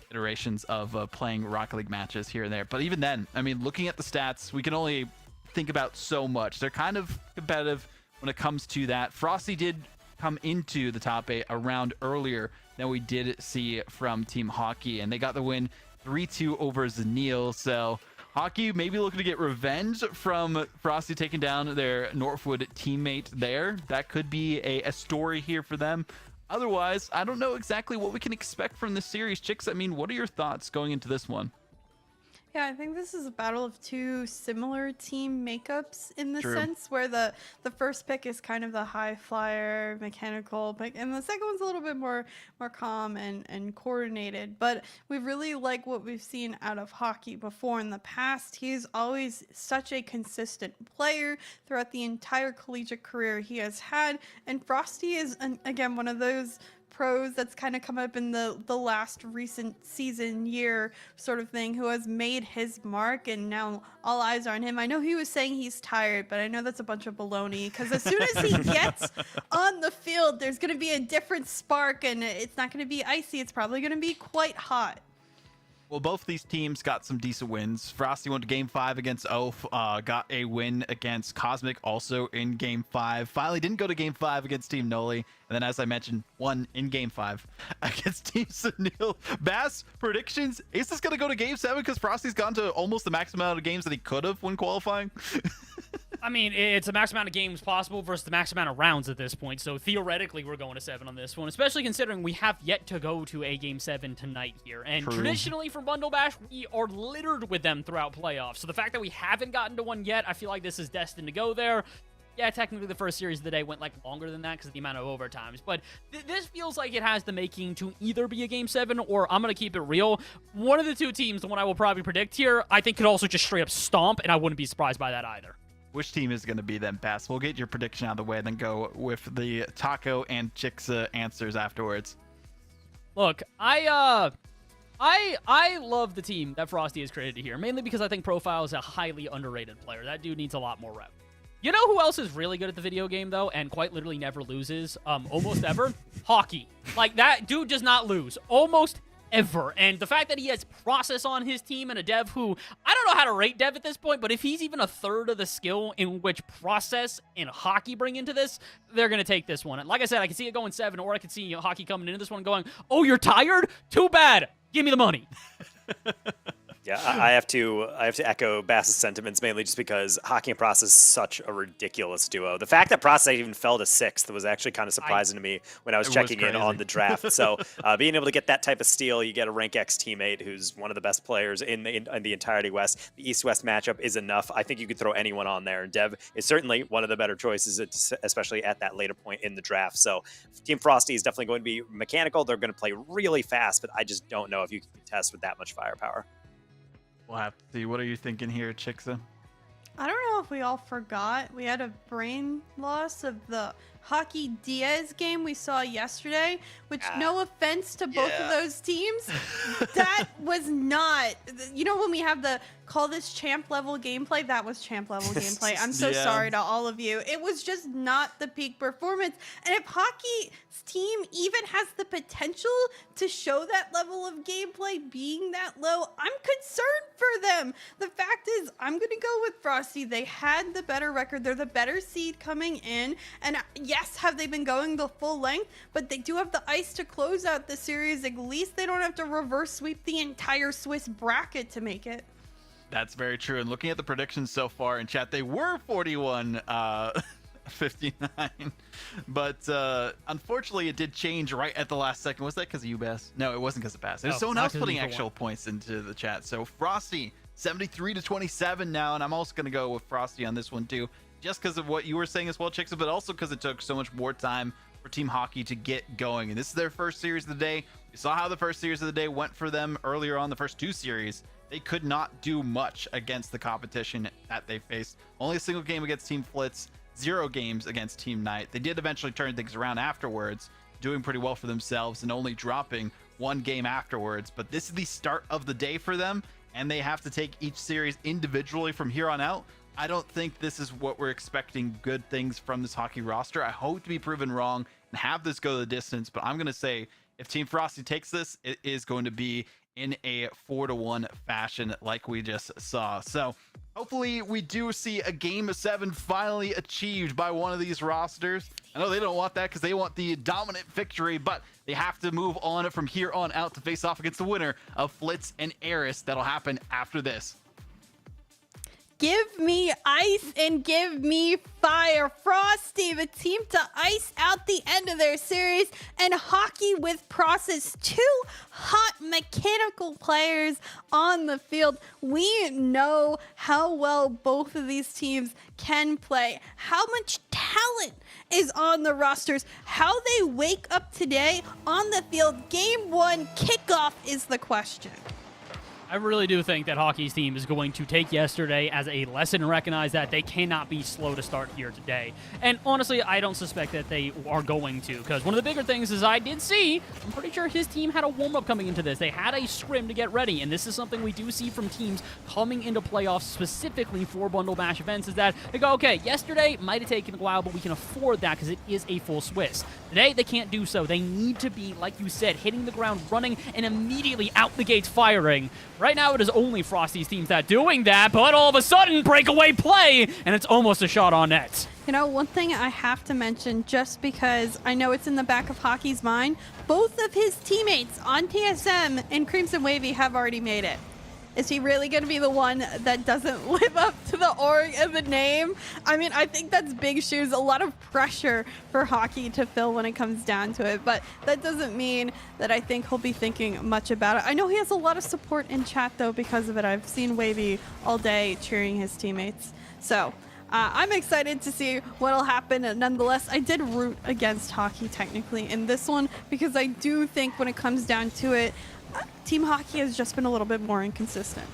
iterations of playing Rocket League matches here and there. But even then, I mean, looking at the stats, we can only think about so much. They're kind of competitive when it comes to that. Frosty did come into the top 8 a round earlier than we did see from Team Hockey, and they got the win 3-2 over Zanil. So Hockey maybe looking to get revenge from Frosty taking down their Northwood teammate there. That could be a story here for them. Otherwise, I don't know exactly what we can expect from this series. Chicks, I mean, what are your thoughts going into this one? Yeah, I think this is a battle of two similar team makeups in the True. sense where the first pick is kind of the high flyer, mechanical pick, and the second one's a little bit more calm and coordinated. But we really like what we've seen out of Hockey before in the past. He's always such a consistent player throughout the entire collegiate career he has had, and Frosty is, again, one of those pros that's kind of come up in the last recent season year sort of thing, who has made his mark, and now all eyes are on him. I know he was saying he's tired, but I know that's a bunch of baloney, because as soon as he gets on the field, there's going to be a different spark, and it's not going to be icy. It's probably going to be quite hot. Well, both these teams got some decent wins. Frosty went to Game 5 against Oaf, got a win against Cosmic also in Game 5. Finally didn't go to Game 5 against Team Noli. And then, as I mentioned, won in Game 5 against Team Sunil. Bass, predictions? Is this going to go to Game 7 because Frosty's gone to almost the maximum amount of games that he could have when qualifying? I mean, it's the max amount of games possible versus the max amount of rounds at this point. So theoretically, we're going to 7 on this one, especially considering we have yet to go to a Game 7 tonight here. And traditionally for Bundle Bash, we are littered with them throughout playoffs. So the fact that we haven't gotten to one yet, I feel like this is destined to go there. Yeah, technically the first series of the day went like longer than that because of the amount of overtimes. But this feels like it has the making to either be a Game 7 or, I'm going to keep it real, one of the two teams, the one I will probably predict here, I think could also just straight up stomp, and I wouldn't be surprised by that either. Which team is going to be then, Bass? We'll get your prediction out of the way, then go with the Taco and Chicksa answers afterwards. Look, I love the team that Frosty has created here, mainly because I think Profile is a highly underrated player. That dude needs a lot more rep. You know who else is really good at the video game, though, and quite literally never loses, almost ever? Hockey. Like, that dude does not lose. Almost ever. And the fact that he has Process on his team and a Dev who, I don't know how to rate Dev at this point, but if he's even a third of the skill in which Process and Hockey bring into this, they're going to take this one. And like I said, I can see it going 7, or I can see Hockey coming into this one going, oh, you're tired? Too bad. Give me the money. Yeah, I have to echo Bass's sentiments, mainly just because Hockey and Process is such a ridiculous duo. The fact that Process even fell to 6th was actually kind of surprising to me when I was checking in on the draft. So being able to get that type of steal, you get a rank X teammate who's one of the best players in the entirety West. The East-West matchup is enough. I think you could throw anyone on there. And Dev is certainly one of the better choices, especially at that later point in the draft. So Team Frosty is definitely going to be mechanical. They're going to play really fast, but I just don't know if you can contest with that much firepower. We'll have to see. What are you thinking here, Chixa? I don't know if we all forgot. We had a brain loss of the Hockey Diaz game we saw yesterday, which no offense to both of those teams, that was not, you know, when we have the call this champ level gameplay, that was champ level gameplay. I'm so sorry to all of you. It was just not the peak performance. And if Hockey's team even has the potential to show that level of gameplay being that low, I'm concerned for them. The fact is, I'm going to go with Frosty. They had the better record. They're the better seed coming in. And yes, have they been going the full length? But they do have the ice to close out the series. At least they don't have to reverse sweep the entire Swiss bracket to make it. That's very true. And looking at the predictions so far in chat, they were 41-59. But unfortunately, it did change right at the last second. Was that because of you, Bass? No, it wasn't because of Bass. There's someone else putting actual points into the chat. So Frosty, 73-27 now. And I'm also going to go with Frosty on this one, too. Just because of what you were saying as well, Chixa, but also because it took so much more time for Team Hockey to get going. And this is their first series of the day. We saw how the first series of the day went for them earlier on, the first 2 series. They could not do much against the competition that they faced. Only a single game against Team Flitz, 0 games against Team Knight. They did eventually turn things around afterwards, doing pretty well for themselves and only dropping 1 game afterwards. But this is the start of the day for them, and they have to take each series individually from here on out. I don't think this is what we're expecting good things from this Hockey roster. I hope to be proven wrong and have this go the distance, but I'm going to say if Team Frosty takes this, it is going to be in a 4-1 fashion like we just saw. So hopefully we do see a game 7 finally achieved by one of these rosters. I know they don't want that because they want the dominant victory, but they have to move on from here on out to face off against the winner of Flitz and Eris. That'll happen after this. Give me ice and give me fire. Frosty, the team to ice out the end of their series, and Hockey with Process. 2 hot mechanical players on the field. We know how well both of these teams can play, how much talent is on the rosters, how they wake up today on the field. Game 1 kickoff is the question. I really do think that Hockey's team is going to take yesterday as a lesson and recognize that they cannot be slow to start here today. And honestly, I don't suspect that they are going to, because one of the bigger things is I did see, I'm pretty sure his team had a warm-up coming into this. They had a scrim to get ready, and this is something we do see from teams coming into playoffs specifically for Bundle Bash events, is that they go, okay, yesterday might have taken a while, but we can afford that because it is a full Swiss. Today, they can't do so. They need to be, like you said, hitting the ground running and immediately out the gates firing. Right now, it is only Frosty's teams that doing that, but all of a sudden, breakaway play, and it's almost a shot on net. You know, one thing I have to mention, just because I know it's in the back of Hockey's mind, both of his teammates on TSM and Crimson Wavy have already made it. Is he really going to be the one that doesn't live up to the org and the name? I mean, I think that's big shoes, a lot of pressure for Hockey to fill when it comes down to it, but that doesn't mean that I think he'll be thinking much about it. I know he has a lot of support in chat, though, because of it. I've seen Wavy all day cheering his teammates. So I'm excited to see what'll happen. Nonetheless, I did root against Hockey technically in this one, because I do think when it comes down to it, Team Hockey has just been a little bit more inconsistent.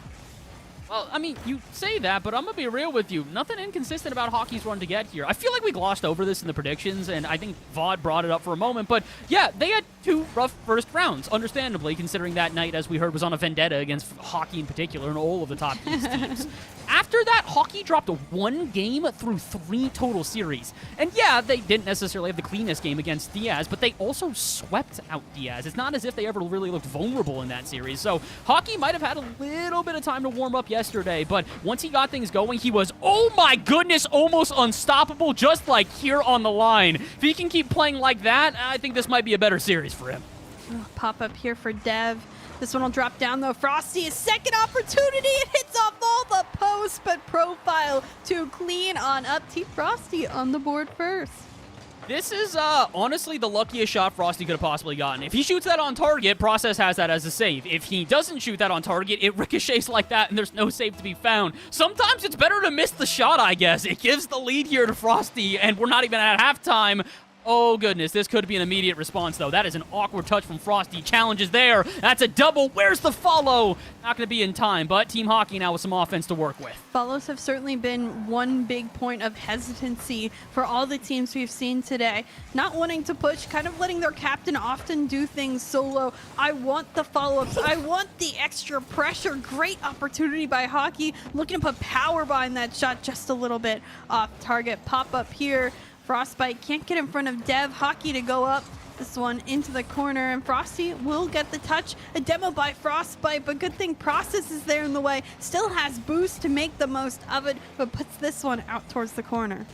Well, I mean, you say that, but I'm going to be real with you. Nothing inconsistent about Hockey's run to get here. I feel like we glossed over this in the predictions, and I think VOD brought it up for a moment. But, yeah, they had 2 rough first rounds, understandably, considering that night, as we heard, was on a vendetta against Hockey in particular and all of the top East teams. After that, Hockey dropped 1 game through 3 total series. And yeah, they didn't necessarily have the cleanest game against Diaz, but they also swept out Diaz. It's not as if they ever really looked vulnerable in that series. So Hockey might have had a little bit of time to warm up yesterday, but once he got things going, he was, oh my goodness, almost unstoppable, just like here on the line. If he can keep playing like that, I think this might be a better series for him. Pop up here for Dev. This one will drop down though. Frosty, his second opportunity. It hits off all the posts, but Profile to clean on up. Team Frosty on the board first. This is honestly the luckiest shot Frosty could have possibly gotten. If he shoots that on target, Process has that as a save. If he doesn't shoot that on target, it ricochets like that and there's no save to be found. Sometimes it's better to miss the shot, I guess. It gives the lead here to Frosty, and we're not even at halftime. Oh, goodness. This could be an immediate response, though. That is an awkward touch from Frosty. Challenge is there. That's a double. Where's the follow? Not going to be in time, but Team Hockey now with some offense to work with. Follows have certainly been one big point of hesitancy for all the teams we've seen today. Not wanting to push, kind of letting their captain often do things solo. I want the follow-ups. I want the extra pressure. Great opportunity by Hockey. Looking to put power behind that shot just a little bit off target. Pop up here. Frostbite can't get in front of Dev. Hockey to go up. This one into the corner, and Frosty will get the touch. A demo by Frostbite, but good thing Process is there in the way. Still has boost to make the most of it, but puts this one out towards the corner.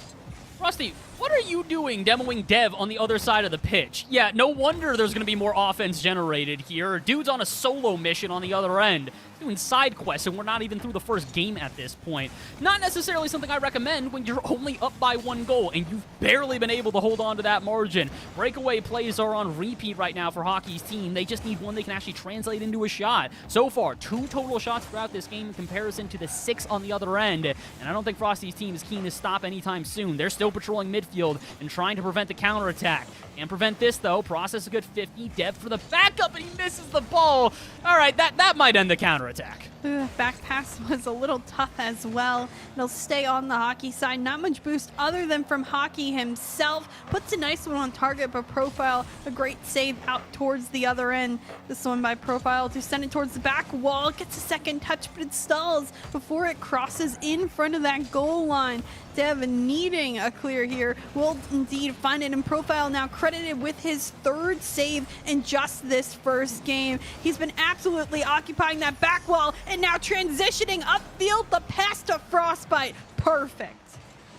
Frosty, what are you doing demoing Dev on the other side of the pitch? Yeah, no wonder there's going to be more offense generated here. Dude's on a solo mission on the other end, doing side quests, and we're not even through the first game at this point. Not necessarily something I recommend when you're only up by 1 goal, and you've barely been able to hold on to that margin. Breakaway plays are on repeat right now for Hockey's team. They just need one they can actually translate into a shot. So far, 2 total shots throughout this game in comparison to the 6 on the other end, and I don't think Frosty's team is keen to stop anytime soon. They're still patrolling midfield and trying to prevent the counterattack. Can't prevent this, though. Process a good 50. Dev for the backup, and he misses the ball. All right, that might end the counterattack. Back pass was a little tough as well. It'll stay on the Hockey side. Not much boost other than from Hockey himself. Puts a nice one on target, but Profile, a great save out towards the other end. This one by Profile to send it towards the back wall. Gets a second touch, but it stalls before it crosses in front of that goal line. Dev needing a clear here will indeed find it, and Profile now credited with his 3rd save in just this first game. He's been absolutely occupying that back wall and now transitioning upfield. The pass to Frostbite. Perfect.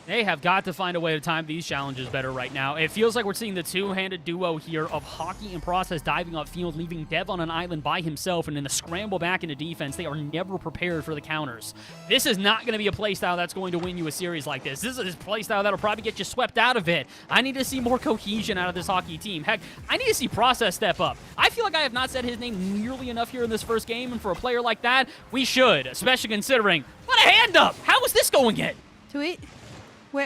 They have got to find a way to time these challenges better right now. It feels like we're seeing the two-handed duo here of Hockey and Process diving upfield, leaving Dev on an island by himself, and in the scramble back into defense, they are never prepared for the counters. This is not going to be a playstyle that's going to win you a series like this. This is a playstyle that'll probably get you swept out of it. I need to see more cohesion out of this Hockey team. Heck, I need to see Process step up. I feel like I have not said his name nearly enough here in this first game, and for a player like that, we should, especially considering, what a hand up! How is this going in? Tweet.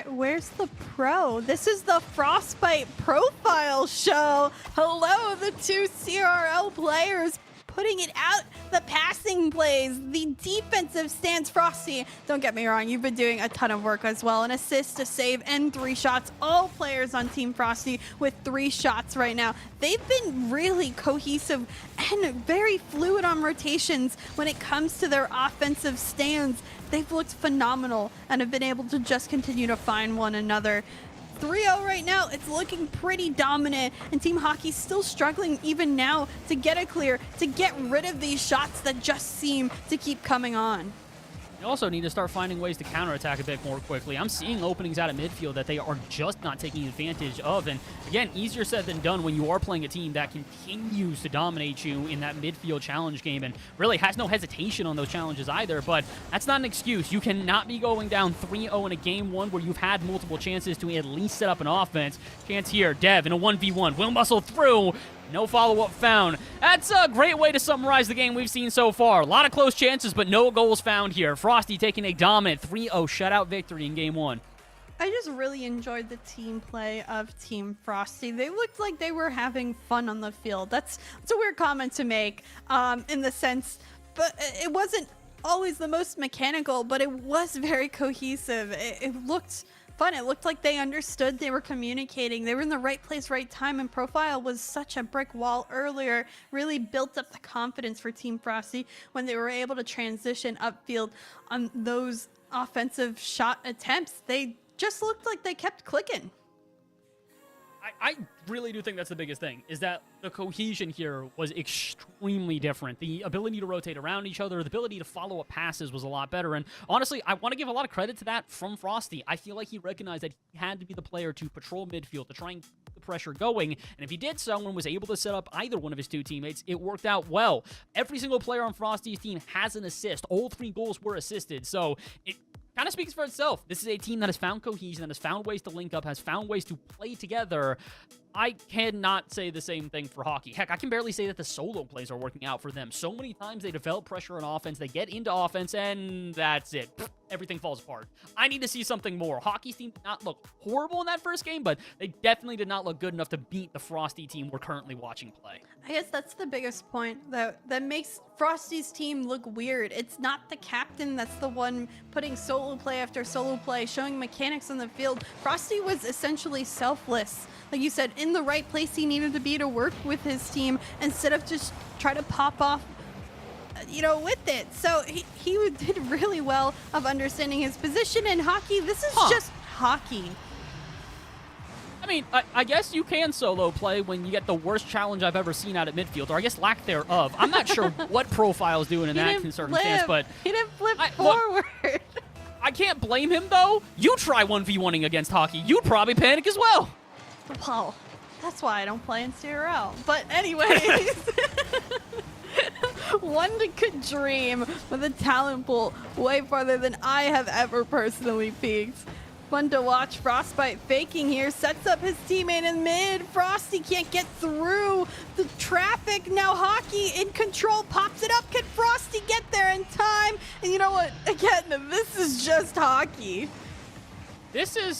Where's the pro? This is the Frostbite Profile show. Hello, the 2 CRL players putting it out. The passing plays, the defensive stance. Frosty, don't get me wrong, you've been doing a ton of work as well. An assist, a save, and 3 shots. All players on Team Frosty with 3 shots right now. They've been really cohesive and very fluid on rotations when it comes to their offensive stands. They've looked phenomenal and have been able to just continue to find one another. 3-0 right now. It's looking pretty dominant, and Team Hockey's still struggling even now to get a clear, to get rid of these shots that just seem to keep coming on. You also need to start finding ways to counterattack a bit more quickly. I'm seeing openings out of midfield that they are just not taking advantage of. And again, easier said than done when you are playing a team that continues to dominate you in that midfield challenge game and really has no hesitation on those challenges either. But that's not an excuse. You cannot be going down 3-0 in a game 1 where you've had multiple chances to at least set up an offense. Chance here, Dev in a 1v1. Will muscle through. No follow-up found. That's a great way to summarize the game we've seen so far. A lot of close chances, but no goals found here. Frosty taking a dominant 3-0 shutout victory in Game 1. I just really enjoyed the team play of Team Frosty. They looked like they were having fun on the field. That's a weird comment to make in the sense, but it wasn't always the most mechanical, but it was very cohesive. It looked fun. It looked like they understood, they were communicating, they were in the right place, right time, and Profile was such a brick wall earlier, really built up the confidence for Team Frosty when they were able to transition upfield on those offensive shot attempts. They just looked like they kept clicking. I really do think that's the biggest thing, is that the cohesion here was extremely different. The ability to rotate around each other, the ability to follow up passes was a lot better. And honestly, I want to give a lot of credit to that from Frosty. I feel like he recognized that he had to be the player to patrol midfield, to try and keep the pressure going. And if he did so and was able to set up either one of his two teammates, it worked out well. Every single player on Frosty's team has an assist. All 3 goals were assisted. So it kind of speaks for itself. This is a team that has found cohesion, that has found ways to link up, has found ways to play together. I cannot say the same thing for hockey. Heck, I can barely say that the solo plays are working out for them. So many times they develop pressure on offense, they get into offense, and that's it. Everything falls apart. I need to see something more. Hockey's team did not look horrible in that first game, but they definitely did not look good enough to beat the Frosty team we're currently watching play. I guess that's the biggest point that makes Frosty's team look weird. It's not the captain that's the one putting solo play after solo play, showing mechanics on the field. Frosty was essentially selfless. Like you said, in the right place he needed to be to work with his team instead of just try to pop off, with it. So he did really well of understanding his position in hockey. This is just hockey. I mean, I guess you can solo play when you get the worst challenge I've ever seen out at midfield, or I guess lack thereof. I'm not sure what Profile's doing in that circumstance, but he didn't flip forward. Look, I can't blame him, though. You try 1v1ing against hockey, you'd probably panic as well. Well, that's why I don't play in CRL. But anyways, one could dream with a talent pool way farther than I have ever personally peaked. Fun to watch. Frostbite faking here, sets up his teammate in mid. Frosty can't get through the traffic. Now Hockey in control, pops it up. Can Frosty get there in time? And you know what? Again, this is just hockey. This is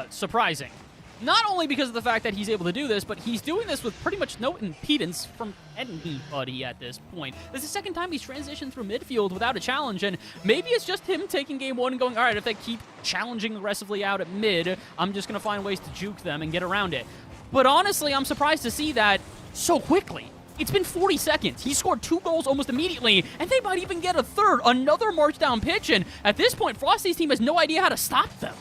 surprising. Not only because of the fact that he's able to do this, but he's doing this with pretty much no impedance from anybody at this point. This is the second time he's transitioned through midfield without a challenge, and maybe it's just him taking game 1 and going, all right, if they keep challenging aggressively out at mid, I'm just going to find ways to juke them and get around it. But honestly, I'm surprised to see that so quickly. It's been 40 seconds. He scored 2 goals almost immediately, and they might even get a third, another march down pitch, and at this point, Frosty's team has no idea how to stop them.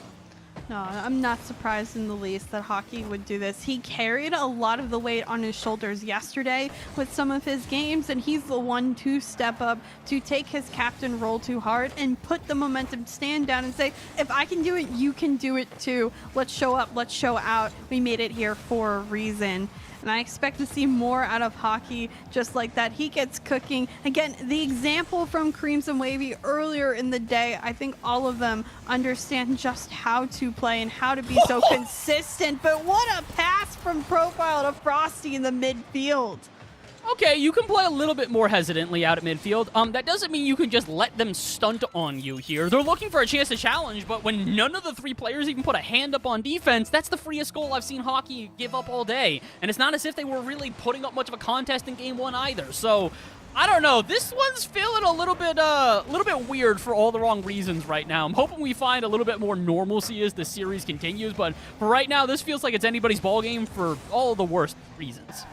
No, I'm not surprised in the least that Hockey would do this. He carried a lot of the weight on his shoulders yesterday with some of his games, and he's the one to step up, to take his captain role to heart and put the momentum stand down and say, if I can do it, you can do it too. Let's show up, let's show out. We made it here for a reason. And I expect to see more out of Hockey just like that. He gets cooking. Again, the example from Creams and Wavy earlier in the day, I think all of them understand just how to play and how to be so consistent. But what a pass from Profile to Frosty in the midfield. Okay, you can play a little bit more hesitantly out at midfield. That doesn't mean you can just let them stunt on you here. They're looking for a chance to challenge, but when none of the 3 players even put a hand up on defense, that's the freest goal I've seen Hockey give up all day. And it's not as if they were really putting up much of a contest in game 1 either. So, I don't know. This one's feeling a little bit weird for all the wrong reasons right now. I'm hoping we find a little bit more normalcy as the series continues, but for right now, this feels like it's anybody's ballgame for all the worst reasons.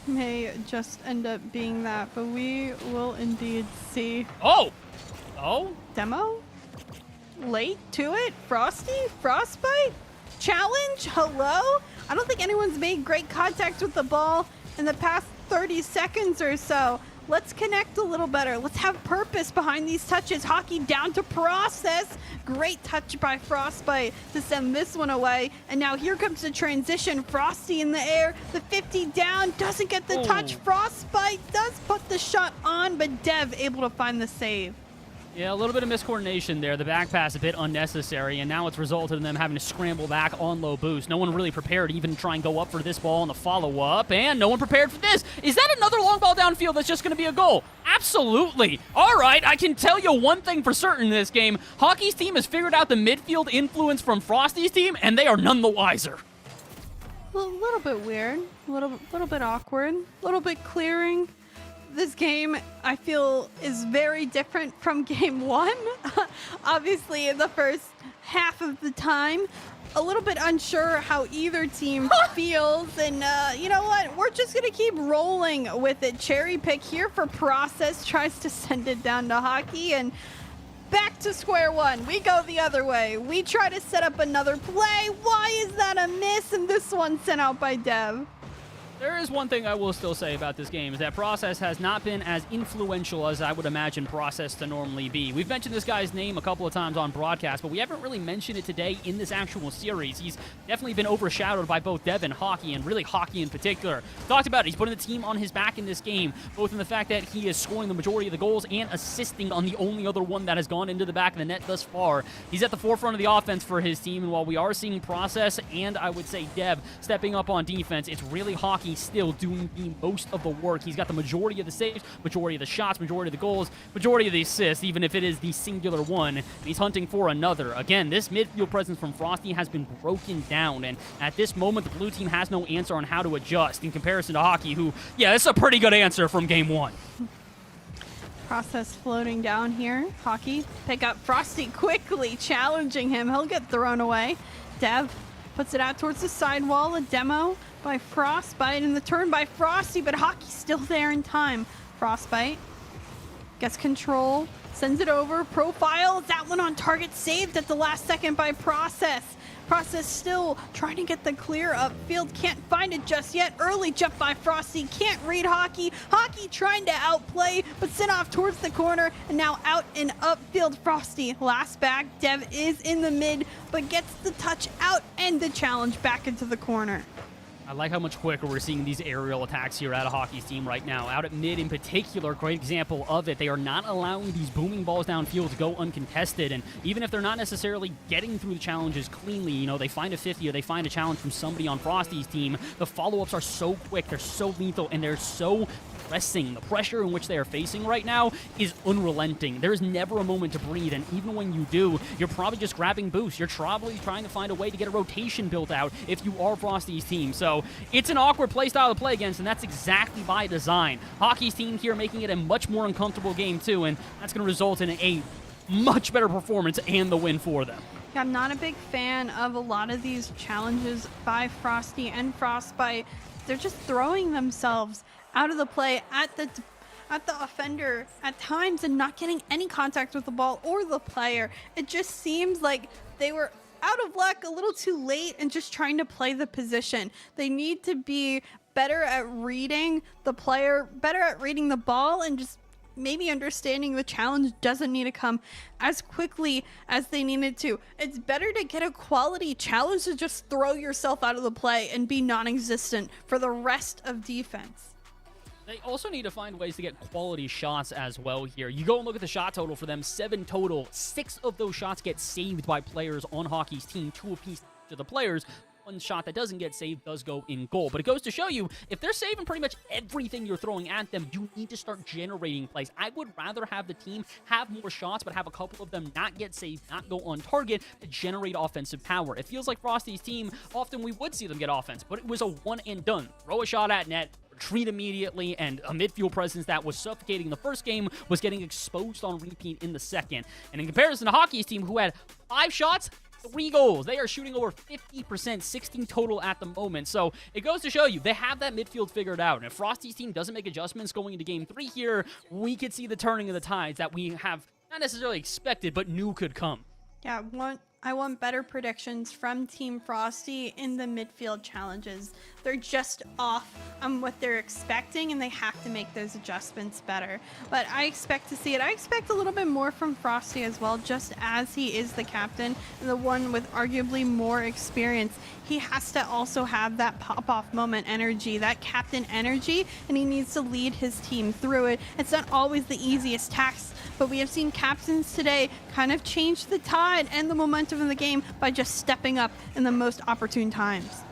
May just end up being that, but we will indeed see. Oh! Demo? Late to it? Frosty? Frostbite? Challenge? Hello? I don't think anyone's made great contact with the ball in the past 30 seconds or so. Let's connect a little better. Let's have purpose behind these touches. Hockey down to process. Great touch by Frostbite to send this one away. And now here comes the transition. Frosty in the air. The 50 down. Doesn't get the touch. Frostbite does put the shot on, but Dev able to find the save. Yeah, a little bit of miscoordination there. The back pass a bit unnecessary, and now it's resulted in them having to scramble back on low boost. No one really prepared even to try and go up for this ball on the follow-up, and no one prepared for this. Is that another long ball downfield that's just going to be a goal? Absolutely. All right, I can tell you one thing for certain in this game. Hockey's team has figured out the midfield influence from Frosty's team, and they are none the wiser. A little bit weird, a little bit awkward, a little bit clearing. this game, I feel, is very different from game one. Obviously, in the first half of the time, a little bit unsure how either team feels. And you know what? We're just going to keep rolling with it. Cherry pick here for Process. Tries to send it down to Hockey. And back to square one. We go the other way. We try to set up another play. Why is that a miss? And this one sent out by Dev. There is one thing I will still say about this game, is that Process has not been as influential as I would imagine Process to normally be. We've mentioned this guy's name a couple of times on broadcast, but we haven't really mentioned it today in this actual series. He's definitely been overshadowed by both Dev and Hockey, and really Hockey in particular. Talked about it. He's putting the team on his back in this game, both in the fact that he is scoring the majority of the goals and assisting on the only other one that has gone into the back of the net thus far. He's at the forefront of the offense for his team, and while we are seeing Process and I would say Dev stepping up on defense, it's really Hockey still doing the most of the work. He's got the majority of the saves, majority of the shots, majority of the goals, majority of the assists, even if it is the singular one. And he's hunting for another. Again, this midfield presence from Frosty has been broken down, and at this moment, the blue team has no answer on how to adjust in comparison to Hockey, who, yeah, this is a pretty good answer from game one. Process floating down here. Hockey pick up Frosty quickly, challenging him. He'll get thrown away. Dev puts it out towards the sidewall. A demo by Frostbite, and the turn by Frosty, but Hockey's still there in time. Frostbite gets control, sends it over, profiles, that one on target, saved at the last second by Process. Process still trying to get the clear upfield, can't find it just yet. Early jump by Frosty, can't read Hockey. Hockey trying to outplay, but sent off towards the corner, and now out and upfield. Frosty last back. Dev is in the mid, but gets the touch out and the challenge back into the corner. I like how much quicker we're seeing these aerial attacks here out of Hockey's team right now. Out at mid in particular, great example of it. They are not allowing these booming balls downfield to go uncontested, and even if they're not necessarily getting through the challenges cleanly, you know, they find a 50 or they find a challenge from somebody on Frosty's team, the follow-ups are so quick, they're so lethal, and they're so pressing. The pressure in which they are facing right now is unrelenting. There is never a moment to breathe, and even when you do, you're probably just grabbing boosts. You're probably trying to find a way to get a rotation built out if you are Frosty's team. So it's an awkward play style to play against, and that's exactly by design. Hockey's team here making it a much more uncomfortable game too, and that's going to result in a much better performance and the win for them. Yeah, I'm not a big fan of a lot of these challenges by Frosty and Frostbite. They're just throwing themselves out of the play at the offender at times and not getting any contact with the ball or the player. It just seems like they were out of luck, a little too late, and just trying to play the position. They need to be better at reading the player, better at reading the ball, and just maybe understanding the challenge doesn't need to come as quickly as they needed to. It's better to get a quality challenge to just throw yourself out of the play and be non-existent for the rest of defense. They also need to find ways to get quality shots as well here. You go and look at the shot total for them, 7 total. 6 of those shots get saved by players on Hockey's team, 2 apiece to the players. One shot that doesn't get saved does go in goal. But it goes to show you, if they're saving pretty much everything you're throwing at them, you need to start generating plays. I would rather have the team have more shots, but have a couple of them not get saved, not go on target, to generate offensive power. It feels like Frosty's team, often we would see them get offense, but it was a one and done. Throw a shot at net, retreat immediately, and a midfield presence that was suffocating the first game was getting exposed on repeat in the second. And in comparison to Hockey's team, who had 5 shots, 3 goals. They are shooting over 50%, 16 total at the moment. So it goes to show you, they have that midfield figured out. And if Frosty's team doesn't make adjustments going into game 3 here, we could see the turning of the tides that we have not necessarily expected, but knew could come. Yeah, I want better predictions from Team Frosty in the midfield challenges. They're just off on what they're expecting, and they have to make those adjustments better. But I expect to see it. I expect a little bit more from Frosty as well, just as he is the captain and the one with arguably more experience. He has to also have that pop-off moment energy, that captain energy, and he needs to lead his team through it. It's not always the easiest task, but we have seen captains today kind of change the tide and the momentum of the game by just stepping up in the most opportune times.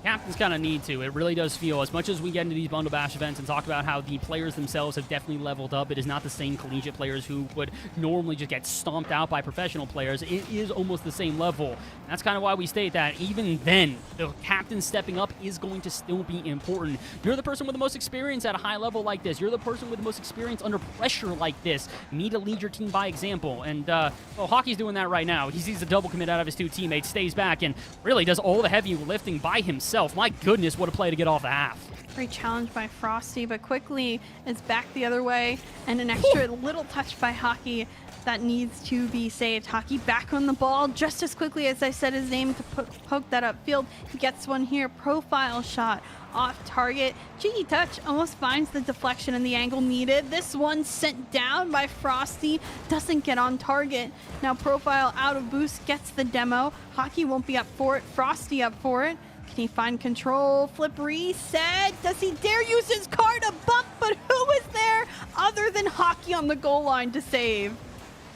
Captains kind of need to. It really does feel, as much as we get into these Bundle Bash events and talk about how the players themselves have definitely leveled up, it is not the same collegiate players who would normally just get stomped out by professional players. It is almost the same level. And that's kind of why we state that even then, the captain stepping up is going to still be important. You're the person with the most experience at a high level like this. You're the person with the most experience under pressure like this. You need to lead your team by example. And, well, Hockey's doing that right now. He sees a double commit out of his 2 teammates, stays back, and really does all the heavy lifting by himself. My goodness, what a play to get off the half. Great challenge by Frosty, but quickly is back the other way, and an extra little touch by Hockey that needs to be saved. Hockey back on the ball just as quickly as I said his name to poke that upfield. He gets one here, profile shot off target. Cheeky touch, almost finds the deflection and the angle needed. This one sent down by Frosty, doesn't get on target. Now profile out of boost, gets the demo. Hockey won't be up for it, Frosty up for it. Can he find control? Flip reset. Does he dare use his car to bump? But who is there other than Hockey on the goal line to save?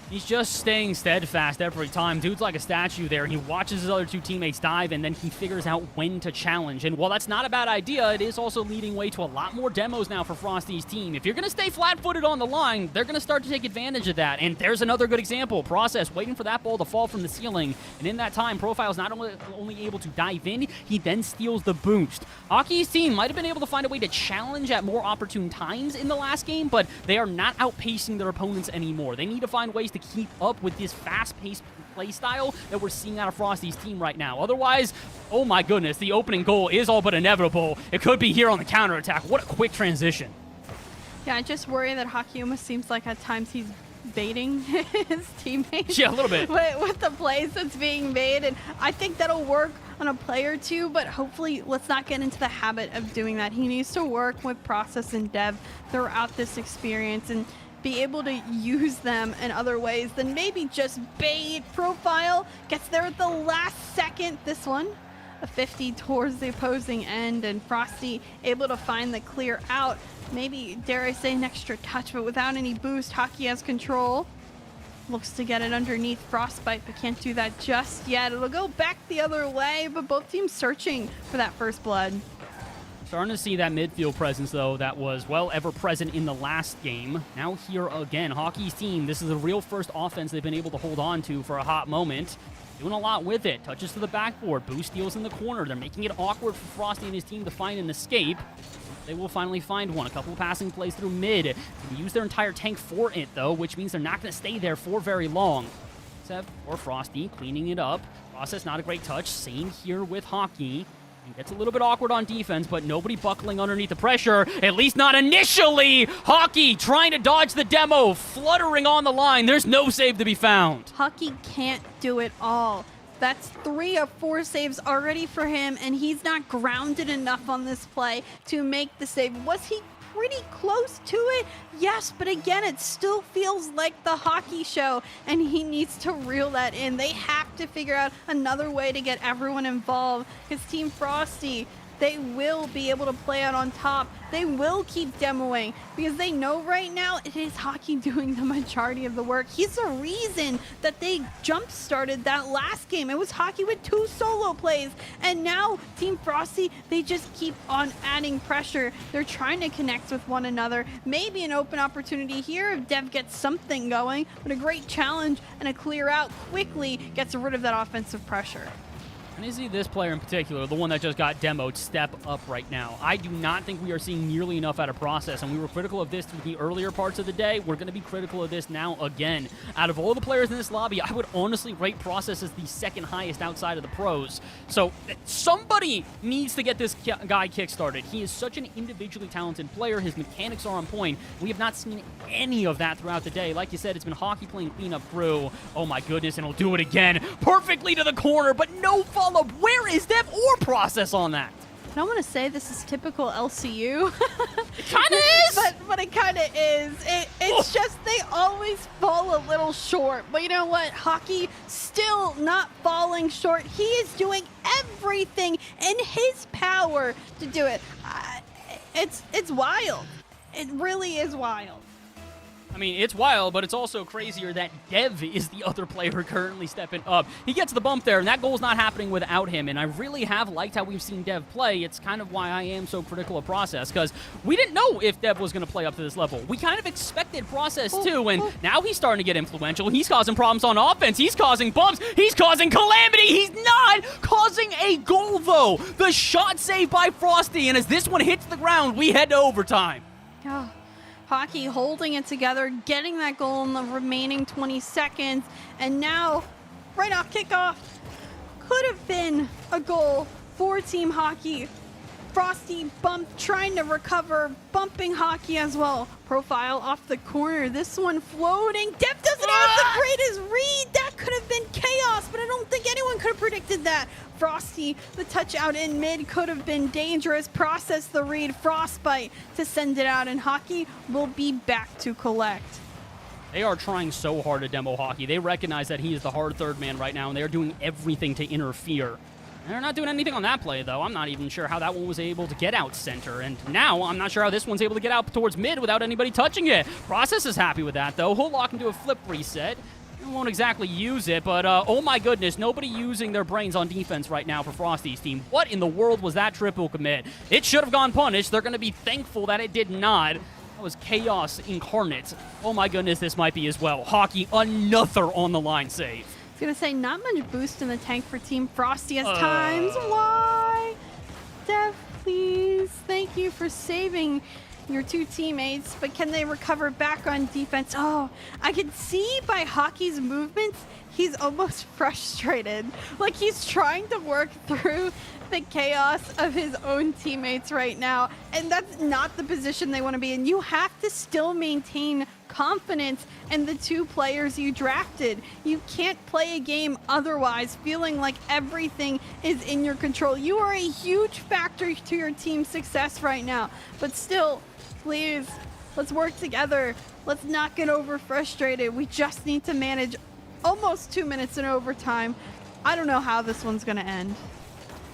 He's just staying steadfast every time. Dude's like a statue there. He watches his other 2 teammates dive, and then he figures out when to challenge. And while that's not a bad idea, it is also leading way to a lot more demos now for Frosty's team. If you're going to stay flat-footed on the line, they're going to start to take advantage of that. And there's another good example. Process waiting for that ball to fall from the ceiling. And in that time, Profile's not only able to dive in, he then steals the boost. Hockey's team might have been able to find a way to challenge at more opportune times in the last game, but they are not outpacing their opponents anymore. They need to find ways to keep up with this fast-paced play style that we're seeing out of Frosty's team right now. Otherwise, oh my goodness, the opening goal is all but inevitable. It could be here on the counterattack. What a quick transition. Yeah, I just worry that Hockey almost seems like at times he's baiting his teammates. Yeah, a little bit. With the plays that's being made, and I think that'll work on a play or two, but hopefully let's not get into the habit of doing that. He needs to work with process and dev throughout this experience and be able to use them in other ways than maybe just bait. Profile gets there at the last second. This one, a 50 towards the opposing end, and Frosty able to find the clear out. Maybe, dare I say, an extra touch, but without any boost. Hockey has control. Looks to get it underneath Frostbite, but can't do that just yet. It'll go back the other way, but both teams searching for that first blood. Starting to see that midfield presence, though, that was, well, ever present in the last game. Now here again, Hockey's team, this is the real first offense they've been able to hold on to for a hot moment. Doing a lot with it. Touches to the backboard. Boost steals in the corner. They're making it awkward for Frosty and his team to find an escape. They will finally find one. A couple of passing plays through mid. They use their entire tank for it, though, which means they're not going to stay there for very long. Except for Frosty cleaning it up. Process, not a great touch. Same here with Hockey. It gets a little bit awkward on defense, but nobody buckling underneath the pressure, at least not initially. Hockey trying to dodge the demo, fluttering on the line. There's no save to be found. Hockey can't do it all. That's 3 of 4 saves already for him, and he's not grounded enough on this play to make the save. Was he pretty close to it? Yes, but again, it still feels like the Hockey show, and he needs to reel that in. They have to figure out another way to get everyone involved, because Team Frosty, they will be able to play out on top. They will keep demoing because they know right now it is Hockey doing the majority of the work. He's the reason that they jump-started that last game. It was Hockey with 2 solo plays, and now Team Frosty, they just keep on adding pressure. They're trying to connect with one another. Maybe an open opportunity here if Dev gets something going, but a great challenge and a clear out quickly gets rid of that offensive pressure. And is he this player in particular, the one that just got demoed, step up right now? I do not think we are seeing nearly enough out of Process, and we were critical of this through the earlier parts of the day. We're going to be critical of this now again. Out of all the players in this lobby, I would honestly rate Process as the second highest outside of the pros. So somebody needs to get this guy kickstarted. He is such an individually talented player. His mechanics are on point. We have not seen any of that throughout the day. Like you said, it's been Hockey playing cleanup through. Oh my goodness, and he'll do it again. Perfectly to the corner, but no follow-up. Where is Dev or Process on that? I don't want to say this is typical LCU. It kind of is. But it kind of is. It's just they always fall a little short. But you know what? Hockey still not falling short. He is doing everything in his power to do it. It's wild. It really is wild. I mean, it's wild, but it's also crazier that Dev is the other player currently stepping up. He gets the bump there, and that goal's not happening without him, and I really have liked how we've seen Dev play. It's kind of why I am so critical of Process, because we didn't know if Dev was going to play up to this level. We kind of expected Process too, and now he's starting to get influential. He's causing problems on offense. He's causing bumps. He's causing calamity. He's not causing a goal, though. The shot saved by Frosty, and as this one hits the ground, we head to overtime. Oh. Hockey holding it together, getting that goal in the remaining 20 seconds, and now, right off kickoff, could have been a goal for Team Hockey. Frosty bumped, trying to recover, bumping Hockey as well. Profile off the corner, this one floating. Dev doesn't have the greatest read. That could have been chaos, but I don't think anyone could have predicted that. Frosty, the touch out in mid could have been dangerous. Process the read, Frostbite to send it out, and Hockey will be back to collect. They are trying so hard to demo Hockey. They recognize that he is the hard third man right now, and they're doing everything to interfere. They're not doing anything on that play, though. I'm not even sure how that one was able to get out center. And now I'm not sure how this one's able to get out towards mid without anybody touching it. Process is happy with that, though. He'll lock into a flip reset. He won't exactly use it, but oh my goodness, nobody using their brains on defense right now for Frosty's team. What in the world was that triple commit? It should have gone punished. They're going to be thankful that it did not. That was chaos incarnate. Oh my goodness, this might be as well. Hockey, another on the line save. I was going to say, not much boost in the tank for Team Frosty at times. Why? Dev, please. Thank you for saving your two teammates, but can they recover back on defense? Oh, I can see by Hockey's movements, he's almost frustrated. Like he's trying to work through the chaos of his own teammates right now, and that's not the position they want to be in. You have to still maintain confidence in the two players you drafted. You can't play a game otherwise, feeling like everything is in your control. You are a huge factor to your team's success right now, but still, please, let's work together. Let's not get over frustrated. We just need to manage almost 2 minutes in overtime. I don't know how this one's gonna end.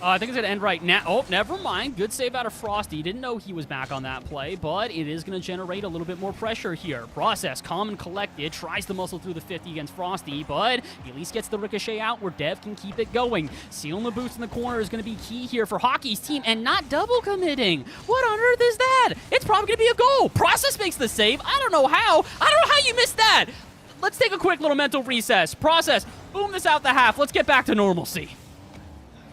I think it's going to end right now. Oh, never mind. Good save out of Frosty. Didn't know he was back on that play, but it is going to generate a little bit more pressure here. Process, calm and collected, tries to muscle through the 50 against Frosty, but he at least gets the ricochet out where Dev can keep it going. Sealing the boost in the corner is going to be key here for Hockey's team, and not double committing. What on earth is that? It's probably going to be a goal. Process makes the save. I don't know how. I don't know how you missed that. Let's take a quick little mental recess. Process, boom this out the half. Let's get back to normalcy.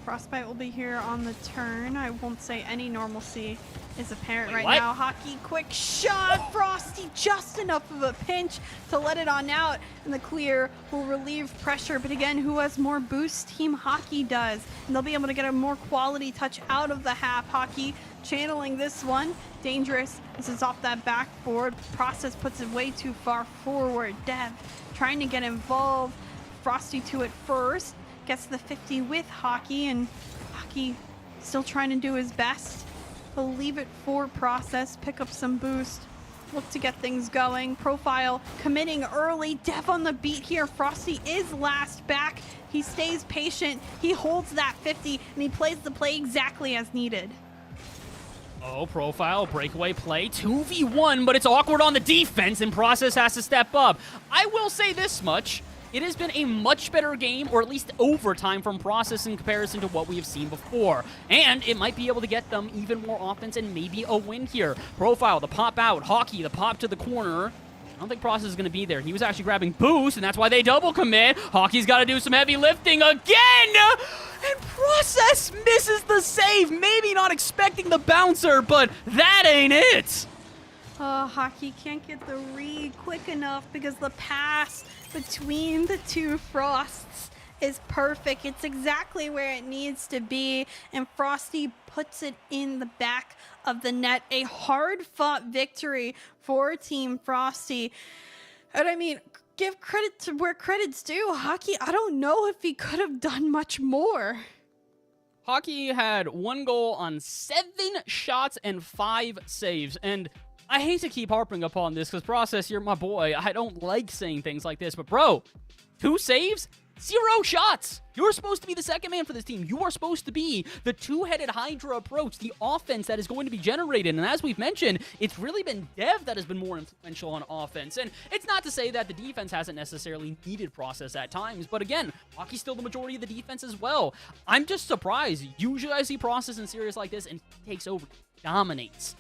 Frostbite will be here on the turn. I won't say any normalcy is apparent right what? now. Hockey, quick shot. Frosty, just enough of a pinch to let it on out. And the clear will relieve pressure. But again, who has more boost? Team Hockey does. And they'll be able to get a more quality touch out of the half. Hockey channeling this one. Dangerous. This is off that backboard. Process puts it way too far forward. Dev trying to get involved. Frosty to it first. Gets the 50 with Hockey, and Hockey still trying to do his best. He'll leave it for Process, pick up some boost, look to get things going. Profile committing early. Dev on the beat here. Frosty is last back. He stays patient. He holds that 50, and he plays the play exactly as needed. Oh, Profile, breakaway play, 2v1, but it's awkward on the defense, and Process has to step up. I will say this much. It has been a much better game, or at least overtime from Process in comparison to what we have seen before. And it might be able to get them even more offense and maybe a win here. Profile, the pop out. Hockey, the pop to the corner. I don't think Process is going to be there. He was actually grabbing boost, and that's why they double commit. Hockey's got to do some heavy lifting again! And Process misses the save. Maybe not expecting the bouncer, but that ain't it. Hockey can't get the read quick enough because the pass between the two Frosts is perfect. It's exactly where it needs to be, and Frosty puts it in the back of the net. A hard-fought victory for Team Frosty. And I mean, give credit to where credit's due. Hockey, I don't know if he could have done much more. Hockey had 1 goal on 7 shots and 5 saves, and I hate to keep harping upon this because Process, you're my boy. I don't like saying things like this, but bro, 2 saves, 0 shots. You're supposed to be the second man for this team. You are supposed to be the two-headed Hydra approach, the offense that is going to be generated. And as we've mentioned, it's really been Dev that has been more influential on offense. And it's not to say that the defense hasn't necessarily needed Process at times, but again, Hockey's still the majority of the defense as well. I'm just surprised. Usually I see Process in series like this and he takes over, dominates.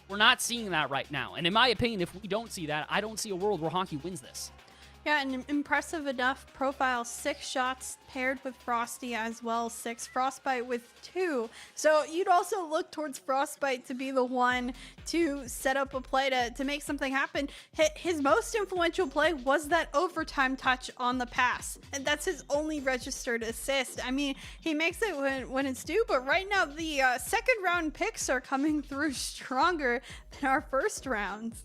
We're not seeing that right now. And in my opinion, if we don't see that, I don't see a world where Hockey wins this. Yeah, and impressive enough profile, 6 shots paired with Frosty as well, 6, Frostbite with 2. So you'd also look towards Frostbite to be the one to set up a play to make something happen. His most influential play was that overtime touch on the pass, and that's his only registered assist. I mean, he makes it when it's due, but right now the second round picks are coming through stronger than our first rounds.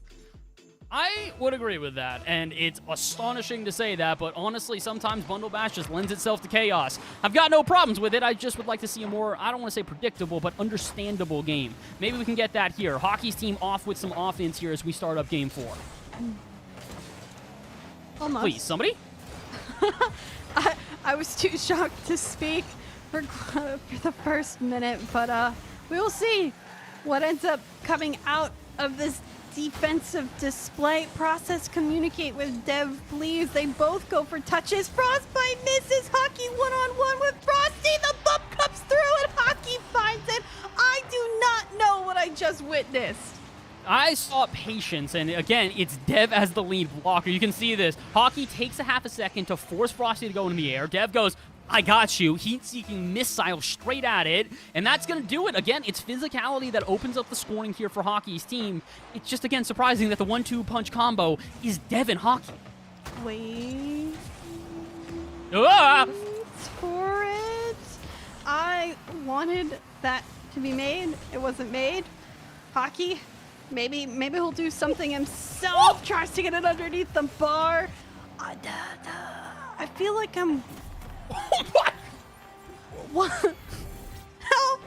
I would agree with that, and it's astonishing to say that, but honestly, sometimes Bundle Bash just lends itself to chaos. I've got no problems with it. I just would like to see a more, I don't want to say predictable, but understandable game. Maybe we can get that here. Hockey's team off with some offense here as we start up game 4. Almost. Please, somebody? I was too shocked to speak for the first minute, but we will see what ends up coming out of this defensive display. Process, communicate with Dev, please. They both go for touches. Frostbite misses. Hockey one-on-one with Frosty. The bump comes through and Hockey finds it. I do not know what I just witnessed. I saw patience, and again, it's Dev as the lead blocker. You can see this. Hockey takes a half a second to force Frosty to go in the air. Dev goes, I got you. Heat-seeking missile straight at it, and that's going to do it. Again, it's physicality that opens up the scoring here for Hockey's team. It's just, again, surprising that the 1-2 punch combo is Dev and Hockey. Wait. Ah! For it. I wanted that to be made. It wasn't made. Hockey, maybe he'll do something himself. Tries to get it underneath the bar. I feel like I'm... What? What? Help!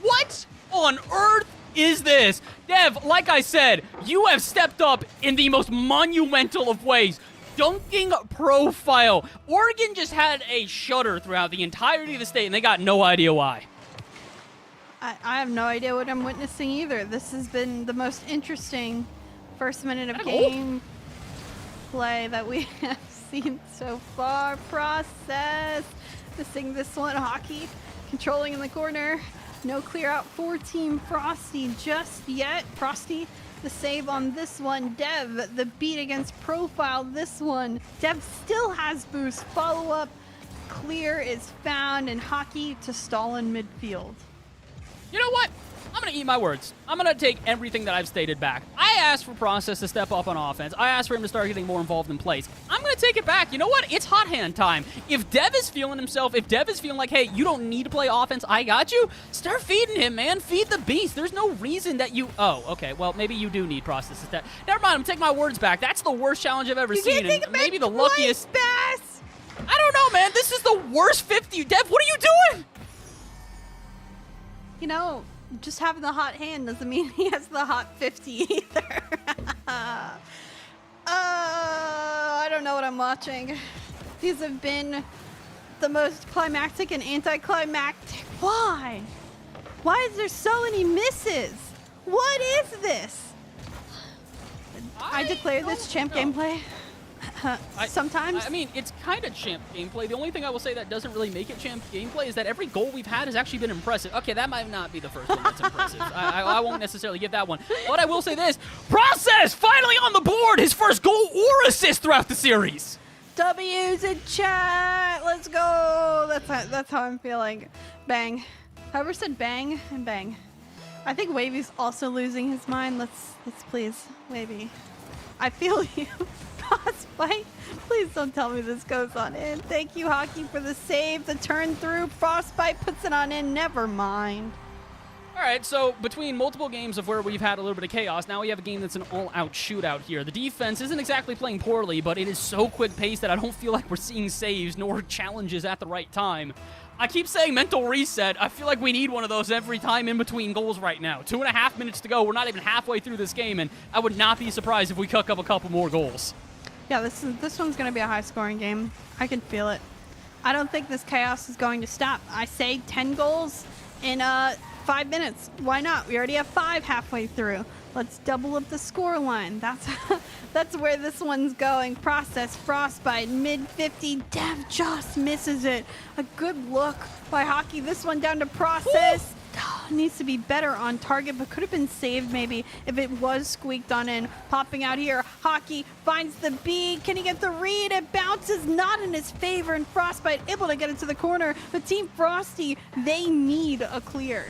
What on earth is this? Dev, like I said, you have stepped up in the most monumental of ways. Dunking profile. Oregon just had a shudder throughout the entirety of the state, and they got no idea why. I have no idea what I'm witnessing either. This has been the most interesting first minute of game play that we have seen so far. Process missing this one. Hockey controlling in the corner. No clear out for Team Frosty just yet. Frosty the save on this one. Dev the beat against profile this one. Dev still has boost. Follow up clear is found, and Hockey to stall in midfield. You know what? I'm going to eat my words. I'm going to take everything that I've stated back. I asked for Process to step up on offense. I asked for him to start getting more involved in plays. I'm going to take it back. You know what? It's hot hand time. If Dev is feeling himself, if Dev is feeling like, hey, you don't need to play offense, I got you, start feeding him, man. Feed the beast. There's no reason that you... Oh, okay. Well, maybe you do need Process to step... Never mind. I'm taking my words back. That's the worst challenge I've ever seen. And maybe the luckiest... Bass. I don't know, man. This is the worst 50. Dev, what are you doing? You know... Just having the hot hand doesn't mean he has the hot 50 either. I don't know what I'm watching. These have been the most climactic and anticlimactic. Why? Why is there so many misses? What is this? I declare this champ gameplay. Sometimes. I mean, it's kind of champ gameplay. The only thing I will say that doesn't really make it champ gameplay is that every goal we've had has actually been impressive. Okay, that might not be the first one that's impressive. I won't necessarily give that one. But I will say this. Process finally on the board. His first goal or assist throughout the series. W's in chat. Let's go. That's how I'm feeling. Bang. Whoever said bang and bang. I think Wavy's also losing his mind. Let's please, Wavy. I feel you. Frostbite, please don't tell me this goes on in. Thank you, Hockey, for the save. The turn through. Frostbite puts it on in. Never mind. All right, so between multiple games of where we've had a little bit of chaos, now we have a game that's an all-out shootout here. The defense isn't exactly playing poorly, but it is so quick-paced that I don't feel like we're seeing saves nor challenges at the right time. I keep saying mental reset. I feel like we need one of those every time in between goals right now. 2.5 minutes to go. We're not even halfway through this game, and I would not be surprised if we cook up a couple more goals. Yeah, this one's going to be a high-scoring game. I can feel it. I don't think this chaos is going to stop. I say 10 goals in 5 minutes. Why not? We already have 5 halfway through. Let's double up the score line. That's where this one's going. Process, Frostbite, mid-50. Dev just misses it. A good look by Hockey. This one down to Process. Needs to be better on target, but could have been saved maybe if it was squeaked on in. Popping out here, Hockey finds the B. Can he get the read? It bounces not in his favor, and Frostbite able to get it to the corner. But Team Frosty, they need a clear.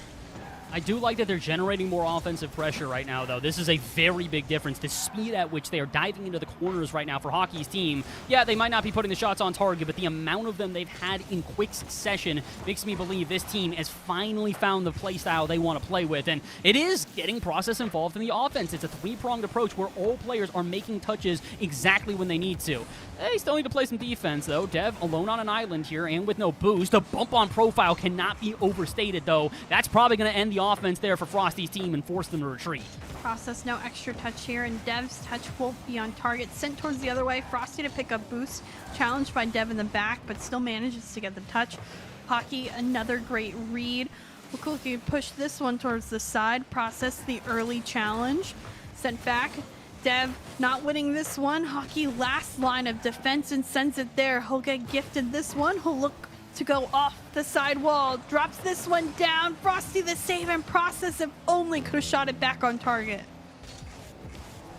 I do like that they're generating more offensive pressure right now, though. This is a very big difference. The speed at which they are diving into the corners right now for Hockey's team. Yeah, they might not be putting the shots on target, but the amount of them they've had in quick succession makes me believe this team has finally found the play style they want to play with. And it is getting Process involved in the offense. It's a three-pronged approach where all players are making touches exactly when they need to. They still need to play some defense, though. Dev alone on an island here and with no boost. The bump on profile cannot be overstated, though. That's probably going to end the offense there for Frosty's team and force them to retreat. Process, no extra touch here, and Dev's touch won't be on target. Sent towards the other way. Frosty to pick up boost. Challenged by Dev in the back, but still manages to get the touch. Hockey, another great read. Lukulki push this one towards the side. Process the early challenge. Sent back. Dev not winning this one. Hockey last line of defense and sends it there. He'll get gifted this one. He'll look to go off the side wall. Drops this one down. Frosty the save, and Process if only could have shot it back on target.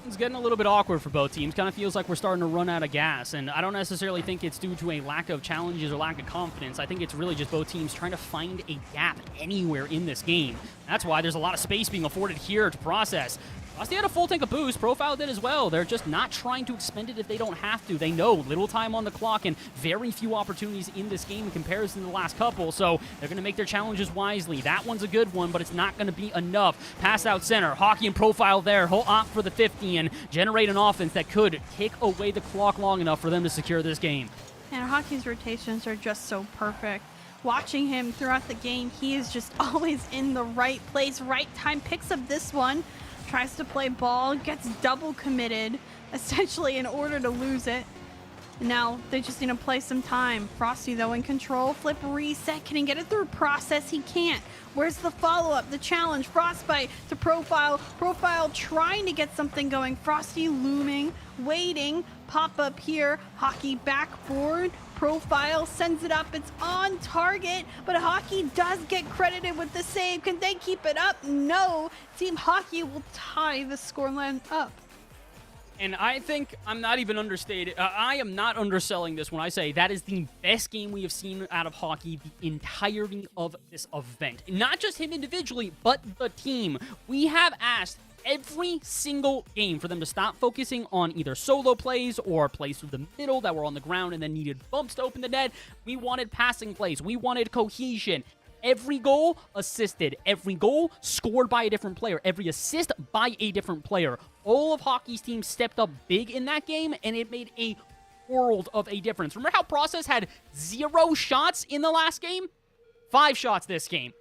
It's getting a little bit awkward for both teams. Kind of feels like we're starting to run out of gas, and I don't necessarily think it's due to a lack of challenges or lack of confidence. I think it's really just both teams trying to find a gap anywhere in this game. That's why there's a lot of space being afforded here to Process. Frosty had a full tank of boost. Profile did as well. They're just not trying to expend it if they don't have to. They know little time on the clock and very few opportunities in this game in comparison to the last couple, so they're going to make their challenges wisely. That one's a good one, but it's not going to be enough. Pass out center. Hockey and Profile there. He'll opt for the 50 and generate an offense that could kick away the clock long enough for them to secure this game. And Hockey's rotations are just so perfect. Watching him throughout the game, he is just always in the right place, right time. Picks up this one. Tries to play ball, gets double committed, essentially in order to lose it. Now, they just need to play some time. Frosty, though, in control. Flip, reset. Can he get it through Process? He can't. Where's the follow-up? The challenge. Frostbite to Profile. Profile trying to get something going. Frosty looming, waiting. Pop-up here. Hockey backboard. Profile sends it up. It's on target, but Hockey does get credited with the save. Can they keep it up? No. Team Hockey will tie the scoreline up. And I think I'm not even understated. I am not underselling this when I say that is the best game we have seen out of Hockey the entirety of this event. Not just him individually, but the team. We have asked every single game for them to stop focusing on either solo plays or plays through the middle that were on the ground and then needed bumps to open the net. We wanted passing plays. We wanted cohesion. Every goal assisted. Every goal scored by a different player. Every assist by a different player. All of Hockey's team stepped up big in that game, and it made a world of a difference. Remember how Process had 0 shots in the last game? 5 shots this game.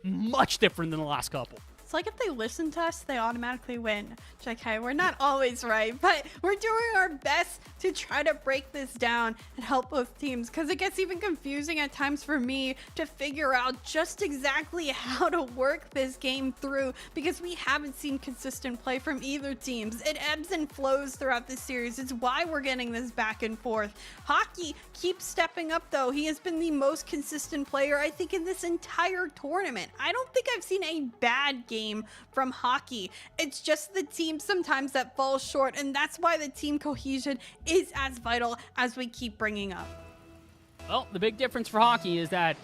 Much different than the last couple. It's like if they listen to us, they automatically win. It's like, hey, we're not always right, but we're doing our best to try to break this down and help both teams, because it gets even confusing at times for me to figure out just exactly how to work this game through, because we haven't seen consistent play from either teams. It ebbs and flows throughout this series. It's why we're getting this back and forth. Hockey keeps stepping up, though. He has been the most consistent player, I think, in this entire tournament. I don't think I've seen a bad game from Hockey. It's just the team sometimes that falls short, and that's why the team cohesion is as vital as we keep bringing up. Well, the big difference for Hockey is that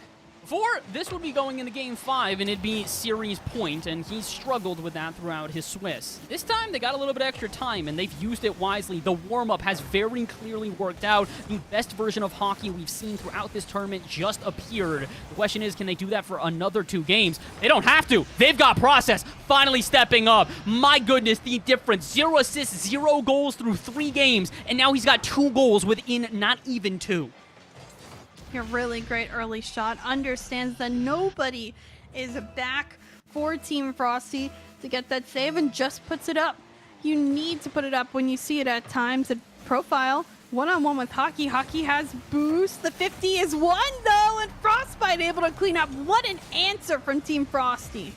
before, this would be going into Game 5, and it'd be series point, and he's struggled with that throughout his Swiss. This time, they got a little bit extra time, and they've used it wisely. The warm-up has very clearly worked out. The best version of Hockey we've seen throughout this tournament just appeared. The question is, can they do that for another 2 games? They don't have to. They've got Process finally stepping up. My goodness, the difference. 0 assists, 0 goals through 3 games, and now he's got 2 goals within not even 2. A really great early shot. Understands that nobody is back for Team Frosty to get that save, and just puts it up. You need to put it up when you see it at times. It Profile, one-on-one with Hockey. Hockey has boost. The 50 is one, though, and Frostbite able to clean up. What an answer from Team Frosty.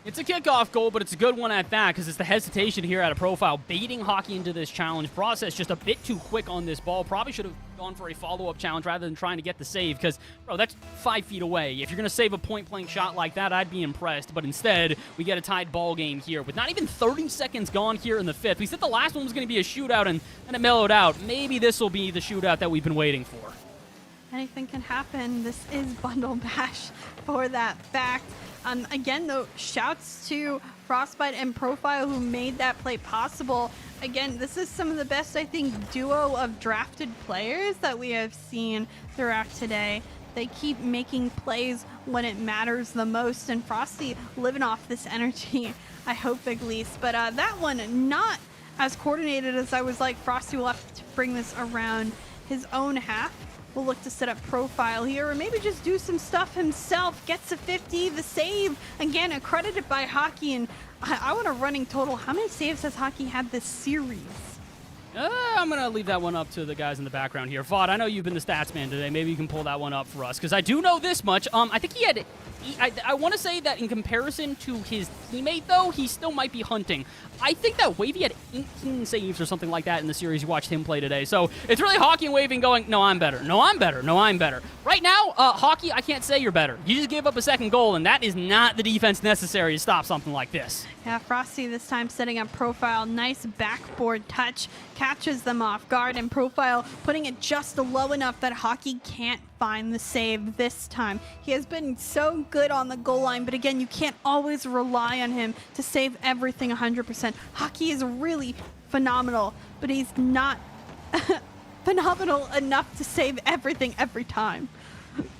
It's a kickoff goal, but it's a good one at that because it's the hesitation here at a Profile, baiting Hockey into this challenge. Process just a bit too quick on this ball. Probably should have gone for a follow-up challenge rather than trying to get the save because, bro, that's 5 feet away. If you're going to save a point-blank shot like that, I'd be impressed. But instead, we get a tied ball game here with not even 30 seconds gone here in the 5th. We said the last one was going to be a shootout, and it mellowed out. Maybe this will be the shootout that we've been waiting for. Anything can happen. This is Bundle Bash for that fact. Again, though, shouts to Frostbite and Profile who made that play possible. Again, this is some of the best, I think, duo of drafted players that we have seen throughout today. They keep making plays when it matters the most, and Frosty living off this energy, I hope, at least. But that one, not as coordinated as I was like. Frosty will have to bring this around his own half. We'll look to set up Profile here, or maybe just do some stuff himself. Gets a 50, the save. Again, accredited by Hockey, and I want a running total. How many saves has Hockey had this series? I'm going to leave that one up to the guys in the background here. Vaught, I know you've been the stats man today. Maybe you can pull that one up for us, because I do know this much. I think he had... I want to say that in comparison to his teammate, though, he still might be hunting. I think that Wavy had 18 saves or something like that in the series you watched him play today. So it's really Hockey and Wavy going, no, I'm better. No, I'm better. No, I'm better. Right now, Hockey, I can't say you're better. You just gave up a second goal, and that is not the defense necessary to stop something like this. Yeah, Frosty this time setting up Profile. Nice backboard touch. Catches them off guard, and Profile putting it just low enough that Hockey can't find the save this time. He has been so good on the goal line, but again, you can't always rely on him to save everything 100%. Hockey is really phenomenal, but he's not phenomenal enough to save everything every time.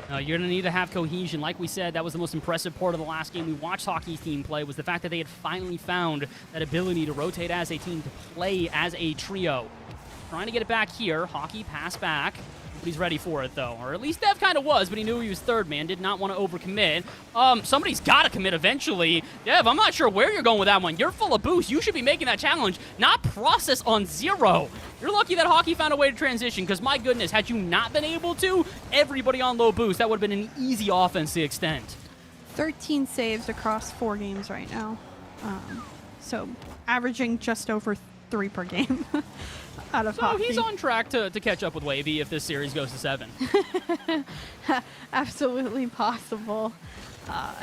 You're going to need to have cohesion. Like we said, that was the most impressive part of the last game we watched Hockey's team play, was the fact that they had finally found that ability to rotate as a team, to play as a trio. Trying to get it back here. Hockey pass back. Nobody's ready for it, though. Or at least Dev kind of was, but he knew he was third man. Did not want to overcommit. Somebody's got to commit eventually. Dev, I'm not sure where you're going with that one. You're full of boost. You should be making that challenge, not Process on 0. You're lucky that Hockey found a way to transition, because my goodness, had you not been able to, everybody on low boost, that would have been an easy offense to extend. 13 saves across 4 games right now. So averaging just over 3 per game. Out of Hockey. He's on track to catch up with Wavy if this series goes to 7. Absolutely possible.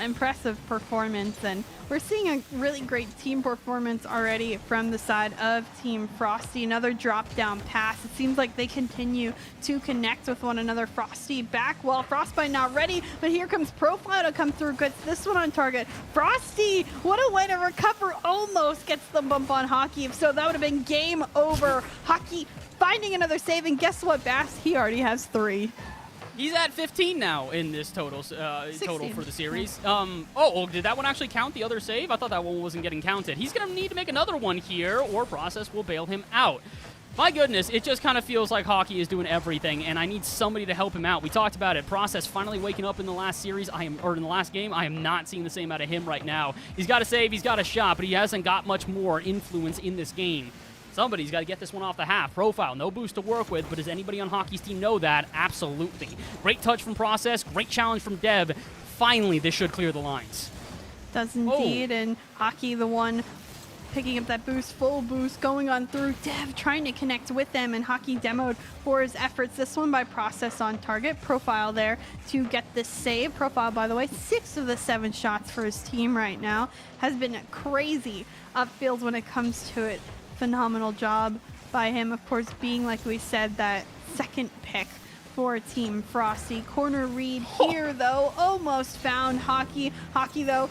Impressive performance, and we're seeing a really great team performance already from the side of Team Frosty. Another drop down pass. It seems like they continue to connect with one another. Frosty back, well, Frostbite not ready, but here comes Profile to come through. Gets this one on target. Frosty, what a way to recover. Almost gets the bump on Hockey. If so, that would have been game over. Hockey finding another save, and guess what, Bass? He already has 3. He's at 15 now in this total for the series. Oh, did that one actually count, the other save? I thought that one wasn't getting counted. He's going to need to make another one here, or Process will bail him out. My goodness, it just kind of feels like Hockey is doing everything, and I need somebody to help him out. We talked about it. Process finally waking up in the last series, in the last game. I am not seeing the same out of him right now. He's got a save, he's got a shot, but he hasn't got much more influence in this game. Somebody's got to get this one off the half. Profile, no boost to work with, but does anybody on Hockey's team know that? Absolutely. Great touch from Process, great challenge from Dev. Finally, this should clear the lines. Does indeed, and Hockey the one picking up that boost, full boost, going on through. Dev trying to connect with them, and Hockey demoed for his efforts. This one by Process on target. Profile there to get this save. Profile, by the way, 6 of the 7 shots for his team right now. Has been crazy upfield when it comes to it. Phenomenal job by him, of course, being, like we said, that second pick for Team Frosty. Corner read here, though, almost found Hockey. Hockey, though,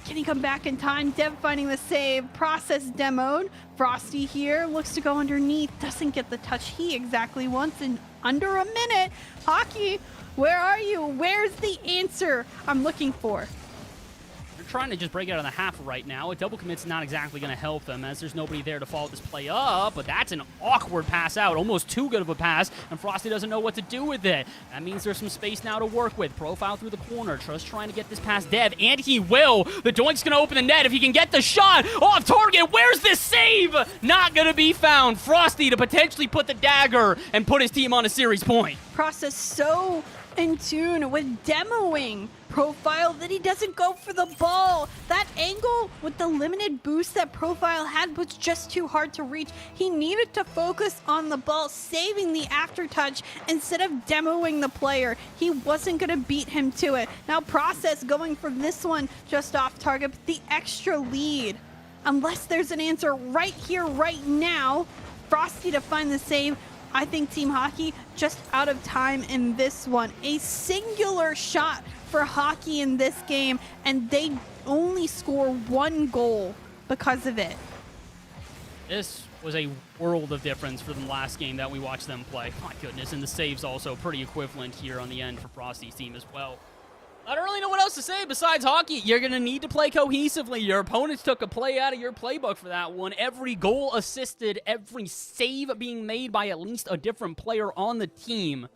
can he come back in time? Dev finding the save. Process demoed. Frosty here looks to go underneath, doesn't get the touch he exactly wants in under a minute. Hockey, where are you? Where's the answer I'm looking for? trying to just break it out of the half right now. A double commit's not exactly going to help them as there's nobody there to follow this play up, but that's an awkward pass out, almost too good of a pass, and Frosty doesn't know what to do with it. That means there's some space now to work with. Profile through the corner, just trying to get this past Dev, and he will. The Doink's going to open the net if he can get the shot off target. Where's this save? Not going to be found. Frosty to potentially put the dagger and put his team on a series point. Process so in tune with demoing Profile that he doesn't go for the ball. That angle with the limited boost that Profile had was just too hard to reach. He needed to focus on the ball, saving the aftertouch instead of demoing the player. He wasn't going to beat him to it. Now Process going for this one just off target, but the extra lead. Unless there's an answer right here, right now, Frosty to find the save. I think Team Hockey just out of time in this one. A singular shot for Hockey in this game, and they only score 1 goal because of it. This was a world of difference for the last game that we watched them play. My goodness, and the saves also pretty equivalent here on the end for Frosty's team as well. I don't really know what else to say besides Hockey. You're going to need to play cohesively. Your opponents took a play out of your playbook for that one. Every goal assisted, every save being made by at least a different player on the team.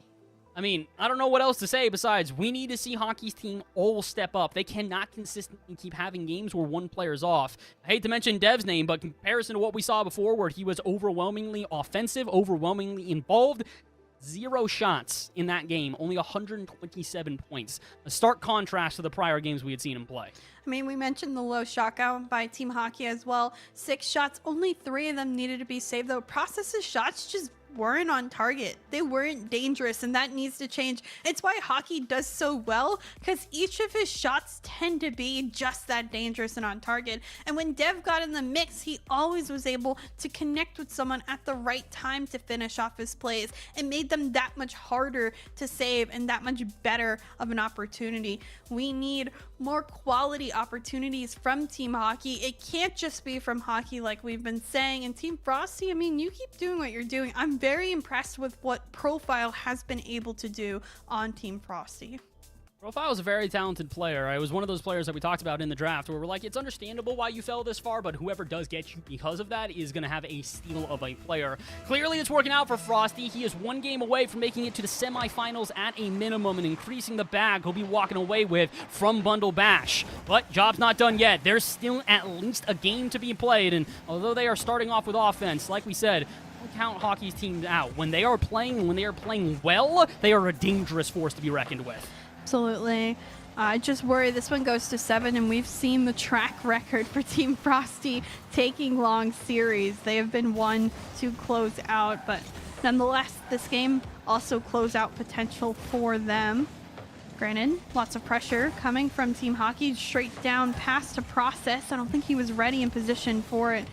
I mean, I don't know what else to say besides we need to see Hockey's team all step up. They cannot consistently keep having games where one player's off. I hate to mention Dev's name, but in comparison to what we saw before where he was overwhelmingly offensive, overwhelmingly involved, 0 shots in that game, only 127 points. A stark contrast to the prior games we had seen him play. I mean, we mentioned the low shot count by Team Hockey as well. 6 shots, only 3 of them needed to be saved, though. Process's shots just weren't on target. They weren't dangerous, and that needs to change. It's why Hockey does so well, because each of his shots tend to be just that dangerous and on target. And when Dev got in the mix, he always was able to connect with someone at the right time to finish off his plays. It made them that much harder to save and that much better of an opportunity. We need more quality opportunities from Team Hockey. It can't just be from Hockey like we've been saying. And Team Frosty, I mean, you keep doing what you're doing. I'm very impressed with what Profile has been able to do on Team Frosty. Profile is a very talented player. It was one of those players that we talked about in the draft where we're like, it's understandable why you fell this far, but whoever does get you because of that is going to have a steal of a player. Clearly, it's working out for Frosty. He is 1 game away from making it to the semifinals at a minimum and increasing the bag he'll be walking away with from Bundle Bash. But job's not done yet. There's still at least a game to be played, and although they are starting off with offense, like we said, don't count Hockey's team out. When they are playing well, they are a dangerous force to be reckoned with. Absolutely. I just worry this one goes to 7, and we've seen the track record for Team Frosty taking long series. They have been one to close out, but nonetheless, this game also close out potential for them. Granted, lots of pressure coming from Team Hockey, straight down past to Process. I don't think he was ready in position for it.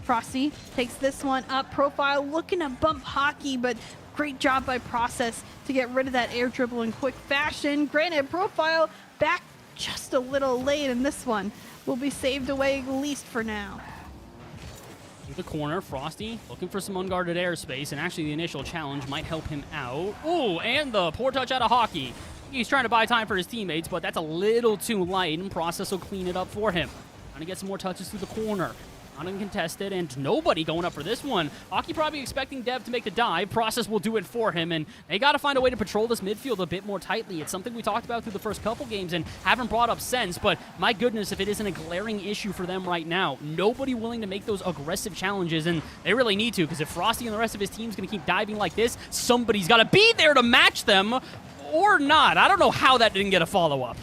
Frosty takes this one up. Profile looking to bump Hockey, but great job by Process to get rid of that air dribble in quick fashion. Granted, Profile back just a little late, and this one will be saved away at least for now. To the corner, Frosty looking for some unguarded airspace, and actually the initial challenge might help him out. Ooh, and the poor touch out of Hockey. He's trying to buy time for his teammates, but that's a little too light, and Process will clean it up for him. Trying to get some more touches through the corner. Uncontested, and nobody going up for this one. Hockey probably expecting Dev to make the dive. Process will do it for him, and they got to find a way to patrol this midfield a bit more tightly. It's something we talked about through the first couple games and haven't brought up since, but my goodness, if it isn't a glaring issue for them right now. Nobody willing to make those aggressive challenges, and they really need to, because if Frosty and the rest of his team's going to keep diving like this, somebody's got to be there to match them, or not. I don't know how that didn't get a follow-up.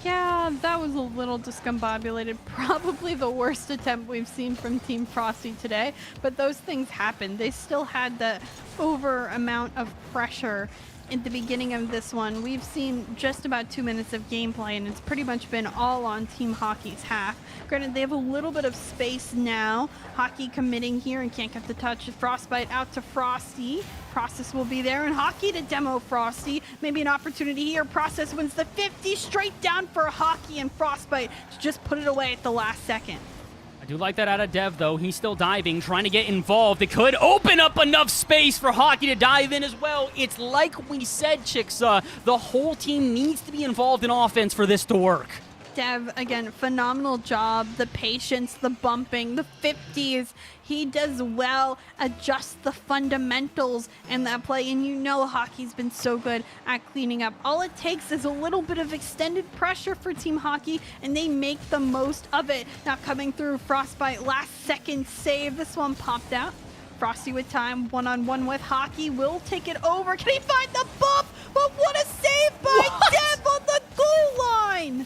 Yeah, that was a little discombobulated. Probably the worst attempt we've seen from Team Frosty today, but those things happened. They still had the over amount of pressure at the beginning of this one. We've seen just about 2 minutes of gameplay, and it's pretty much been all on Team Hockey's half. Granted, they have a little bit of space now. Hockey committing here and can't get the touch. Frostbite out to Frosty. Process will be there, and Hockey to demo Frosty. Maybe an opportunity here. Process wins the 50 straight down for Hockey, and Frostbite to just put it away at the last second. I do like that out of Dev, though. He's still diving, trying to get involved. It could open up enough space for Hockey to dive in as well. It's like we said, Chicksa, the whole team needs to be involved in offense for this to work. Dev, again, phenomenal job. The patience, the bumping, the 50s. He does well, adjusts the fundamentals in that play. And you know Hockey's been so good at cleaning up. All it takes is a little bit of extended pressure for Team Hockey, and they make the most of it. Now coming through, Frostbite, last second save. This one popped out. Frosty with time, one-on-one with Hockey, will take it over. Can he find the bump? But what a save by Dev on the goal line!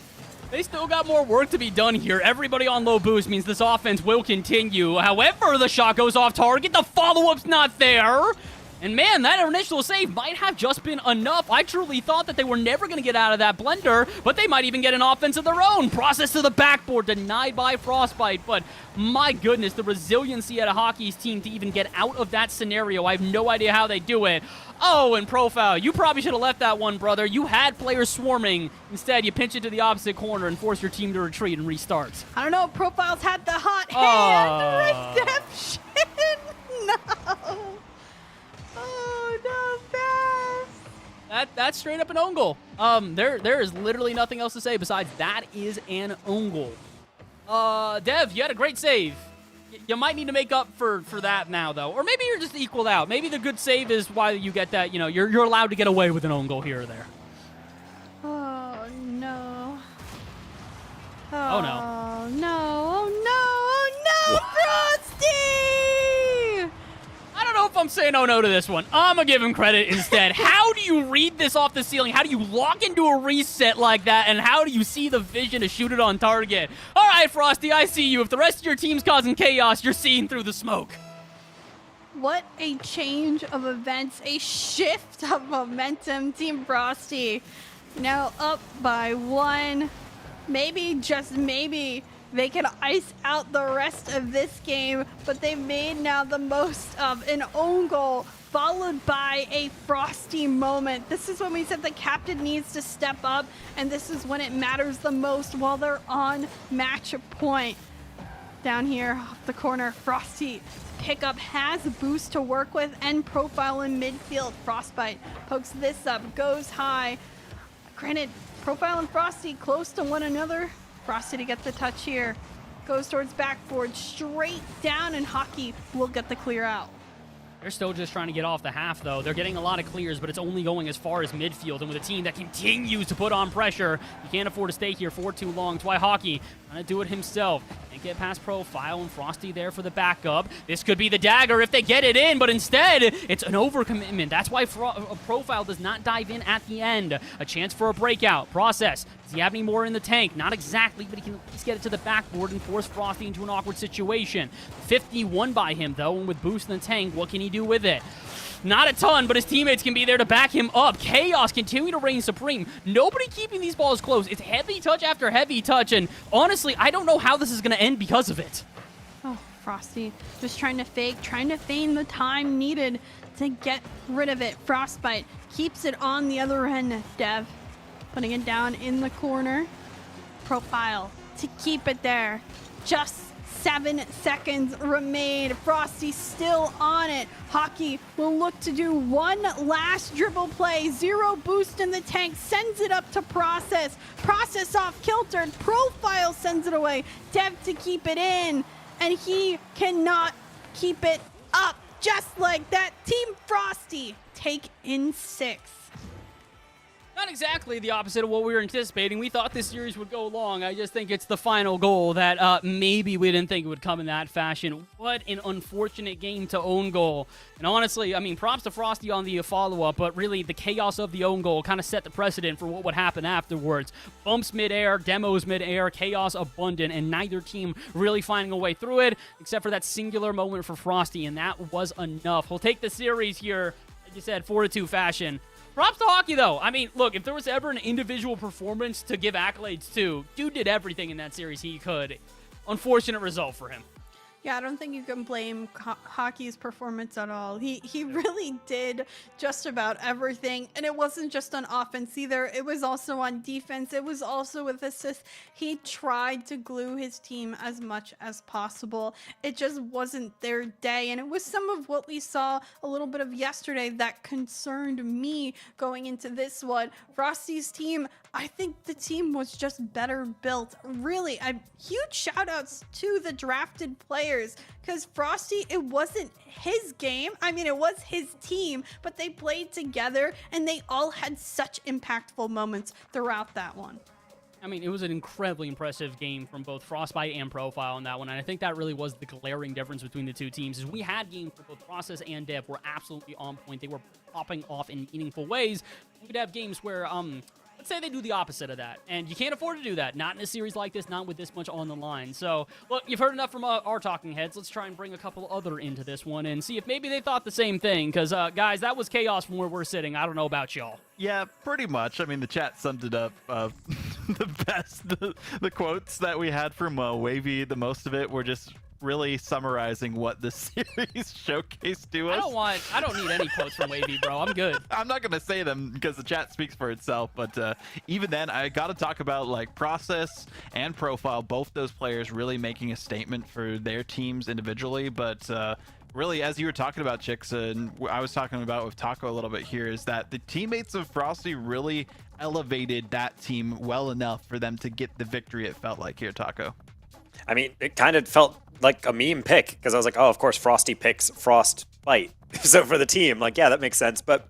They still got more work to be done here. Everybody on low boost means this offense will continue. However, the shot goes off target. The follow-up's not there. And man, that initial save might have just been enough. I truly thought that they were never going to get out of that blender, but they might even get an offense of their own. Process to the backboard, denied by Frostbite. But my goodness, the resiliency at a Hockey's team to even get out of that scenario. I have no idea how they do it. Oh, and Profile, you probably should have left that one, brother. You had players swarming. Instead, you pinch it to the opposite corner and force your team to retreat and restart. I don't know, Profile's had the hot hand reception. No. Oh, no, Beth. That's straight up an own goal. There is literally nothing else to say besides that is an own goal. Dev, you had a great save. You might need to make up for that now, though. Or maybe you're just equaled out. Maybe the good save is why you get that, you know, you're allowed to get away with an own goal here or there. Oh, no. Oh, no. Oh, no. Oh, no. Oh, no, Frosty! I don't know if I'm saying oh no to this one. I'm going to give him credit instead. How do you read this off the ceiling? How do you lock into a reset like that? And how do you see the vision to shoot it on target? All right, Frosty, I see you. If the rest of your team's causing chaos, you're seeing through the smoke. What a change of events, a shift of momentum. Team Frosty now up by 1. Maybe, just maybe, they can ice out the rest of this game, but they've made now the most of an own goal followed by a Frosty moment. This is when we said the captain needs to step up, and this is when it matters the most while they're on match point. Down here off the corner, Frosty pickup has a boost to work with and Profile in midfield. Frostbite pokes this up, goes high. Granted, Profile and Frosty close to one another. Frosty to get the touch here. Goes towards backboard, straight down, and Hockey will get the clear out. They're still just trying to get off the half, though. They're getting a lot of clears, but it's only going as far as midfield. And with a team that continues to put on pressure, you can't afford to stay here for too long. That's why Hockey trying to do it himself. Can't get past Profile, and Frosty there for the backup. This could be the dagger if they get it in, but instead, it's an overcommitment. That's why Profile does not dive in at the end. A chance for a breakout. Process. Does he have any more in the tank? Not exactly, but he can at least get it to the backboard and force Frosty into an awkward situation. 51 by him, though, and with boost in the tank, what can he do with it? Not a ton, but his teammates can be there to back him up. Chaos continue to reign supreme. Nobody keeping these balls close. It's heavy touch after heavy touch, and honestly, I don't know how this is going to end because of it. Oh, Frosty just trying to fake, trying to feign the time needed to get rid of it. Frostbite keeps it on the other end. Dev putting it down in the corner. Profile to keep it there. Just 7 seconds remain. Frosty still on it. Hockey will look to do one last dribble play. 0 boost in the tank. Sends it up to Process. Process off kilter. Profile sends it away. Dev to keep it in. And he cannot keep it up. Just like that. Team Frosty take in 6. Not exactly the opposite of what we were anticipating. We thought this series would go long. I just think it's the final goal that maybe we didn't think it would come in that fashion. What an unfortunate game to own goal. And honestly, I mean, props to Frosty on the follow-up, but really the chaos of the own goal kind of set the precedent for what would happen afterwards. Bumps midair, demos midair, chaos abundant, and neither team really finding a way through it, except for that singular moment for Frosty, and that was enough. He'll take the series here, like you said, 4-2 fashion. Props to Hockey, though. I mean, look, if there was ever an individual performance to give accolades to, dude did everything in that series he could. Unfortunate result for him. Yeah, I don't think you can blame Hockey's performance at all. He really did just about everything, and it wasn't just on offense either. It was also on defense. It was also with assists. He tried to glue his team as much as possible. It just wasn't their day, and it was some of what we saw a little bit of yesterday that concerned me going into this one. Frosty's team, I think the team was just better built. Really, huge shout outs to the drafted players, because Frosty, it wasn't his game. I mean, it was his team, but they played together and they all had such impactful moments throughout that one. I mean, it was an incredibly impressive game from both Frostbite and Profile on that one, and I think that really was the glaring difference between the two teams, is we had games for both Process and Dev were absolutely on point. They were popping off in meaningful ways. We could have games where, let's say they do the opposite of that, and you can't afford to do that. Not in a series like this, not with this much on the line. So, look, you've heard enough from our talking heads. Let's try and bring a couple other into this one and see if maybe they thought the same thing, because, guys, that was chaos from where we're sitting. I don't know about y'all. Yeah, pretty much. I mean, the chat summed it up. The quotes that we had from Wavy, the most of it were just really summarizing what the series showcased to us. I don't need any quotes from Wavy, bro. I'm good. I'm not gonna say them because the chat speaks for itself, but even then, I gotta talk about like Process and Profile, both those players really making a statement for their teams individually. But really, as you were talking about, Chicks, and I was talking about with Taco a little bit here, is that the teammates of Frosty really elevated that team well enough for them to get the victory, it felt like here, Taco. I mean, it kind of felt like a meme pick, because I was like, oh, of course, Frosty picks Frostbite. So for the team, like, yeah, that makes sense. But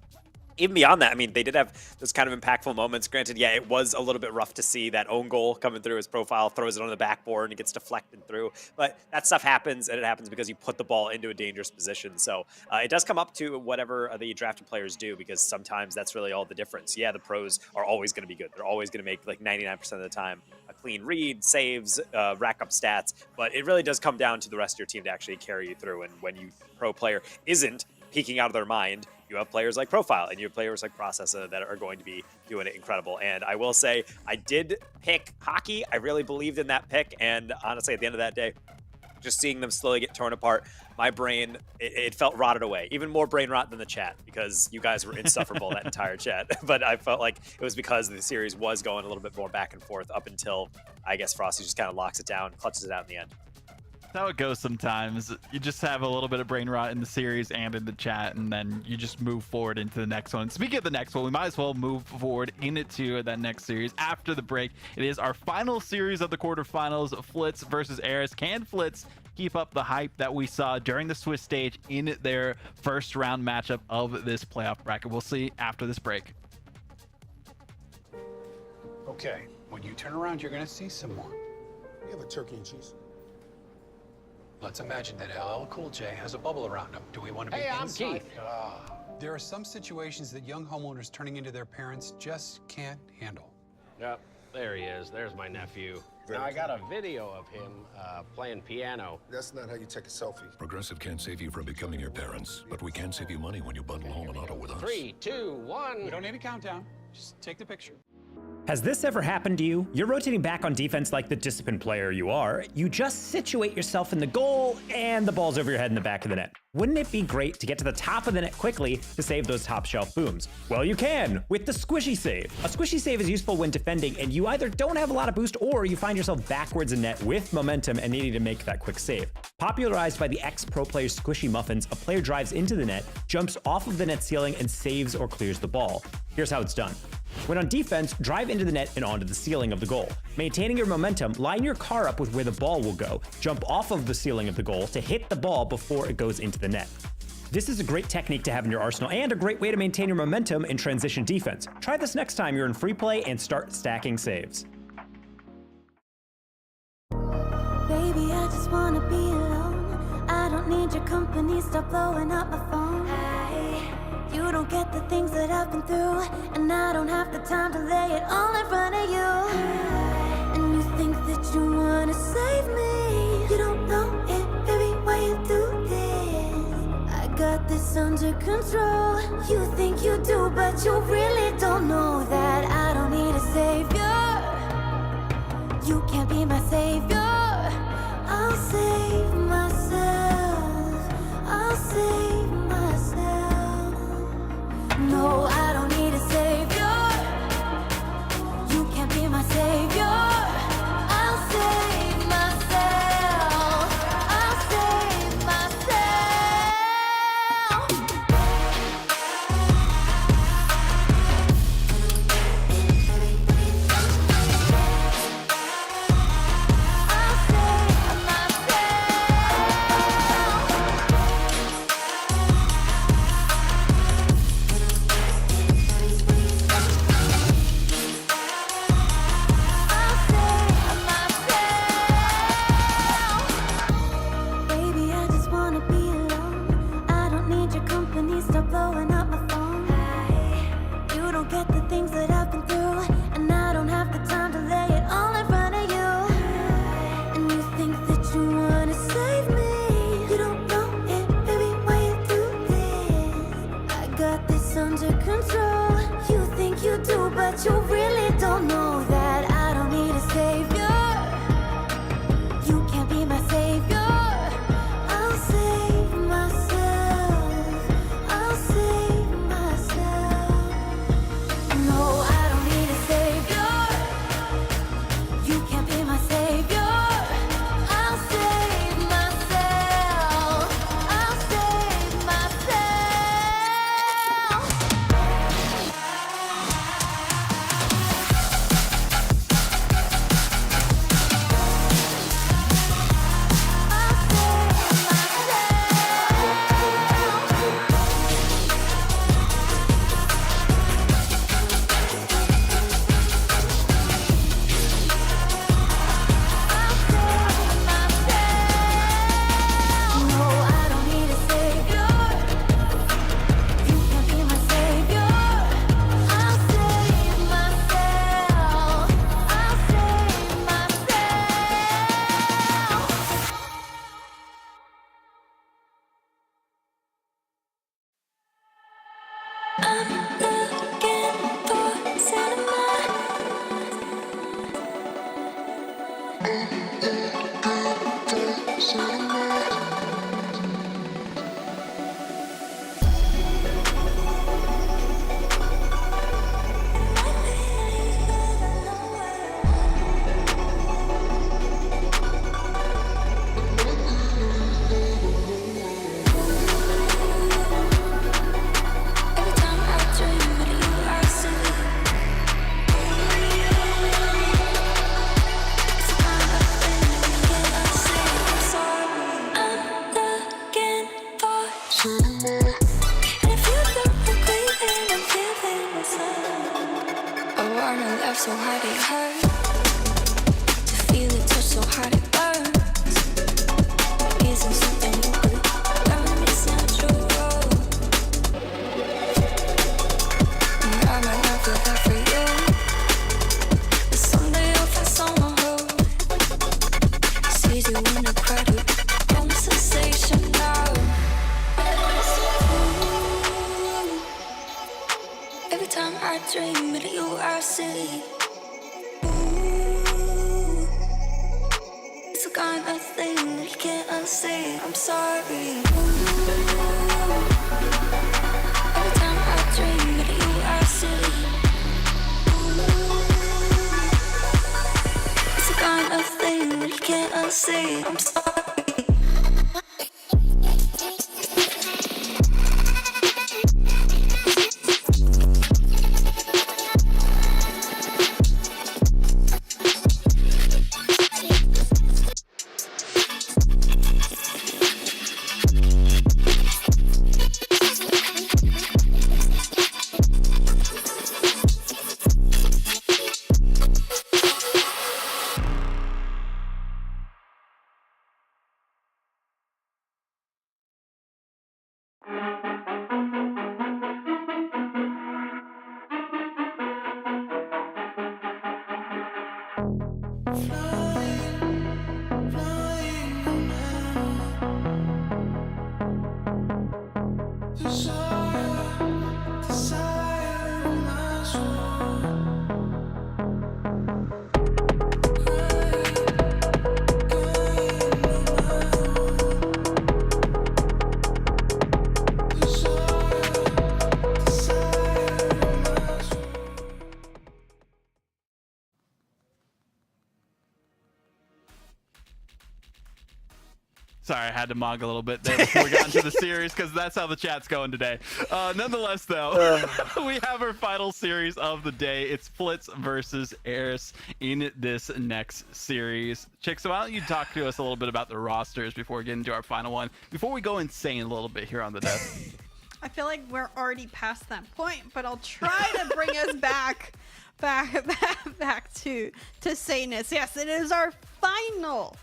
even beyond that, I mean, they did have those kind of impactful moments. Granted, yeah, it was a little bit rough to see that own goal coming through. His Profile throws it on the backboard and it gets deflected through. But that stuff happens, and it happens because you put the ball into a dangerous position. So it does come up to whatever the drafted players do, because sometimes that's really all the difference. Yeah, the pros are always going to be good. They're always going to make like 99% of the time a clean read, saves, rack up stats. But it really does come down to the rest of your team to actually carry you through. And when you pro player isn't peeking out of their mind, you have players like Profile and you have players like Processa that are going to be doing it incredible. And I will say, I did pick Hockey. I really believed in that pick. And honestly, at the end of that day, just seeing them slowly get torn apart, my brain, it felt rotted away. Even more brain rot than the chat, because you guys were insufferable, that entire chat. But I felt like it was because the series was going a little bit more back and forth up until, I guess, Frosty just kind of locks it down, clutches it out in the end. That's how it goes sometimes. You just have a little bit of brain rot in the series and in the chat, and then you just move forward into the next one. Speaking of the next one, we might as well move forward into that next series after the break. It is our final series of the quarterfinals, Flitz versus Eris. Can Flitz keep up the hype that we saw during the Swiss stage in their first round matchup of this playoff bracket? We'll see after this break. Okay, when you turn around, you're gonna see some more. You have a turkey and cheese. Let's imagine that LL Cool J has a bubble around him. Do we want to be I'm inside? Keith. There are some situations that young homeowners turning into their parents just can't handle. Yep, there he is. There's my nephew. Now, I got a video of him playing piano. That's not how you take a selfie. Progressive can't save you from becoming your parents, but we can save you money when you bundle home and auto with us. 3, 2, 1. We don't need a countdown. Just take the picture. Has this ever happened to you? You're rotating back on defense like the disciplined player you are. You just situate yourself in the goal, and the ball's over your head in the back of the net. Wouldn't it be great to get to the top of the net quickly to save those top shelf booms? Well, you can with the squishy save. A squishy save is useful when defending and you either don't have a lot of boost or you find yourself backwards in net with momentum and needing to make that quick save. Popularized by the ex-pro player Squishy Muffins, a player drives into the net, jumps off of the net ceiling, and saves or clears the ball. Here's how it's done. When on defense, drive into the net and onto the ceiling of the goal. Maintaining your momentum, line your car up with where the ball will go, jump off of the ceiling of the goal to hit the ball before it goes into the net. This is a great technique to have in your arsenal and a great way to maintain your momentum in transition defense. Try this next time you're in free play and start stacking saves. Baby, I just wanna be alone. I don't need your company, stop blowing up my phone. You don't get the things that I've been through, and I don't have the time to lay it all in front of you. And you think that you wanna save me. You don't know it, baby, why you do this? I got this under control. You think you do, but you really don't know that I don't need a savior. You can't be my savior. I'll save myself. save myself. No, I don't need a savior. You can't be my savior. I'll save myself. I'll save myself. Baby, I just wanna be alone. I don't need your company, stop blowing up my phone. You don't get the things that I've been through, and I don't have the time to lay it all in front of you. And you think that you wanna save me. You don't know it, baby, why you do this? I got this under control. You think you do, but you really don't know that I don't need a savior. You can't be my savior. I'll save myself. I'll save myself. No, I don't need a savior. You can't be my savior. I'll save myself. I'll save myself. No, I don't need a savior. You can't be my savior. I'll save myself. I'll save myself. I'm looking for cinema. Every time I dream of you, I see. It's a kind of thing that I see. I'm sorry. I'm looking for cinema. And if you don't agree, then I'm giving it some. Oh, I know love so hard it hurts. To feel it touch so hard it burns. Isn't something you could learn. It's natural. I might not feel that for you, but someday I'll find someone who sees you in a crowded room. Sensational. Every time I dream of you, I see. It's the kind of thing that you can't unsee. I'm sorry. Every time I dream of you, I see. It's the kind of thing that you can't unsee. I'm sorry. Sorry, I had to mog a little bit there before we got into the series because that's how the chat's going today. Nonetheless, though, we have our final series of the day. It's Flitz versus Eris in this next series. Chick, so why don't you talk to us a little bit about the rosters before we get into our final one, before we go insane a little bit here on the desk. I feel like we're already past that point, but I'll try to bring us back to saneness. Yes, it is our final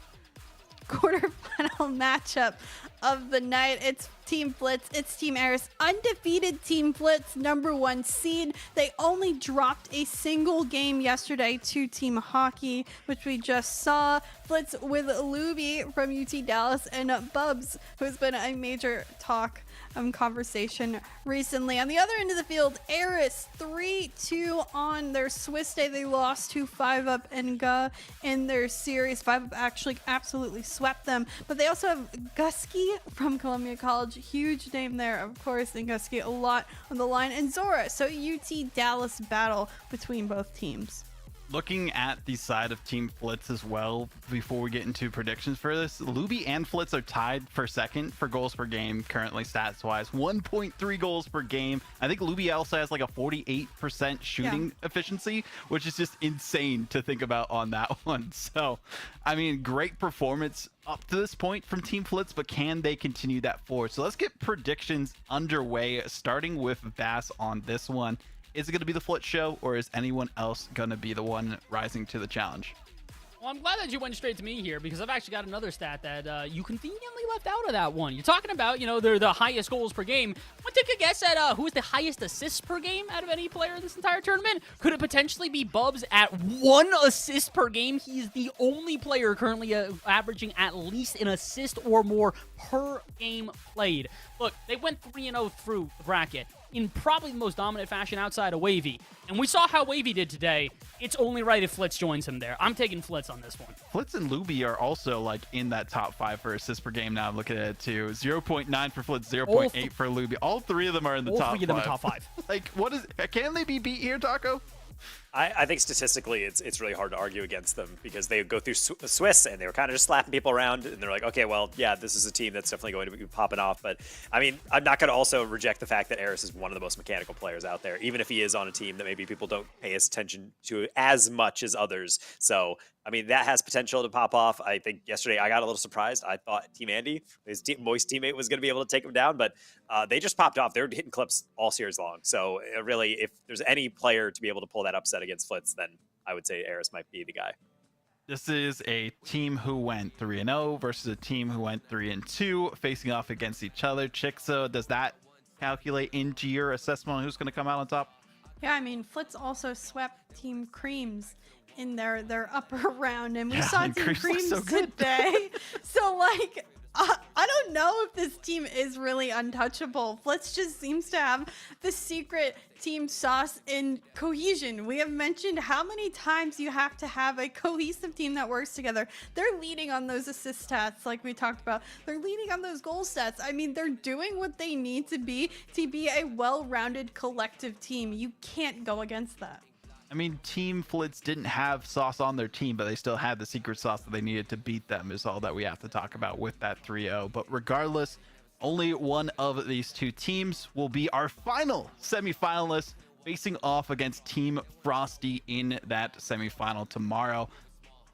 quarterfinal matchup of the night. It's Team Flitz, it's Team Eris, undefeated Team Flitz, #1 seed. They only dropped a single game yesterday to Team Hockey, which we just saw. Flitz with Luby from UT Dallas and Bubs, who's been a major talk conversation recently. On the other end of the field, Eris 3-2 on their Swiss day. They lost to 5UP and Ga in their series. 5UP actually absolutely swept them, but they also have Gusky from Columbia College, huge name there, of course, and Gusky a lot on the line, and Zora. So UT Dallas battle between both teams. Looking at the side of Team Flitz as well, before we get into predictions for this, Luby and Flitz are tied for second for goals per game currently stats-wise. 1.3 goals per game. I think Luby also has like a 48% shooting efficiency, which is just insane to think about on that one. So, I mean, great performance up to this point from Team Flitz, but can they continue that forward? So let's get predictions underway, starting with Bass on this one. Is it going to be the Flitz show, or is anyone else going to be the one rising to the challenge? Well, I'm glad that you went straight to me here, because I've actually got another stat that you conveniently left out of that one. You're talking about, you know, they're the highest goals per game. Want to take a guess at who is the highest assists per game out of any player in this entire tournament? Could it potentially be Bubs at 1 assist per game? He is the only player currently averaging at least an assist or more per game played. Look, they went 3-0 through the bracket in probably the most dominant fashion outside of Wavy. And we saw how Wavy did today. It's only right if Flitz joins him there. I'm taking Flitz on this one. Flitz and Luby are also like in that top 5 for assists per game now. I'm looking at it too. 0.9 for Flitz, 0.8 for Luby. All 3 of them are in the top 5. All 3 of them are top 5. Like, what is? Can they be beat here, Taco? I think statistically it's really hard to argue against them, because they go through Swiss and they were kind of just slapping people around, and they're like, okay, well, yeah, this is a team that's definitely going to be popping off. But I mean, I'm not going to also reject the fact that Eris is one of the most mechanical players out there, even if he is on a team that maybe people don't pay his attention to as much as others. So I mean, that has potential to pop off. I think yesterday I got a little surprised. I thought Team Andy, his Moist teammate, was going to be able to take him down, but they just popped off. They were hitting clips all series long. So really, if there's any player to be able to pull that upset against Flitz, then I would say Eris might be the guy. This is a team who went 3-0 versus a team who went 3-2, facing off against each other. Chixo, does that calculate into your assessment on who's going to come out on top? Yeah, I mean, Flitz also swept Team Creams in their upper round, and we saw Team Creams so today. So, like, I don't know if this team is really untouchable. Flitz just seems to have the secret team sauce in cohesion. We have mentioned how many times you have to have a cohesive team that works together. They're leading on those assist stats, like we talked about. They're leading on those goal stats. I mean, they're doing what they need to be a well-rounded collective team. You can't go against that. I mean, Team Flitz didn't have sauce on their team, but they still had the secret sauce that they needed to beat them, is all that we have to talk about with that 3-0. But regardless, only one of these two teams will be our final semifinalist, facing off against Team Frosty in that semifinal tomorrow.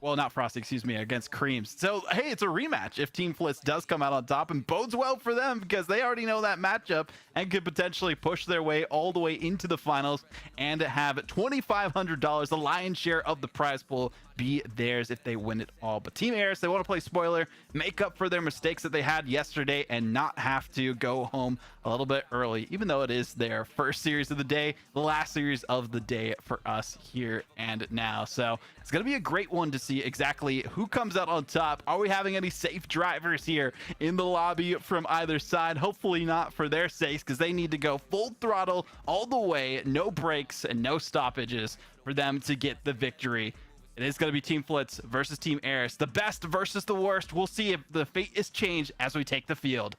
Well, not Frosty, excuse me, against Creams. So, hey, it's a rematch if Team Flitz does come out on top, and bodes well for them because they already know that matchup and could potentially push their way all the way into the finals and have $2,500, the lion's share of the prize pool, be theirs if they win it all. But Team Eris, they want to play spoiler, make up for their mistakes that they had yesterday and not have to go home a little bit early, even though it is their first series of the day, the last series of the day for us here and now. So it's going to be a great one to see exactly who comes out on top. Are we having any safe drivers here in the lobby from either side? Hopefully not, for their sakes, because they need to go full throttle all the way, no breaks and no stoppages for them to get the victory. It is going to be Team Flitz versus Team Eris, the best versus the worst. We'll see if the fate is changed as we take the field.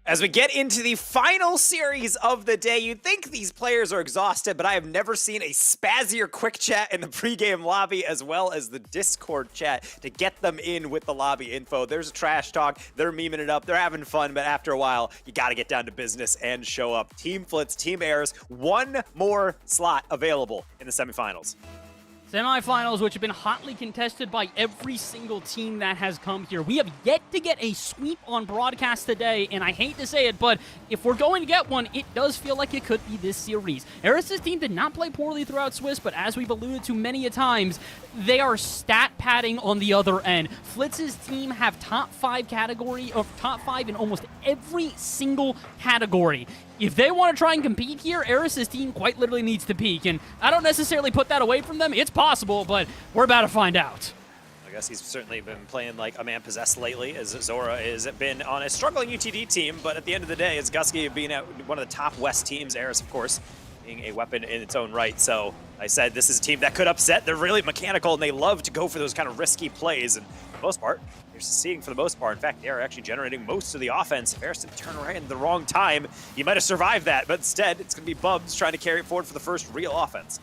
As we get into the final series of the day, you'd think these players are exhausted, but I have never seen a spazzier quick chat in the pregame lobby as well as the Discord chat to get them in with the lobby info. There's a trash talk, they're memeing it up, they're having fun, but after a while, you gotta get down to business and show up. Team Flitz, Team Airs, one more slot available in the semifinals. Semifinals, which have been hotly contested by every single team that has come here. We have yet to get a sweep on broadcast today, and I hate to say it, but if we're going to get one, it does feel like it could be this series. Eris's team did not play poorly throughout Swiss, but as we've alluded to many a times, they are stat padding on the other end. Flitz's team have top 5 in almost every single category. If they want to try and compete here, Eris's team quite literally needs to peak, and I don't necessarily put that away from them. It's possible, but we're about to find out. I guess he's certainly been playing like a man possessed lately, as Zora has been on a struggling UTD team, but at the end of the day, it's Gusky being at one of the top West teams, Eris, of course, being a weapon in its own right. So I said this is a team that could upset. They're really mechanical, and they love to go for those kind of risky plays, and for the most part, they're succeeding for the most part. In fact, they're actually generating most of the offense. If Eris didn't turn around at the wrong time, he might have survived that, but instead, it's going to be Bubs trying to carry it forward for the first real offense.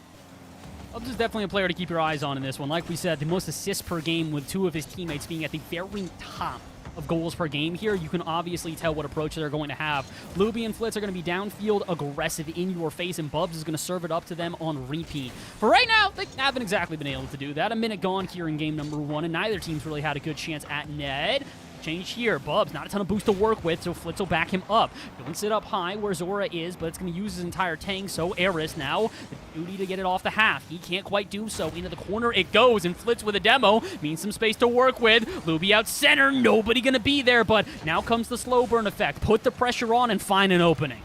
Bubs is definitely a player to keep your eyes on in this one. Like we said, the most assists per game with 2 of his teammates being at the very top of goals per game here. You can obviously tell what approach they're going to have. Luby and Flitz are going to be downfield aggressive in your face, and Bubs is going to serve it up to them on repeat. For right now, they haven't exactly been able to do that. A minute gone here in game number 1, and neither team's really had a good chance at net. Change here. Bubs, not a ton of boost to work with, so Flitz will back him up. Don't sit up high where Zora is, but it's going to use his entire tank, so Eris now, the duty to get it off the half. He can't quite do so. Into the corner it goes, and Flitz with a demo means some space to work with. Luby out center, nobody going to be there, but now comes the slow burn effect. Put the pressure on and find an opening.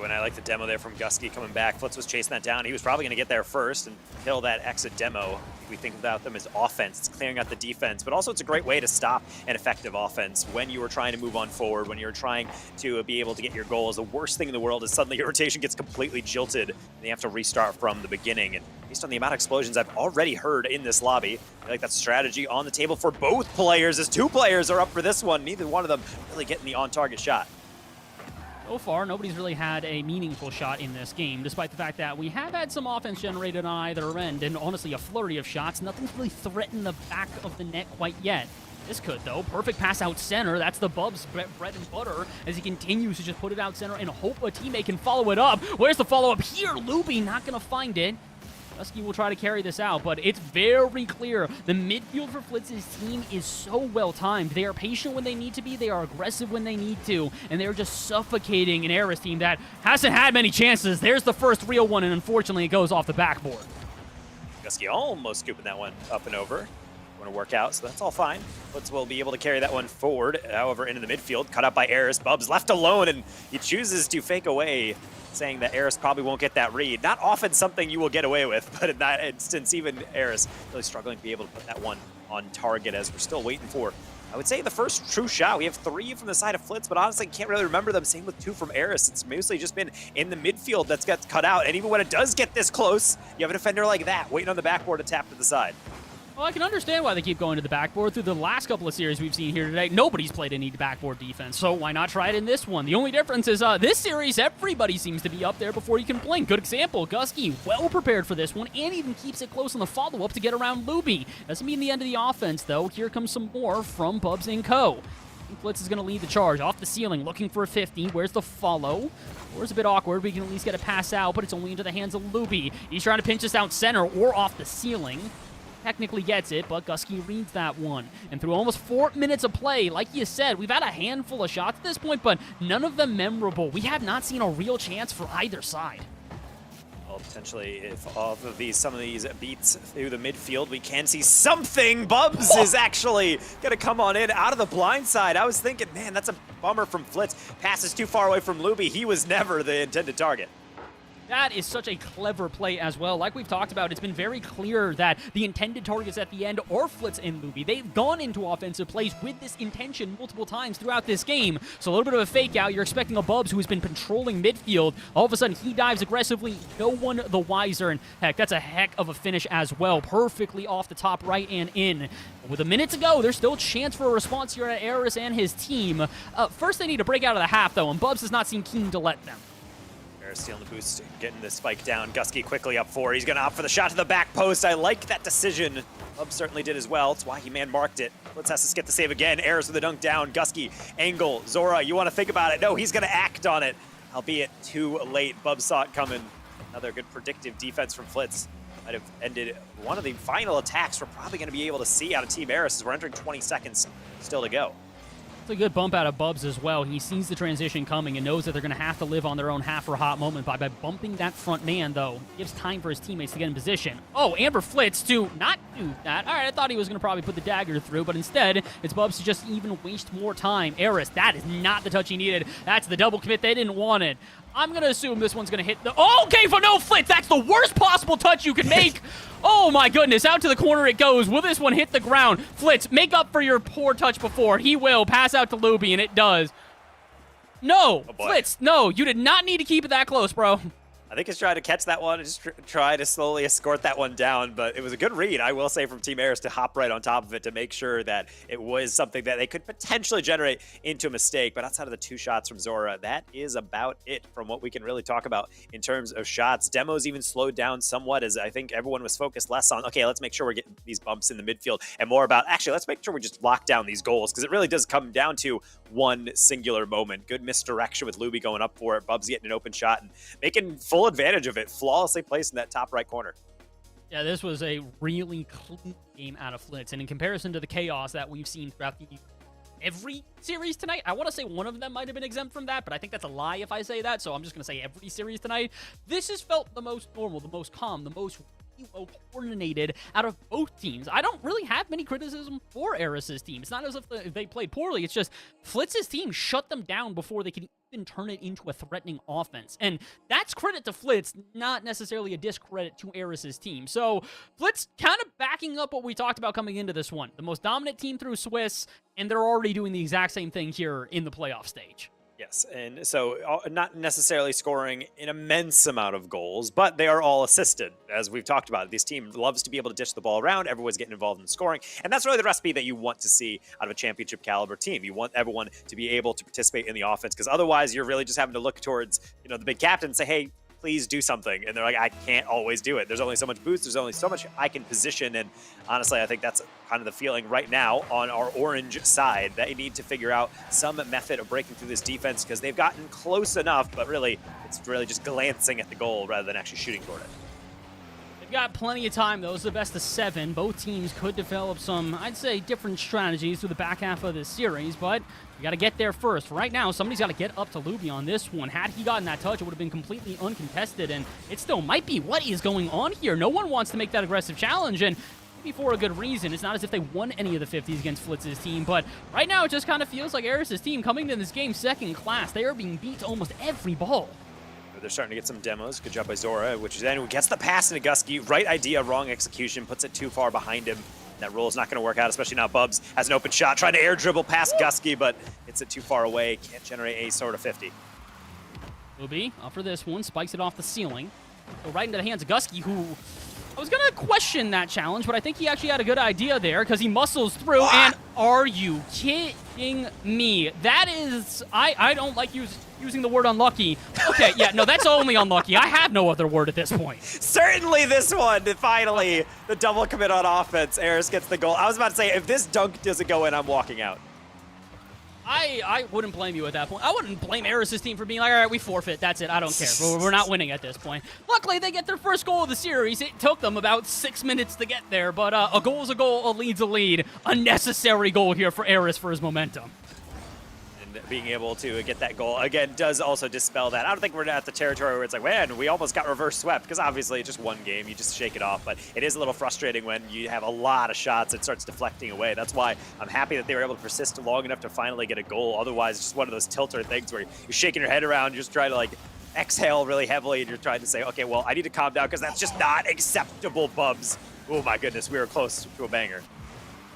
And I like the demo there from Gusky coming back. Flitz was chasing that down. He was probably going to get there first and kill that exit demo. We think about them as offense. It's clearing out the defense, but also it's a great way to stop an effective offense when you are trying to move on forward, when you're trying to be able to get your goals. The worst thing in the world is suddenly your rotation gets completely jilted and you have to restart from the beginning. And based on the amount of explosions I've already heard in this lobby, I feel like that strategy on the table for both players as 2 players are up for this one. Neither one of them really getting the on-target shot. So far, nobody's really had a meaningful shot in this game, despite the fact that we have had some offense generated on either end, and honestly, a flurry of shots. Nothing's really threatened the back of the net quite yet. This could, though. Perfect pass out center. That's the Bubs bread and butter as he continues to just put it out center and hope a teammate can follow it up. Where's the follow-up here? Luby not going to find it. Husky will try to carry this out, but it's very clear. The midfield for Flitz's team is so well-timed. They are patient when they need to be, they are aggressive when they need to, and they're just suffocating an Eris team that hasn't had many chances. There's the first real one, and unfortunately it goes off the backboard. Gusky almost scooping that one up and over. Going to work out, so that's all fine. Flitz will be able to carry that one forward, however, into the midfield. Cut out by Eris. Bubs left alone, and he chooses to fake away, saying that Eris probably won't get that read. Not often something you will get away with, but in that instance, even Eris really struggling to be able to put that one on target as we're still waiting for, I would say, the first true shot. We have 3 from the side of Flitz, but honestly, can't really remember them. Same with 2 from Eris. It's mostly just been in the midfield that's got cut out, and even when it does get this close, you have a defender like that waiting on the backboard to tap to the side. Well, I can understand why they keep going to the backboard. Through the last couple of series we've seen here today, nobody's played any backboard defense, so why not try it in this one? The only difference is this series, everybody seems to be up there before you can blink. Good example, Gusky, well prepared for this one, and even keeps it close on the follow-up to get around Luby. Doesn't mean the end of the offense, though. Here comes some more from Bubs & Co. Flitz is going to lead the charge. Off the ceiling, looking for a 50. Where's the follow? Or it's a bit awkward. We can at least get a pass out, but it's only into the hands of Luby. He's trying to pinch us out center or off the ceiling. Technically gets it, but Gusky reads that one. And through almost 4 minutes of play, like you said, we've had a handful of shots at this point, but none of them memorable. We have not seen a real chance for either side. Well, potentially, if some of these beats through the midfield, we can see something. Bubs is actually going to come on in out of the blind side. I was thinking, man, that's a bummer from Flitz. Passes too far away from Luby. He was never the intended target. That is such a clever play as well. Like we've talked about, it's been very clear that the intended targets at the end are Flitz and Luby. They've gone into offensive plays with this intention multiple times throughout this game. So a little bit of a fake out. You're expecting a Bubs who has been patrolling midfield. All of a sudden, he dives aggressively. No one the wiser. And heck, that's a heck of a finish as well. Perfectly off the top right and in. With a minute to go, there's still a chance for a response here at Eris and his team. First, they need to break out of the half, though, and Bubs does not seem keen to let them. Stealing the boost, getting the spike down. Gusky quickly up 4. He's going to opt for the shot to the back post. I like that decision. Bub certainly did as well. That's why he man-marked it. Let's have to get the save again. Eris with the dunk down. Gusky, angle, Zora, you want to think about it? No, he's going to act on it. Albeit too late. Bub saw it coming. Another good predictive defense from Flitz. Might have ended one of the final attacks we're probably going to be able to see out of Team Eris as we're entering 20 seconds still to go. It's a good bump out of Bubs as well. He sees the transition coming and knows that they're going to have to live on their own half or hot moment by bumping that front man, though. Gives time for his teammates to get in position. Oh, and for Flitz to not do that. All right, I thought he was going to probably put the dagger through, but instead, it's Bubs to just even waste more time. Eris, that is not the touch he needed. That's the double commit. They didn't want it. I'm going to assume this one's going to hit the... Oh, okay, for no Flitz. That's the worst possible touch you can make. Oh, my goodness. Out to the corner it goes. Will this one hit the ground? Flitz, make up for your poor touch before. He will. Pass out to Luby, and it does. No. Oh, Flitz, no. You did not need to keep it that close, bro. I think he's trying to catch that one and just try to slowly escort that one down, but it was a good read, I will say, from Team Eris to hop right on top of it to make sure that it was something that they could potentially generate into a mistake. But outside of the 2 shots from Zora, that is about it from what we can really talk about in terms of shots. Demos even slowed down somewhat as I think everyone was focused less on, okay, let's make sure we're getting these bumps in the midfield and more about, actually, let's make sure we just lock down these goals because it really does come down to one singular moment. Good misdirection with Luby going up for it, Bubs getting an open shot and making full advantage of it, flawlessly placed in that top right corner. Yeah, this was a really clean game out of Flitz, and in comparison to the chaos that we've seen throughout every series tonight, I want to say one of them might have been exempt from that, but I think that's a lie if I say that, so I'm just going to say every series tonight. This has felt the most normal, the most calm, the most well coordinated out of both teams. I don't really have many criticism for Eris's team. It's not as if they played poorly. It's just Flitz's team shut them down before they could even turn it into a threatening offense. And that's credit to Flitz, not necessarily a discredit to Eris's team. So Flitz kind of backing up what we talked about coming into this one. The most dominant team through Swiss, and they're already doing the exact same thing here in the playoff stage. Yes, and so not necessarily scoring an immense amount of goals, but they are all assisted, as we've talked about. This team loves to be able to dish the ball around. Everyone's getting involved in scoring, and that's really the recipe that you want to see out of a championship caliber team. You want everyone to be able to participate in the offense, because otherwise you're really just having to look towards, the big captain and say, hey, please do something. And they're like, I can't always do it. There's only so much boost. There's only so much I can position. And honestly, I think that's kind of the feeling right now on our orange side, that you need to figure out some method of breaking through this defense, because they've gotten close enough, but really, it's really just glancing at the goal rather than actually shooting toward it. They've got plenty of time, though. It's the best of 7. Both teams could develop some, I'd say, different strategies through the back half of this series, but you got to get there first. Right now, somebody's got to get up to Luby on this one. Had he gotten that touch, it would have been completely uncontested, and it still might be. What is going on here? No one wants to make that aggressive challenge, and maybe for a good reason. It's not as if they won any of the 50s against Flitz's team, but right now it just kind of feels like Eris's team coming into this game second class. They are being beat to almost every ball. They're starting to get some demos. Good job by Zora, which then gets the pass into Gusky. Right idea, wrong execution. Puts it too far behind him. That roll is not going to work out, especially now Bubs has an open shot. Trying to air dribble past Gusky, but hits it too far away. Can't generate a sort of 50. Luby, up for this one. Spikes it off the ceiling. Go right into the hands of Gusky, who... I was going to question that challenge, but I think he actually had a good idea there because he muscles through. And are you kidding me? That is... I don't like using the word unlucky. Okay, yeah, no, that's only unlucky. I have no other word at this point. Certainly this one. Finally, the double commit on offense. Eris gets the goal. I was about to say, if this dunk doesn't go in, I'm walking out. I wouldn't blame you at that point. I wouldn't blame Eris's team for being like, all right, we forfeit. That's it. I don't care. We're not winning at this point. Luckily, they get their first goal of the series. It took them about 6 minutes to get there, but a goal is a goal, a lead's a lead. A necessary goal here for Eris for his momentum. And being able to get that goal, again, does also dispel that. I don't think we're at the territory where it's like, man, we almost got reverse swept, because obviously it's just one game. You just shake it off, but it is a little frustrating when you have a lot of shots. It starts deflecting away. That's why I'm happy that they were able to persist long enough to finally get a goal. Otherwise, it's just one of those tilter things where you're shaking your head around, just trying to, like, exhale really heavily and you're trying to say, okay, well, I need to calm down because that's just not acceptable, Bubs. Oh my goodness, we were close to a banger.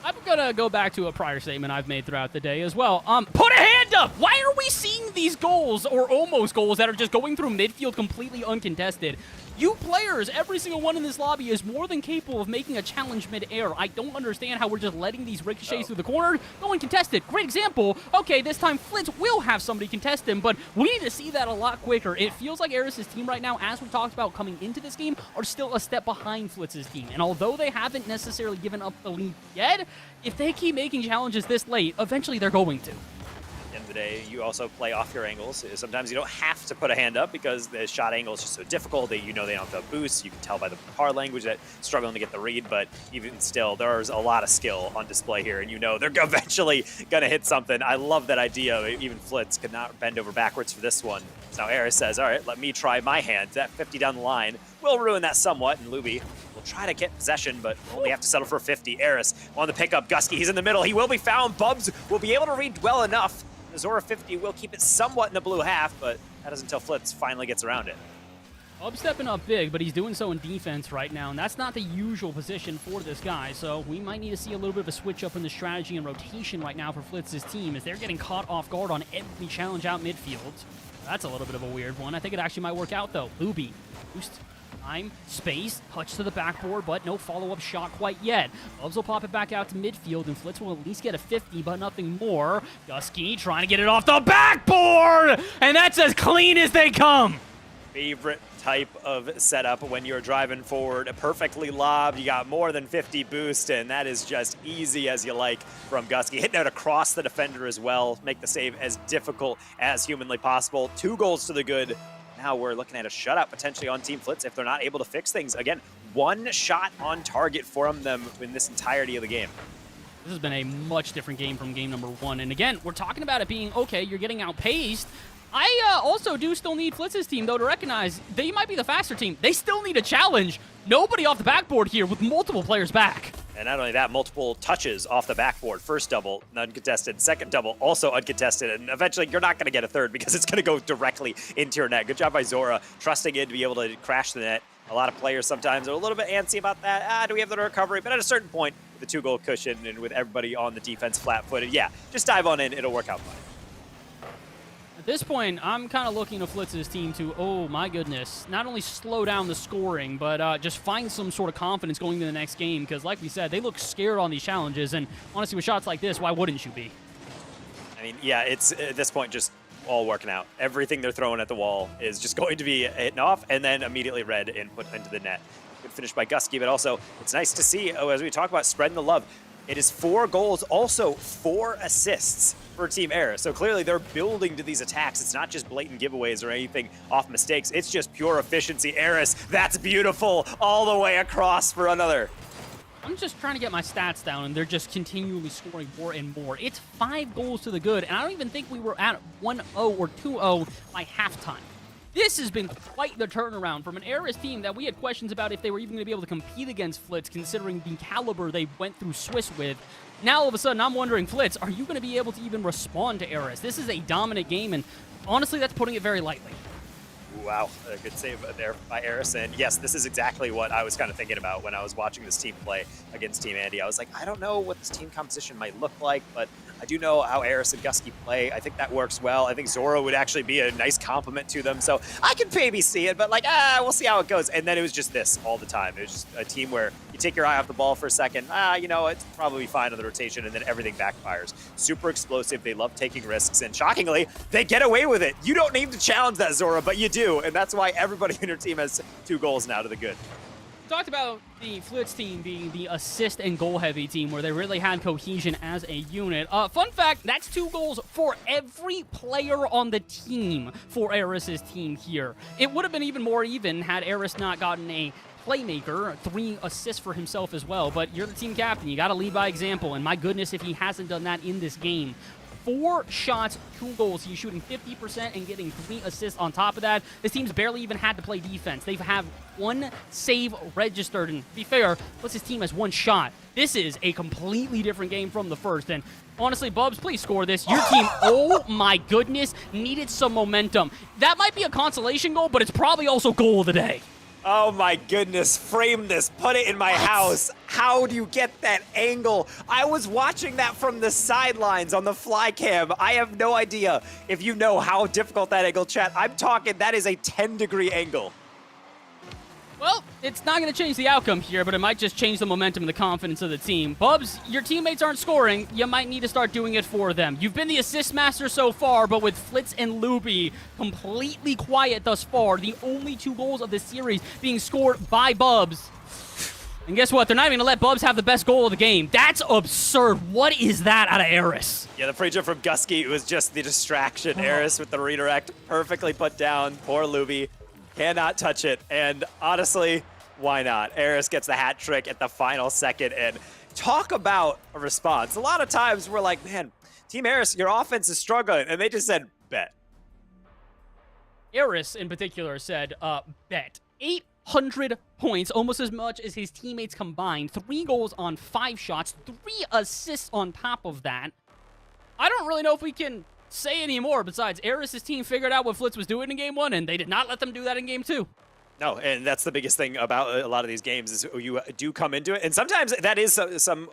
I'm gonna go back to a prior statement I've made throughout the day as well. Put a hand up! Why are we seeing these goals, or almost goals, that are just going through midfield completely uncontested? You players, every single one in this lobby is more than capable of making a challenge mid-air. I don't understand how we're just letting these ricochets through the corner go uncontested. Great example. Okay, this time Flitz will have somebody contest him, but we need to see that a lot quicker. It feels like Eris's team right now, as we talked about coming into this game, are still a step behind Flitz's team. And although they haven't necessarily given up the lead yet, if they keep making challenges this late, eventually they're going to. End of the day, you also play off your angles. Sometimes you don't have to put a hand up because the shot angle is just so difficult that you know they don't have the boost. You can tell by the car language that struggling to get the read, but even still, there's a lot of skill on display here, and you know they're eventually going to hit something. I love that idea. Even Flitz could not bend over backwards for this one. So now Eris says, all right, let me try my hand. That 50 down the line will ruin that somewhat, and Luby will try to get possession, but only have to settle for 50. Eris on the pickup. Gusky, he's in the middle. He will be found. Bubs will be able to read well enough. Zora 50 will keep it somewhat in the blue half, but that is until Flitz finally gets around it. Bub stepping up big, but he's doing so in defense right now, and that's not the usual position for this guy, so we might need to see a little bit of a switch up in the strategy and rotation right now for Flitz's team, as they're getting caught off guard on every challenge out midfield. That's a little bit of a weird one. I think it actually might work out, though. Luby, boost. Time, space, touch to the backboard, but no follow-up shot quite yet. Bubs will pop it back out to midfield, and Flitz will at least get a 50, but nothing more. Gusky trying to get it off the backboard, and that's as clean as they come. Favorite type of setup when you're driving forward, perfectly lobbed, you got more than 50 boost, and that is just easy as you like from Gusky. Hitting out across the defender as well, make the save as difficult as humanly possible. 2 goals to the good. Now we're looking at a shutout potentially on Team Flitz if they're not able to fix things. Again, 1 shot on target from them in this entirety of the game. This has been a much different game from game number 1. And again, we're talking about it being, okay, you're getting outpaced. I also do still need Flitz's team, though, to recognize they might be the faster team. They still need a challenge. Nobody off the backboard here with multiple players back. And not only that, multiple touches off the backboard. First double, uncontested. Second double, also uncontested. And eventually, you're not going to get a third because it's going to go directly into your net. Good job by Zora, trusting in to be able to crash the net. A lot of players sometimes are a little bit antsy about that. Do we have the recovery? But at a certain point, with the 2-goal cushion and with everybody on the defense flat-footed, yeah, just dive on in. It'll work out fine. At this point, I'm kind of looking to Flitz's team to, oh my goodness, not only slow down the scoring, but just find some sort of confidence going into the next game, because like we said, they look scared on these challenges, and honestly, with shots like this, why wouldn't you be? I mean, yeah, it's at this point just all working out. Everything they're throwing at the wall is just going to be hitting off and then immediately read and put into the net. Good finish by Gusky, but also it's nice to see, as we talk about spreading the love, it is 4 goals, also 4 assists for Team Eris. So clearly they're building to these attacks. It's not just blatant giveaways or anything off mistakes. It's just pure efficiency. Eris, that's beautiful, all the way across for another. I'm just trying to get my stats down, and they're just continually scoring more and more. It's 5 goals to the good, and I don't even think we were at 1-0 or 2-0 by halftime. This has been quite the turnaround from an Eris team that we had questions about if they were even going to be able to compete against Flitz, considering the caliber they went through Swiss with. Now, all of a sudden, I'm wondering, Flitz, are you going to be able to even respond to Eris? This is a dominant game, and honestly, that's putting it very lightly. Wow, a good save there by Eris. And yes, this is exactly what I was kind of thinking about when I was watching this team play against Team Andy. I was like, I don't know what this team composition might look like, but I do know how Eris and Gusky play. I think that works well. I think Zora would actually be a nice compliment to them. So I can maybe see it, but like, we'll see how it goes. And then it was just this all the time. It was just a team where you take your eye off the ball for a second. You know, it's probably fine on the rotation, and then everything backfires. Super explosive. They love taking risks, and shockingly, they get away with it. You don't need to challenge that, Zora, but you do, and that's why everybody in your team has 2 goals now to the good. Talked about the Flitz team being the assist and goal heavy team where they really had cohesion as a unit. Fun fact, that's 2 goals for every player on the team for Eris's team here. It would have been even more even had Eris not gotten a playmaker, 3 assists for himself as well, but you're the team captain. You got to lead by example, and my goodness if he hasn't done that in this game. 4 shots, 2 goals. He's shooting 50% and getting 3 assists on top of that. This team's barely even had to play defense. They've had 1 save registered, and to be fair, plus his team has 1 shot. This is a completely different game from the first, and honestly, Bubs, please score this. Your team, oh my goodness, needed some momentum. That might be a consolation goal, but it's probably also goal of the day. Oh my goodness, frame this, put it in my house. How do you get that angle? I was watching that from the sidelines on the fly cam. I have no idea if you know how difficult that angle, chat. I'm talking, that is a 10-degree angle. Well, it's not going to change the outcome here, but it might just change the momentum and the confidence of the team. Bubs, your teammates aren't scoring. You might need to start doing it for them. You've been the assist master so far, but with Flitz and Luby completely quiet thus far, the only 2 goals of the series being scored by Bubs. And guess what? They're not even going to let Bubs have the best goal of the game. That's absurd. What is that out of Eris? Yeah, the free jump from Gusky was just the distraction. Eris with the redirect, perfectly put down. Poor Luby. Cannot touch it, and honestly, why not? Eris gets the hat trick at the final second, and talk about a response. A lot of times we're like, man, Team Eris, your offense is struggling, and they just said, bet. Eris, in particular, said, bet. 800 points, almost as much as his teammates combined. 3 goals on 5 shots, 3 assists on top of that. I don't really know if we can say anymore besides Eris' team figured out what Flitz was doing in game 1, and they did not let them do that in game 2. No, and that's the biggest thing about a lot of these games is you do come into it, and sometimes that is some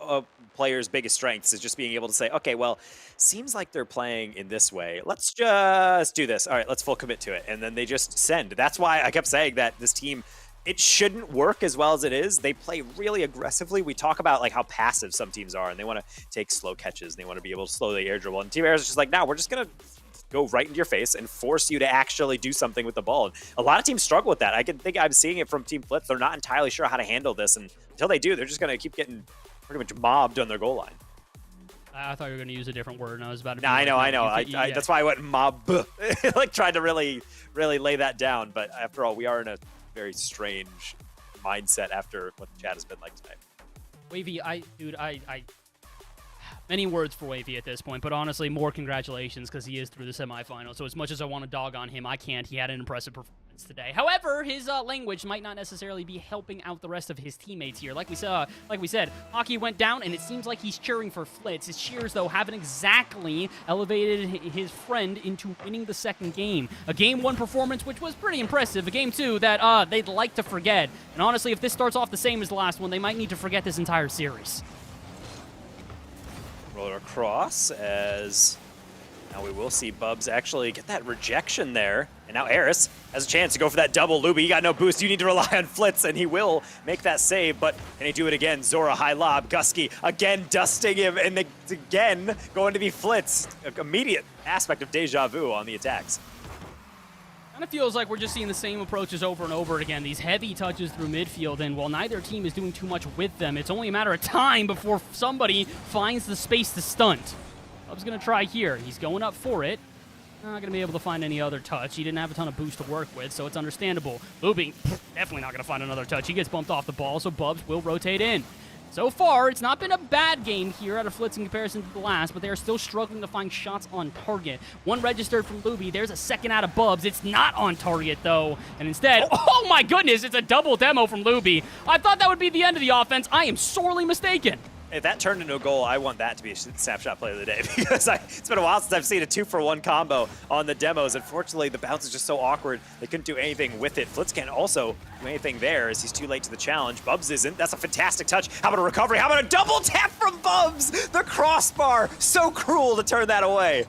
players' biggest strengths is just being able to say, okay, well, seems like they're playing in this way. Let's just do this. All right, let's full commit to it, and then they just send. That's why I kept saying that this team, it shouldn't work as well as it is. They play really aggressively. We talk about like how passive some teams are, and they want to take slow catches, and they want to be able to slowly air dribble. And Team Eris is just like, no, we're just going to go right into your face and force you to actually do something with the ball. And a lot of teams struggle with that. I can think I'm seeing it from Team Flitz. They're not entirely sure how to handle this, and until they do, they're just going to keep getting pretty much mobbed on their goal line. I thought you were going to use a different word, and I was about to be I know. yeah. That's why I went mob. Like, tried to really lay that down. But after all, we are in a very strange mindset after what the chat has been like tonight. Wavy, many words for Wavy at this point, but honestly, more congratulations because he is through the semifinals. So as much as I want to dog on him, I can't. He had an impressive performance today. However, his language might not necessarily be helping out the rest of his teammates here. Like we said, Hockey went down, and it seems like he's cheering for Flitz. His cheers, though, haven't exactly elevated his friend into winning the second game. A Game 1 performance, which was pretty impressive. A Game 2 that they'd like to forget. And honestly, if this starts off the same as the last one, they might need to forget this entire series. Roller across as now we will see Bubs actually get that rejection there. And now Eris has a chance to go for that double. Luby, you got no boost. You need to rely on Flitz, and he will make that save. But can he do it again? Zora, high lob. Gusky again dusting him, and it's again going to be Flitz. Immediate aspect of deja vu on the attacks. Kind of feels like we're just seeing the same approaches over and over again. These heavy touches through midfield, and while neither team is doing too much with them, it's only a matter of time before somebody finds the space to stunt. Bub's going to try here. He's going up for it. Not going to be able to find any other touch. He didn't have a ton of boost to work with, so it's understandable. Luby, definitely not going to find another touch. He gets bumped off the ball, so Bubs will rotate in. So far, it's not been a bad game here out of Flitz in comparison to the last, but they are still struggling to find shots on target. 1 registered from Luby. There's a second out of Bubs. It's not on target, though. And instead, oh my goodness, it's a double demo from Luby. I thought that would be the end of the offense. I am sorely mistaken. If that turned into a goal, I want that to be a snapshot play of the day because it's been a while since I've seen a 2-for-1 combo on the demos. Unfortunately, the bounce is just so awkward, they couldn't do anything with it. Flitz can't also do anything there as he's too late to the challenge. Bubs isn't. That's a fantastic touch. How about a recovery? How about a double tap from Bubs? The crossbar. So cruel to turn that away.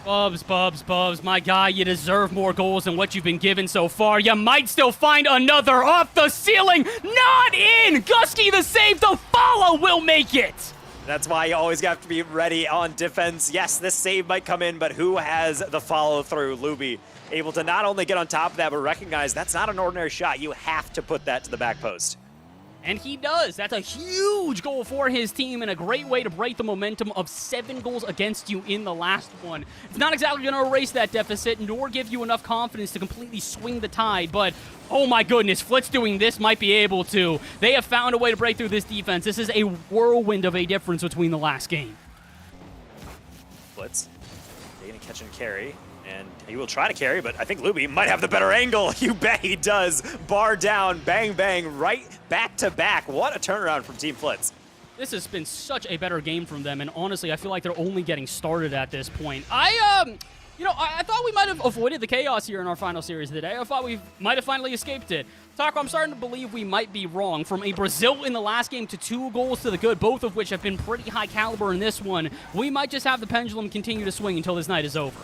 Bubs, my guy, you deserve more goals than what you've been given so far. You might still find another off the ceiling. Not in! Gusky the save, the follow will make it! That's why you always have to be ready on defense. Yes, this save might come in, but who has the follow-through? Luby able to not only get on top of that, but recognize that's not an ordinary shot. You have to put that to the back post. And he does. That's a huge goal for his team and a great way to break the momentum of 7 goals against you in the last one. It's not exactly going to erase that deficit nor give you enough confidence to completely swing the tide, but oh my goodness, Flitz doing this might be able to. They have found a way to break through this defense. This is a whirlwind of a difference between the last game. Flitz catch and carry. And he will try to carry, but I think Luby might have the better angle. You bet he does. Bar down, bang, bang, right back to back. What a turnaround from Team Flitz. This has been such a better game from them, and honestly, I feel like they're only getting started at this point. You know, I thought we might have avoided the chaos here in our final series today. I thought we might have finally escaped it. Taco, I'm starting to believe we might be wrong. From a Brazil in the last game to 2 goals to the good, both of which have been pretty high caliber in this one, we might just have the pendulum continue to swing until this night is over.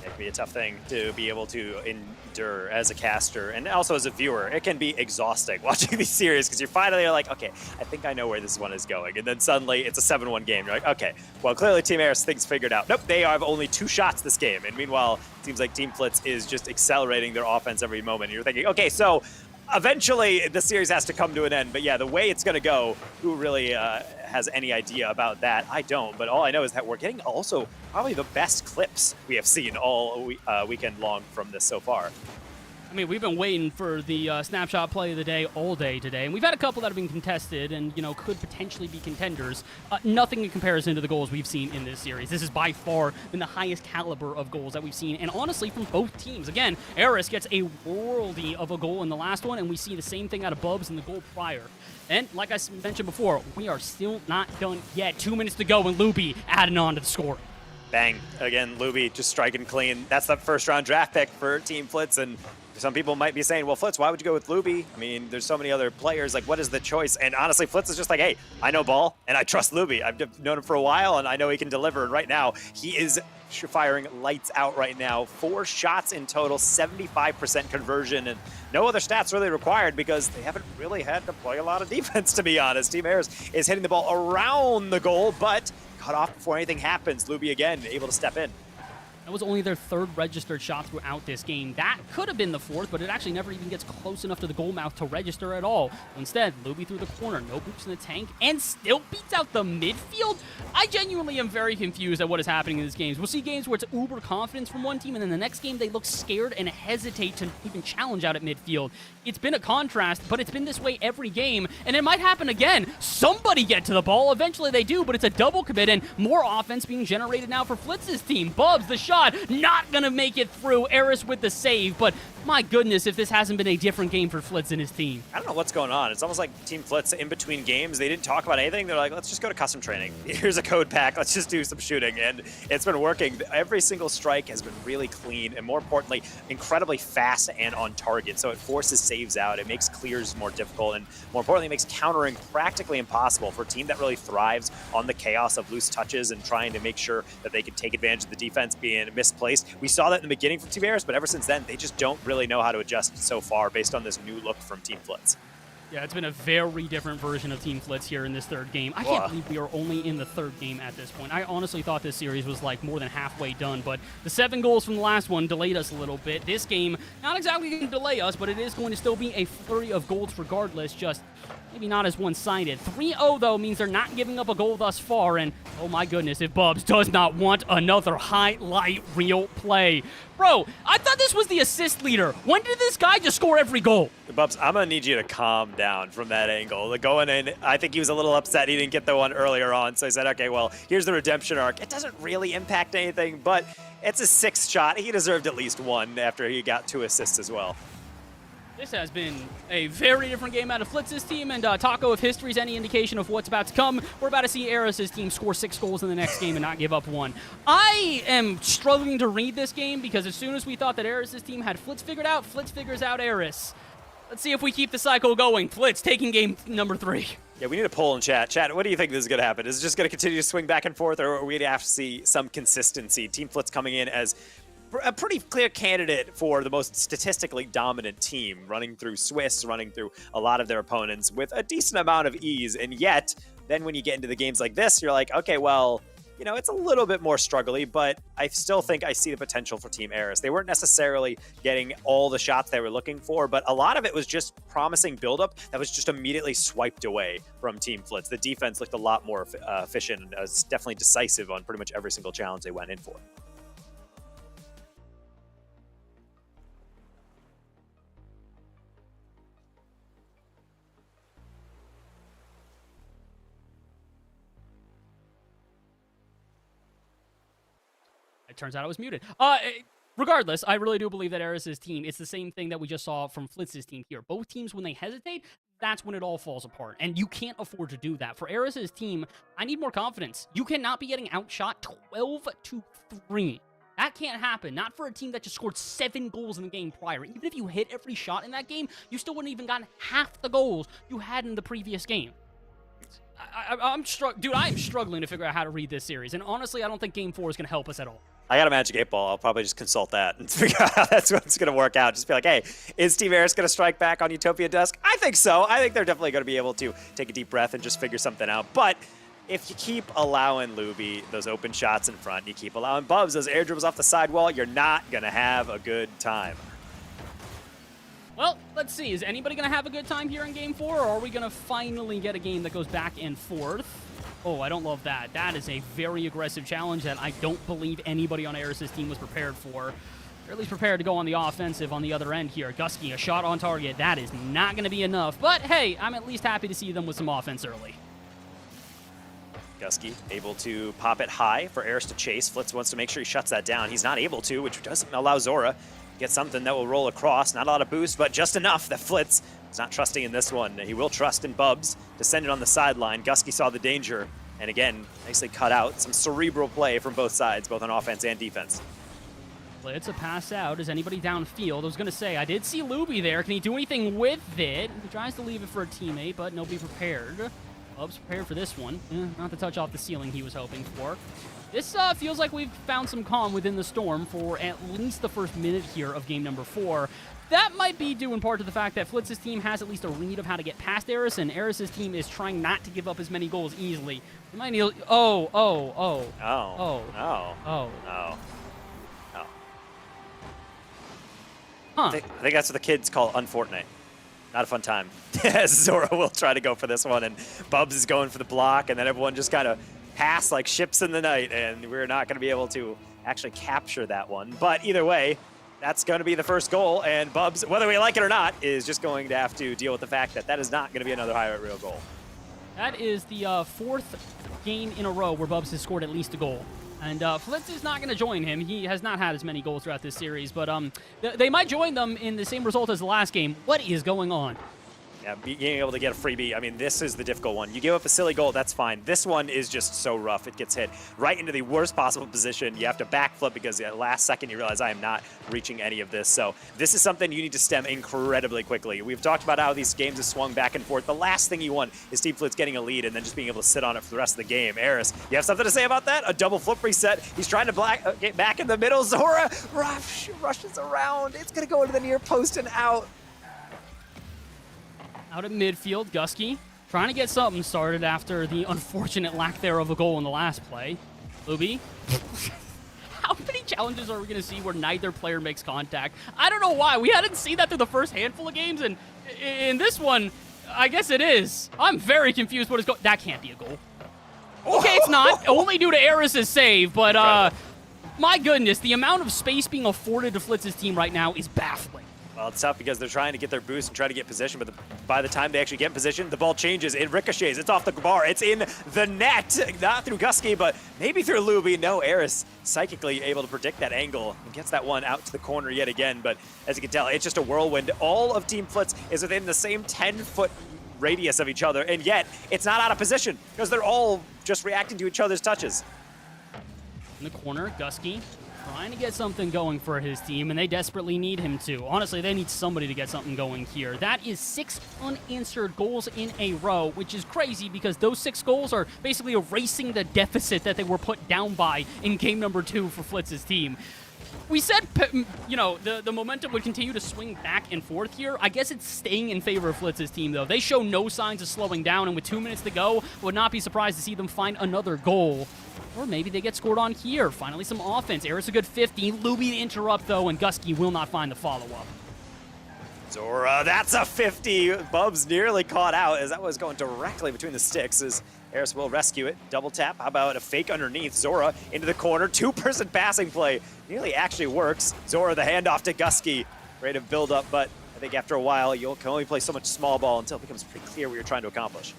It can be a tough thing to be able to endure as a caster and also as a viewer. It can be exhausting watching these series because you're finally like, okay, I think I know where this one is going. And then suddenly it's a 7-1 game. You're like, okay, well, clearly Team Aris things figured out. Nope, they have only 2 shots this game. And meanwhile, it seems like Team Flitz is just accelerating their offense every moment. And you're thinking, okay, so eventually the series has to come to an end. But yeah, the way it's going to go, who really has any idea about that? I don't. But all I know is that we're getting also probably the best clips we have seen all weekend long from this so far. I mean, we've been waiting for the snapshot play of the day all day today, and we've had a couple that have been contested and, you know, could potentially be contenders. Nothing in comparison to the goals we've seen in this series. This has by far been the highest caliber of goals that we've seen, and honestly, from both teams. Again, Aris gets a worldy of a goal in the last one, and we see the same thing out of Bubs in the goal prior. And like I mentioned before, we are still not done yet. 2 minutes to go, and Luby adding on to the score. Bang. Again, Luby just striking clean. That's the first round draft pick for Team Flitz, and some people might be saying, well, Flitz, why would you go with Luby? I mean, there's so many other players. Like, what is the choice? And honestly, Flitz is just like, hey, I know ball, and I trust Luby. I've known him for a while, and I know he can deliver. And right now, he is firing lights out right now. 4 shots in total, 75% conversion, and no other stats really required because they haven't really had to play a lot of defense, to be honest. Team Aris is hitting the ball around the goal, but cut off before anything happens. Luby, again, able to step in. That was only their 3rd registered shot throughout this game. That could have been the 4th, but it actually never even gets close enough to the goal mouth to register at all. Instead, Luby through the corner, no boots in the tank, and still beats out the midfield? I genuinely am very confused at what is happening in these games. We'll see games where it's uber confidence from one team, and then the next game they look scared and hesitate to even challenge out at midfield. It's been a contrast, but it's been this way every game, and it might happen again. Somebody get to the ball. Eventually they do, but it's a double commit, and more offense being generated now for Flitz's team. Bubs, the shot, not gonna make it through. Aris with the save, but my goodness, if this hasn't been a different game for Flitz and his team. I don't know what's going on. It's almost like Team Flitz in between games, they didn't talk about anything. They're like, let's just go to custom training. Here's a code pack. Let's just do some shooting. And it's been working. Every single strike has been really clean and, more importantly, incredibly fast and on target. So it forces saves out. It makes clears more difficult. And more importantly, it makes countering practically impossible for a team that really thrives on the chaos of loose touches and trying to make sure that they can take advantage of the defense being misplaced. We saw that in the beginning from Team Aris, but ever since then, they just don't really know how to adjust so far based on this new look from Team Flitz. Yeah, it's been a very different version of Team Flitz here in this 3rd game. I can't believe we are only in the 3rd game at this point. I honestly thought this series was like more than halfway done, but the 7 goals from the last one delayed us a little bit. This game, not exactly going to delay us, but it is going to still be a flurry of goals regardless, just maybe not as one-sided. 3-0, though, means they're not giving up a goal thus far, and oh my goodness, if Bubs does not want another highlight reel play. Bro, I thought this was the assist leader. When did this guy just score every goal? Bubs, I'm going to need you to calm down from that angle. Like going in, I think he was a little upset he didn't get the one earlier on, so he said, okay, well, here's the redemption arc. It doesn't really impact anything, but it's a 6th shot. He deserved at least 1 after he got 2 assists as well. This has been a very different game out of Flitz's team, and Taco, if history's any indication of what's about to come, we're about to see Aris' team score 6 goals in the next game and not give up 1. I am struggling to read this game because as soon as we thought that Aris' team had Flitz figured out, Flitz figures out Aris. Let's see if we keep the cycle going. Flitz taking game number 3. Yeah, we need a poll in chat. Chat, what do you think this is going to happen? Is it just going to continue to swing back and forth, or are we going to have to see some consistency? Team Flitz coming in as a pretty clear candidate for the most statistically dominant team, running through Swiss, running through a lot of their opponents with a decent amount of ease. And yet, then when you get into the games like this, you're like, okay, well, you know, it's a little bit more struggly, but I still think I see the potential for Team Aris. They weren't necessarily getting all the shots they were looking for, but a lot of it was just promising buildup that was just immediately swiped away from Team Flitz. The defense looked a lot more efficient and was definitely decisive on pretty much every single challenge they went in for. I turns out I was muted. Regardless, I really do believe that Eris's team, it's the same thing that we just saw from Flitz's team here. Both teams, when they hesitate, that's when it all falls apart. And you can't afford to do that. For Eris's team, I need more confidence. You cannot be getting outshot 12-3. That can't happen. Not for a team that just scored 7 goals in the game prior. Even if you hit every shot in that game, you still wouldn't even gotten half the goals you had in the previous game. I'm struggling to figure out how to read this series. And honestly, I don't think Game 4 is going to help us at all. I got a Magic 8 Ball. I'll probably just consult that and figure out how that's what's going to work out. Just be like, hey, is Team Eris going to strike back on Utopia Dusk? I think so. I think they're definitely going to be able to take a deep breath and just figure something out. But if you keep allowing Luby those open shots in front, you keep allowing Bubs those air dribbles off the sidewall, you're not going to have a good time. Well, let's see. Is anybody going to have a good time here in Game 4, or are we going to finally get a game that goes back and forth? Oh, I don't love that. That is a very aggressive challenge that I don't believe anybody on Eris's team was prepared for. Or at least prepared to go on the offensive on the other end here. Gusky, a shot on target. That is not going to be enough. But, hey, I'm at least happy to see them with some offense early. Gusky able to pop it high for Eris to chase. Flitz wants to make sure he shuts that down. He's not able to, which doesn't allow Zora to get something that will roll across. Not a lot of boost, but just enough that Flitz is not trusting in this one. He will trust in Bubs to send it on the sideline. Gusky saw the danger, and again, nicely cut out. Some cerebral play from both sides, both on offense and defense. It's a pass out. Is anybody downfield? I was going to say, I did see Luby there. Can he do anything with it? He tries to leave it for a teammate, but nobody prepared. Bubs prepared for this one. Not the touch off the ceiling he was hoping for. This feels like we've found some calm within the storm for at least the first minute here of game number 4. That might be due in part to the fact that Flitz's team has at least a read of how to get past Eris, and Eris's team is trying not to give up as many goals easily. We might need... Oh. Huh. I think that's what the kids call Unfortnite. Not a fun time. Zora will try to go for this one, and Bubs is going for the block, and then everyone just kind of pass like ships in the night, and we're not going to be able to actually capture that one. But either way, that's going to be the first goal, and Bubs, whether we like it or not, is just going to have to deal with the fact that that is not going to be another highlight reel goal. That is the 4th game in a row where Bubs has scored at least a goal. And Flitz is not going to join him. He has not had as many goals throughout this series, but they might join them in the same result as the last game. What is going on? Yeah, being able to get a freebie, I mean, this is the difficult one. You give up a silly goal, that's fine. This one is just so rough. It gets hit right into the worst possible position. You have to backflip because at the last second you realize I am not reaching any of this. So this is something you need to stem incredibly quickly. We've talked about how these games have swung back and forth. The last thing you want is Team Flitz getting a lead and then just being able to sit on it for the rest of the game. Eris, you have something to say about that? A double flip reset. He's trying to get back in the middle. Zora rushes around. It's going to go into the near post and out. Out at midfield, Gusky trying to get something started after the unfortunate lack there of a goal in the last play. Luby. How many challenges are we going to see where neither player makes contact? I don't know why. We hadn't seen that through the first handful of games, and in this one, I guess it is. I'm very confused what is going... That can't be a goal. Okay, it's not. Only due to Eris's save, but my goodness, the amount of space being afforded to Flitz's team right now is baffling. Well, it's tough because they're trying to get their boost and try to get position, but by the time they actually get in position, the ball changes, it ricochets, it's off the bar, it's in the net, not through Gusky, but maybe through Luby. No, Eris psychically able to predict that angle and gets that one out to the corner yet again, but as you can tell, it's just a whirlwind. All of Team Flitz is within the same 10-foot radius of each other, and yet it's not out of position because they're all just reacting to each other's touches. In the corner, Gusky trying to get something going for his team, and they desperately need him to. Honestly, they need somebody to get something going here. That is 6 unanswered goals in a row, which is crazy because those 6 goals are basically erasing the deficit that they were put down by in game number 2 for Flitz's team. We said, you know, the momentum would continue to swing back and forth here. I guess it's staying in favor of Flitz's team, though. They show no signs of slowing down, and with 2 minutes to go, would not be surprised to see them find another goal. Or maybe they get scored on here. Finally, some offense. Eris a good 50. Luby to interrupt, though, and Gusky will not find the follow-up. Zora, that's a 50. Bubs nearly caught out as that was going directly between the sticks as Eris will rescue it. Double tap. How about a fake underneath? Zora into the corner. 2-person passing play. Nearly actually works. Zora the handoff to Gusky. Rate of build-up, but I think after a while, you can only play so much small ball until it becomes pretty clear what you're trying to accomplish.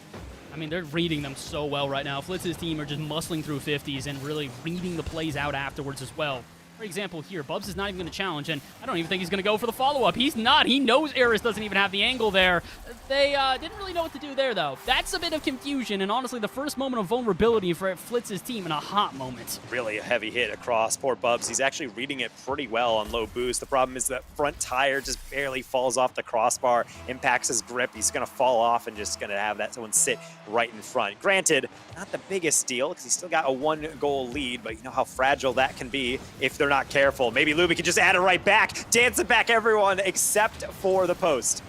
I mean, they're reading them so well right now. Flitz's team are just muscling through 50s and really reading the plays out afterwards as well. For example, here, Bubs is not even going to challenge, and I don't even think he's going to go for the follow-up. He's not. He knows Eris doesn't even have the angle there. They didn't really know what to do there, though. That's a bit of confusion, and honestly, the first moment of vulnerability for Flitz's team in a hot moment. Really a heavy hit across poor Bubs. He's actually reading it pretty well on low boost. The problem is that front tire just barely falls off the crossbar, impacts his grip. He's going to fall off and just going to have that one sit right in front. Granted, not the biggest deal because he's still got a 1-goal lead, but you know how fragile that can be if they're not careful. Maybe Luby can just add it right back, dance it back, everyone, except for the post.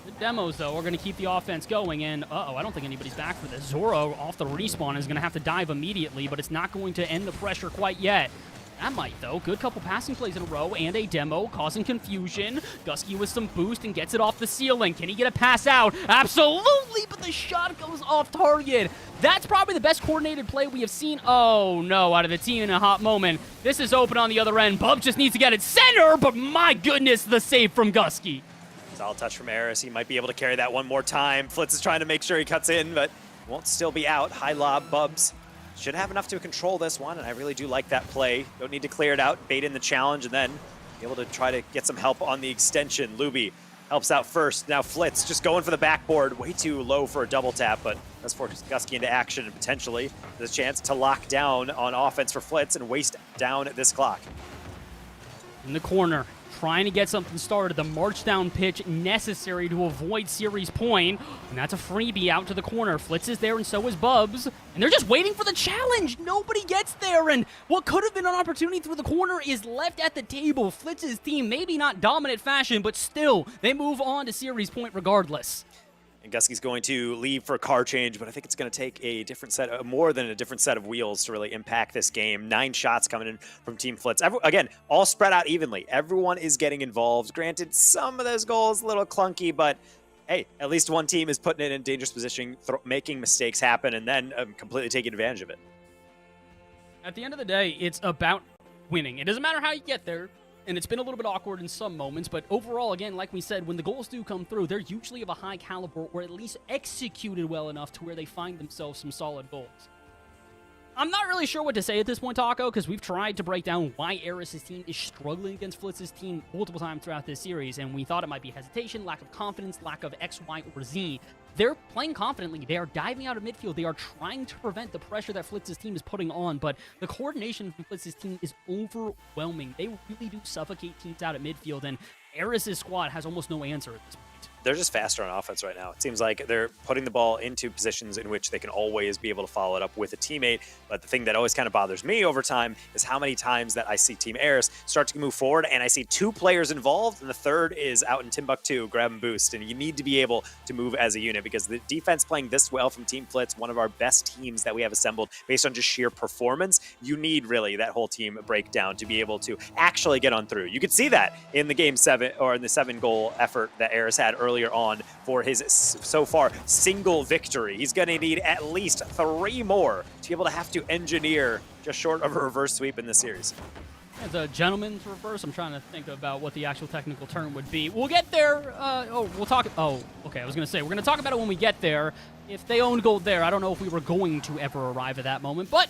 Good demos, though, are going to keep the offense going, and I don't think anybody's back for this. Zoro off the respawn is going to have to dive immediately, but it's not going to end the pressure quite yet. That might, though. Good couple passing plays in a row and a demo, causing confusion. Gusky with some boost and gets it off the ceiling. Can he get a pass out? Absolutely, but the shot goes off target. That's probably the best coordinated play we have seen. Oh, no, out of the team in a hot moment. This is open on the other end. Bub just needs to get it center, but my goodness, the save from Gusky. Solid touch from Eris. He might be able to carry that one more time. Flitz is trying to make sure he cuts in, but won't still be out. High lob, Bubs should have enough to control this one, and I really do like that play. Don't need to clear it out, bait in the challenge, and then be able to try to get some help on the extension. Luby helps out first. Now Flitz just going for the backboard. Way too low for a double tap, but does force Gusky into action, and potentially there's a chance to lock down on offense for Flitz and waste down this clock. In the corner, trying to get something started. The march down pitch necessary to avoid series point. And that's a freebie out to the corner. Flitz is there and so is Bubs. And they're just waiting for the challenge. Nobody gets there. And what could have been an opportunity through the corner is left at the table. Flitz's team, maybe not dominant fashion, but still, they move on to series point regardless. And Gusky's going to leave for a car change, but I think it's going to take a different set, more than a different set of wheels to really impact this game. 9 shots coming in from Team Flitz. Again, all spread out evenly. Everyone is getting involved. Granted, some of those goals a little clunky, but hey, at least one team is putting it in dangerous position, making mistakes happen, and then completely taking advantage of it. At the end of the day, it's about winning. It doesn't matter how you get there. And it's been a little bit awkward in some moments, but overall, again, like we said, when the goals do come through, they're usually of a high caliber or at least executed well enough to where they find themselves some solid goals. I'm not really sure what to say at this point, Taco, because we've tried to break down why Eris' team is struggling against Flitz's team multiple times throughout this series, and we thought it might be hesitation, lack of confidence, lack of X, Y, or Z. They're playing confidently. They are diving out of midfield. They are trying to prevent the pressure that Flitz's team is putting on, but the coordination from Flitz's team is overwhelming. They really do suffocate teams out at midfield, and Eris' squad has almost no answer at this point. They're just faster on offense right now. It seems like they're putting the ball into positions in which they can always be able to follow it up with a teammate. But the thing that always kind of bothers me over time is how many times that I see Team Eris start to move forward and I see 2 players involved and the third is out in Timbuktu, grab and boost. And you need to be able to move as a unit because the defense playing this well from Team Flitz, one of our best teams that we have assembled based on just sheer performance, you need really that whole team breakdown to be able to actually get on through. You could see that in the Game 7 or in the 7-goal effort that Eris had earlier on for his so far single victory. He's going to need at least 3 more to be able to have to engineer just short of a reverse sweep in this series. As a gentleman's reverse, I'm trying to think about what the actual technical term would be. We'll get there. We'll talk. Oh, okay. I was going to say, we're going to talk about it when we get there. If they owned gold there, I don't know if we were going to ever arrive at that moment, but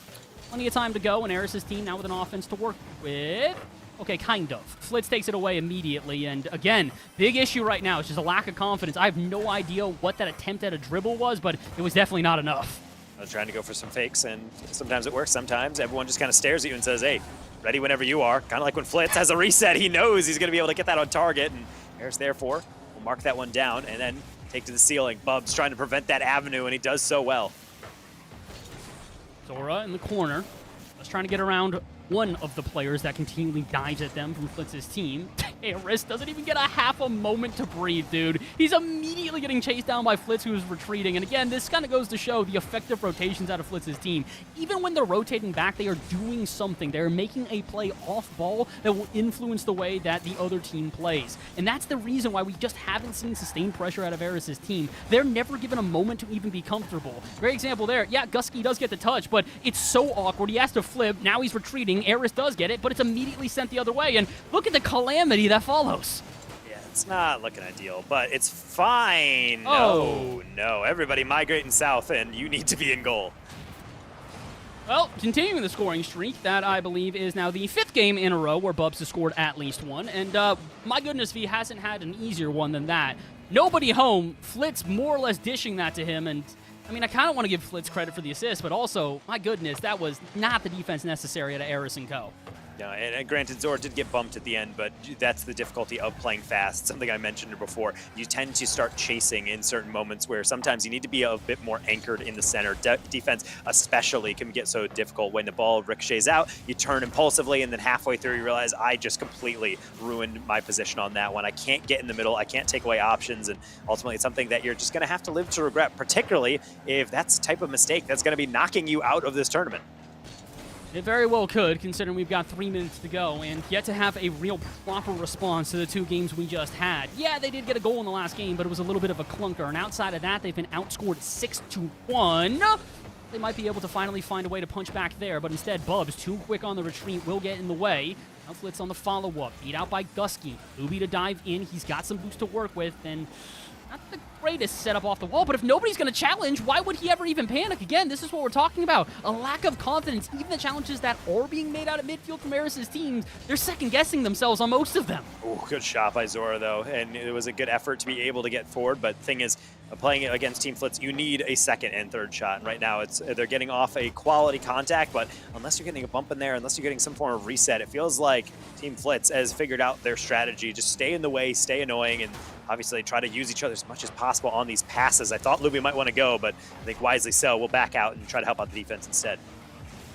plenty of time to go, and Eris' team now with an offense to work with. Okay, kind of. Flitz takes it away immediately, and again, big issue right now is just a lack of confidence. I have no idea what that attempt at a dribble was, but it was definitely not enough. I was trying to go for some fakes, and sometimes it works. Sometimes everyone just kind of stares at you and says, hey, ready whenever you are. Kind of like when Flitz has a reset, he knows he's going to be able to get that on target, and Eris therefore will mark that one down and then take to the ceiling. Bubs trying to prevent that avenue, and he does so well. Zora in the corner. Just trying to get around one of the players that continually dives at them from Flitz's team. Eris doesn't even get a half a moment to breathe, dude. He's immediately getting chased down by Flitz, who's retreating. And again, this kind of goes to show the effective rotations out of Flitz's team. Even when they're rotating back, they are doing something. They're making a play off ball that will influence the way that the other team plays. And that's the reason why we just haven't seen sustained pressure out of Eris' team. They're never given a moment to even be comfortable. Great example there. Yeah, Gusky does get the touch, but it's so awkward. He has to flip. Now he's retreating. Eris does get it, but it's immediately sent the other way. And look at the calamity that follows. Yeah, It's not looking ideal, but it's fine. Oh. No. Everybody migrating south, and you need to be in goal. Well, continuing the scoring streak, that I believe is now the 5th game in a row where Bubs has scored at least one. And my goodness, if he hasn't had an easier one than that. Nobody home, Flitz more or less dishing that to him. And I mean, I kind of want to give Flitz credit for the assist, but also, my goodness, that was not the defense necessary at Eris & Co. Yeah, and granted, Zora did get bumped at the end, but that's the difficulty of playing fast. Something I mentioned before. You tend to start chasing in certain moments where sometimes you need to be a bit more anchored in the center. Defense especially can get so difficult when the ball ricochets out. You turn impulsively, and then halfway through you realize I just completely ruined my position on that one. I can't get in the middle. I can't take away options, and ultimately it's something that you're just going to have to live to regret, particularly if that's the type of mistake that's going to be knocking you out of this tournament. It very well could, considering we've got 3 minutes to go and yet to have a real proper response to the 2 games we just had. Yeah, they did get a goal in the last game, but it was a little bit of a clunker. And outside of that, they've been outscored 6-1. They might be able to finally find a way to punch back there, but instead, Bubs, too quick on the retreat, will get in the way. Now Flitz on the follow-up, beat out by Gusky. Luby to dive in. He's got some boost to work with, and not the greatest setup off the wall, but if nobody's going to challenge, why would he ever even panic? Again, this is what we're talking about. A lack of confidence. Even the challenges that are being made out of midfield from Eris' teams, they're second-guessing themselves on most of them. Oh, good shot by Zora, though, and it was a good effort to be able to get forward, but the thing is, playing it against Team Flitz, you need a second and third shot. And right now, they're getting off a quality contact, but unless you're getting a bump in there, unless you're getting some form of reset, it feels like Team Flitz has figured out their strategy. Just stay in the way, stay annoying, and obviously try to use each other as much as possible on these passes. I thought Luby might want to go, but I think wisely so. We'll back out and try to help out the defense instead.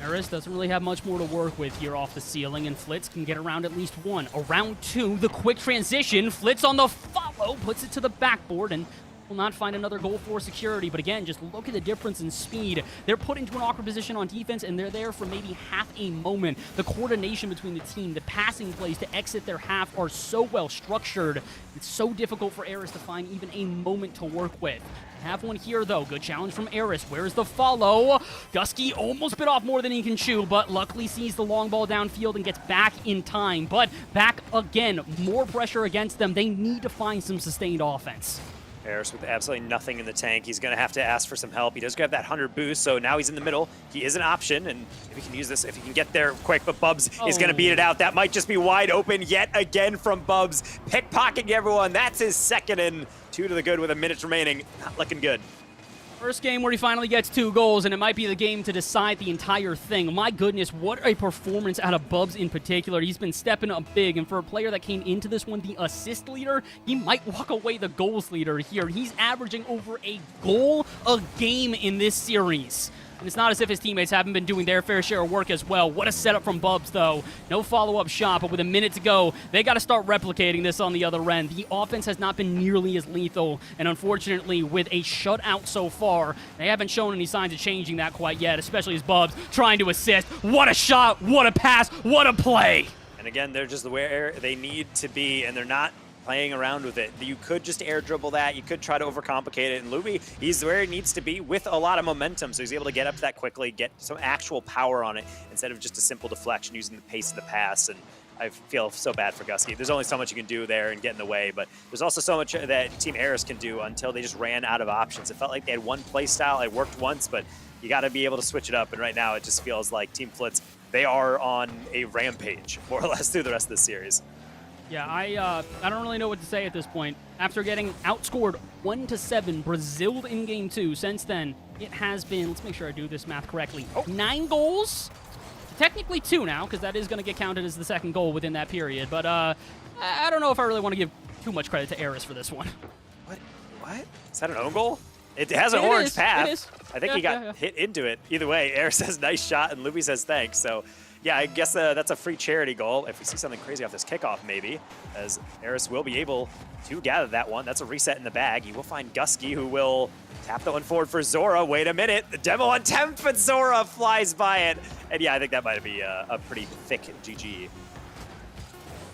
Eris doesn't really have much more to work with here off the ceiling, and Flitz can get around at least one. Around 2, the quick transition. Flitz on the follow, puts it to the backboard, and will not find another goal for security. But again, just look at the difference in speed. They're put into an awkward position on defense, and they're there for maybe half a moment. The coordination between the team, the passing plays to exit their half are so well structured. It's so difficult for Eris to find even a moment to work with. Have one here, though. Good challenge from Eris. Where's the follow? Gusky almost bit off more than he can chew, but luckily sees the long ball downfield and gets back in time. But back again, more pressure against them. They need to find some sustained offense. Eris with absolutely nothing in the tank. He's going to have to ask for some help. He does grab that 100 boost, so now he's in the middle. He is an option, and if he can use this, if he can get there quick, but Bubs is going to beat it out. That might just be wide open yet again from Bubs. Pickpocketing everyone. That's his second, and 2 to the good with a minute remaining. Not looking good. First game where he finally gets 2 goals, and it might be the game to decide the entire thing. My goodness, what a performance out of Bubs in particular. He's been stepping up big, and for a player that came into this one the assist leader, he might walk away the goals leader here. He's averaging over a goal a game in this series. And it's not as if his teammates haven't been doing their fair share of work as well. What a setup from Bubs, though. No follow-up shot, but with a minute to go, they got to start replicating this on the other end. The offense has not been nearly as lethal, and unfortunately, with a shutout so far, they haven't shown any signs of changing that quite yet, especially as Bubs trying to assist. What a shot, what a pass, what a play! And again, they're just where they need to be, and they're not playing around with it. You could just air dribble that. You could try to overcomplicate it. And Luby, he's where he needs to be with a lot of momentum. So he's able to get up to that quickly, get some actual power on it instead of just a simple deflection using the pace of the pass. And I feel so bad for Gusky. There's only so much you can do there and get in the way, but there's also so much that Team Eris can do until they just ran out of options. It felt like they had one play style. It worked once, but you got to be able to switch it up. And right now it just feels like Team Flitz, they are on a rampage, more or less, through the rest of the series. Yeah, I don't really know what to say at this point. After getting outscored 1-7, Braziled in Game 2, since then, it has been, let's make sure I do this math correctly, 9 goals? Technically 2 now, because that is going to get counted as the second goal within that period. But I don't know if I really want to give too much credit to Eris for this one. What? Is that an own goal? It has an orange path. It is. I think he got hit into it. Either way, Eris says nice shot, and Luby says thanks. So yeah, I guess that's a free charity goal. If we see something crazy off this kickoff, maybe, as Eris will be able to gather that one. That's a reset in the bag. He will find Gusky, who will tap the one forward for Zora. Wait a minute. The demo on temp, but Zora flies by it. And yeah, I think that might be a pretty thick GG.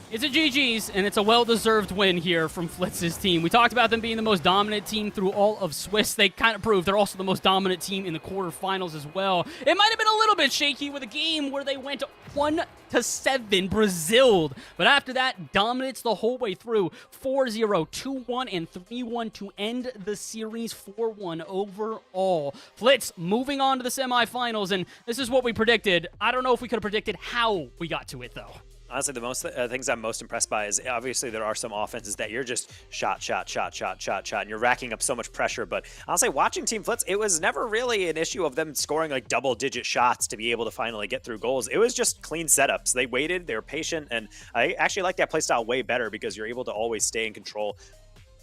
It's a GG's, and it's a well-deserved win here from Flitz's team. We talked about them being the most dominant team through all of Swiss. They kind of proved they're also the most dominant team in the quarterfinals as well. It might have been a little bit shaky with a game where they went 1-7, Braziled. But after that, dominates the whole way through. 4-0, 2-1, and 3-1 to end the series, 4-1 overall. Flitz moving on to the semifinals, and this is what we predicted. I don't know if we could have predicted how we got to it, though. Honestly, the most things I'm most impressed by is obviously there are some offenses that you're just shot, and you're racking up so much pressure. But honestly, watching Team Flitz, it was never really an issue of them scoring like double-digit shots to be able to finally get through goals. It was just clean setups. They waited, they were patient, and I actually like that playstyle way better because you're able to always stay in control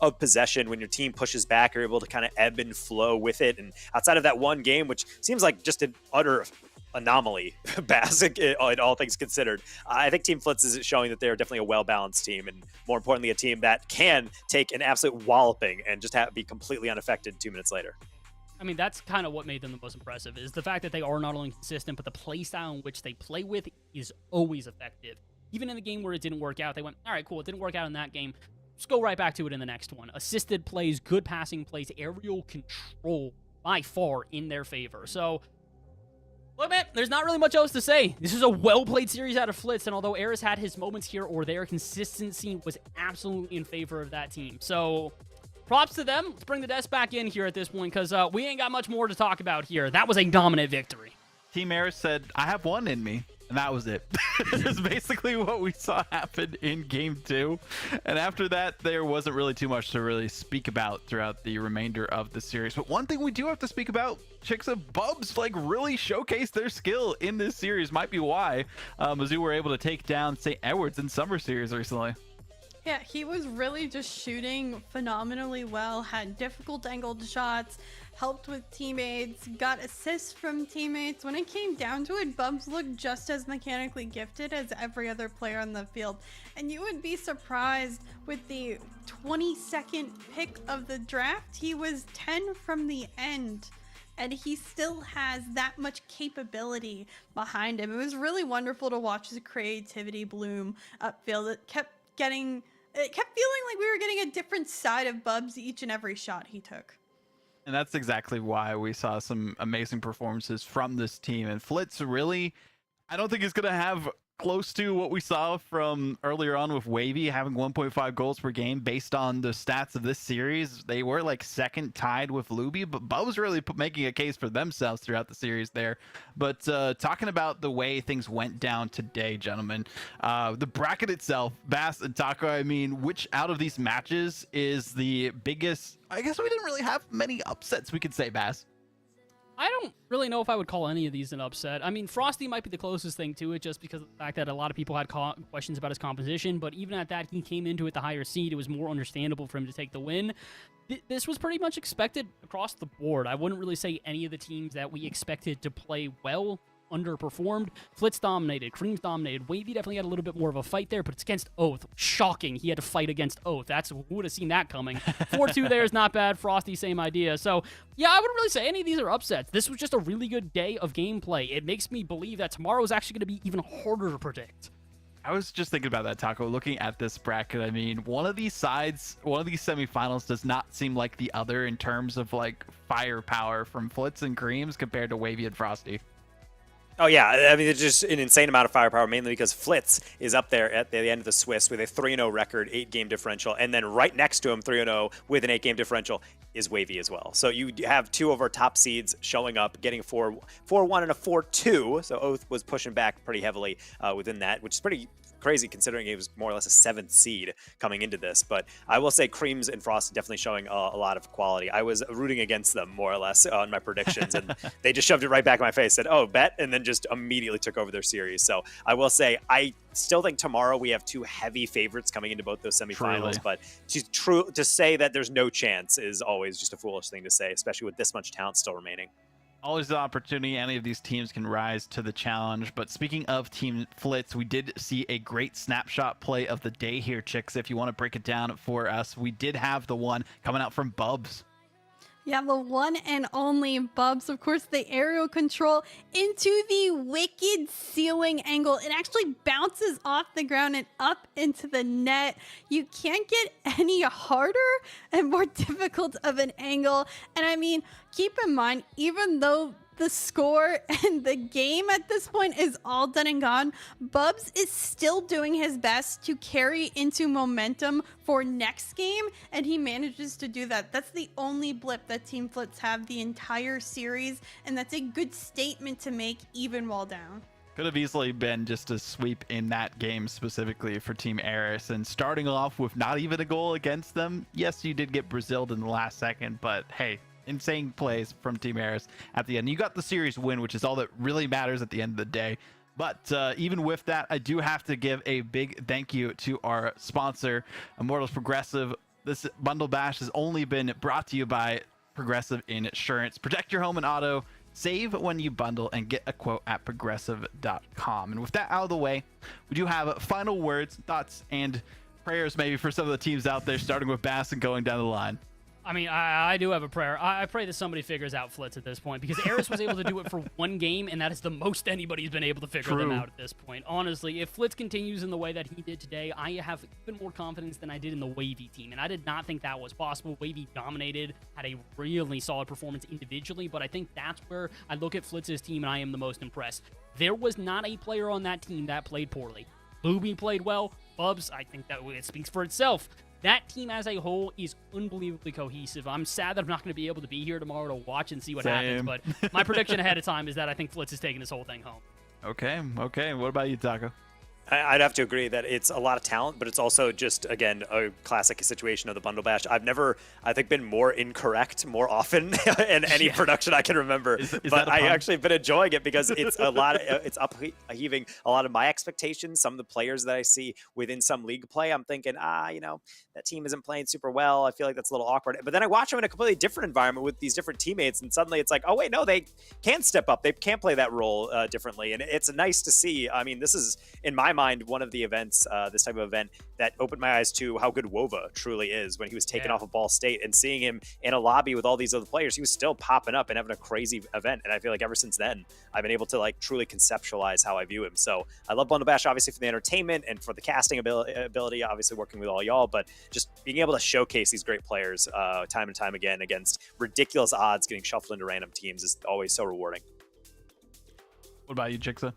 of possession. When your team pushes back, you're able to kind of ebb and flow with it. And outside of that one game, which seems like just an utter anomaly, basic in all things considered, I think Team Flitz is showing that they're definitely a well-balanced team, and more importantly, a team that can take an absolute walloping and just be completely unaffected 2 minutes later. I mean, that's kind of what made them the most impressive, is the fact that they are not only consistent, but the play style in which they play with is always effective. Even in the game where it didn't work out, they went, all right, cool, it didn't work out in that game. Let's go right back to it in the next one. Assisted plays, good passing plays, aerial control by far in their favor. So, look, man, there's not really much else to say. This is a well-played series out of Flitz, and although Eris had his moments here or there, consistency was absolutely in favor of that team. So, props to them. Let's bring the desk back in here at this point, because we ain't got much more to talk about here. That was a dominant victory. Team Eris said, I have one in me. And that was it. That's basically what we saw happen in game 2. And after that, there wasn't really too much to really speak about throughout the remainder of the series. But one thing we do have to speak about, Chicksa Bubs like really showcased their skill in this series. Might be why Mizzou were able to take down St. Edwards in Summer Series recently. Yeah, he was really just shooting phenomenally well, had difficult angled shots, helped with teammates, got assists from teammates. When it came down to it, Bubs looked just as mechanically gifted as every other player on the field. And you would be surprised, with the 22nd pick of the draft, he was 10 from the end. And he still has that much capability behind him. It was really wonderful to watch his creativity bloom upfield. It kept feeling like we were getting a different side of Bubs each and every shot he took. And that's exactly why we saw some amazing performances from this team. And Flitz really, I don't think is going to have close to what we saw from earlier on with Wavy having 1.5 goals per game based on the stats of this series. They were like second tied with Luby, but Bub's really making a case for themselves throughout the series there. But talking about the way things went down today, gentlemen, the bracket itself, Bass and Taco, I mean, which out of these matches is the biggest? I guess we didn't really have many upsets, we could say, Bass. I don't really know if I would call any of these an upset. I mean, Frosty might be the closest thing to it, just because of the fact that a lot of people had questions about his composition, but even at that, he came into it the higher seed. It was more understandable for him to take the win. This was pretty much expected across the board. I wouldn't really say any of the teams that we expected to play well underperformed. Flitz dominated, Creams dominated, Wavy definitely had a little bit more of a fight there, but it's against Oath. Shocking, he had to fight against Oath. Who would have seen that coming? 4-2 there is not bad. Frosty, same idea. So yeah, I wouldn't really say any of these are upsets. This was just a really good day of gameplay. It makes me believe that tomorrow is actually going to be even harder to predict. I was just thinking about that, Taco, looking at this bracket. I mean, one of these sides, one of these semifinals does not seem like the other in terms of like firepower from Flitz and Creams compared to Wavy and Frosty. Oh, yeah. I mean, it's just an insane amount of firepower, mainly because Flitz is up there at the end of the Swiss with a 3-0 record, 8-game differential. And then right next to him, 3-0 with an 8-game differential, is Wavy as well. So you have two of our top seeds showing up, getting a 4-1 and a 4-2. So Oath was pushing back pretty heavily within that, which is pretty crazy considering it was more or less a 7th seed coming into this. But I will say Creams and Frost definitely showing a lot of quality. I was rooting against them more or less on my predictions, and they just shoved it right back in my face, said, oh, bet, and then just immediately took over their series. So I will say I still think tomorrow we have two heavy favorites coming into both those semifinals, but to say that there's no chance is always just a foolish thing to say, especially with this much talent still remaining. Always the opportunity. Any of these teams can rise to the challenge. But speaking of Team Flitz, we did see a great snapshot play of the day here, Chicks. If you want to break it down for us, we did have the one coming out from Bubs. Yeah, the one and only Bubs. Of course, the aerial control into the wicked ceiling angle. It actually bounces off the ground and up into the net. You can't get any harder and more difficult of an angle. And I mean, keep in mind, even though the score and the game at this point is all done and gone, Bubs is still doing his best to carry into momentum for next game, and he manages to do that. That's the only blip that Team Flits have the entire series, and that's a good statement to make even while down. Could have easily been just a sweep in that game specifically for Team Eris, and starting off with not even a goal against them. Yes, you did get Braziled in the last second, but hey, insane plays from Team Eris at the end. You got the series win, which is all that really matters at the end of the day. But even with that, I do have to give a big thank you to our sponsor, Immortals Progressive. This Bundle Bash has only been brought to you by Progressive Insurance. Protect your home and auto, save when you bundle, and get a quote at progressive.com. And with that out of the way, we do have final words, thoughts, and prayers maybe for some of the teams out there, starting with Bass and going down the line. I mean, I do have a prayer. I pray that somebody figures out Flitz at this point, because Eris was able to do it for one game, and that is the most anybody's been able to figure them out at this point. Honestly, if Flitz continues in the way that he did today, I have even more confidence than I did in the Wavy team, and I did not think that was possible. Wavy dominated, had a really solid performance individually, but I think that's where I look at Flitz's team and I am the most impressed. There was not a player on that team that played poorly. Luby played well. Bubs, I think that it speaks for itself. That team as a whole is unbelievably cohesive. I'm sad that I'm not going to be able to be here tomorrow to watch and see what happens, but my prediction ahead of time is that I think Flitz is taking this whole thing home. Okay. What about you, Taco? I'd have to agree that it's a lot of talent, but it's also just, again, a classic situation of the Bundle Bash. I've never, I think, been more incorrect more often in any production I can remember. But I actually have been enjoying it because it's a lot of, it's upheaving a lot of my expectations. Some of the players that I see within some league play, I'm thinking, you know, that team isn't playing super well. I feel like that's a little awkward. But then I watch them in a completely different environment with these different teammates, and suddenly it's like, oh, wait, no, they can step up. They can play that role differently. And it's nice to see. I mean, this is, in my mind, one of the events, this type of event, that opened my eyes to how good Wova truly is. When he was taken off of Ball State and seeing him in a lobby with all these other players, he was still popping up and having a crazy event. And I feel like ever since then, I've been able to like truly conceptualize how I view him. So I love Bundle Bash, obviously, for the entertainment and for the casting ability, obviously working with all y'all, but just being able to showcase these great players time and time again against ridiculous odds getting shuffled into random teams is always so rewarding. What about you, Jigsaw?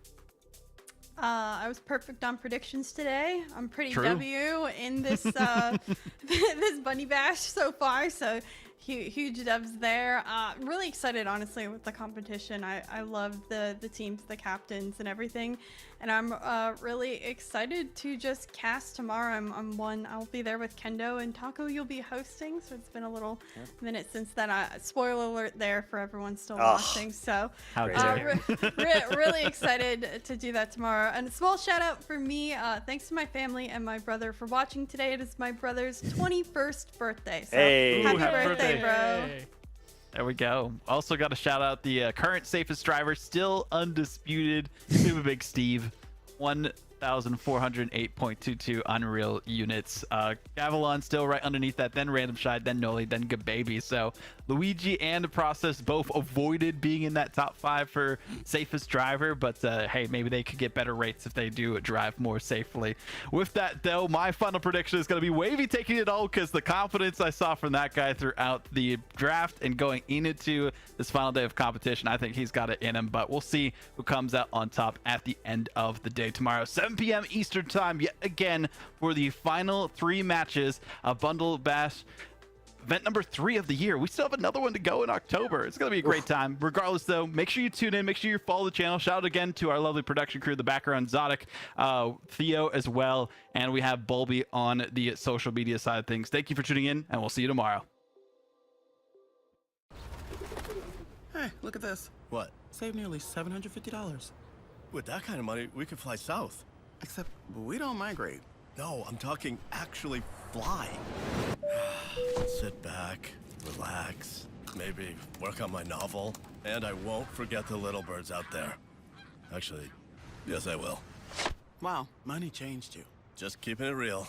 I was perfect on predictions today. I'm pretty W in this this Bunny Bash so far, so huge dubs there. Really excited, honestly, with the competition. I love the teams, the captains, and everything, and I'm really excited to just cast tomorrow. I'll be there with Kendo and Taco. You'll be hosting, so it's been a little minute since that. Spoiler alert there for everyone still watching. So really excited to do that tomorrow. And a small shout out for me. Thanks to my family and my brother for watching today. It is my brother's 21st birthday. So happy birthday, bro. Hey. There we go. Also got to shout out the current safest driver, still undisputed, Super Big Steve, 1,408.22 Unreal units. Gavilon still right underneath that, then Random Shide, then Noli, then Gababy. So Luigi and Process both avoided being in that top 5 for safest driver, but hey, maybe they could get better rates if they do drive more safely. With that, though, my final prediction is going to be Wavy taking it all, because the confidence I saw from that guy throughout the draft and going into this final day of competition, I think he's got it in him, but we'll see who comes out on top at the end of the day tomorrow. 7 p.m. Eastern time, yet again, for the final 3 matches of Bundle Bash. Event number 3 of the year. We still have another one to go in October. It's going to be a great time. Regardless, though, make sure you tune in. Make sure you follow the channel. Shout out again to our lovely production crew in the background, Zodic, Theo as well, and we have Bulby on the social media side of things. Thank you for tuning in, and we'll see you tomorrow. Hey, look at this. What? Saved nearly $750. With that kind of money, we could fly south. Except we don't migrate. No, I'm talking actually fly. Sit back, relax, maybe work on my novel, and I won't forget the little birds out there. Actually, yes, I will. Wow, money changed you. Just keeping it real.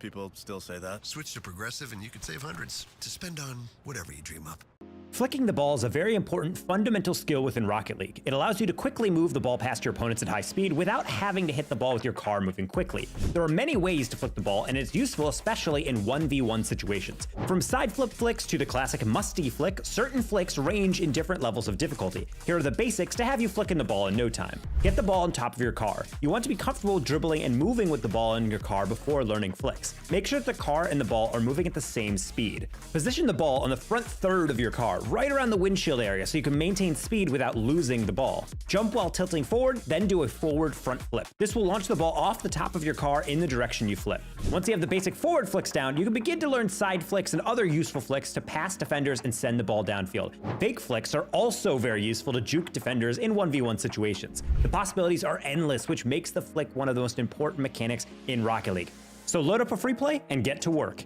People still say that. Switch to Progressive and you could save hundreds to spend on whatever you dream up. Flicking the ball is a very important fundamental skill within Rocket League. It allows you to quickly move the ball past your opponents at high speed without having to hit the ball with your car moving quickly. There are many ways to flick the ball, and it's useful especially in 1v1 situations. From side flip flicks to the classic musty flick, certain flicks range in different levels of difficulty. Here are the basics to have you flicking the ball in no time. Get the ball on top of your car. You want to be comfortable dribbling and moving with the ball in your car before learning flicks. Make sure that the car and the ball are moving at the same speed. Position the ball on the front third of your car, right around the windshield area, so you can maintain speed without losing the ball. Jump while tilting forward, then do a forward front flip. This will launch the ball off the top of your car in the direction you flip. Once you have the basic forward flicks down, you can begin to learn side flicks and other useful flicks to pass defenders and send the ball downfield. Fake flicks are also very useful to juke defenders in 1v1 situations. The possibilities are endless, which makes the flick one of the most important mechanics in Rocket League. So load up a free play and get to work.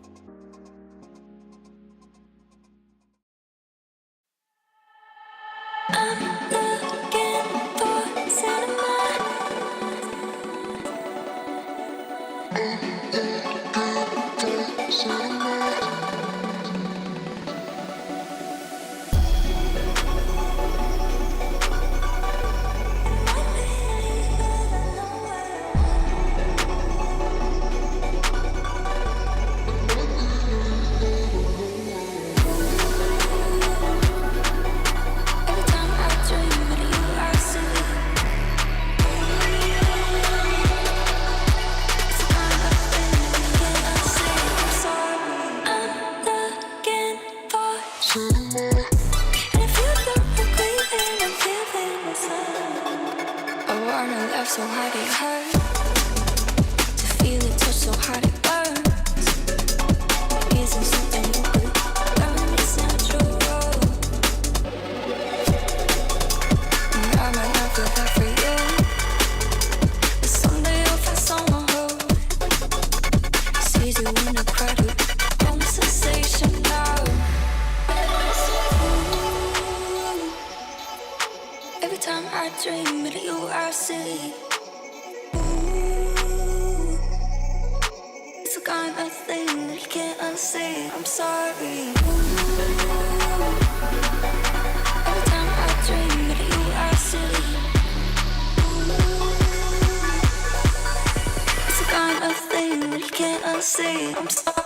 So hard it hurts to feel it touch so hard it burns. Isn't something you could learn, it's natural. And I might not feel that for you, but someday you'll find someone who sees you in a crowded home sensation now. Every time I dream of you, I see. Kind of thing that you can't unsee. I'm sorry. Every time I dream of you, I see. It's the kind of thing that you can't unsee. I'm sorry.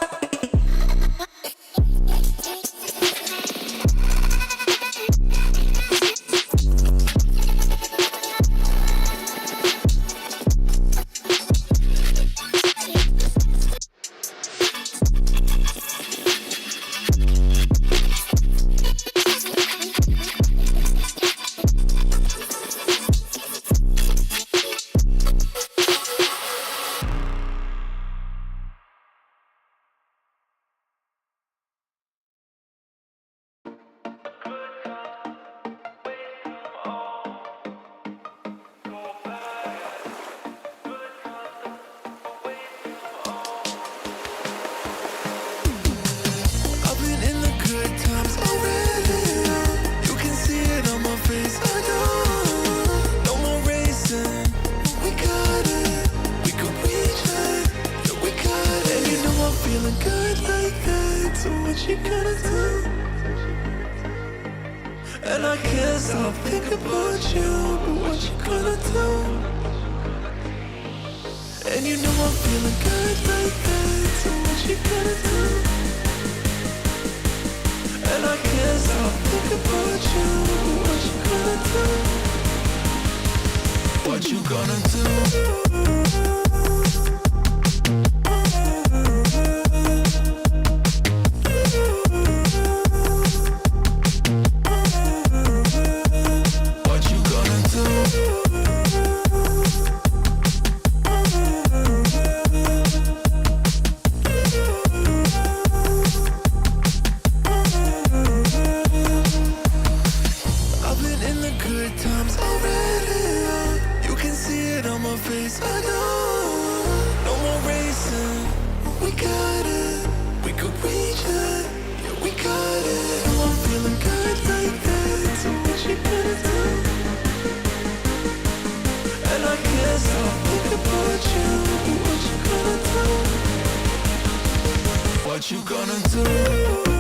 And I can't stop thinking about you, but what you gonna do? And you know I'm feeling good like that, so what you gonna do? And I can't stop thinking about you, but what you gonna do? What you gonna do? I've been in the good times already. You can see it on my face. what you gonna do?